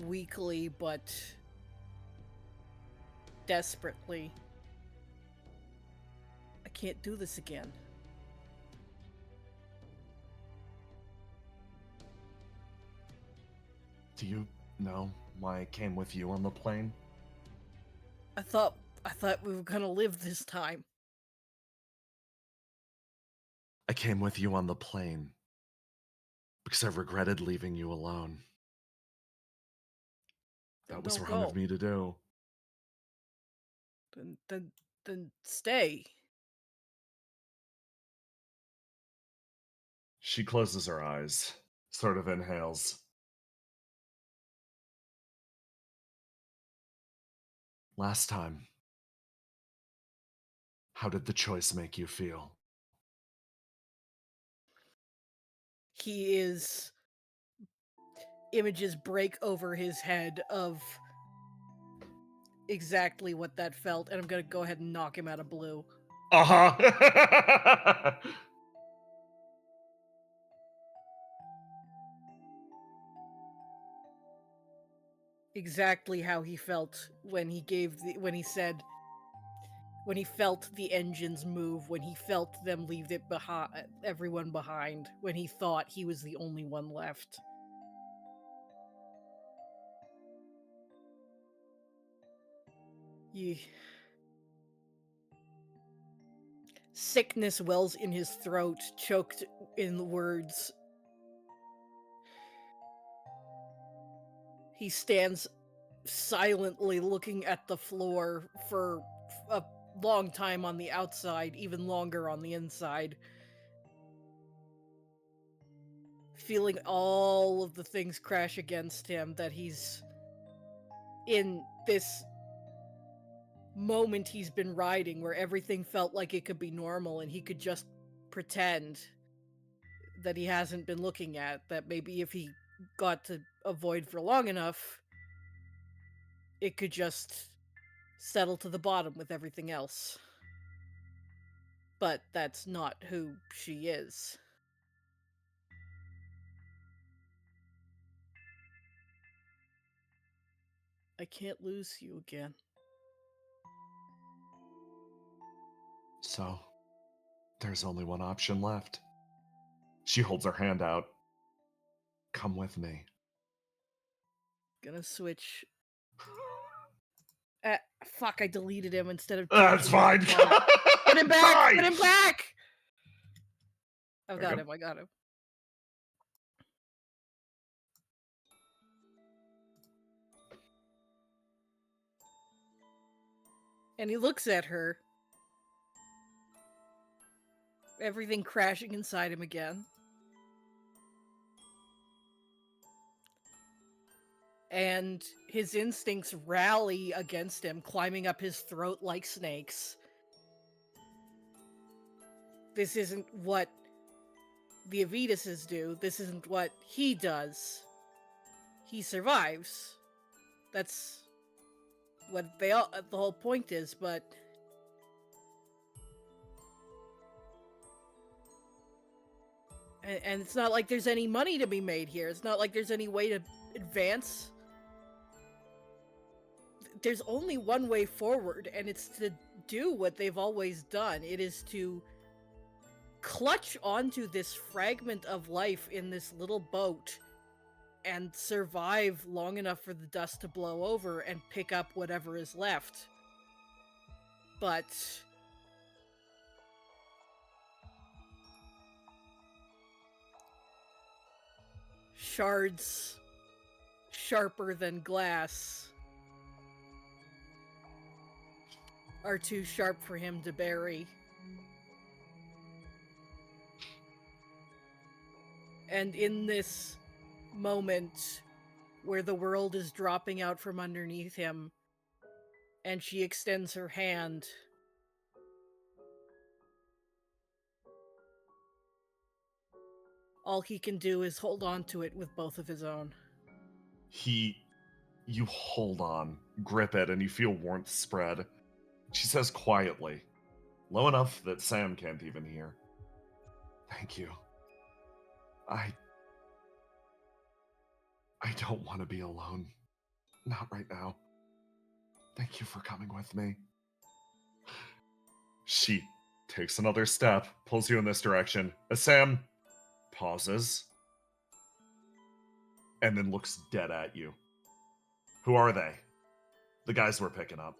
Speaker 8: weakly but desperately. I can't do this again.
Speaker 1: Do you know why I came with you on the plane?
Speaker 8: I thought we were gonna live this time.
Speaker 1: I came with you on the plane because I regretted leaving you alone. That was wrong of me to do.
Speaker 8: Then stay.
Speaker 1: She closes her eyes, sort of inhales. Last time, how did the choice make you feel?
Speaker 8: Images break over his head of exactly what that felt, and I'm gonna go ahead and knock him out of blue.
Speaker 1: Uh-huh.
Speaker 8: Exactly how he felt when he when he felt the engines move, when he felt them leave everyone behind, when he thought he was the only one left. Sickness wells in his throat, choked in words. He stands silently looking at the floor for a long time on the outside, even longer on the inside. Feeling all of the things crash against him, that he's in this moment he's been riding where everything felt like it could be normal and he could just pretend that he hasn't been looking at, that maybe if he got to avoid for long enough, it could just settle to the bottom with everything else. But that's not who she is. I can't lose you again.
Speaker 1: So, there's only one option left. She holds her hand out. Come with me.
Speaker 8: Gonna switch. Fuck, I deleted him instead of
Speaker 1: That's
Speaker 8: changing
Speaker 1: fine.
Speaker 8: his font. Put him back!
Speaker 1: Fine.
Speaker 8: Put him back! I
Speaker 1: Okay.
Speaker 8: got him, I got him. And he looks at her. Everything crashing inside him again. And his instincts rally against him, climbing up his throat like snakes. This isn't what the Avituses do. This isn't what he does. He survives. That's what the whole point is, but and it's not like there's any money to be made here. It's not like there's any way to advance. There's only one way forward, and it's to do what they've always done. It is to clutch onto this fragment of life in this little boat and survive long enough for the dust to blow over and pick up whatever is left. But shards sharper than glass are too sharp for him to bury. And in this moment where the world is dropping out from underneath him, and she extends her hand, all he can do is hold on to it with both of his own.
Speaker 1: You hold on, grip it, and you feel warmth spread. She says quietly, low enough that Sam can't even hear. Thank you. I don't want to be alone. Not right now. Thank you for coming with me. She takes another step, pulls you in this direction. As Sam pauses, and then looks dead at you. Who are they? The guys we're picking up.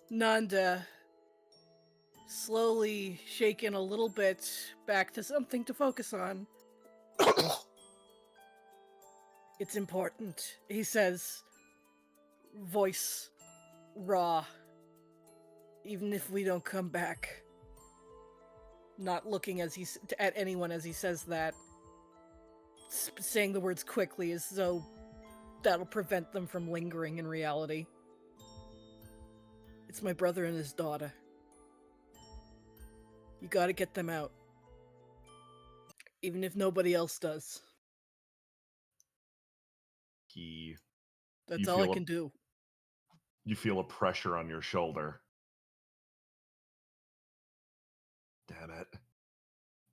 Speaker 8: Nanda, slowly shaken a little bit back to something to focus on. It's important, he says, voice raw. Even if we don't come back. Not looking at anyone as he says that. Saying the words quickly as though that'll prevent them from lingering in reality. It's my brother and his daughter. You gotta get them out. Even if nobody else does.
Speaker 1: He
Speaker 8: That's
Speaker 1: You
Speaker 8: all I
Speaker 1: feel a-
Speaker 8: can do.
Speaker 1: You feel a pressure on your shoulder. Damn it.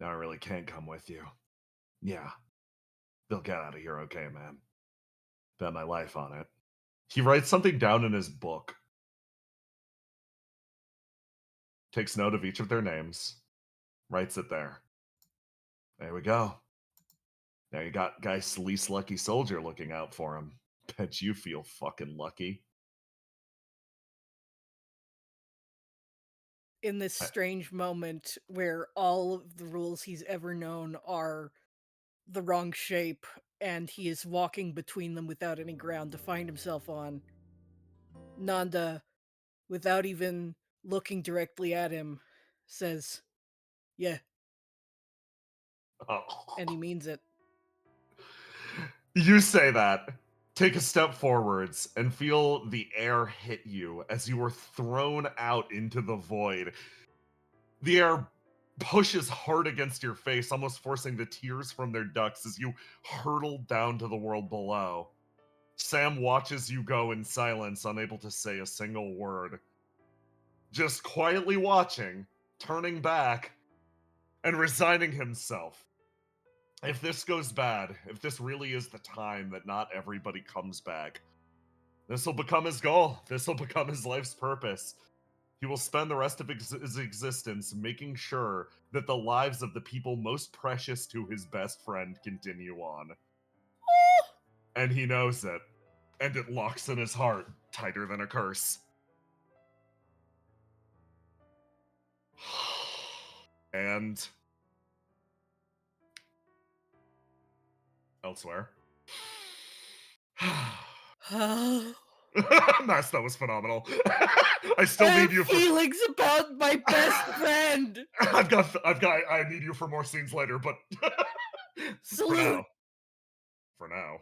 Speaker 1: Now I really can't come with you. Yeah. They'll get out of here okay, man. Bet my life on it. He writes something down in his book. Takes note of each of their names. Writes it there. There we go. Now you got guy's least lucky soldier looking out for him. Bet you feel fucking lucky.
Speaker 8: In this strange moment where all of the rules he's ever known are the wrong shape, and he is walking between them without any ground to find himself on, Nanda, without even looking directly at him, says, "Yeah,"
Speaker 1: Oh.
Speaker 8: and he means it.
Speaker 1: You say that, take a step forwards, and feel the air hit you as you are thrown out into the void. The air pushes hard against your face, almost forcing the tears from their ducts as you hurtle down to the world below. Sam watches you go in silence, unable to say a single word. Just quietly watching, turning back, and resigning himself. If this goes bad, if this really is the time that not everybody comes back, this will become his goal. This will become his life's purpose. He will spend the rest of his existence making sure that the lives of the people most precious to his best friend continue on. And he knows it. And it locks in his heart tighter than a curse. And elsewhere. Mass, that was phenomenal. I still
Speaker 8: I
Speaker 1: need
Speaker 8: have
Speaker 1: you for
Speaker 8: feelings about my best friend.
Speaker 1: I need you for more scenes later, but for
Speaker 8: Salute.
Speaker 1: now. For now.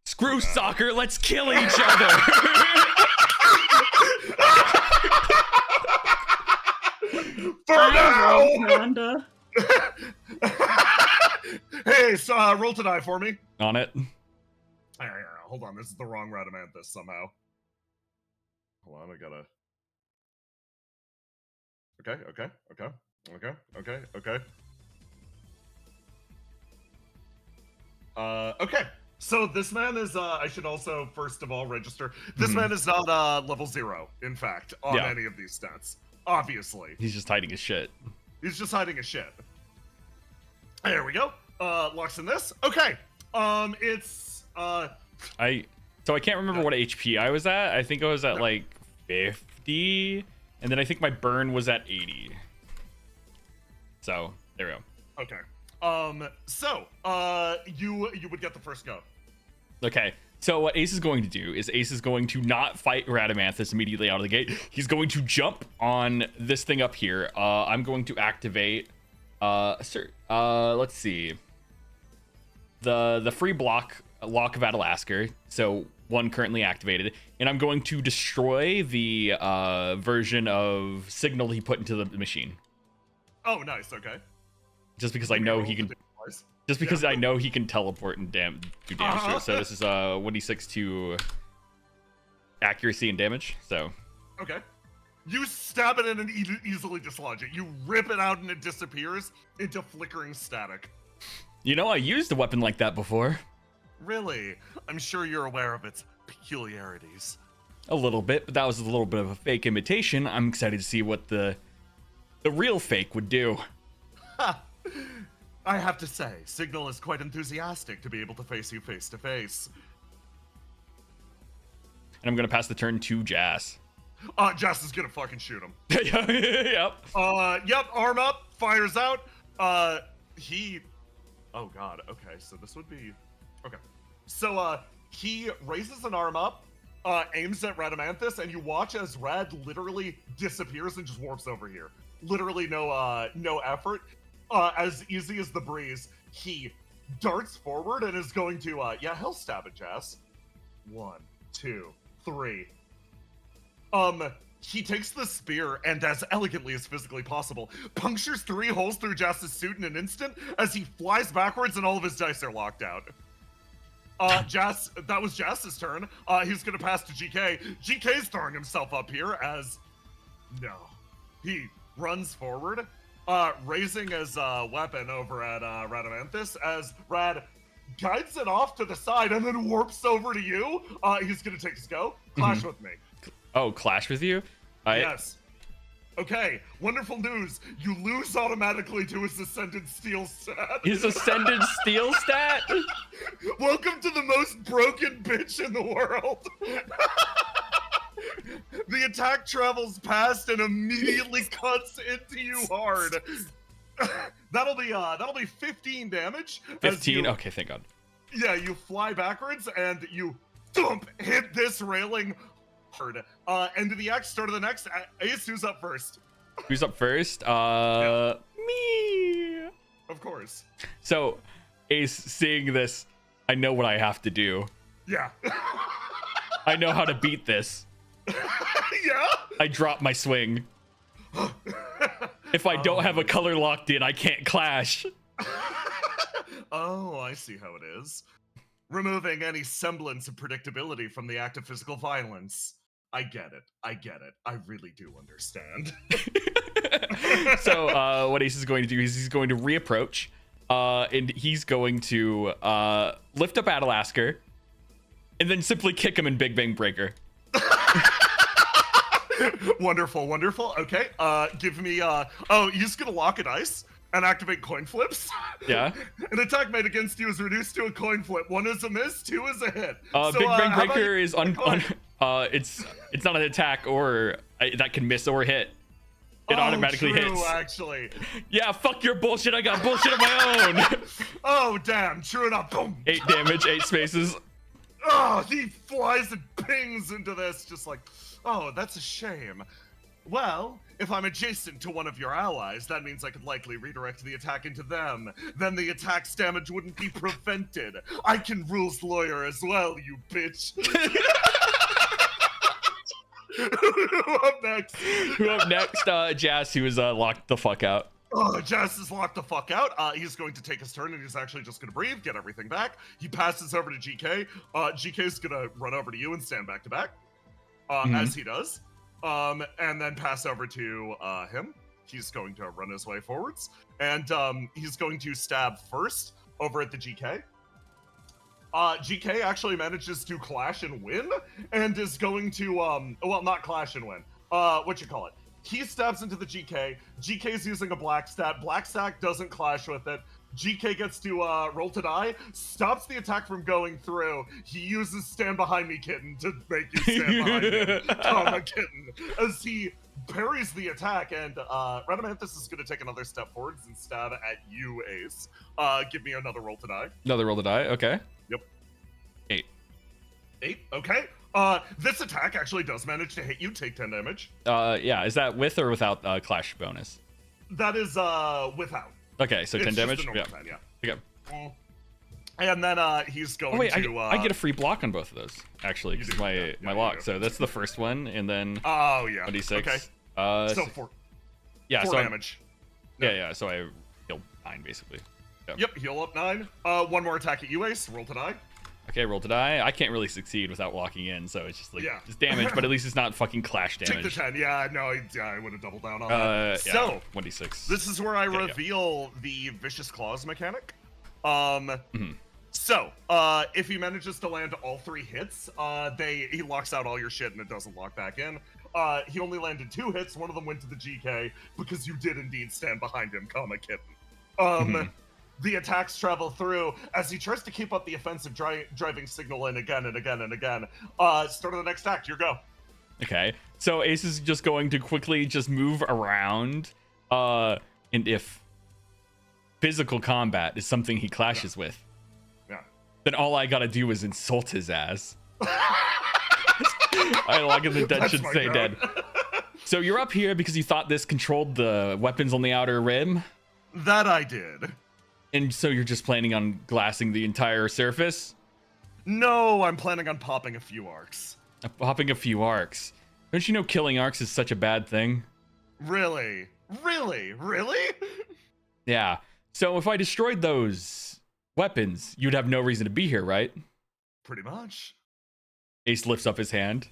Speaker 2: Screw
Speaker 1: now.
Speaker 2: soccer, let's kill each other.
Speaker 1: For
Speaker 7: I
Speaker 1: now!
Speaker 7: love Nanda.
Speaker 1: Hey, so roll to die for me.
Speaker 2: On it.
Speaker 1: Hold on, this is the wrong Radamanthus somehow. Hold on, I gotta. Okay. Okay. So this man is, I should also, first of all, register. This man is not level 0, in fact, on any of these stats. Obviously.
Speaker 2: He's just hiding his shit.
Speaker 1: He's just hiding his shit. There we go. Locks in this. Okay. It's,
Speaker 2: So I can't remember what HP I was at. I think I was at like 50, and then I think my burn was at 80. So there we go.
Speaker 1: Okay. You would get the first go.
Speaker 2: Okay. So what Ace is going to do is Ace is going to not fight Radamanthus immediately out of the gate. He's going to jump on this thing up here. I'm going to activate let's see. The free lock of Atalasker. So one currently activated, and I'm going to destroy the version of signal he put into the machine.
Speaker 1: Oh, nice. Okay.
Speaker 2: Just because I know he can. Just because I know he can teleport and do damage to it. So this is 1d6 to accuracy and damage. So.
Speaker 1: Okay. You stab it in and easily dislodge it. You rip it out and it disappears into flickering static.
Speaker 2: You know, I used a weapon like that before.
Speaker 1: Really? I'm sure you're aware of its peculiarities.
Speaker 2: A little bit, but that was a little bit of a fake imitation. I'm excited to see what the real fake would do.
Speaker 1: Ha! I have to say, Signal is quite enthusiastic to be able to face you face to face.
Speaker 2: And I'm gonna pass the turn to Jas.
Speaker 1: Jas is gonna fucking shoot him.
Speaker 2: Yep.
Speaker 1: Yep, arm up, fires out. Oh god, okay, so this would be... Okay. So, he raises an arm up, aims at Radamanthus, and you watch as Rad literally disappears and just warps over here. Literally no effort. As easy as the breeze, he darts forward and is going to, he'll stab at Jas. 1, 2, 3. He takes the spear and, as elegantly as physically possible, punctures 3 holes through Jas's suit in an instant as he flies backwards and all of his dice are locked out. Jas, that was Jas's turn. He's gonna pass to GK. GK's throwing himself up here as... No. He runs forward, raising his weapon over at Radamanthus as Rad guides it off to the side and then warps over to you. He's gonna take his go. Clash with me.
Speaker 2: Oh, clash with you?
Speaker 1: Yes. Okay, wonderful news. You lose automatically to his Ascended Steel stat.
Speaker 2: His Ascended Steel stat?
Speaker 1: Welcome to the most broken bitch in the world. The attack travels past and immediately cuts into you hard. That'll be 15 damage.
Speaker 2: 15? Okay, thank God.
Speaker 1: Yeah, you fly backwards and you thump, hit this railing hard. End of the act, start of the next. Ace, who's up first?
Speaker 2: Who's up first? Me.
Speaker 1: Of course.
Speaker 2: So, Ace, seeing this, I know what I have to do.
Speaker 1: Yeah.
Speaker 2: I know how to beat this.
Speaker 1: Yeah?
Speaker 2: I drop my swing. If I don't have a color locked in, I can't clash.
Speaker 1: Oh, I see how it is. Removing any semblance of predictability from the act of physical violence. I get it. I really do understand.
Speaker 2: So, what Ace is going to do is he's going to reapproach, and he's going to lift up Adalasker, and then simply kick him in Big Bang Breaker.
Speaker 1: Wonderful. Okay, give me, he's gonna lock a dice and activate coin flips.
Speaker 2: Yeah.
Speaker 1: An attack made against you is reduced to a coin flip. 1 is a miss, 2 is a hit.
Speaker 2: Big Bang Breaker is
Speaker 1: it's
Speaker 2: it's not an attack or that can miss or hit. It automatically hits.
Speaker 1: Actually.
Speaker 2: Yeah, fuck your bullshit. I got bullshit of my own.
Speaker 1: Oh, damn. True enough. Boom.
Speaker 2: 8 damage, 8 spaces.
Speaker 1: Oh, he flies and pings into this, just like, oh, that's a shame. Well, if I'm adjacent to one of your allies, that means I could likely redirect the attack into them. Then the attack's damage wouldn't be prevented. I can rules lawyer as well, you bitch. Who up next?
Speaker 2: Who up next? Jas, who is locked the fuck out.
Speaker 1: Oh, Jas is locked the fuck out. He's going to take his turn and he's actually just going to breathe, get everything back. He passes over to GK. GK's going to run over to you and stand back to back, as he does. And then pass over to him. He's going to run his way forwards. And he's going to stab first over at the GK. GK actually manages to clash and win, and is going to, well, not clash and win. What you call it? He stabs into the GK. GK's using a black stat. Black stack doesn't clash with it. GK gets to roll to die, stops the attack from going through. He uses Stand Behind Me, Kitten, to make you stand behind him. Comma, Kitten. As he parries the attack, and Radamanthus is going to take another step forwards and stab at you, Ace. Give me another roll to die.
Speaker 2: Another roll to die, okay.
Speaker 1: Yep.
Speaker 2: 8.
Speaker 1: 8, okay. This attack actually does manage to hit you, take 10 damage.
Speaker 2: Yeah, is that with or without clash bonus?
Speaker 1: That is without.
Speaker 2: Okay, so 10
Speaker 1: It's
Speaker 2: damage?
Speaker 1: just a normal 10, yeah.
Speaker 2: Okay.
Speaker 1: And then he's going
Speaker 2: Oh wait,
Speaker 1: to...
Speaker 2: I get a free block on both of those, actually,
Speaker 1: You
Speaker 2: because
Speaker 1: do,
Speaker 2: my
Speaker 1: yeah,
Speaker 2: my
Speaker 1: you
Speaker 2: lock.
Speaker 1: do.
Speaker 2: So that's the first one, and then
Speaker 1: Oh, yeah.
Speaker 2: 26.
Speaker 1: Okay. So
Speaker 2: So
Speaker 1: 4
Speaker 2: yeah, so
Speaker 1: damage.
Speaker 2: yeah, so I heal 9 basically.
Speaker 1: Yep, heal up 9. One more attack at you, Ace. Roll to die.
Speaker 2: Okay, roll to die. I can't really succeed without walking in, so it's just like
Speaker 1: Yeah.
Speaker 2: it's damage, but at least it's not fucking clash
Speaker 1: Take the
Speaker 2: damage.
Speaker 1: 10. Yeah, no, I would have doubled down on that.
Speaker 2: Yeah,
Speaker 1: So,
Speaker 2: 1d6.
Speaker 1: this is where I
Speaker 2: Yeah, yeah.
Speaker 1: reveal the Vicious Claws mechanic.
Speaker 2: Mhm.
Speaker 1: So, if he manages to land all 3 hits, he locks out all your shit and it doesn't lock back in. He only landed 2 hits. One of them went to the GK because you did indeed stand behind him, comma, Kitten.
Speaker 2: Mhm.
Speaker 1: The attacks travel through as he tries to keep up the offensive driving signal in again and again and again. Start of the next act, your go.
Speaker 2: Okay, so Ace is just going to quickly just move around, and if physical combat is something he clashes with,
Speaker 1: Yeah.
Speaker 2: then all I gotta do is insult his ass. I log in the dead
Speaker 1: That's
Speaker 2: should
Speaker 1: my
Speaker 2: stay
Speaker 1: go.
Speaker 2: dead. So you're up here because you thought this controlled the weapons on the outer rim,
Speaker 1: That I did.
Speaker 2: and so you're just planning on glassing the entire surface?
Speaker 1: No, I'm planning on popping a few arcs.
Speaker 2: Popping a few arcs. Don't you know killing arcs is such a bad thing?
Speaker 1: Really? Really?
Speaker 2: Yeah. So if I destroyed those weapons, you'd have no reason to be here, right?
Speaker 1: Pretty much.
Speaker 2: Ace lifts up his hand.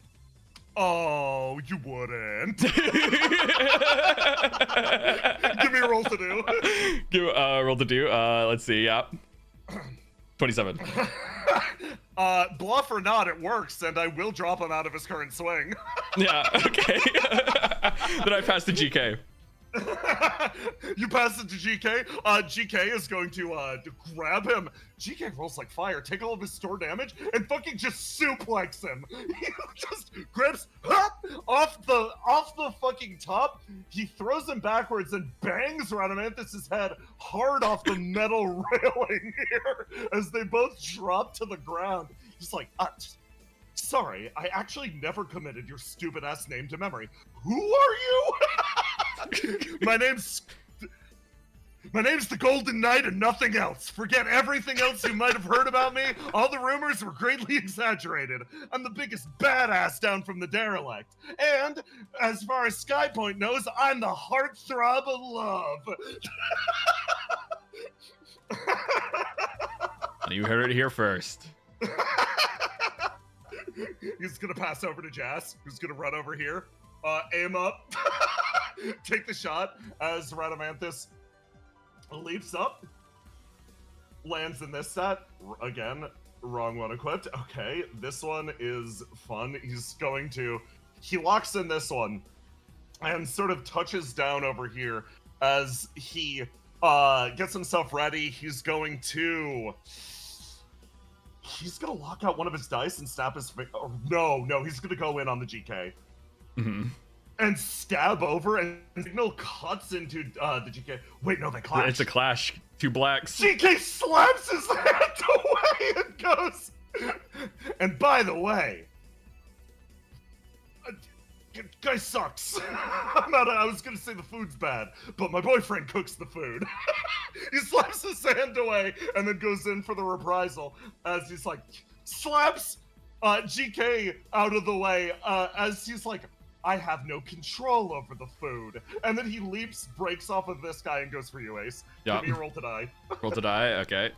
Speaker 1: Oh, you wouldn't. Give me a roll to do.
Speaker 2: Roll to do. Let's see. Yeah. 27.
Speaker 1: Bluff or not, it works, and I will drop him out of his current swing.
Speaker 2: Yeah. Okay. Then I pass to GK.
Speaker 1: You pass it to GK. GK is going to grab him. GK rolls like fire, take all of his store damage, and fucking just suplex him. He just grabs off the fucking top. He throws him backwards and bangs Radamanthus' head hard off the metal railing here as they both drop to the ground. He's like, sorry, I actually never committed your stupid ass name to memory. Who are you? My name's the Golden Knight and nothing else. Forget everything else you might have heard about me. All the rumors were greatly exaggerated. I'm the biggest badass down from the derelict. And as far as Skypoint knows, I'm the heartthrob of love.
Speaker 2: You heard it here first.
Speaker 1: He's gonna pass over to Jazz, who's gonna run over here, aim up, take the shot as Radamanthus leaps up, lands in this set. Again, wrong one equipped. Okay, this one is fun. He locks in this one and sort of touches down over here as he gets himself ready. He's gonna lock out one of his dice and snap his finger. Oh, no, he's gonna go in on the GK.
Speaker 2: Mm-hmm.
Speaker 1: And stab over, and Signal cuts into the GK. Wait, no, they clash.
Speaker 2: It's a clash. Two blacks.
Speaker 1: GK slaps his hand away and goes. And by the way, guy sucks. I was gonna say the food's bad, but my boyfriend cooks the food. He slaps his hand away and then goes in for the reprisal as he's like, slaps GK out of the way as he's like, I have no control over the food. And then he leaps, breaks off of this guy, and goes for you, Ace.
Speaker 2: Yep.
Speaker 1: Give me a roll to die.
Speaker 2: Roll to die, okay.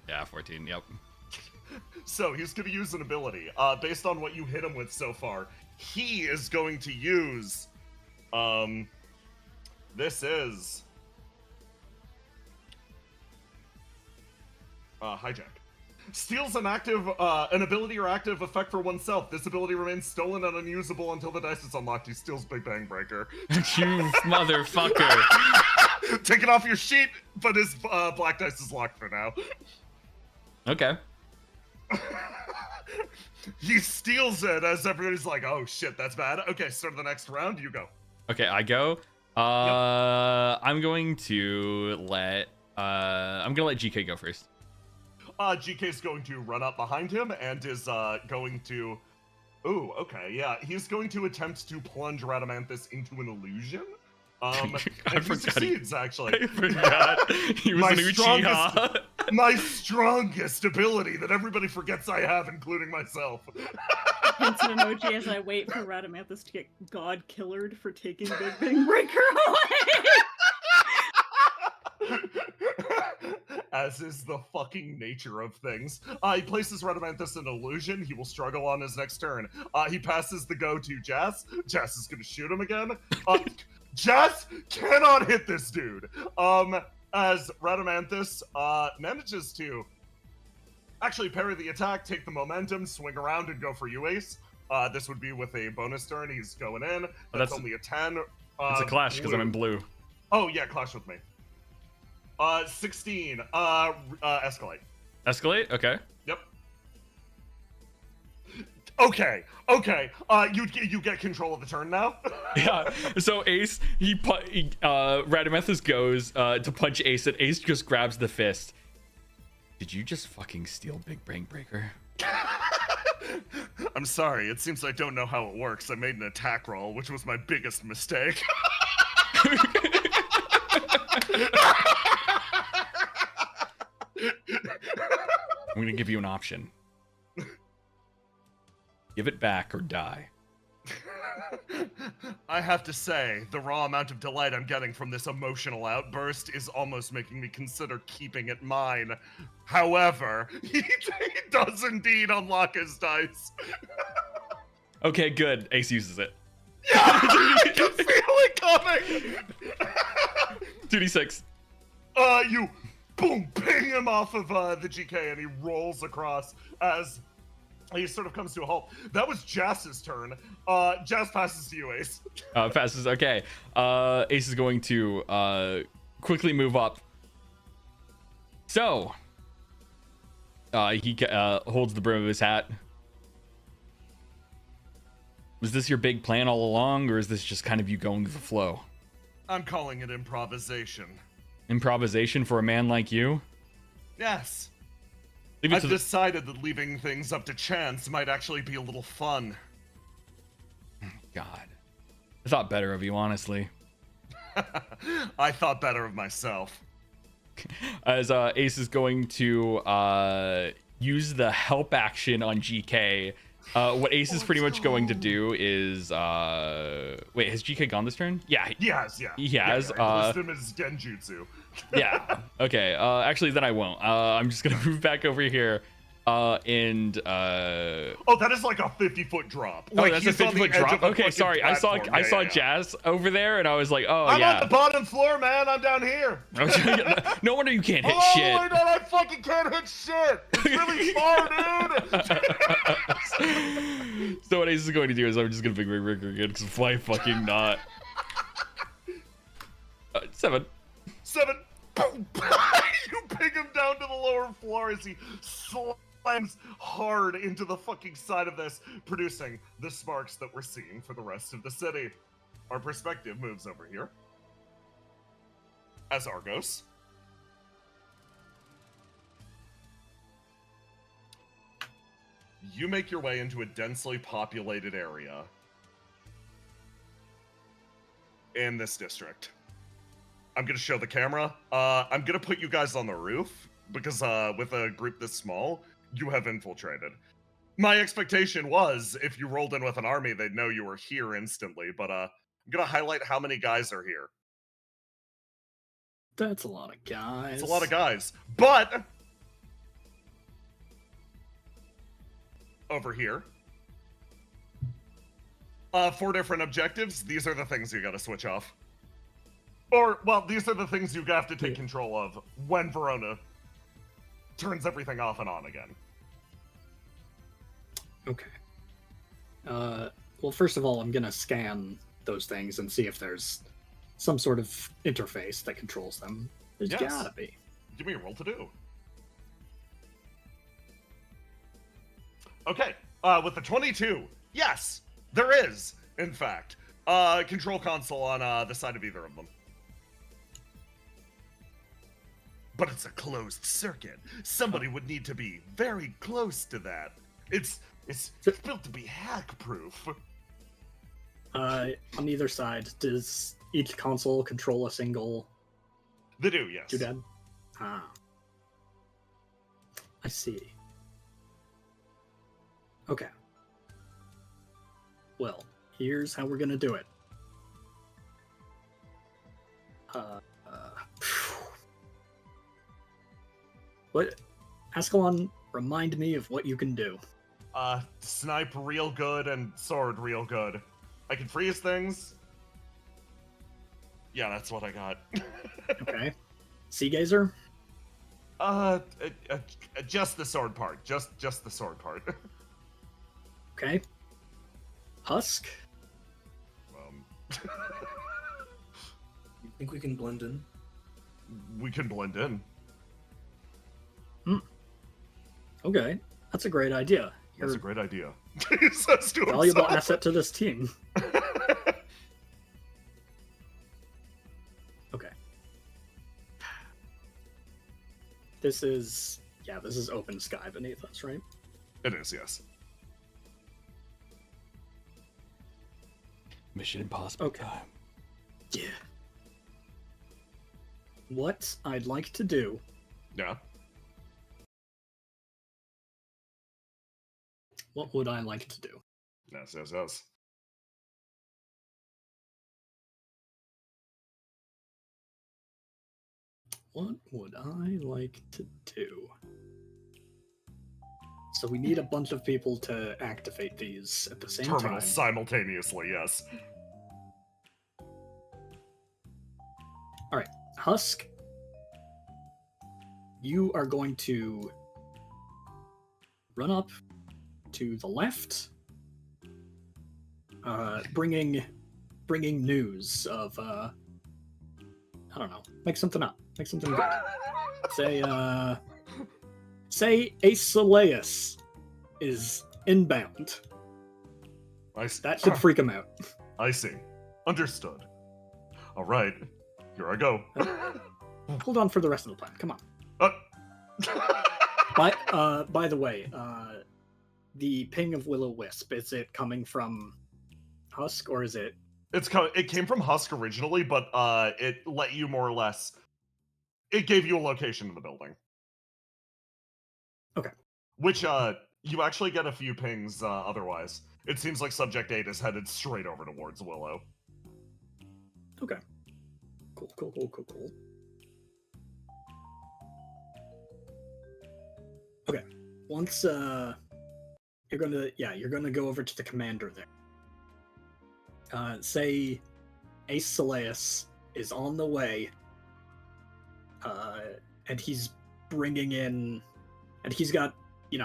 Speaker 2: Yeah, 14, yep.
Speaker 1: So he's going to use an ability. Based on what you hit him with so far, he is going to use... This is... Hijack. Steals an ability or active effect for oneself. This ability remains stolen and unusable until the dice is unlocked. He steals Big Bang Breaker.
Speaker 2: You motherfucker.
Speaker 1: Take it off your sheet, but his black dice is locked for now.
Speaker 2: Okay.
Speaker 1: He steals it as everybody's like, oh shit, that's bad. Okay, start the next round, you go.
Speaker 2: Okay, I go. I'm going to let GK go first.
Speaker 1: GK's going to run up behind him and is going to... Ooh, okay, yeah. He's going to attempt to plunge Radamanthus into an illusion. And he succeeds, actually.
Speaker 2: I forgot. He was an Uchiha.
Speaker 1: My strongest ability that everybody forgets I have, including myself.
Speaker 7: Hence an emoji as I wait for Radamanthus to get God-killered for taking Big Bang Breaker away.
Speaker 1: As is the fucking nature of things. He places Radamanthus in illusion. He will struggle on his next turn. He passes the go to Jazz. Jazz is going to shoot him again. Jazz cannot hit this dude. As Radamanthus manages to actually parry the attack, take the momentum, swing around, and go for you, Ace. This would be with a bonus turn. He's going in. That's only a 10.
Speaker 2: It's a clash because I'm in blue.
Speaker 1: Oh, yeah, clash with me. 16. Escalate.
Speaker 2: Escalate? Okay.
Speaker 1: Yep. Okay. You get control of the turn now.
Speaker 2: Yeah. So Ace, Radamanthus goes to punch Ace, and Ace just grabs the fist. Did you just fucking steal Big Bang Breaker?
Speaker 1: I'm sorry. It seems I don't know how it works. I made an attack roll, which was my biggest mistake.
Speaker 2: I'm gonna give you an option. Give it back or die.
Speaker 1: I have to say, the raw amount of delight I'm getting from this emotional outburst is almost making me consider keeping it mine. However, he does indeed unlock his dice.
Speaker 2: Okay, good. Ace uses it.
Speaker 1: Yeah, I can feel it coming.
Speaker 2: 2d6.
Speaker 1: You boom, ping him off of the GK, and he rolls across as he sort of comes to a halt. That was Jass's turn. Jass passes to you, Ace.
Speaker 2: Passes. Okay. Ace is going to quickly move up. So he holds the brim of his hat. Was this your big plan all along, or is this just kind of you going with the flow?
Speaker 1: I'm calling it improvisation.
Speaker 2: Improvisation for a man like you?
Speaker 1: Yes.
Speaker 2: Leave it
Speaker 1: I've
Speaker 2: to
Speaker 1: decided that leaving things up to chance might actually be a little fun.
Speaker 2: God. I thought better of you, honestly.
Speaker 1: I thought better of myself.
Speaker 2: As Ace is going to use the help action on GK. What Ace is pretty much going to do is wait, has GK gone this turn? Yeah.
Speaker 1: He has, yeah.
Speaker 2: He has.
Speaker 1: I list him as Genjutsu.
Speaker 2: Yeah. Okay. Actually, then I won't. I'm just gonna move back over here. And
Speaker 1: Oh, that is like a 50-foot drop.
Speaker 2: oh,
Speaker 1: Like,
Speaker 2: that's a
Speaker 1: he's on the
Speaker 2: 50-foot
Speaker 1: edge
Speaker 2: drop.
Speaker 1: of a
Speaker 2: Okay,
Speaker 1: fucking
Speaker 2: sorry. I saw
Speaker 1: platform. Yeah.
Speaker 2: Jazz over there, and I was like, oh
Speaker 1: I'm
Speaker 2: yeah.
Speaker 1: on the bottom floor, man. I'm down here.
Speaker 2: No wonder you can't hit
Speaker 1: Oh
Speaker 2: shit.
Speaker 1: my god, I fucking can't hit shit. It's really far, dude.
Speaker 2: So what Ace is going to do is I'm just gonna big rig again because why fucking not? 7.
Speaker 1: 7. Boom. You ping him down to the lower floor as he slams hard into the fucking side of this, producing the sparks that we're seeing for the rest of the city. Our perspective moves over here as Argos. You make your way into a densely populated area in this district. I'm gonna show the camera. I'm gonna put you guys on the roof because with a group this small, you have infiltrated. My expectation was if you rolled in with an army, they'd know you were here instantly, but I'm gonna highlight how many guys are here.
Speaker 3: That's a lot of guys.
Speaker 1: It's a lot of guys. But over here, 4 different objectives. These are the things you gotta switch off. Or, well, these are the things you have to take control of when Verona turns everything off and on again.
Speaker 3: Okay. Well, first of all, I'm gonna scan those things and see if there's some sort of interface that controls them. There's
Speaker 1: Yes.
Speaker 3: gotta be.
Speaker 1: Give me a roll to do. Okay, with the 22, yes, there is, in fact, control console on the side of either of them. But it's a closed circuit. Somebody would need to be very close to that. It's built to be hack-proof.
Speaker 3: On either side, does each console control a single
Speaker 1: They do, yes.
Speaker 3: doodad? Ah. I see. Okay. Well, here's how we're gonna do it. What? Ascalon, remind me of what you can do.
Speaker 1: Snipe real good and sword real good. I can freeze things. Yeah, that's what I got.
Speaker 3: Okay. Sea Gazer?
Speaker 1: Just the sword part. Just the sword part.
Speaker 3: Okay. Husk?
Speaker 5: You think we can blend in?
Speaker 1: We can blend in.
Speaker 3: Okay. That's a great idea.
Speaker 1: That's
Speaker 3: You're
Speaker 1: a great idea. He says to
Speaker 3: a valuable
Speaker 1: himself.
Speaker 3: asset to this team. Okay. This is open sky beneath us, right?
Speaker 1: It is, yes.
Speaker 2: Mission Impossible.
Speaker 3: Okay.
Speaker 2: Time.
Speaker 3: Yeah. What I'd like to do
Speaker 1: Yeah.
Speaker 3: What would I like to do?
Speaker 1: Yes.
Speaker 3: What would I like to do? So we need a bunch of people to activate these at the same
Speaker 1: Terminal
Speaker 3: time.
Speaker 1: simultaneously, yes.
Speaker 3: Alright, Husk, you are going to run up to the left, bringing news of, I don't know, make something up. Make something good. Say Aeseleus is inbound. That should freak him out.
Speaker 1: I see. Understood. All right, here I go.
Speaker 3: Hold on for the rest of the plan. Come on. By the way, the ping of Will-O-Wisp, is it coming from Husk or is it?
Speaker 1: It came from Husk originally, but it let you more or less. It gave you a location in the building.
Speaker 3: Okay.
Speaker 1: Which you actually get a few pings otherwise. It seems like Subject 8 is headed straight over towards Willow.
Speaker 3: Okay. Cool. Okay. Once you're gonna go over to the commander there. Say Aeseleus is on the way, and he's bringing in, and he's got,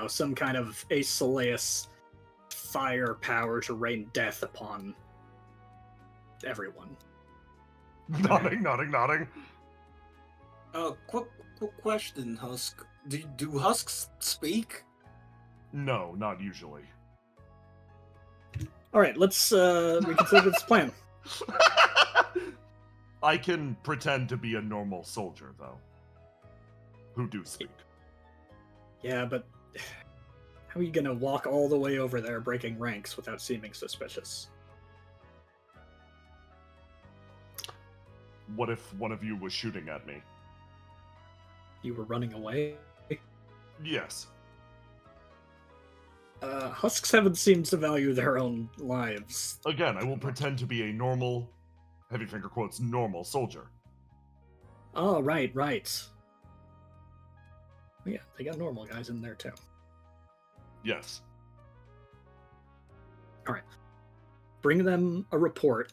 Speaker 3: some kind of Aeseleus firepower to rain death upon everyone.
Speaker 1: Nodding.
Speaker 5: Quick question, Husk. Do husks speak?
Speaker 1: No, not usually.
Speaker 3: All right, let's reconsider this plan.
Speaker 1: I can pretend to be a normal soldier, though, who do speak.
Speaker 3: Yeah, but how are you gonna walk all the way over there breaking ranks without seeming suspicious?
Speaker 1: What if one of you was shooting at me?
Speaker 3: You were running away?
Speaker 1: Yes.
Speaker 3: Husks haven't seemed to value their own lives.
Speaker 1: Again, I will pretend to be a normal, heavy finger quotes, normal soldier.
Speaker 3: Oh, right. Yeah, they got normal guys in there too.
Speaker 1: Yes.
Speaker 3: Alright. Bring them a report.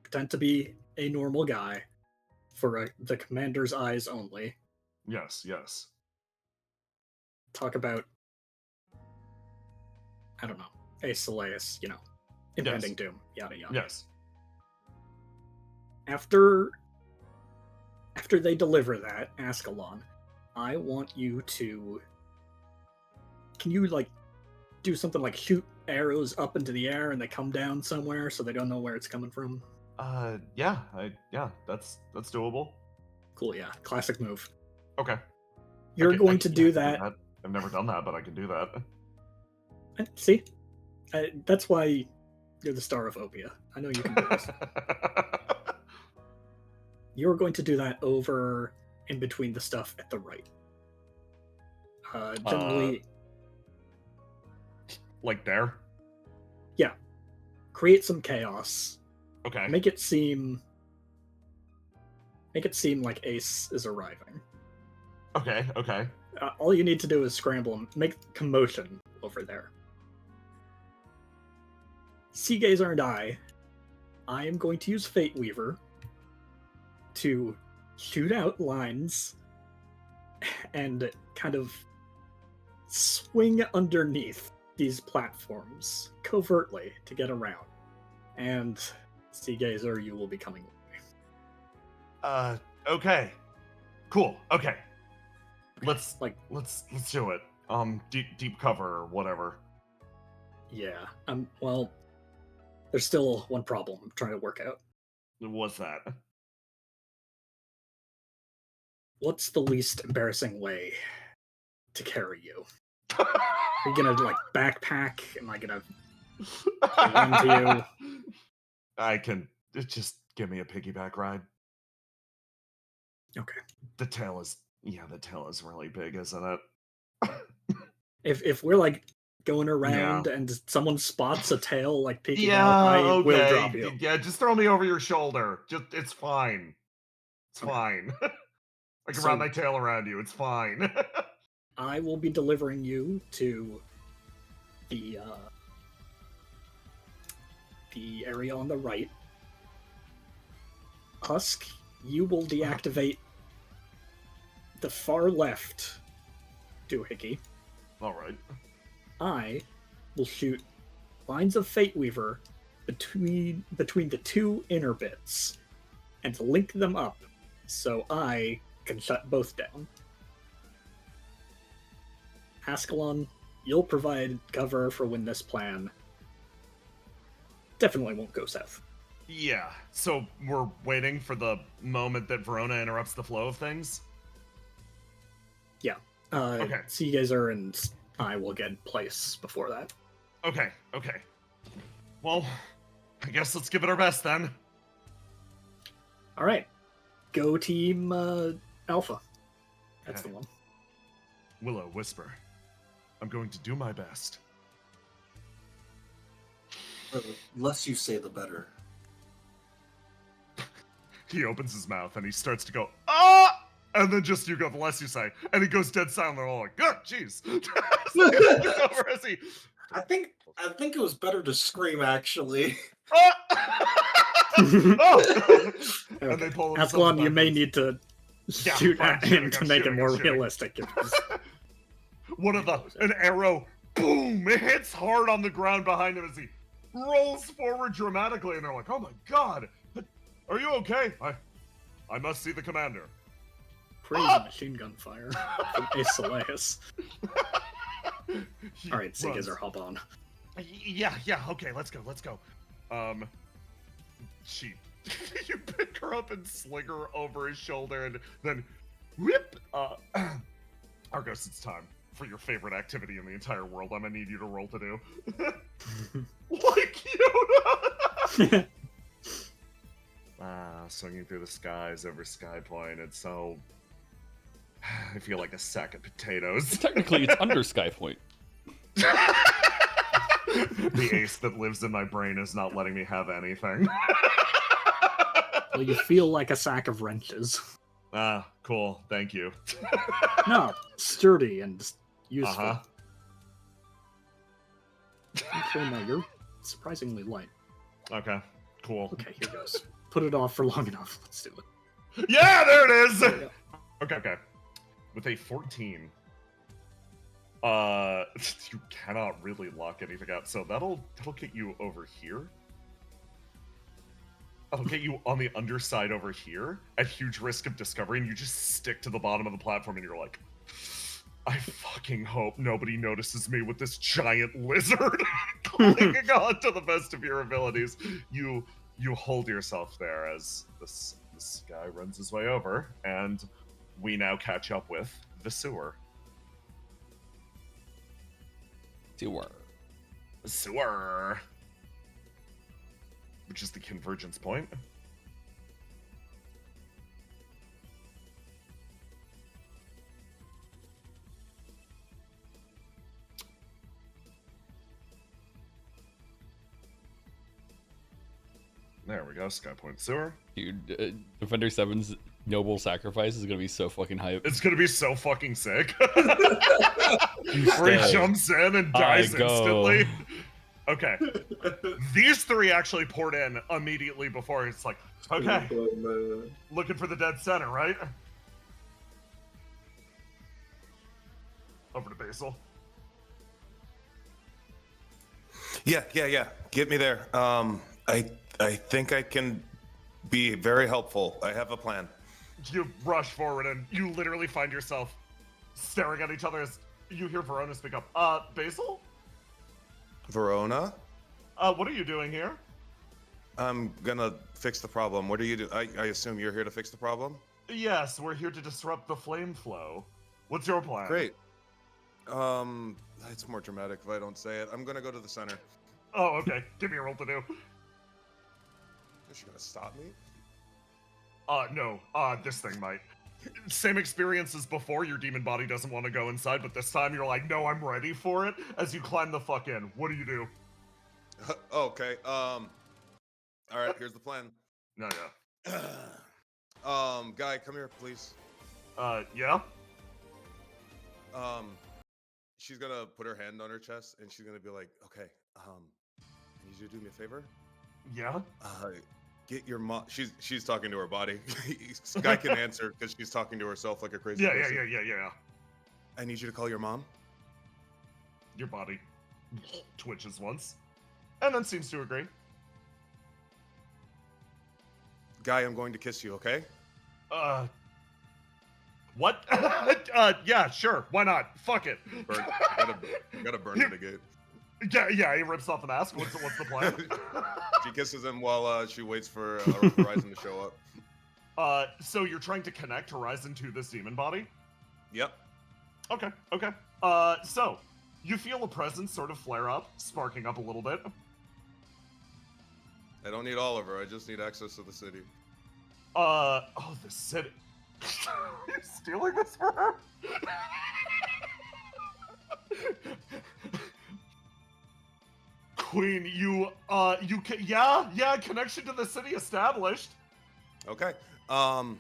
Speaker 3: Pretend to be a normal guy for the commander's eyes only.
Speaker 1: Yes.
Speaker 3: Talk about, I don't know, Aeseleus, impending doom, yada yada.
Speaker 1: Yes.
Speaker 3: After they deliver that, Ascalon, I want you to... Can you, do something like shoot arrows up into the air and they come down somewhere so they don't know where it's coming from?
Speaker 1: Yeah, that's doable.
Speaker 3: Cool, yeah. Classic move.
Speaker 1: Okay.
Speaker 3: You're going to do
Speaker 1: I can
Speaker 3: that.
Speaker 1: I've never done that, but I can do that.
Speaker 3: See? That's why you're the star of Opia. I know you can do this. You're going to do that over in between the stuff at the right. Generally...
Speaker 1: like there?
Speaker 3: Yeah. Create some chaos.
Speaker 1: Okay.
Speaker 3: Make it seem like Ace is arriving.
Speaker 1: Okay.
Speaker 3: All you need to do is scramble and make commotion over there. Seagazer and I am going to use Fate Weaver to shoot out lines and kind of swing underneath these platforms covertly to get around. And Seagazer, you will be coming with me.
Speaker 1: Okay. Cool. Okay. Let's do it. Deep cover or whatever.
Speaker 3: Yeah. Well, there's still one problem I'm trying to work out.
Speaker 1: What's that?
Speaker 3: What's the least embarrassing way to carry you? Are you gonna backpack? Am I gonna run to you?
Speaker 1: I can just give me a piggyback ride.
Speaker 3: Okay.
Speaker 1: The tail is really big, isn't it?
Speaker 3: If we're going around and someone spots a tail peeking out, I
Speaker 1: okay.
Speaker 3: will drop you.
Speaker 1: Yeah, just throw me over your shoulder. It's fine. It's fine. I can
Speaker 3: So-
Speaker 1: wrap my tail around you. It's fine.
Speaker 3: I will be delivering you to the area on the right. Husk, you will deactivate the far left doohickey.
Speaker 1: All right.
Speaker 3: I will shoot lines of Fate Weaver between the two inner bits and link them up so I can shut both down. Ascalon, you'll provide cover for when this plan definitely won't go south.
Speaker 1: Yeah. So we're waiting for the moment that Verona interrupts the flow of things.
Speaker 3: Yeah.
Speaker 1: Okay.
Speaker 3: So you guys are in. I will get in place before that.
Speaker 1: Okay. Okay. Well, I guess let's give it our best then.
Speaker 3: All right. Go team Alpha. That's
Speaker 1: Okay.
Speaker 3: the one.
Speaker 1: Willow, whisper. I'm going to do my best.
Speaker 5: The less you say, the better.
Speaker 1: He opens his mouth and he starts to go, ah! And then just you go, the less you say. And he goes dead silent. They're all like, oh, jeez. Over as he,
Speaker 5: I think it was better to scream, actually.
Speaker 1: ah! Oh! And they pull themselves
Speaker 3: Ascalon, you may
Speaker 1: backwards.
Speaker 3: need to
Speaker 1: Yeah,
Speaker 3: shoot
Speaker 1: I'm
Speaker 3: at
Speaker 1: shooting,
Speaker 3: him to
Speaker 1: I'm
Speaker 3: make
Speaker 1: shooting,
Speaker 3: it more
Speaker 1: I'm shooting.
Speaker 3: realistic.
Speaker 1: One of an arrow, boom! It hits hard on the ground behind him as he rolls forward dramatically, and they're like, "Oh my god, are you okay?" I must see the commander.
Speaker 3: Crazy
Speaker 1: Ah!
Speaker 3: machine gun fire from Aeschylus.
Speaker 1: He
Speaker 3: All right, so you guys
Speaker 1: runs.
Speaker 3: are hop on.
Speaker 1: Yeah, okay, let's go. She, you pick her up and sling her over his shoulder, and then whip. Argos, it's time for your favorite activity in the entire world. I'm gonna need you to roll to do. Like Yoda. Swinging through the skies over Sky Point. It's so. I feel like a sack of potatoes.
Speaker 2: Technically, it's under Sky Point.
Speaker 1: The ace that lives in my brain is not letting me have anything.
Speaker 3: Well, you feel like a sack of wrenches.
Speaker 1: Ah, cool. Thank you.
Speaker 3: No, sturdy and useful.
Speaker 1: Uh-huh.
Speaker 3: Actually, no, you're surprisingly light.
Speaker 1: Okay, cool.
Speaker 3: Okay, here goes. Put it off for long enough. Let's do it.
Speaker 1: Yeah, there it is!
Speaker 3: There we go.
Speaker 1: Okay. With a 14, you cannot really lock anything out, so that'll get you over here. That'll get you on the underside over here at huge risk of discovery, and you just stick to the bottom of the platform, and you're like, I fucking hope nobody notices me with this giant lizard clinging on to the best of your abilities. You hold yourself there as this guy runs his way over, and we now catch up with the sewer. Sewer. Which is the convergence point. There we go, Sky Point Sewer.
Speaker 2: Dude, Defender 7's noble sacrifice is gonna be so fucking hype.
Speaker 1: It's gonna be so fucking sick. Where he jumps in and dies
Speaker 2: I go.
Speaker 1: instantly. Okay. These three actually poured in immediately before. It's like, okay, looking for the dead center, right? Over to Basil.
Speaker 6: Yeah. Get me there. I think I can be very helpful. I have a plan.
Speaker 1: You rush forward and you literally find yourself staring at each other as you hear Verona speak up. Basil?
Speaker 6: Verona,
Speaker 1: What are you doing here?
Speaker 6: I'm gonna fix the problem. What are you do? I assume you're here to fix the problem?
Speaker 1: Yes, we're here to disrupt the flame flow. What's your plan?
Speaker 6: Great. It's more dramatic if I don't say it. I'm gonna go to the center.
Speaker 1: Oh, okay. Give me a roll to do.
Speaker 6: Is she gonna stop me?
Speaker 1: No. This thing might. Same experience as before, your demon body doesn't want to go inside, but this time you're like, no, I'm ready for it, as you climb the fuck in. What do you do?
Speaker 6: Okay. All right. Here's the plan.
Speaker 1: No, yeah.
Speaker 6: Guy, come here, please.
Speaker 1: Yeah?
Speaker 6: She's gonna put her hand on her chest and she's gonna be like, okay, I need you to do me a favor.
Speaker 1: Yeah?
Speaker 6: Get your mom. She's talking to her body. Sky can answer because she's talking to herself like a crazy
Speaker 1: Yeah,
Speaker 6: person.
Speaker 1: yeah.
Speaker 6: I need you to call your mom.
Speaker 1: Your body twitches once, and then seems to agree.
Speaker 6: Guy, I'm going to kiss you, okay?
Speaker 1: What? Yeah, sure, why not? Fuck it.
Speaker 6: Gotta burn it again.
Speaker 1: Yeah, he rips off the mask. What's the plan?
Speaker 6: She kisses him while she waits for Horizon to show up.
Speaker 1: So you're trying to connect Horizon to this demon body?
Speaker 6: Yep.
Speaker 1: Okay. So you feel a presence sort of flare up, sparking up a little bit.
Speaker 6: I don't need all of her. I just need access to the city.
Speaker 1: The city. You're stealing this for her? Queen, yeah, connection to the city established.
Speaker 6: Okay. I'm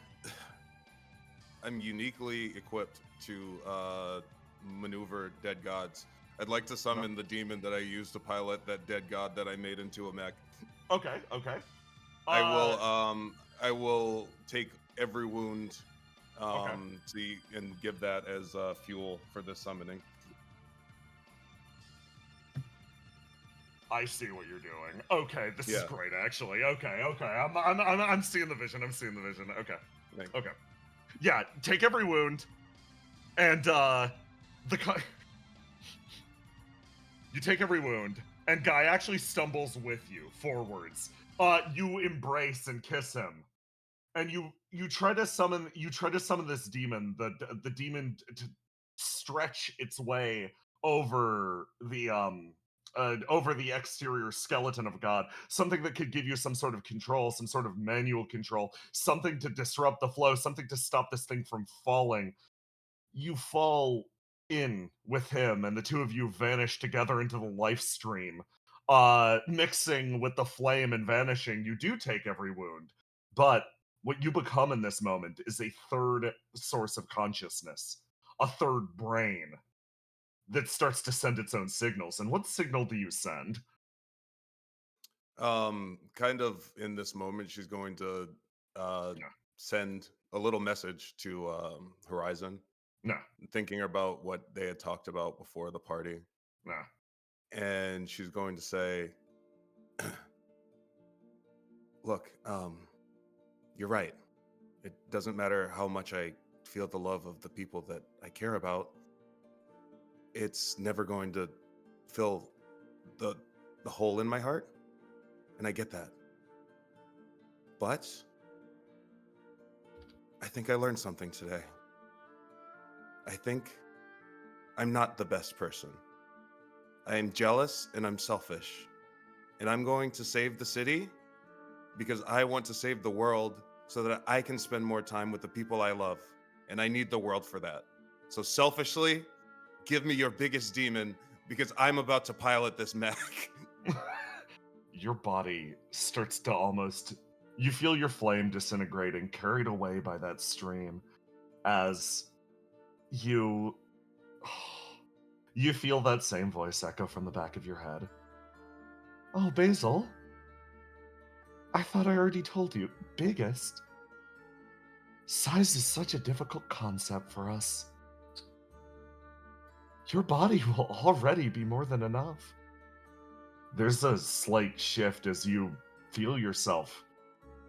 Speaker 6: uniquely equipped to maneuver dead gods. I'd like to summon the demon that I used to pilot that dead god that I made into a mech.
Speaker 1: Okay.
Speaker 6: I will take every wound and give that as fuel for this summoning.
Speaker 1: I see what you're doing. Okay, this is
Speaker 6: Yeah.
Speaker 1: great, actually. Okay. I'm seeing the vision. Okay.
Speaker 6: Thanks.
Speaker 1: Okay. Yeah, take every wound, and you take every wound, and Guy actually stumbles with you forwards. You embrace and kiss him, and you try to summon this demon, the demon to stretch its way over the exterior skeleton of God, something that could give you some sort of control, some sort of manual control, something to disrupt the flow, something to stop this thing from falling. You fall in with him, and the two of you vanish together into the life stream. Mixing with the flame and vanishing, you do take every wound, but what you become in this moment is a third source of consciousness, a third brain that starts to send its own signals. And what signal do you send?
Speaker 6: Kind of in this moment, she's going to send a little message to Horizon.
Speaker 1: No.
Speaker 6: Thinking about what they had talked about before the party.
Speaker 1: No.
Speaker 6: And she's going to say, look, you're right. It doesn't matter how much I feel the love of the people that I care about. It's never going to fill the hole in my heart. And I get that. But I think I learned something today. I think I'm not the best person. I am jealous and I'm selfish. And I'm going to save the city because I want to save the world so that I can spend more time with the people I love. And I need the world for that. So selfishly, give me your biggest demon because I'm about to pilot this mech.
Speaker 1: Your body starts to almost... You feel your flame disintegrating, carried away by that stream, as you feel that same voice echo from the back of your head. Oh, Basil. I thought I already told you. Biggest? Size is such a difficult concept for us. Your body will already be more than enough. There's a slight shift as you feel yourself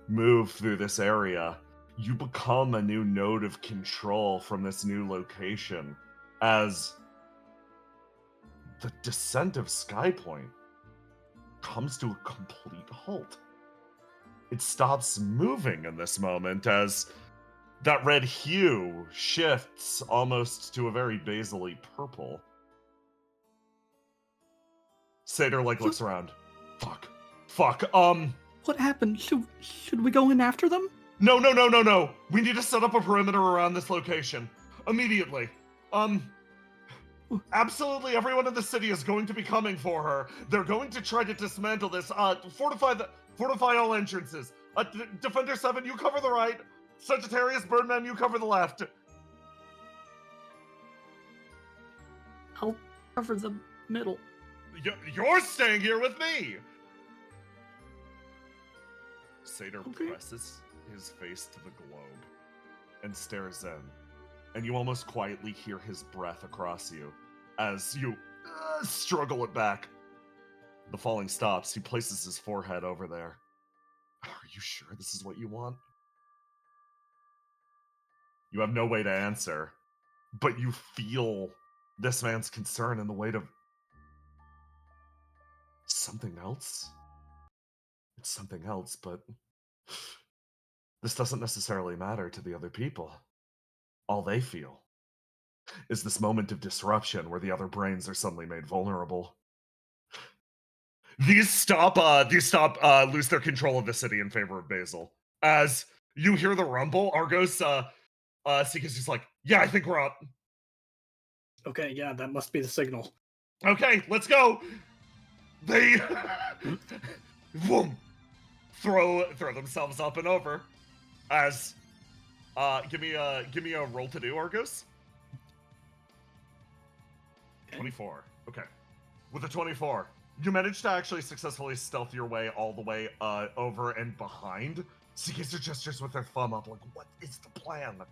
Speaker 1: move through this area. You become a new node of control from this new location as the descent of Skypoint comes to a complete halt. It stops moving in this moment as that red hue shifts almost to a very basally purple. Satyr looks around. Fuck.
Speaker 3: What happened? Should we go in after them?
Speaker 1: No. We need to set up a perimeter around this location. Immediately. Absolutely everyone in the city is going to be coming for her. They're going to try to dismantle this. Fortify all entrances. Defender 7, you cover the right. Sagittarius, Birdman, you cover the left.
Speaker 3: I'll cover the middle.
Speaker 1: You're staying here with me! Satyr
Speaker 3: Okay.
Speaker 1: presses his face to the globe and stares in, and you almost quietly hear his breath across you as you struggle it back. The falling stops. He places his forehead over there. Are you sure this is what you want? You have no way to answer, but you feel this man's concern in the weight of something else. It's something else, but this doesn't necessarily matter to the other people. All they feel is this moment of disruption where the other brains are suddenly made vulnerable. These stop lose their control of the city in favor of Basil. As you hear the rumble, Argos Sika's just like, yeah, I think we're up.
Speaker 3: Okay, yeah, that must be the signal.
Speaker 1: Okay, let's go. They boom, throw themselves up and over. As give me a roll to do, Argos.
Speaker 3: Okay.
Speaker 1: 24. Okay. With a 24, you managed to actually successfully stealth your way all the way over and behind. Seegazer gestures with their thumb up, like, what is the plan?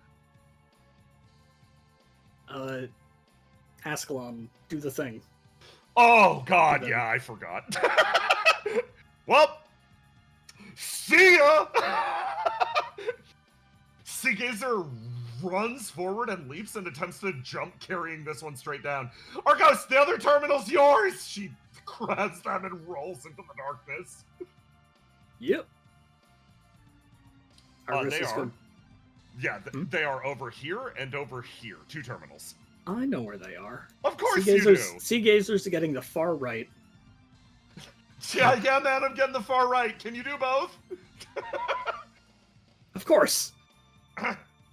Speaker 3: Ascalon, do the thing.
Speaker 1: Oh, God,
Speaker 3: Then-
Speaker 1: yeah, I forgot. Well, see ya! Seegazer runs forward and leaps and attempts to jump, carrying this one straight down. Argos, the other terminal's yours! She grabs them and rolls into the darkness.
Speaker 3: Yep.
Speaker 1: They
Speaker 3: Argus is
Speaker 1: are.
Speaker 3: going-
Speaker 1: Yeah, they are over here and over here. 2 terminals.
Speaker 3: I know where they are.
Speaker 1: Of course you
Speaker 3: Sea Gazer's getting the far right.
Speaker 1: do. Yeah, man, I'm getting the far right. Can you do both?
Speaker 3: Of course.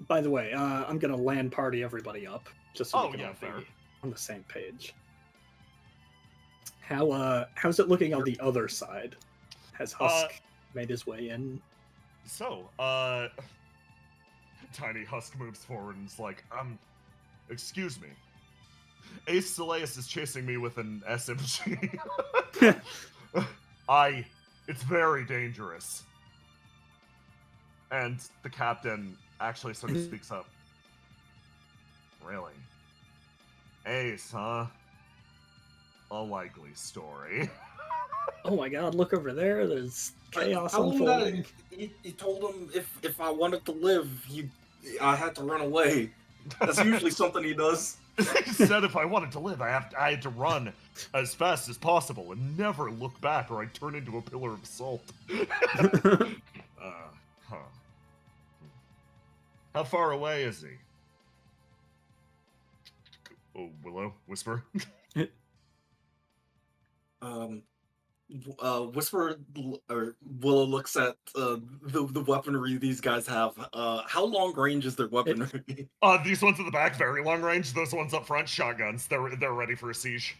Speaker 3: By the way, I'm gonna land party everybody up, just so
Speaker 1: Oh,
Speaker 3: we can
Speaker 1: yeah,
Speaker 3: all
Speaker 1: fair.
Speaker 3: be on the same page. How's it looking on the other side? Has Husk made his way in?
Speaker 1: So, Tiny Husk moves forward and is like, excuse me. Ace Seleus is chasing me with an SMG. It's very dangerous. And the captain actually sort of speaks up. Really? Ace, huh? A likely story.
Speaker 3: Oh my god, look over there, there's chaos
Speaker 5: I told him
Speaker 3: unfolding.
Speaker 5: that he told him if I wanted to live, I had to run away. That's usually something he does.
Speaker 1: He said if I wanted to live, I had to run as fast as possible and never look back or I'd turn into a pillar of salt. Huh. How far away is he? Oh, Willow, whisper.
Speaker 5: Whisper or Willow looks at the weaponry these guys have. How long range is their weaponry?
Speaker 1: These ones at the back, very long range. Those ones up front, shotguns. They're ready for a siege.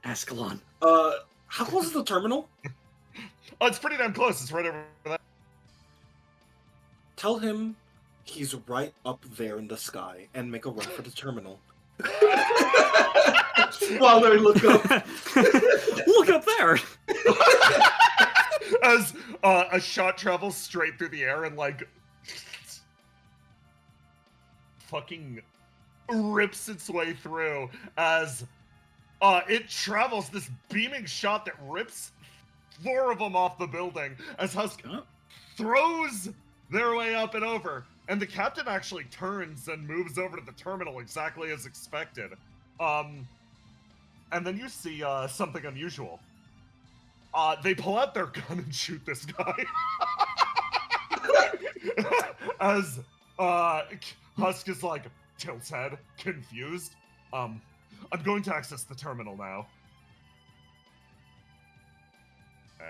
Speaker 3: Ascalon.
Speaker 5: How close is the terminal?
Speaker 1: Oh, it's pretty damn close. It's right over there.
Speaker 5: Tell him he's right up there in the sky and make a run for the terminal. While they look up.
Speaker 3: Look up there!
Speaker 1: As a shot travels straight through the air and like fucking rips its way through as it travels this beaming shot that rips 4 of them off the building as Husk throws their way up and over. And the captain actually turns and moves over to the terminal exactly as expected. And then you see something unusual. They pull out their gun and shoot this guy. As Husk is like, tilts head, confused. I'm going to access the terminal now.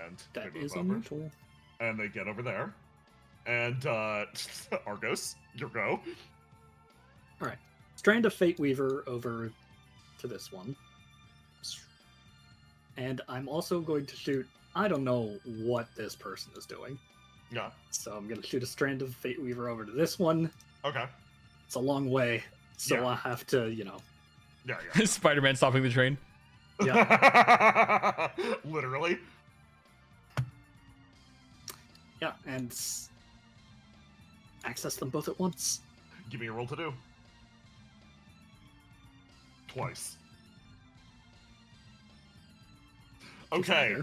Speaker 1: And
Speaker 3: That
Speaker 1: they move
Speaker 3: is
Speaker 1: over,
Speaker 3: unusual.
Speaker 1: and they get over there. And Argos, your go.
Speaker 3: Alright. Strand of Fate Weaver over to this one. And I'm also going to shoot, I don't know what this person is doing.
Speaker 1: Yeah.
Speaker 3: So I'm going to shoot a Strand of Fate Weaver over to this one.
Speaker 1: Okay.
Speaker 3: It's a long way, so
Speaker 1: Yeah.
Speaker 3: I'll have to,
Speaker 1: Yeah.
Speaker 2: Spider-Man stopping the train.
Speaker 1: Literally.
Speaker 3: Yeah, and access them both at once.
Speaker 1: Give me a roll to do. Twice. Okay.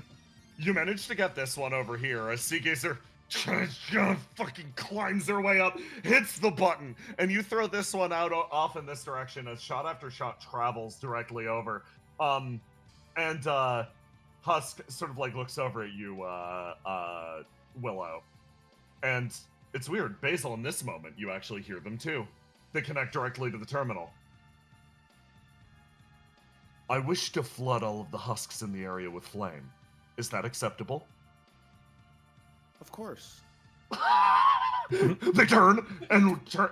Speaker 1: You managed to get this one over here. A Sea Gazer fucking climbs their way up, hits the button, and you throw this one out off in this direction as shot after shot travels directly over. And Husk sort of like looks over at you, Willow. And it's weird. Basil, in this moment, you actually hear them too. They connect directly to the terminal. I wish to flood all of the husks in the area with flame. Is that acceptable?
Speaker 6: Of course.
Speaker 1: They turn and turn.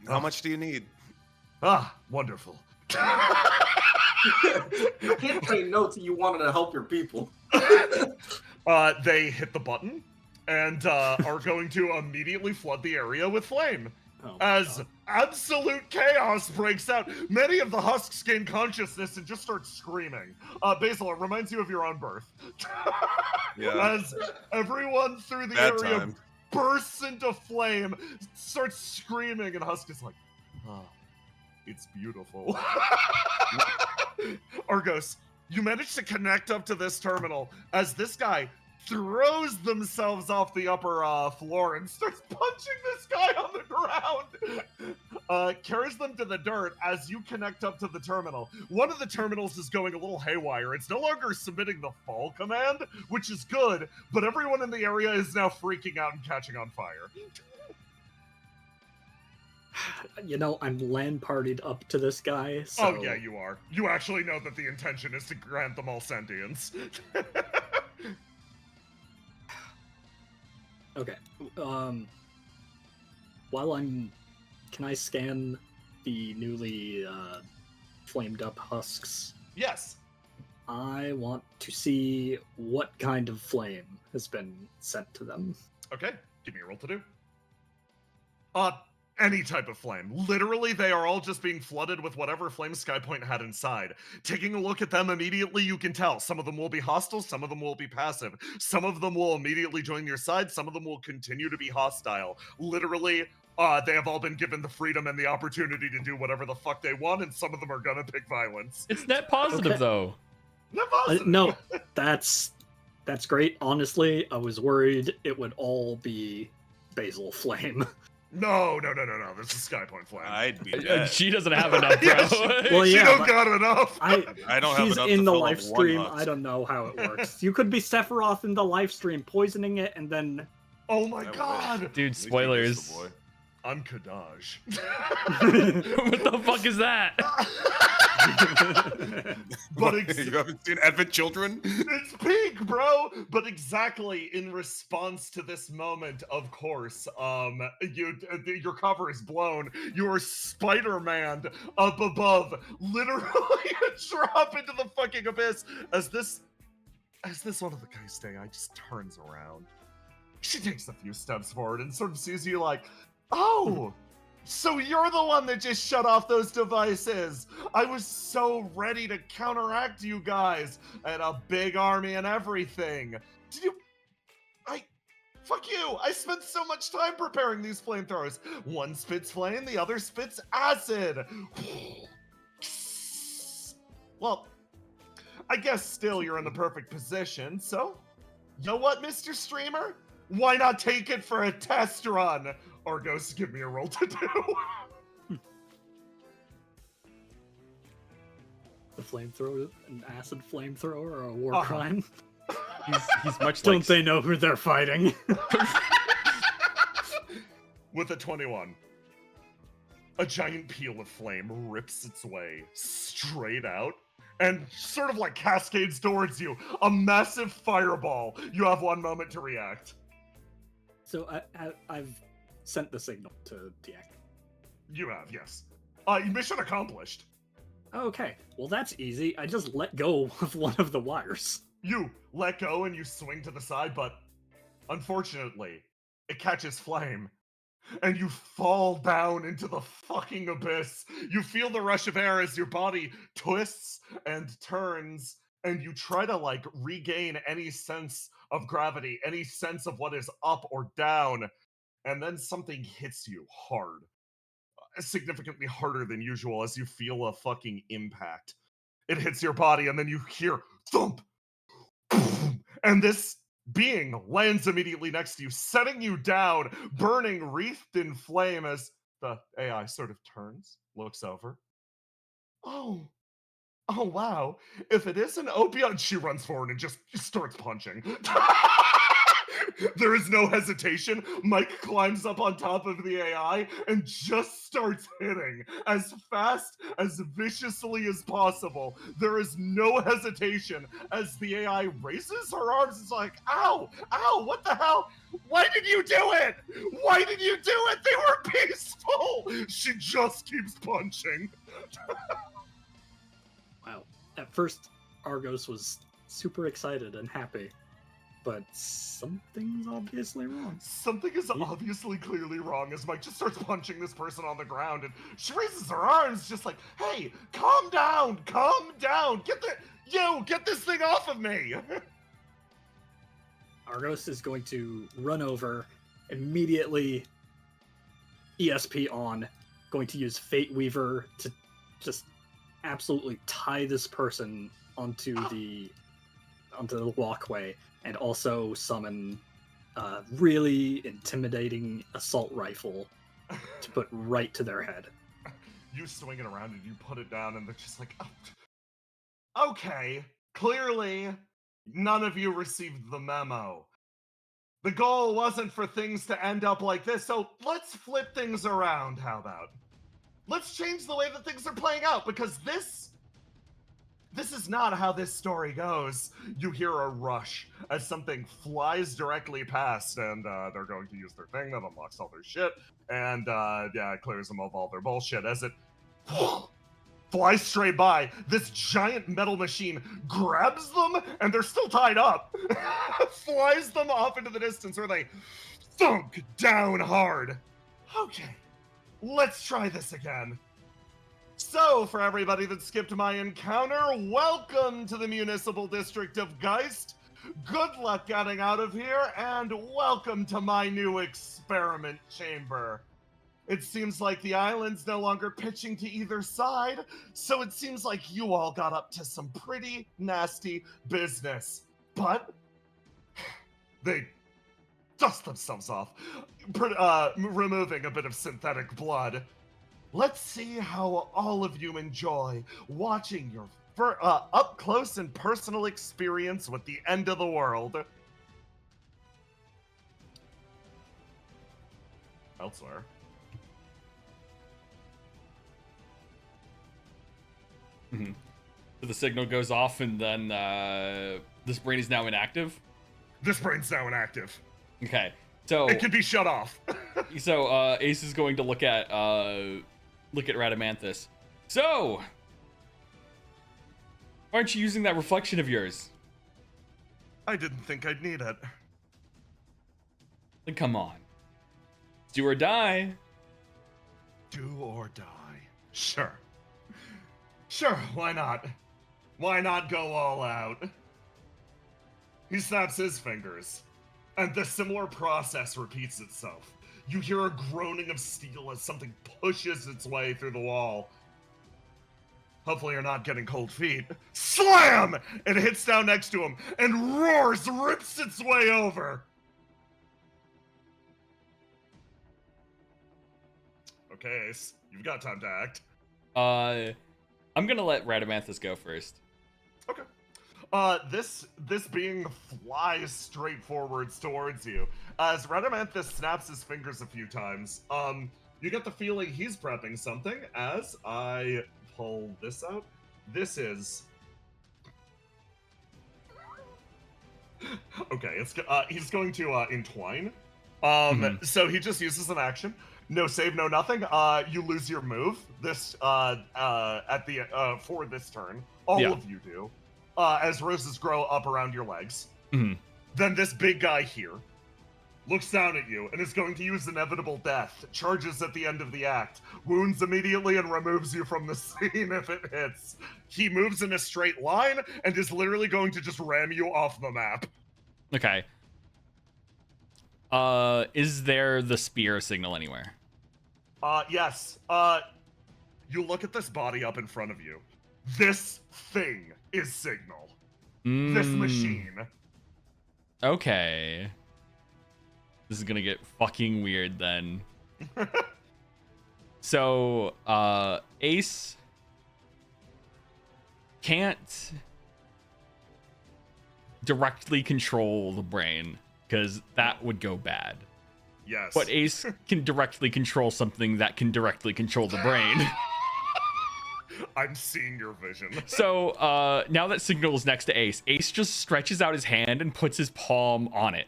Speaker 6: How much do you need?
Speaker 1: Ah, wonderful.
Speaker 5: You can't say no to you wanting to help your people.
Speaker 1: They hit the button and are going to immediately flood the area with flame.
Speaker 3: Oh,
Speaker 1: As
Speaker 3: God.
Speaker 1: absolute chaos breaks out, many of the husks gain consciousness and just start screaming. Basil, it reminds you of your own birth.
Speaker 6: Yeah.
Speaker 1: As everyone through the
Speaker 6: Bad
Speaker 1: area
Speaker 6: time.
Speaker 1: bursts into flame, starts screaming, and Husk is like, ah, it's beautiful. Argos, you manage to connect up to this terminal as this guy throws themselves off the upper floor and starts punching this guy on the ground. Carries them to the dirt as you connect up to the terminal. One of the terminals is going a little haywire. It's no longer submitting the fall command, which is good, but everyone in the area is now freaking out and catching on fire.
Speaker 3: You know, I'm land partied up to this guy, so...
Speaker 1: Oh yeah, you are. You actually know that the intention is to grant them all sentience.
Speaker 3: Okay. Can I scan the newly flamed up husks?
Speaker 1: Yes.
Speaker 3: I want to see what kind of flame has been sent to them.
Speaker 1: Okay, give me a roll to do. Any type of flame. Literally, they are all just being flooded with whatever flame Skypoint had inside. Taking a look at them immediately, you can tell. Some of them will be hostile, some of them will be passive. Some of them will immediately join your side, some of them will continue to be hostile. Literally, they have all been given the freedom and the opportunity to do whatever the fuck they want, and some of them are gonna pick violence.
Speaker 2: It's net positive,
Speaker 3: Okay.
Speaker 2: though.
Speaker 1: Not positive.
Speaker 3: No, that's great. Honestly, I was worried it would all be basil flame.
Speaker 1: No. This is Skypoint flame.
Speaker 6: I'd be dead.
Speaker 2: She doesn't have enough, bro.
Speaker 1: Yes.
Speaker 3: Well,
Speaker 1: She
Speaker 3: yeah,
Speaker 1: don't
Speaker 3: but
Speaker 1: got enough.
Speaker 6: I don't have
Speaker 3: She's
Speaker 6: enough
Speaker 3: in
Speaker 6: to
Speaker 3: the
Speaker 6: fill
Speaker 3: live
Speaker 6: up one
Speaker 3: stream.
Speaker 6: husk.
Speaker 3: I don't know how it works. You could be Sephiroth in the live stream, poisoning it, and then
Speaker 1: Oh my
Speaker 6: I wish.
Speaker 1: god.
Speaker 2: Dude,
Speaker 6: At least he
Speaker 2: spoilers.
Speaker 6: gets the boy.
Speaker 1: I'm Kadaj.
Speaker 2: What the fuck is that?
Speaker 1: But
Speaker 6: You haven't seen Advent Children?
Speaker 1: it's peak, bro. But exactly in response to this moment, of course, your cover is blown. You are Spider-Man up above, literally drop into the fucking abyss. As this one of the guys stay, I just turns around. She takes a few steps forward and sort of sees you like, oh. So you're the one that just shut off those devices. I was so ready to counteract you guys. I had a big army and everything. Did you... Fuck you! I spent so much time preparing these flamethrowers. One spits flame, the other spits acid. Well, I guess still you're in the perfect position, so... You know what, Mr. Streamer? Why not take it for a test run? Argos, give me a roll to do.
Speaker 3: the flamethrower, an acid flamethrower, or a war
Speaker 1: Uh-huh.
Speaker 3: crime.
Speaker 2: He's much
Speaker 3: Don't
Speaker 2: like
Speaker 3: they know who they're fighting?
Speaker 1: With a 21. A giant peel of flame rips its way straight out and sort of like cascades towards you. A massive fireball. You have 1 moment to react.
Speaker 3: So I've sent the signal to deactivate.
Speaker 1: You have, yes. Mission accomplished.
Speaker 3: Okay, well that's easy. I just let go of one of the wires.
Speaker 1: You let go and you swing to the side, but unfortunately, it catches flame. and you fall down into the fucking abyss. You feel the rush of air as your body twists and turns, and you try to like regain any sense of gravity, any sense of what is up or down, and then something hits you hard, significantly harder than usual, as you feel a fucking impact. It hits your body, and then you hear thump, and this being lands immediately next to you, setting you down, burning, wreathed in flame, as the AI sort of turns, looks over. Oh, oh wow. If it is an opioid, she runs forward and just starts punching. There is no hesitation. Mike climbs up on top of the AI and just starts hitting as fast, as viciously as possible. There is no hesitation as the AI raises her arms. It's like, ow, ow, what the hell? Why did you do it? Why did you do it? They were peaceful. She just keeps punching.
Speaker 3: Wow. At first, Argos was super excited and happy, but something's obviously wrong.
Speaker 1: Something is obviously clearly wrong as Mike just starts punching this person on the ground, and she raises her arms just like, hey, calm down, get this thing off of me.
Speaker 3: Argos is going to run over, immediately ESP on, going to use Fate Weaver to just absolutely tie this person onto the walkway, and also summon a really intimidating assault rifle to put right to their head.
Speaker 1: You swing it around and you put it down, and they're just like, oh. Okay, clearly none of you received the memo. The goal wasn't for things to end up like this, so let's flip things around, how about? Let's change the way that things are playing out, because this is not how this story goes. You hear a rush as something flies directly past, and they're going to use their thing that unlocks all their shit, and it clears them of all their bullshit. As it flies straight by, this giant metal machine grabs them, and they're still tied up, flies them off into the distance where they thunk down hard. Okay, let's try this again. So, for everybody that skipped my encounter, welcome to the Municipal District of Geist. Good luck getting out of here, and welcome to my new experiment chamber. It seems like the island's no longer pitching to either side, so it seems like you all got up to some pretty nasty business. But they dust themselves off, removing a bit of synthetic blood. Let's see how all of you enjoy watching your up close and personal experience with the end of the world. Elsewhere.
Speaker 2: Mm-hmm. So the signal goes off, and then this brain is now inactive?
Speaker 1: This brain's now inactive.
Speaker 2: Okay, so
Speaker 1: it can be shut off.
Speaker 2: So Ace is going to look at Radamanthus. So, aren't you using that reflection of yours?
Speaker 1: I didn't think I'd need it.
Speaker 2: Then come on. Do or die.
Speaker 1: Do or die. Sure. Sure, why not? Why not go all out? He snaps his fingers, and the similar process repeats itself. You hear a groaning of steel as something pushes its way through the wall. Hopefully you're not getting cold feet. Slam! It hits down next to him and roars, rips its way over. Okay, Ace, you've got time to act.
Speaker 2: I'm gonna let Radamanthus go first.
Speaker 1: Okay. This being flies straight forwards towards you. As Radamanthus snaps his fingers a few times, you get the feeling he's prepping something. As I pull this out, this is okay. He's going to entwine. So he just uses an action. No save, no nothing. You lose your move. This at the for this turn. All of you do. As roses grow up around your legs.
Speaker 2: Mm-hmm.
Speaker 1: Then this big guy here looks down at you, and is going to use Inevitable Death. Charges at the end of the act. Wounds immediately and removes you from the scene if it hits. He moves in a straight line and is literally going to just ram you off the map.
Speaker 2: Okay. Is there the spear signal anywhere?
Speaker 1: Yes. You look at this body up in front of you. This thing is signal. This machine.
Speaker 2: Okay. This is gonna get fucking weird then. So, Ace can't directly control the brain, because that would go bad.
Speaker 1: Yes.
Speaker 2: But Ace can directly control something that can directly control the brain.
Speaker 1: I'm seeing your vision.
Speaker 2: So, now that Signal is next to Ace, Ace just stretches out his hand and puts his palm on it.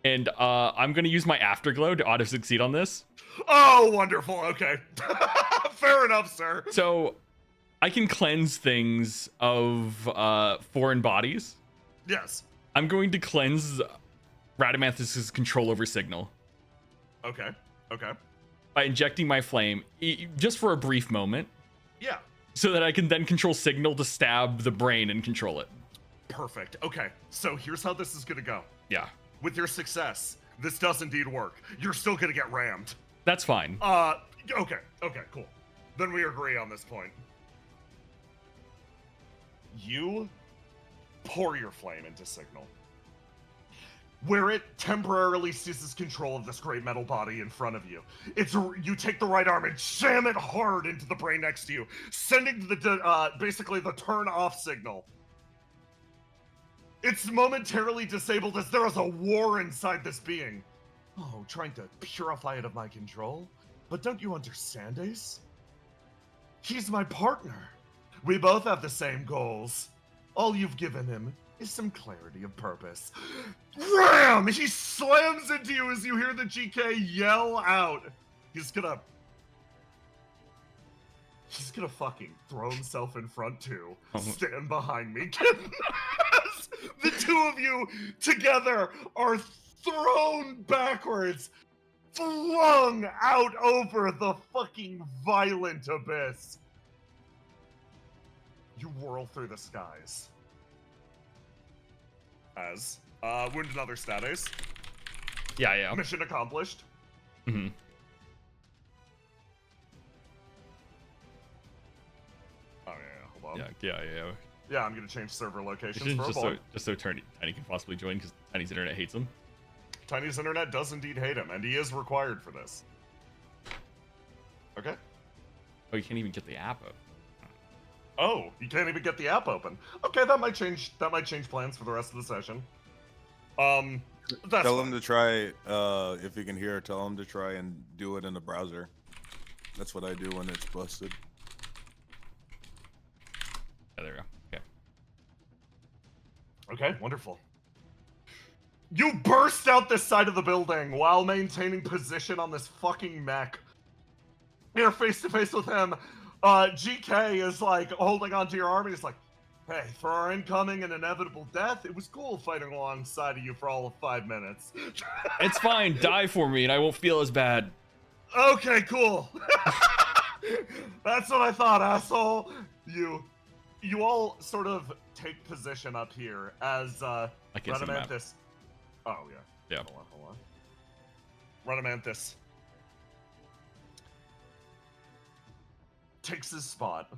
Speaker 2: And I'm going to use my Afterglow to auto-succeed on this.
Speaker 1: Oh, wonderful. Okay. Fair enough, sir.
Speaker 2: So, I can cleanse things of foreign bodies.
Speaker 1: Yes.
Speaker 2: I'm going to cleanse Radamanthus's control over Signal.
Speaker 1: Okay. Okay.
Speaker 2: By injecting my flame, just for a brief moment.
Speaker 1: Yeah.
Speaker 2: So that I can then control Signal to stab the brain and control it.
Speaker 1: Perfect. Okay. So here's how this is going to go.
Speaker 2: Yeah.
Speaker 1: With your success, this does indeed work. You're still going to get rammed.
Speaker 2: That's fine.
Speaker 1: Okay. Okay, cool. Then we agree on this point. You pour your flame into Signal. Where it temporarily seizes control of this great metal body in front of you. You take the right arm and jam it hard into the brain next to you, sending basically the turn off signal. It's momentarily disabled as there is a war inside this being. Oh, trying to purify it of my control? But don't you understand, Ace? He's my partner. We both have the same goals. All you've given him is some clarity of purpose. Ram! He slams into you as you hear the GK yell out. He's gonna fucking throw himself in front too. Stand behind me. The two of you together are thrown backwards, flung out over the fucking violent abyss. You whirl through the skies. As wound another stat ace.
Speaker 2: Yeah.
Speaker 1: Mission accomplished.
Speaker 2: Mm-hmm.
Speaker 1: Oh yeah, hold on.
Speaker 2: Yeah.
Speaker 1: Yeah, I'm gonna change server locations for a
Speaker 2: Just
Speaker 1: boy.
Speaker 2: so Tiny can possibly join, because Tiny's internet hates him.
Speaker 1: Tiny's internet does indeed hate him, and he is required for this. Okay.
Speaker 2: Oh, you can't even get the app up.
Speaker 1: Oh, you can't even get the app open. Okay, that might change plans for the rest of the session. That's
Speaker 6: Tell him to try, if you can hear, tell him to try and do it in the browser. That's what I do when it's busted.
Speaker 2: Yeah, there we go.
Speaker 1: Okay, wonderful. You burst out this side of the building while maintaining position on this fucking mech. You're face to face with him. GK is like holding onto your arm and he's like, hey, for our incoming and inevitable death, it was cool fighting alongside of you for all of 5 minutes.
Speaker 2: It's fine. Die for me and I won't feel as bad.
Speaker 1: Okay, cool. That's what I thought, asshole. You all sort of take position up here as
Speaker 2: I can't see the map.
Speaker 1: Radamanthus. Oh yeah.
Speaker 2: Yeah.
Speaker 1: Hold on. Radamanthus takes his spot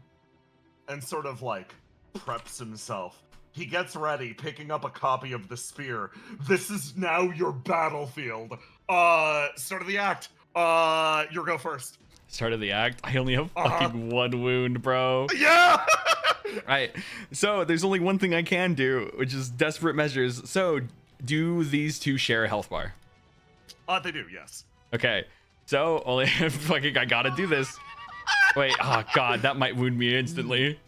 Speaker 1: and sort of like preps himself. He gets ready, picking up a copy of the spear. This is now your battlefield. Start of the act. You go first.
Speaker 2: Start of the act. I only have fucking one wound, bro.
Speaker 1: Yeah.
Speaker 2: Right. So there's only one thing I can do, which is desperate measures. So do these two share a health bar?
Speaker 1: They do, yes.
Speaker 2: Okay. So only fucking I gotta do this. Wait. Oh god, that might wound me instantly.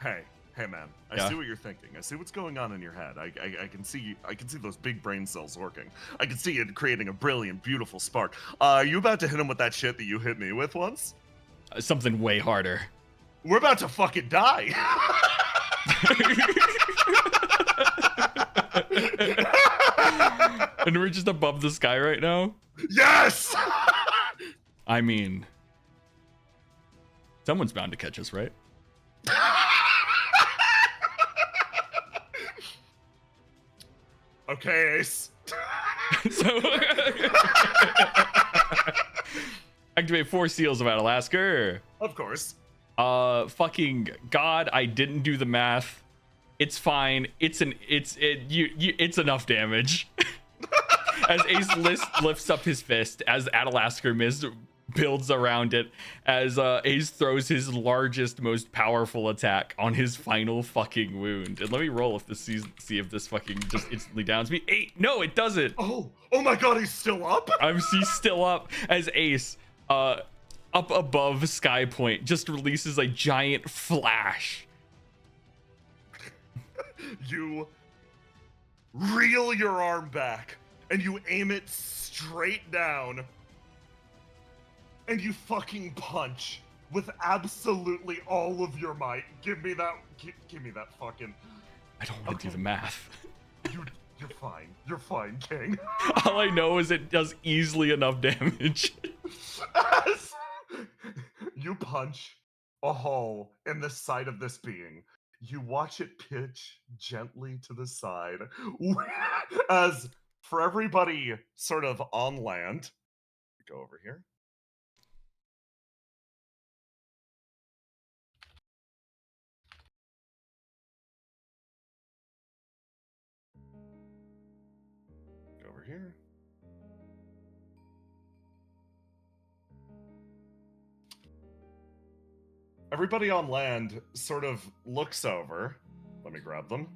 Speaker 1: Hey man. I see what you're thinking. I see what's going on in your head. I can see those big brain cells working. I can see it creating a brilliant, beautiful spark. Are you about to hit him with that shit that you hit me with once?
Speaker 2: Something way harder.
Speaker 1: We're about to fucking die.
Speaker 2: And we're just above the sky right now?
Speaker 1: Yes!
Speaker 2: I mean, someone's bound to catch us, right?
Speaker 1: Okay, Ace.
Speaker 2: So activate 4 seals of Atalasker.
Speaker 1: Of course.
Speaker 2: Fucking God, I didn't do the math. It's fine. It's enough damage. As Ace lifts up his fist, as Atalasker Mist builds around it, as Ace throws his largest, most powerful attack on his final fucking wound. And let me roll if this see if this fucking just instantly downs me. 8. No, it doesn't.
Speaker 1: Oh my God, he's still up.
Speaker 2: He's still up as Ace, up above Sky Point, just releases a giant flash.
Speaker 1: You reel your arm back and you aim it straight down. And you fucking punch with absolutely all of your might. Give me that fucking...
Speaker 2: I don't want to do the math.
Speaker 1: You're fine. You're fine, King.
Speaker 2: All I know is it does easily enough damage.
Speaker 1: As you punch a hole in the side of this being, you watch it pitch gently to the side. As for everybody sort of on land, go over here. Over here. Everybody on land sort of looks over. Let me grab them.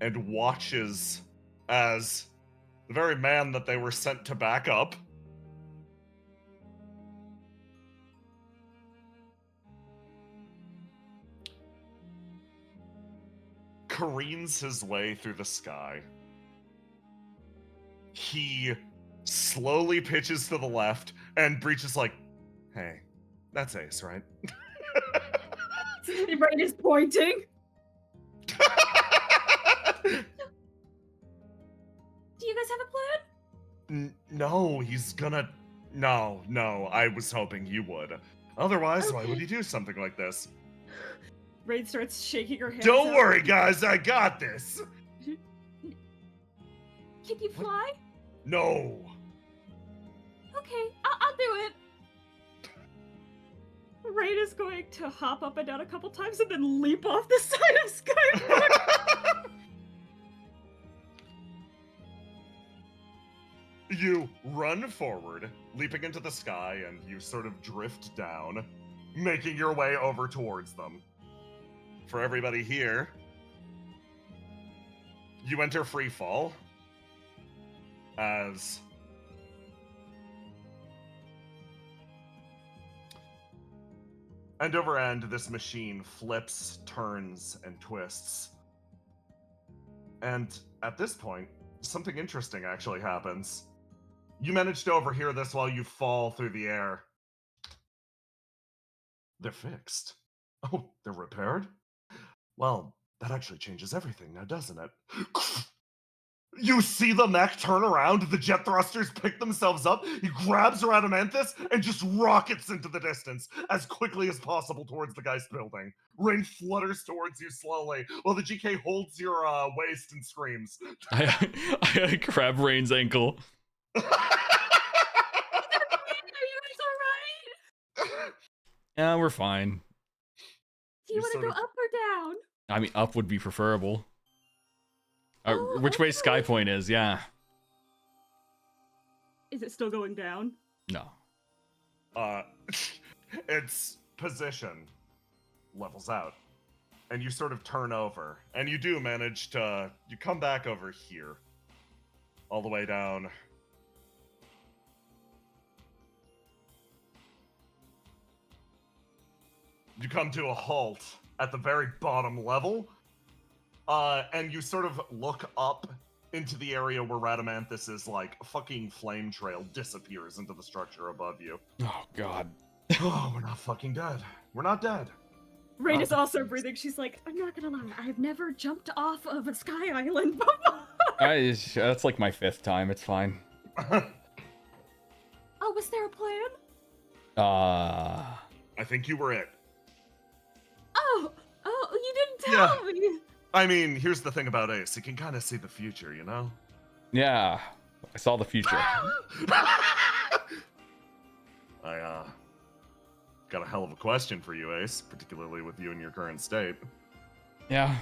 Speaker 1: And watches as the very man that they were sent to back up careens his way through the sky. He slowly pitches to the left, and Breach is like, hey, that's Ace, right?
Speaker 7: Brain is pointing.
Speaker 4: Do you guys have a plan?
Speaker 1: No, he's gonna... No, I was hoping you would. Otherwise, why would he do something like this?
Speaker 7: Rain starts shaking her hands.
Speaker 1: Don't
Speaker 7: out.
Speaker 1: worry, guys, I got this!
Speaker 4: Can you fly?
Speaker 1: No!
Speaker 4: Okay, I'll do it.
Speaker 7: Rain is going to hop up and down a couple times and then leap off the side of Skyboard.
Speaker 1: You run forward, leaping into the sky, and you sort of drift down, making your way over towards them. For everybody here, you enter free fall as end over end, this machine flips, turns, and twists. And at this point, something interesting actually happens. You manage to overhear this while you fall through the air. They're fixed. Oh, they're repaired? Well, that actually changes everything now, doesn't it? You see the mech turn around, the jet thrusters pick themselves up, he grabs Radamanthus, and just rockets into the distance as quickly as possible towards the Geist building. Rain flutters towards you slowly, while the GK holds your waist and screams.
Speaker 2: I grab Rain's ankle.
Speaker 4: Are you guys alright?
Speaker 2: Yeah, we're fine.
Speaker 4: Do you
Speaker 1: You
Speaker 4: want to
Speaker 1: sort
Speaker 4: go
Speaker 1: of-
Speaker 4: up or down?
Speaker 2: I mean, up would be preferable.
Speaker 4: Oh,
Speaker 2: Which way
Speaker 4: okay.
Speaker 2: Sky Point is, yeah.
Speaker 7: Is it still going down?
Speaker 2: No.
Speaker 1: Its position levels out, and you sort of turn over, and you do manage to, you come back over here, all the way down. You come to a halt at the very bottom level, and you sort of look up into the area where Radamanthus's, like, fucking flame trail disappears into the structure above you.
Speaker 2: Oh, God.
Speaker 1: Oh, we're not fucking dead. We're not dead.
Speaker 7: Rain
Speaker 1: Oh.
Speaker 7: is also breathing. She's like, I'm not gonna lie, I've never jumped off of a sky island before.
Speaker 2: That's like my 5th time. It's fine.
Speaker 7: Oh, was there a plan?
Speaker 1: I think you were it.
Speaker 7: Oh, you didn't
Speaker 1: Yeah.
Speaker 7: tell me.
Speaker 1: I mean, here's the thing about Ace. He can kind of see the future, you know?
Speaker 2: Yeah, I saw the future.
Speaker 1: I got a hell of a question for you, Ace, particularly with you in your current state.
Speaker 2: Yeah.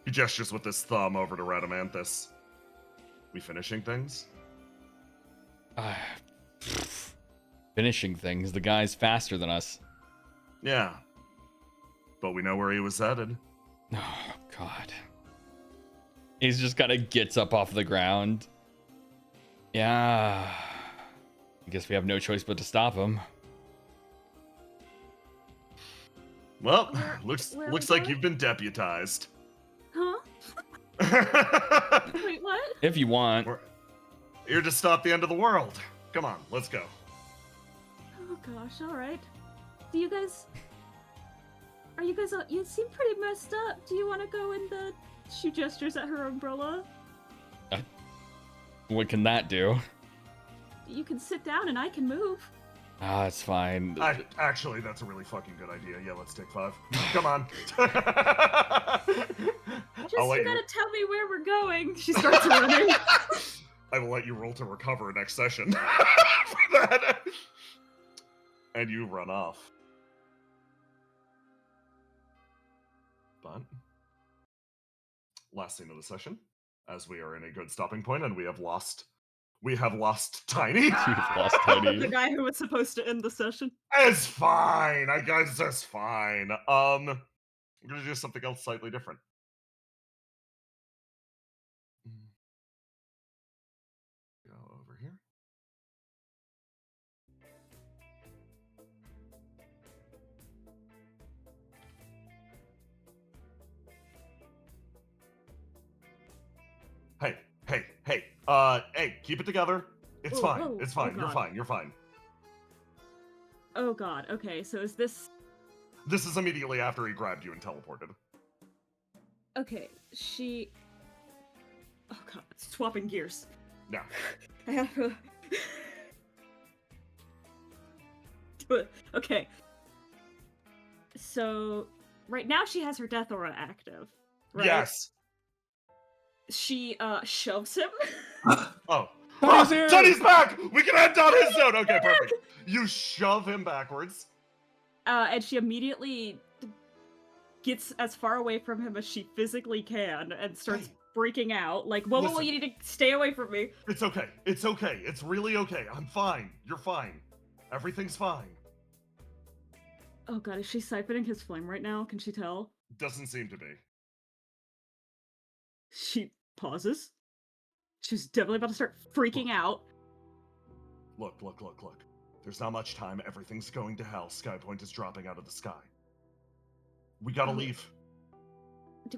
Speaker 1: He gestures with his thumb over to Radamanthus. We finishing things?
Speaker 2: Finishing things. The guy's faster than us.
Speaker 1: Yeah. But we know where he was headed.
Speaker 2: Oh, God. He's just kind of gets up off the ground. Yeah. I guess we have no choice but to stop him.
Speaker 1: Well,
Speaker 7: Where
Speaker 1: looks
Speaker 7: are we
Speaker 1: like
Speaker 7: going?
Speaker 1: you've been deputized.
Speaker 7: Huh? Wait, what?
Speaker 2: If you want.
Speaker 1: We're here to stop the end of the world. Come on, let's go.
Speaker 7: Oh gosh, alright. Do you guys... Are you guys... You seem pretty messed up. Do you want to go in the... She gestures at her umbrella.
Speaker 2: What can that do?
Speaker 7: You can sit down and I can move.
Speaker 2: Ah, it's fine.
Speaker 1: Actually, that's a really fucking good idea. Yeah, let's take 5. Come on.
Speaker 7: Just
Speaker 1: I'll
Speaker 7: you
Speaker 1: let
Speaker 7: gotta tell me where we're going. She starts running.
Speaker 1: I will let you roll to recover next session for that. And you run off. But last scene of the session, as we are in a good stopping point, and we have lost Tiny.
Speaker 2: You've lost Tiny.
Speaker 7: The guy who was supposed to end the session.
Speaker 1: It's fine. I guess it's fine. I'm gonna do something else slightly different. Go over here. Hey, keep it together. It's
Speaker 7: Whoa,
Speaker 1: fine.
Speaker 7: whoa,
Speaker 1: It's
Speaker 7: oh
Speaker 1: fine. You're
Speaker 7: God.
Speaker 1: fine. You're fine.
Speaker 7: Oh god, okay, so is this...
Speaker 1: This is immediately after he grabbed you and teleported.
Speaker 7: Okay, she... Oh god, it's swapping gears.
Speaker 1: Yeah.
Speaker 7: I have to... But, okay. So, right now she has her death aura active, right?
Speaker 1: Yes.
Speaker 7: She, shoves him.
Speaker 1: Oh.
Speaker 2: Tony's here!
Speaker 1: Tony's back! We can end on his note! Okay, perfect. You shove him backwards.
Speaker 7: And she immediately gets as far away from him as she physically can and starts
Speaker 1: Hey.
Speaker 7: freaking out. Like, whoa,
Speaker 1: Listen.
Speaker 7: you need to stay away from me.
Speaker 1: It's okay. It's okay. It's really okay. I'm fine. You're fine. Everything's fine.
Speaker 7: Oh god, is she siphoning his flame right now? Can she tell?
Speaker 1: Doesn't seem to be.
Speaker 7: She pauses. She's definitely about to start freaking out.
Speaker 1: Look. There's not much time. Everything's going to hell. Skypoint is dropping out of the sky. We gotta
Speaker 7: Oh.
Speaker 1: leave.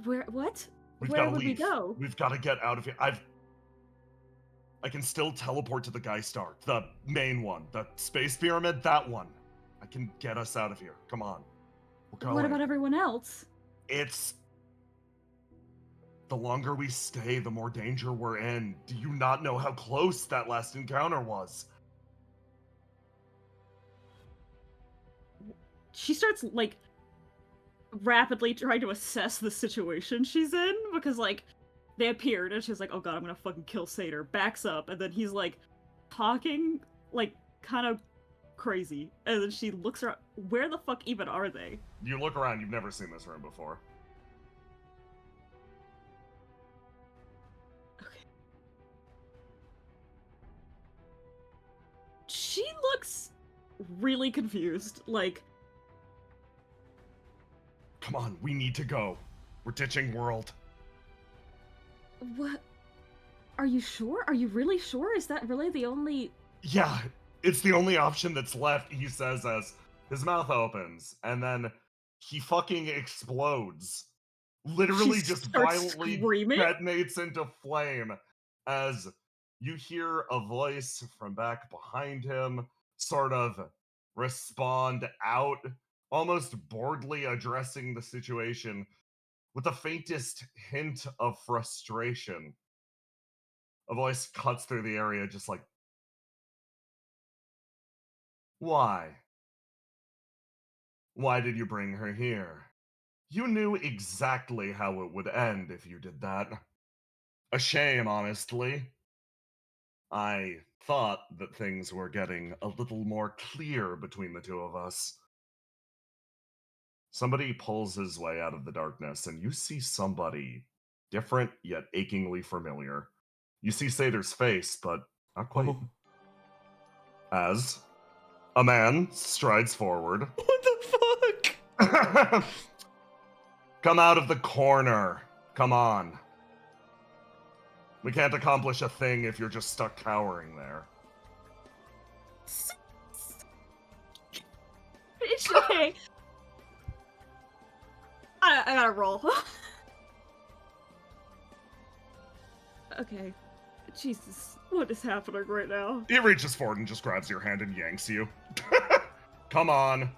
Speaker 7: Where? What?
Speaker 1: We've
Speaker 7: Where
Speaker 1: gotta
Speaker 7: would
Speaker 1: leave.
Speaker 7: we go?
Speaker 1: We've gotta get out of here. I can still teleport to the Geist Ark, the main one, the space pyramid, that one. I can get us out of here. Come on. We're going.
Speaker 7: What about everyone else?
Speaker 1: It's... The longer we stay, the more danger we're in. Do you not know how close that last encounter was?
Speaker 7: She starts, like, rapidly trying to assess the situation she's in, because, like, they appeared, and she's like, oh god, I'm gonna fucking kill Satyr. Backs up, and then he's, like, talking, like, kind of crazy. And then she looks around. Where the fuck even are they?
Speaker 1: You look around, you've never seen this room before.
Speaker 7: Okay. She looks really confused. Like,
Speaker 1: Come on, we need to go. We're ditching world.
Speaker 7: what? Are you sure? Are you really sure? Is that really the only...
Speaker 1: Yeah, it's the only option that's left, he says as his mouth opens, and then he fucking explodes. Literally
Speaker 7: She
Speaker 1: just
Speaker 7: starts
Speaker 1: violently
Speaker 7: screaming?
Speaker 1: detonates into flame as you hear a voice from back behind him sort of respond out, almost boredly addressing the situation with the faintest hint of frustration. A voice cuts through the area just like, why? Why did you bring her here? You knew exactly how it would end if you did that. A shame, honestly. I thought that things were getting a little more clear between the two of us. Somebody pulls his way out of the darkness, and you see somebody different yet achingly familiar. You see Sater's face, but not quite.
Speaker 2: Oh.
Speaker 1: As a man strides forward.
Speaker 2: What the fuck?
Speaker 1: Come out of the corner. Come on. We can't accomplish a thing if you're just stuck cowering there.
Speaker 7: It's okay. I gotta roll. Okay. Jesus, what is happening right now?
Speaker 1: He reaches forward and just grabs your hand and yanks you. Come on.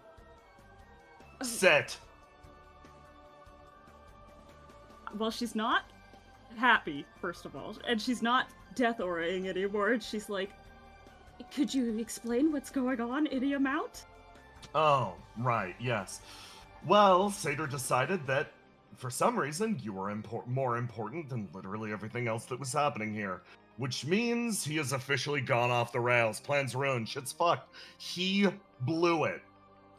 Speaker 7: Oh.
Speaker 1: Sit.
Speaker 7: Well, she's not happy, first of all, and she's not death-auraing anymore, and she's like, could you explain what's going on any amount?
Speaker 1: Oh, right, yes. Well, Sater decided that, for some reason, you were more important than literally everything else that was happening here. Which means he has officially gone off the rails. Plans ruined. Shit's fucked. He blew it.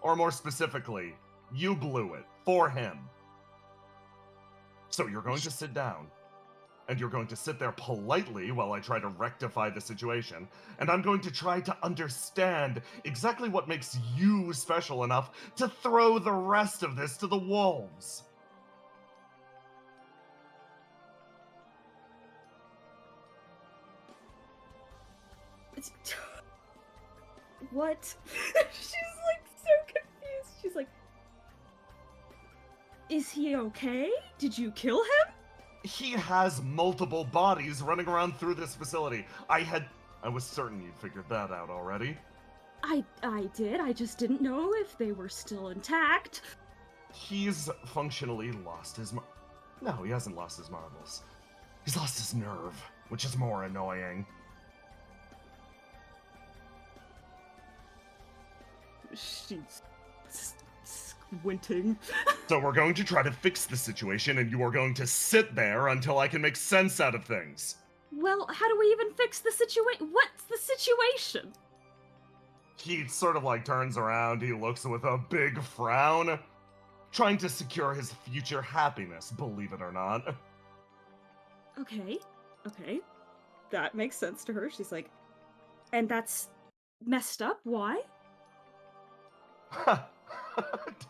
Speaker 1: Or more specifically, you blew it. For him. So you're going to sit down. And you're going to sit there politely while I try to rectify the situation. And I'm going to try to understand exactly what makes you special enough to throw the rest of this to the wolves.
Speaker 7: What? She's like so confused. She's like, is he okay? Did you kill him?
Speaker 1: He has multiple bodies running around through this facility. I was certain you'd figured that out already.
Speaker 7: I did. I just didn't know if they were still intact.
Speaker 1: He's functionally lost his No, he hasn't lost his marbles. He's lost his nerve, which is more annoying.
Speaker 7: She's squinting.
Speaker 1: So we're going to try to fix the situation, and you are going to sit there until I can make sense out of things.
Speaker 7: Well, how do we even fix the situation? What's the situation?
Speaker 1: He sort of like turns around, he looks with a big frown, trying to secure his future happiness, believe it or not.
Speaker 7: Okay. That makes sense to her. She's like, and that's messed up? Why?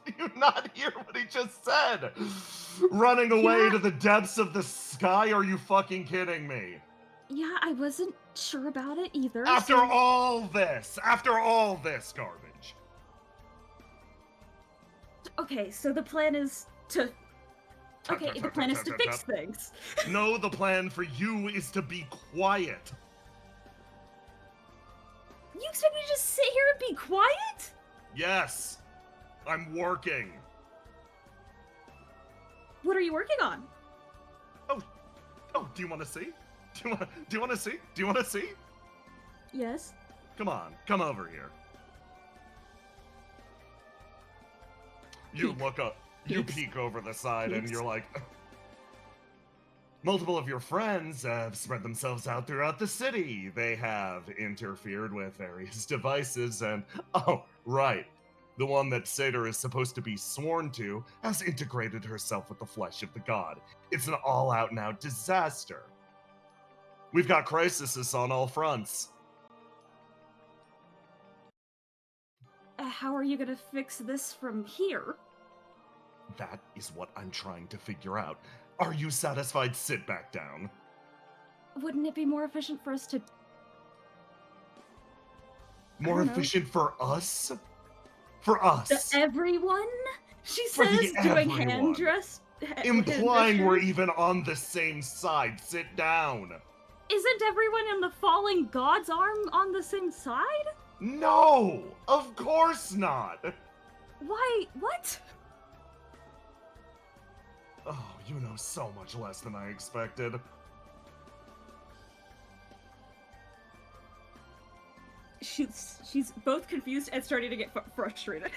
Speaker 1: Did you not hear what he just said? Running away to the depths of the sky? Are you fucking kidding me?
Speaker 7: Yeah, I wasn't sure about it either.
Speaker 1: After
Speaker 7: so...
Speaker 1: all this garbage.
Speaker 7: Okay, so the plan is to... Okay, the plan is to fix things.
Speaker 1: No, the plan for you is to be quiet.
Speaker 7: You expect me to just sit here and be quiet?
Speaker 1: Yes, I'm working.
Speaker 7: What are you working on?
Speaker 1: Oh, do you want to see? Do you want to see? Do you want to see?
Speaker 7: Yes.
Speaker 1: Come on, come over here. You
Speaker 7: Peek.
Speaker 1: look up, you
Speaker 7: Peeks.
Speaker 1: peek over the side, and
Speaker 7: Peeks.
Speaker 1: you're like, multiple of your friends have spread themselves out throughout the city. They have interfered with various devices, and oh, right. The one that Sater is supposed to be sworn to has integrated herself with the flesh of the god. It's an all-out now disaster. We've got crises on all fronts.
Speaker 7: How are you gonna fix this from here?
Speaker 1: That is what I'm trying to figure out. Are you satisfied? Sit back down.
Speaker 7: Wouldn't it be more efficient for us to...
Speaker 1: More
Speaker 7: don't know.
Speaker 1: efficient for us? For us.
Speaker 7: Everyone? She
Speaker 1: For the
Speaker 7: says, doing
Speaker 1: everyone.
Speaker 7: hand dress...
Speaker 1: Implying we're
Speaker 7: gestures.
Speaker 1: even on the same side. Sit down.
Speaker 7: Isn't everyone in the falling god's arm on the same side?
Speaker 1: No! Of course not!
Speaker 7: Why? What?
Speaker 1: Oh, you know so much less than I expected.
Speaker 7: she's both confused and starting to get frustrated.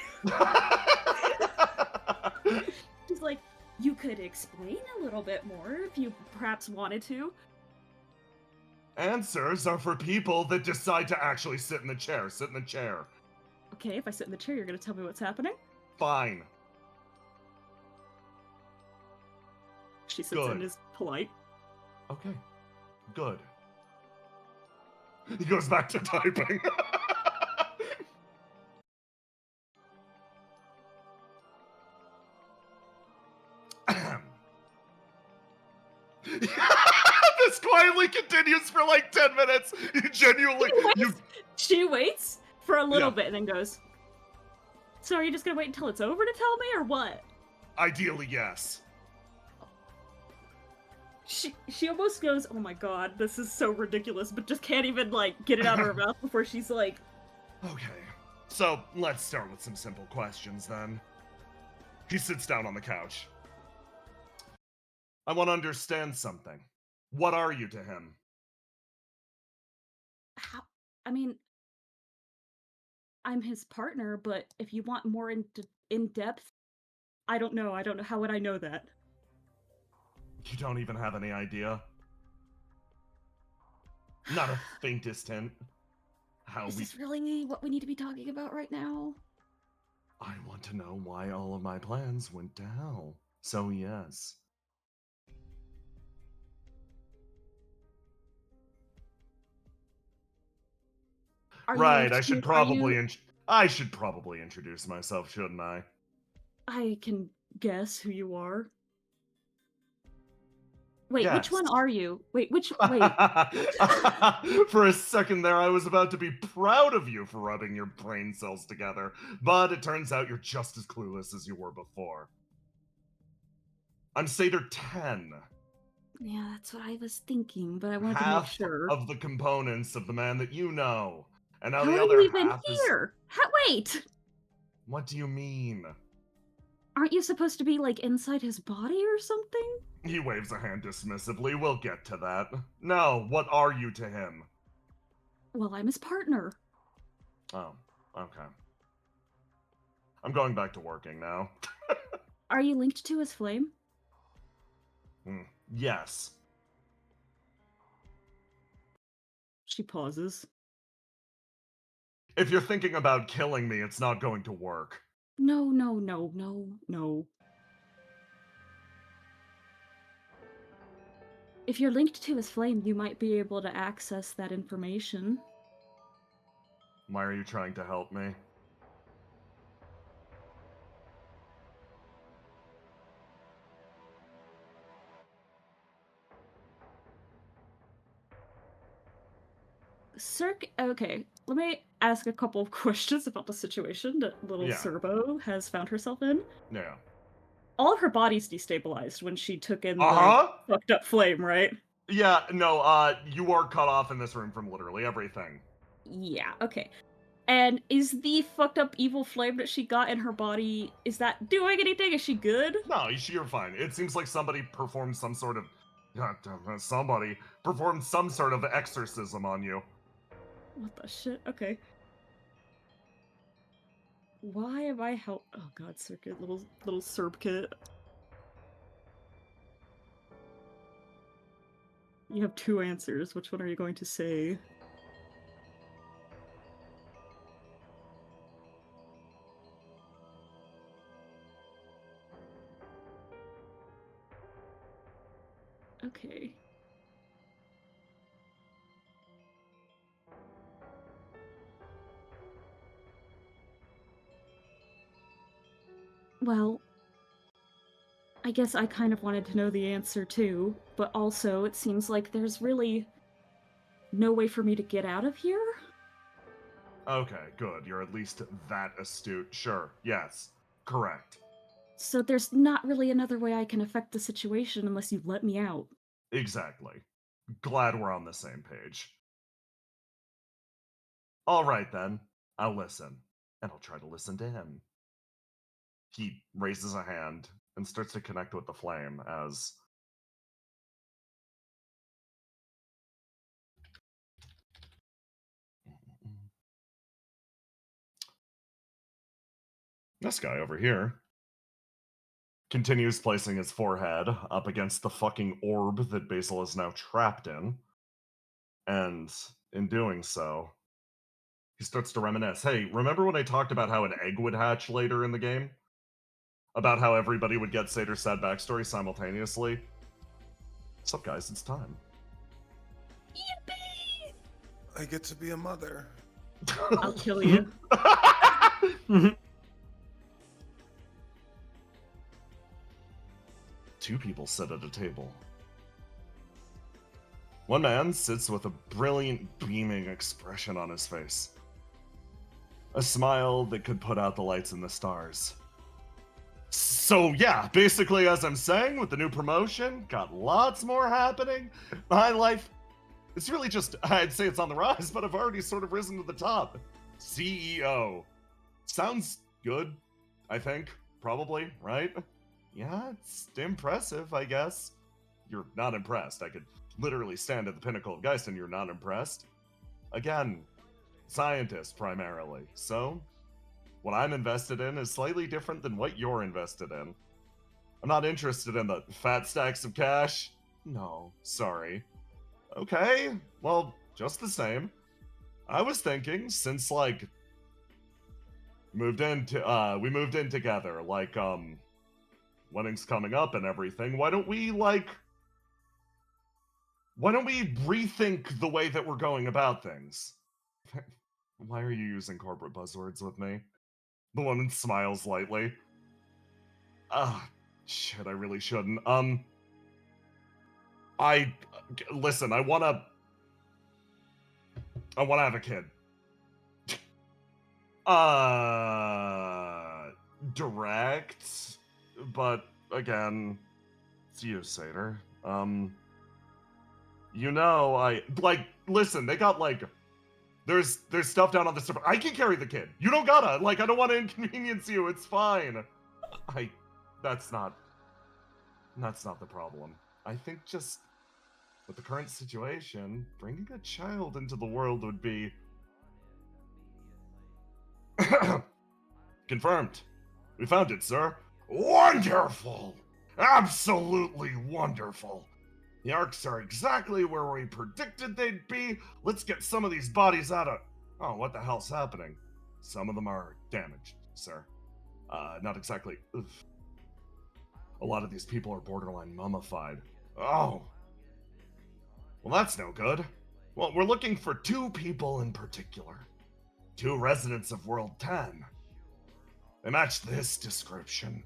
Speaker 7: She's like, you could explain a little bit more if you perhaps wanted to.
Speaker 1: Answers are for people that decide to actually sit in the chair. Sit in the chair.
Speaker 7: Okay, if I sit in the chair, you're gonna tell me what's happening?
Speaker 1: Fine.
Speaker 7: She sits
Speaker 1: Good.
Speaker 7: and is polite.
Speaker 1: Okay. Good. He goes back to typing. This quietly continues for like 10 minutes. You genuinely,
Speaker 7: She waits for a little
Speaker 1: Yeah.
Speaker 7: bit and then goes, so are you just gonna wait until it's over to tell me, or what?
Speaker 1: Ideally, yes.
Speaker 7: She almost goes, oh my god, this is so ridiculous, but just can't even, like, get it out of her mouth before she's like...
Speaker 1: Okay. So, let's start with some simple questions then. He sits down on the couch. I want to understand something. What are you to him?
Speaker 7: How? I mean... I'm his partner, but if you want more in depth, I don't know. How would I know that?
Speaker 1: You don't even have any idea? Not a faintest hint. How
Speaker 7: Is this really what we need to be talking about right now?
Speaker 1: I want to know why all of my plans went to hell. So yes. Right, I should probably introduce myself, shouldn't I?
Speaker 7: I can guess who you are. Wait,
Speaker 1: Yes.
Speaker 7: which one are you? Wait.
Speaker 1: For a second there, I was about to be proud of you for rubbing your brain cells together, but it turns out you're just as clueless as you were before. I'm Satyr 10.
Speaker 7: Yeah, that's what I was thinking, but I wanted to make
Speaker 1: Half
Speaker 7: sure.
Speaker 1: of the components of the man that you know. And now
Speaker 7: How
Speaker 1: the
Speaker 7: are
Speaker 1: other
Speaker 7: you even
Speaker 1: half
Speaker 7: here? Wait!
Speaker 1: What do you mean?
Speaker 7: Aren't you supposed to be, like, inside his body or something?
Speaker 1: He waves a hand dismissively. We'll get to that. No, what are you to him?
Speaker 7: Well, I'm his partner.
Speaker 1: Oh, okay. I'm going back to working now.
Speaker 7: Are you linked to his flame?
Speaker 1: Yes.
Speaker 7: She pauses.
Speaker 1: If you're thinking about killing me, it's not going to work.
Speaker 7: No. If you're linked to his flame, you might be able to access that information.
Speaker 1: Why are you trying to help me?
Speaker 7: Okay, let me ask a couple of questions about the situation that little
Speaker 1: Yeah.
Speaker 7: Serbo has found herself in.
Speaker 1: Yeah.
Speaker 7: All of her body's destabilized when she took in
Speaker 1: Uh-huh.
Speaker 7: the fucked up flame, right?
Speaker 1: Yeah, no, you are cut off in this room from literally everything.
Speaker 7: Yeah, okay. And is the fucked up evil flame that she got in her body, is that doing anything? Is she good?
Speaker 1: No, you're fine. It seems like somebody performed some sort of... somebody performed some sort of exorcism on you.
Speaker 7: What the shit? Okay. Why am I Oh god, circuit, little Serb kit. You have two answers. Which one are you going to say? Okay. Well, I guess I kind of wanted to know the answer too, but also it seems like there's really no way for me to get out of here.
Speaker 1: Okay, good. You're at least that astute. Sure, yes. Correct.
Speaker 7: So there's not really another way I can affect the situation unless you let me out.
Speaker 1: Exactly. Glad we're on the same page. All right, then. I'll listen. And I'll try to listen to him. He raises a hand and starts to connect with the flame as... This guy over here continues placing his forehead up against the fucking orb that Basil is now trapped in. And in doing so, he starts to reminisce. Hey, remember when I talked about how an egg would hatch later in the game? About how everybody would get Sator's sad backstory simultaneously? What's up, guys? It's time.
Speaker 4: Yippee!
Speaker 6: I get to be a mother.
Speaker 7: I'll kill you.
Speaker 1: Two people sit at a table. One man sits with a brilliant, beaming expression on his face. A smile that could put out the lights and the stars. So yeah, basically as I'm saying, with the new promotion, got lots more happening. My life, it's really just, I'd say it's on the rise, but I've already sort of risen to the top. CEO. Sounds good, I think. Probably, right? Yeah, it's impressive, I guess. You're not impressed. I could literally stand at the pinnacle of Geist and you're not impressed. Again, scientist primarily. So, what I'm invested in is slightly different than what you're invested in. I'm not interested in the fat stacks of cash. No, sorry. Okay, well, just the same. I was thinking, since, like, we moved in together, like, wedding's coming up and everything, why don't we rethink the way that we're going about things? Why are you using corporate buzzwords with me? The woman smiles lightly. Shit, I really shouldn't. Listen, I wanna have a kid. Direct, but again, it's you, Satyr. You know, listen, they got, there's stuff down on the server. I can carry the kid. You don't gotta. I don't want to inconvenience you. It's fine. That's not the problem. I think just with the current situation, bringing a child into the world would be confirmed. We found it, sir. Wonderful! Absolutely wonderful. The arcs are exactly where we predicted they'd be. Let's get some of these bodies out of... Oh, what the hell's happening? Some of them are damaged, sir. Not exactly... Oof. A lot of these people are borderline mummified. Oh. Well, that's no good. Well, we're looking for 2 people in particular. 2 residents of World 10. They match this description.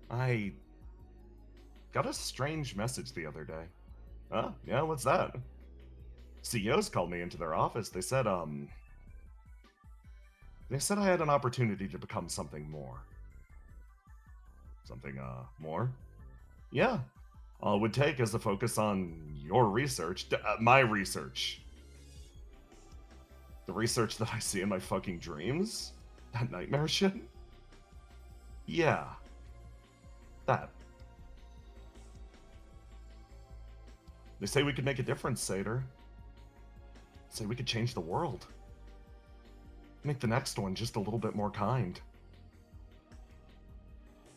Speaker 1: I got a strange message the other day. Oh, yeah, what's that? CEOs called me into their office. They said I had an opportunity to become something more. Something, more? Yeah. All it would take is a focus on your research, my research. The research that I see in my fucking dreams? That nightmare shit? Yeah. That. They say we could make a difference, Satyr. Say we could change the world. Make the next one just a little bit more kind.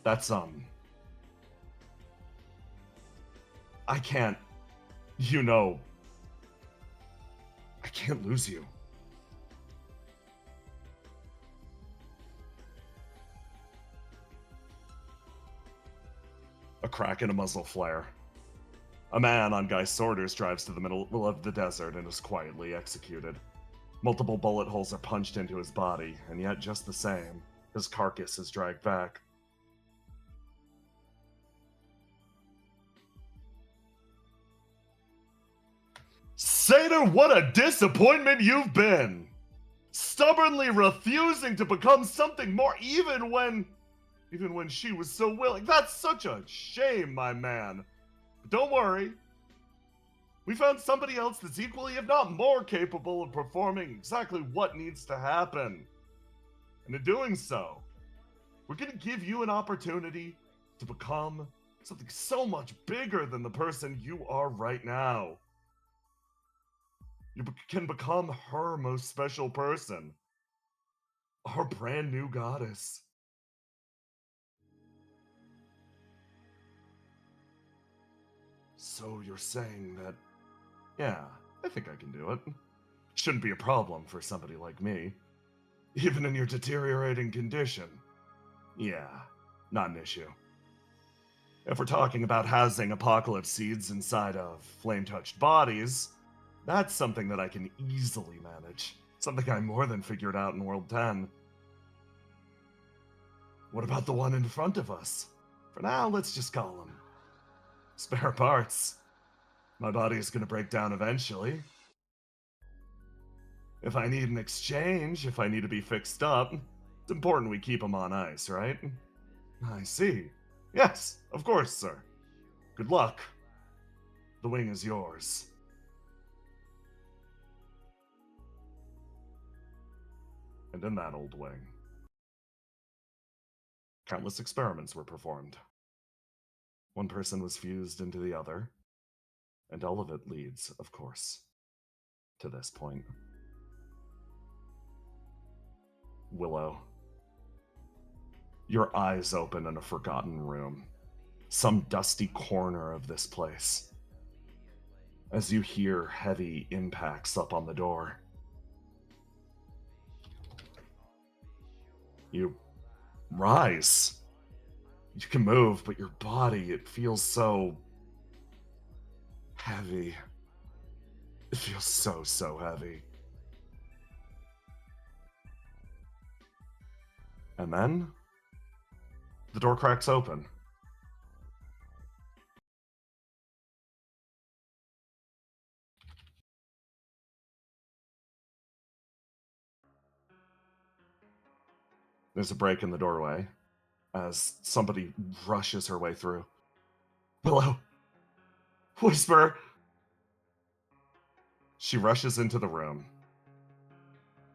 Speaker 1: That's, I can't, I can't lose you. A crack in a muzzle flare. A man on Geist's orders drives to the middle of the desert and is quietly executed. Multiple bullet holes are punched into his body, and yet just the same, his carcass is dragged back. Satyr, what a disappointment you've been! Stubbornly refusing to become something more even when she was so willing. That's such a shame, my man. But don't worry. We found somebody else that's equally, if not more, capable of performing exactly what needs to happen. And in doing so, we're going to give you an opportunity to become something so much bigger than the person you are right now. You can become her most special person. Our brand new goddess. So you're saying that, yeah, I think I can do it. Shouldn't be a problem for somebody like me. Even in your deteriorating condition. Yeah, not an issue. If we're talking about housing apocalypse seeds inside of flame-touched bodies, that's something that I can easily manage. Something I more than figured out in World 10. What about the one in front of us? For now, let's just call them spare parts. My body is going to break down eventually. If I need an exchange, if I need to be fixed up, it's important we keep them on ice, right? I see. Yes, of course, sir. Good luck. The wing is yours. And in that old wing, countless experiments were performed. One person was fused into the other, and all of it leads, of course, to this point. Willow, your eyes open in a forgotten room, some dusty corner of this place, as you hear heavy impacts up on the door. You rise. You can move, but your body, it feels so heavy. It feels so heavy. And then, the door cracks open. There's a break in the doorway as somebody rushes her way through. Willow! Whisper! She rushes into the room.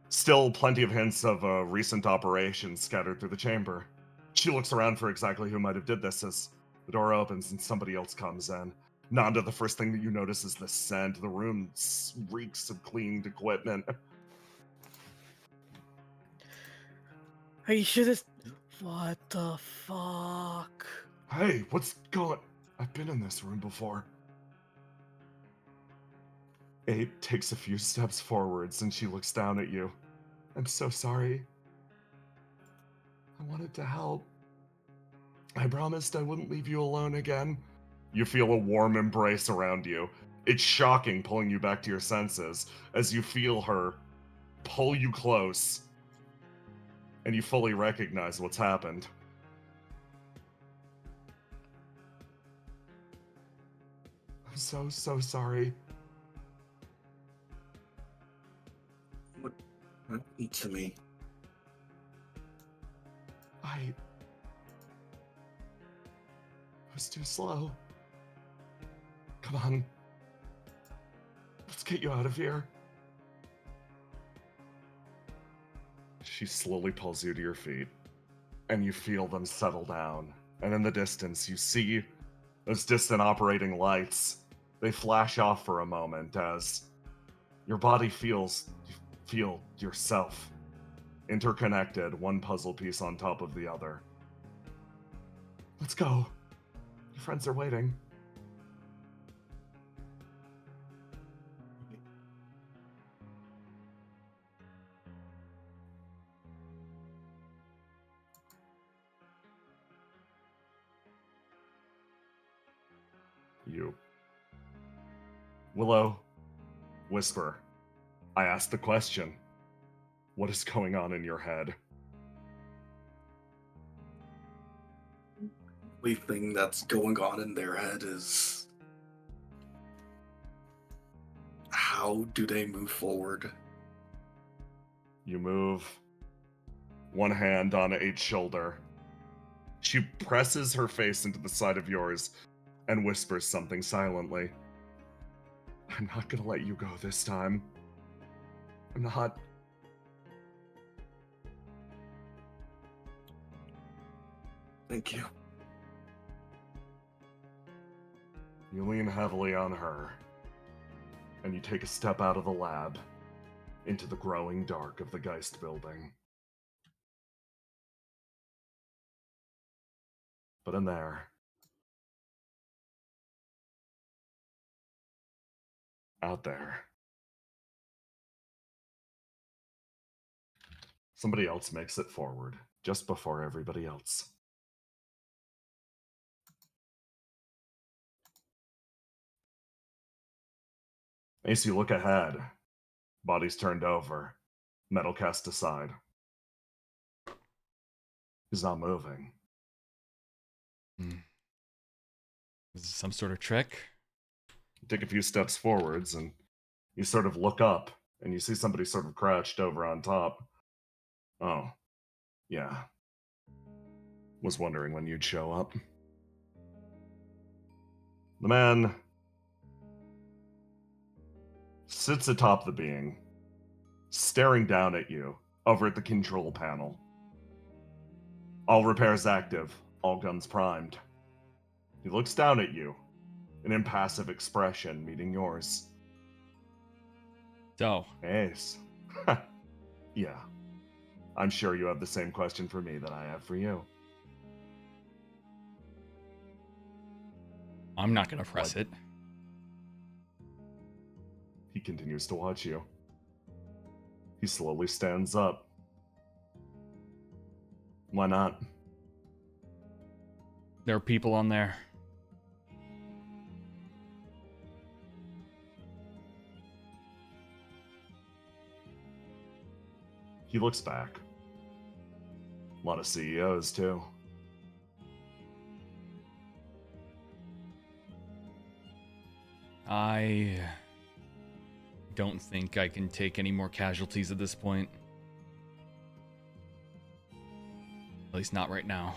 Speaker 1: Still plenty of hints of a recent operation scattered through the chamber. She looks around for exactly who might have did this as the door opens and somebody else comes in. Nanda, the first thing that you notice is the scent. The room reeks of cleaned equipment.
Speaker 8: Are you sure this? What the fuck?
Speaker 1: Hey, what's going... I've been in this room before. 8 takes a few steps forwards and she looks down at you. I'm so sorry. I wanted to help. I promised I wouldn't leave you alone again. You feel a warm embrace around you. It's shocking, pulling you back to your senses as you feel her pull you close and you fully recognize what's happened. I'm so sorry.
Speaker 5: What happened to me?
Speaker 1: I was too slow. Come on. Let's get you out of here. She slowly pulls you to your feet, and you feel them settle down. And in the distance, you see those distant operating lights. They flash off for a moment as your body you feel yourself interconnected, one puzzle piece on top of the other. Let's go. Your friends are waiting. You. Willow, whisper. I asked the question. What is going on in your head?
Speaker 5: The only thing that's going on in their head is how do they move forward?
Speaker 1: You move. One hand on 8's shoulder. She presses her face into the side of yours and whispers something silently. I'm not gonna let you go this time. I'm not.
Speaker 5: Thank you.
Speaker 1: You lean heavily on her, and you take a step out of the lab into the growing dark of the Geist building. But in there, out there, somebody else makes it forward just before everybody else. Ace, you look ahead. Body's turned over. Metal cast aside. He's not moving.
Speaker 2: Is this some sort of trick?
Speaker 1: You take a few steps forwards and you sort of look up and you see somebody sort of crouched over on top. Oh, yeah. Was wondering when you'd show up. The man sits atop the being, staring down at you over at the control panel. All repairs active, all guns primed. He looks down at you, an impassive expression meeting yours.
Speaker 2: So,
Speaker 1: Ace. Yeah. I'm sure you have the same question for me that I have for you.
Speaker 2: I'm not gonna press it.
Speaker 1: He continues to watch you. He slowly stands up. Why not?
Speaker 2: There are people on there.
Speaker 1: He looks back. A lot of CEOs, too.
Speaker 2: I don't think I can take any more casualties at this point. At least not right now.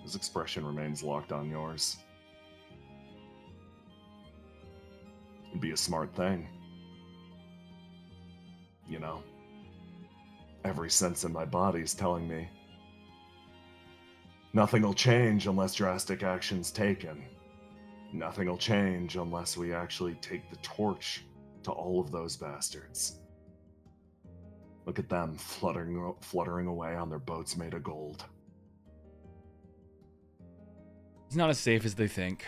Speaker 1: His expression remains locked on yours. It'd be a smart thing. You know, every sense in my body's telling me nothing will change unless drastic action's taken. Nothing will change unless we actually take the torch to all of those bastards. Look at them fluttering away on their boats made of gold.
Speaker 2: It's not as safe as they think.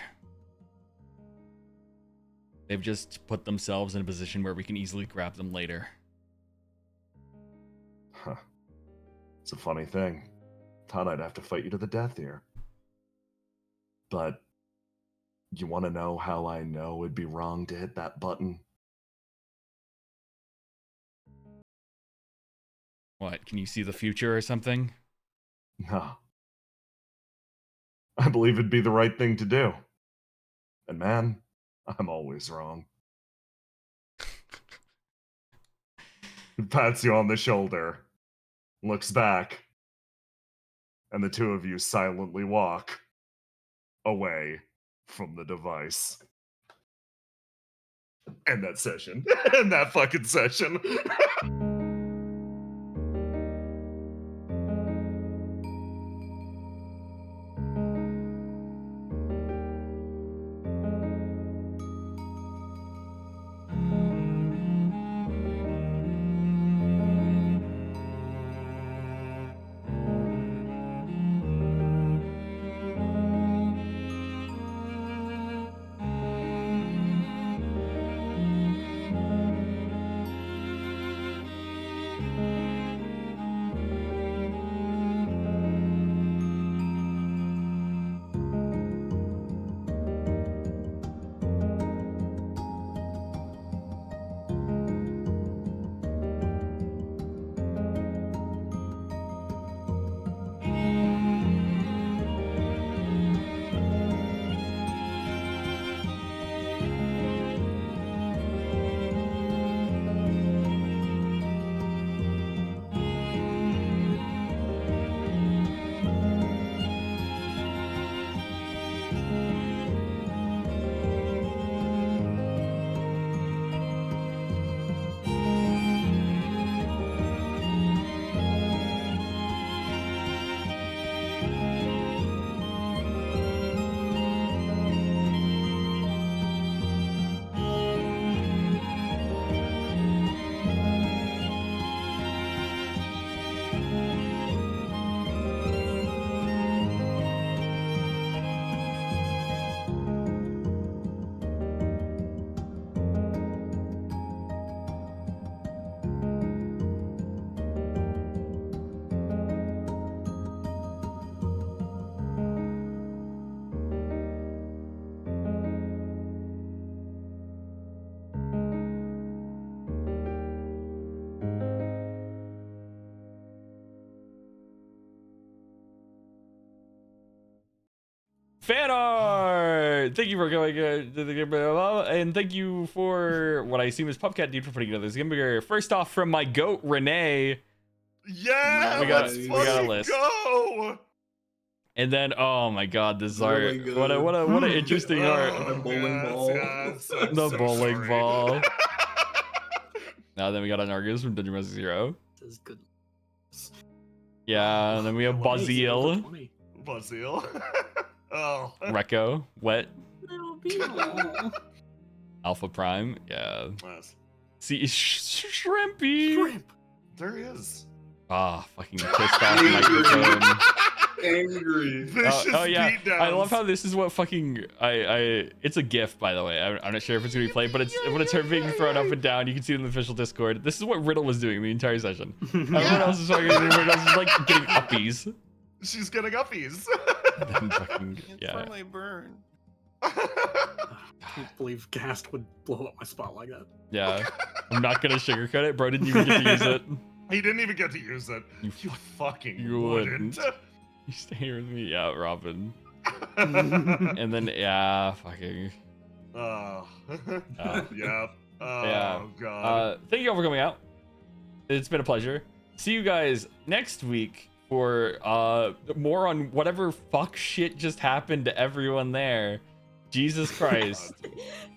Speaker 2: They've just put themselves in a position where we can easily grab them later.
Speaker 1: Huh. It's a funny thing. Thought I'd have to fight you to the death here. But you want to know how I know it'd be wrong to hit that button?
Speaker 2: What, can you see the future or something?
Speaker 1: No. I believe it'd be the right thing to do. And man, I'm always wrong. He pats you on the shoulder, looks back, and the two of you silently walk away from the device. End that session. End that fucking session.
Speaker 2: fan art. Thank you for going to the game, and thank you for what I assume is Pupcat Dude for putting together this game. First off, from my goat Renee.
Speaker 1: Yeah,
Speaker 2: We got-
Speaker 1: let's
Speaker 2: we got a
Speaker 1: fucking
Speaker 2: list.
Speaker 1: go.
Speaker 2: And then, oh my God, this
Speaker 5: Really
Speaker 2: art!
Speaker 5: good.
Speaker 2: What an interesting art.
Speaker 5: The bowling ball.
Speaker 1: Yes, I'm
Speaker 2: The
Speaker 1: so
Speaker 2: bowling
Speaker 1: sorry.
Speaker 2: ball. Now then we got an Argus from Dungeon Master Zero.
Speaker 3: This is good.
Speaker 2: Yeah, and then we have
Speaker 3: Hey, it's level
Speaker 2: Bazil,
Speaker 3: 20.
Speaker 1: Bazil. Oh.
Speaker 2: Rekko, Wet,
Speaker 4: Little people.
Speaker 2: Alpha Prime. Yeah.
Speaker 1: Yes.
Speaker 2: See, Shrimpy.
Speaker 3: Shrimp.
Speaker 1: There he is.
Speaker 2: Ah, fucking pissed off microphone.
Speaker 5: Angry.
Speaker 1: Vicious
Speaker 2: Oh yeah,
Speaker 1: beatdowns.
Speaker 2: I love how this is what fucking it's a GIF, by the way. I'm not sure if it's gonna be played, but it's when it's her being thrown up and down. You can see it in the official Discord. This is what Riddle was doing the entire session. Everyone else is fucking, everyone else is like getting uppies.
Speaker 1: She's getting uppies.
Speaker 2: Then fucking, yeah.
Speaker 9: Finally burn.
Speaker 3: I can't believe Gast would blow up my spot like that.
Speaker 2: Yeah, I'm not gonna sugarcoat it. Bro didn't even get to use it.
Speaker 1: He didn't even get to use it.
Speaker 2: You
Speaker 1: You fucking
Speaker 2: you
Speaker 1: wouldn't.
Speaker 2: You stay here with me, yeah, Robin. And then yeah, fucking.
Speaker 1: Oh.
Speaker 2: Uh,
Speaker 1: Yeah. Oh,
Speaker 2: yeah.
Speaker 1: God.
Speaker 2: Thank you all for coming out. It's been a pleasure. See you guys next week for more on whatever fuck shit just happened to everyone there. Jesus Christ.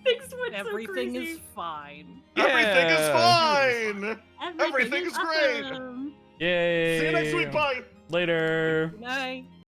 Speaker 4: Things went
Speaker 8: Everything
Speaker 4: so
Speaker 8: is
Speaker 4: crazy.
Speaker 8: fine.
Speaker 1: Everything is
Speaker 2: Yeah.
Speaker 1: fine. Everything is great.
Speaker 4: awesome.
Speaker 2: Yay.
Speaker 1: See you next week. Bye.
Speaker 2: Later.
Speaker 8: Good night.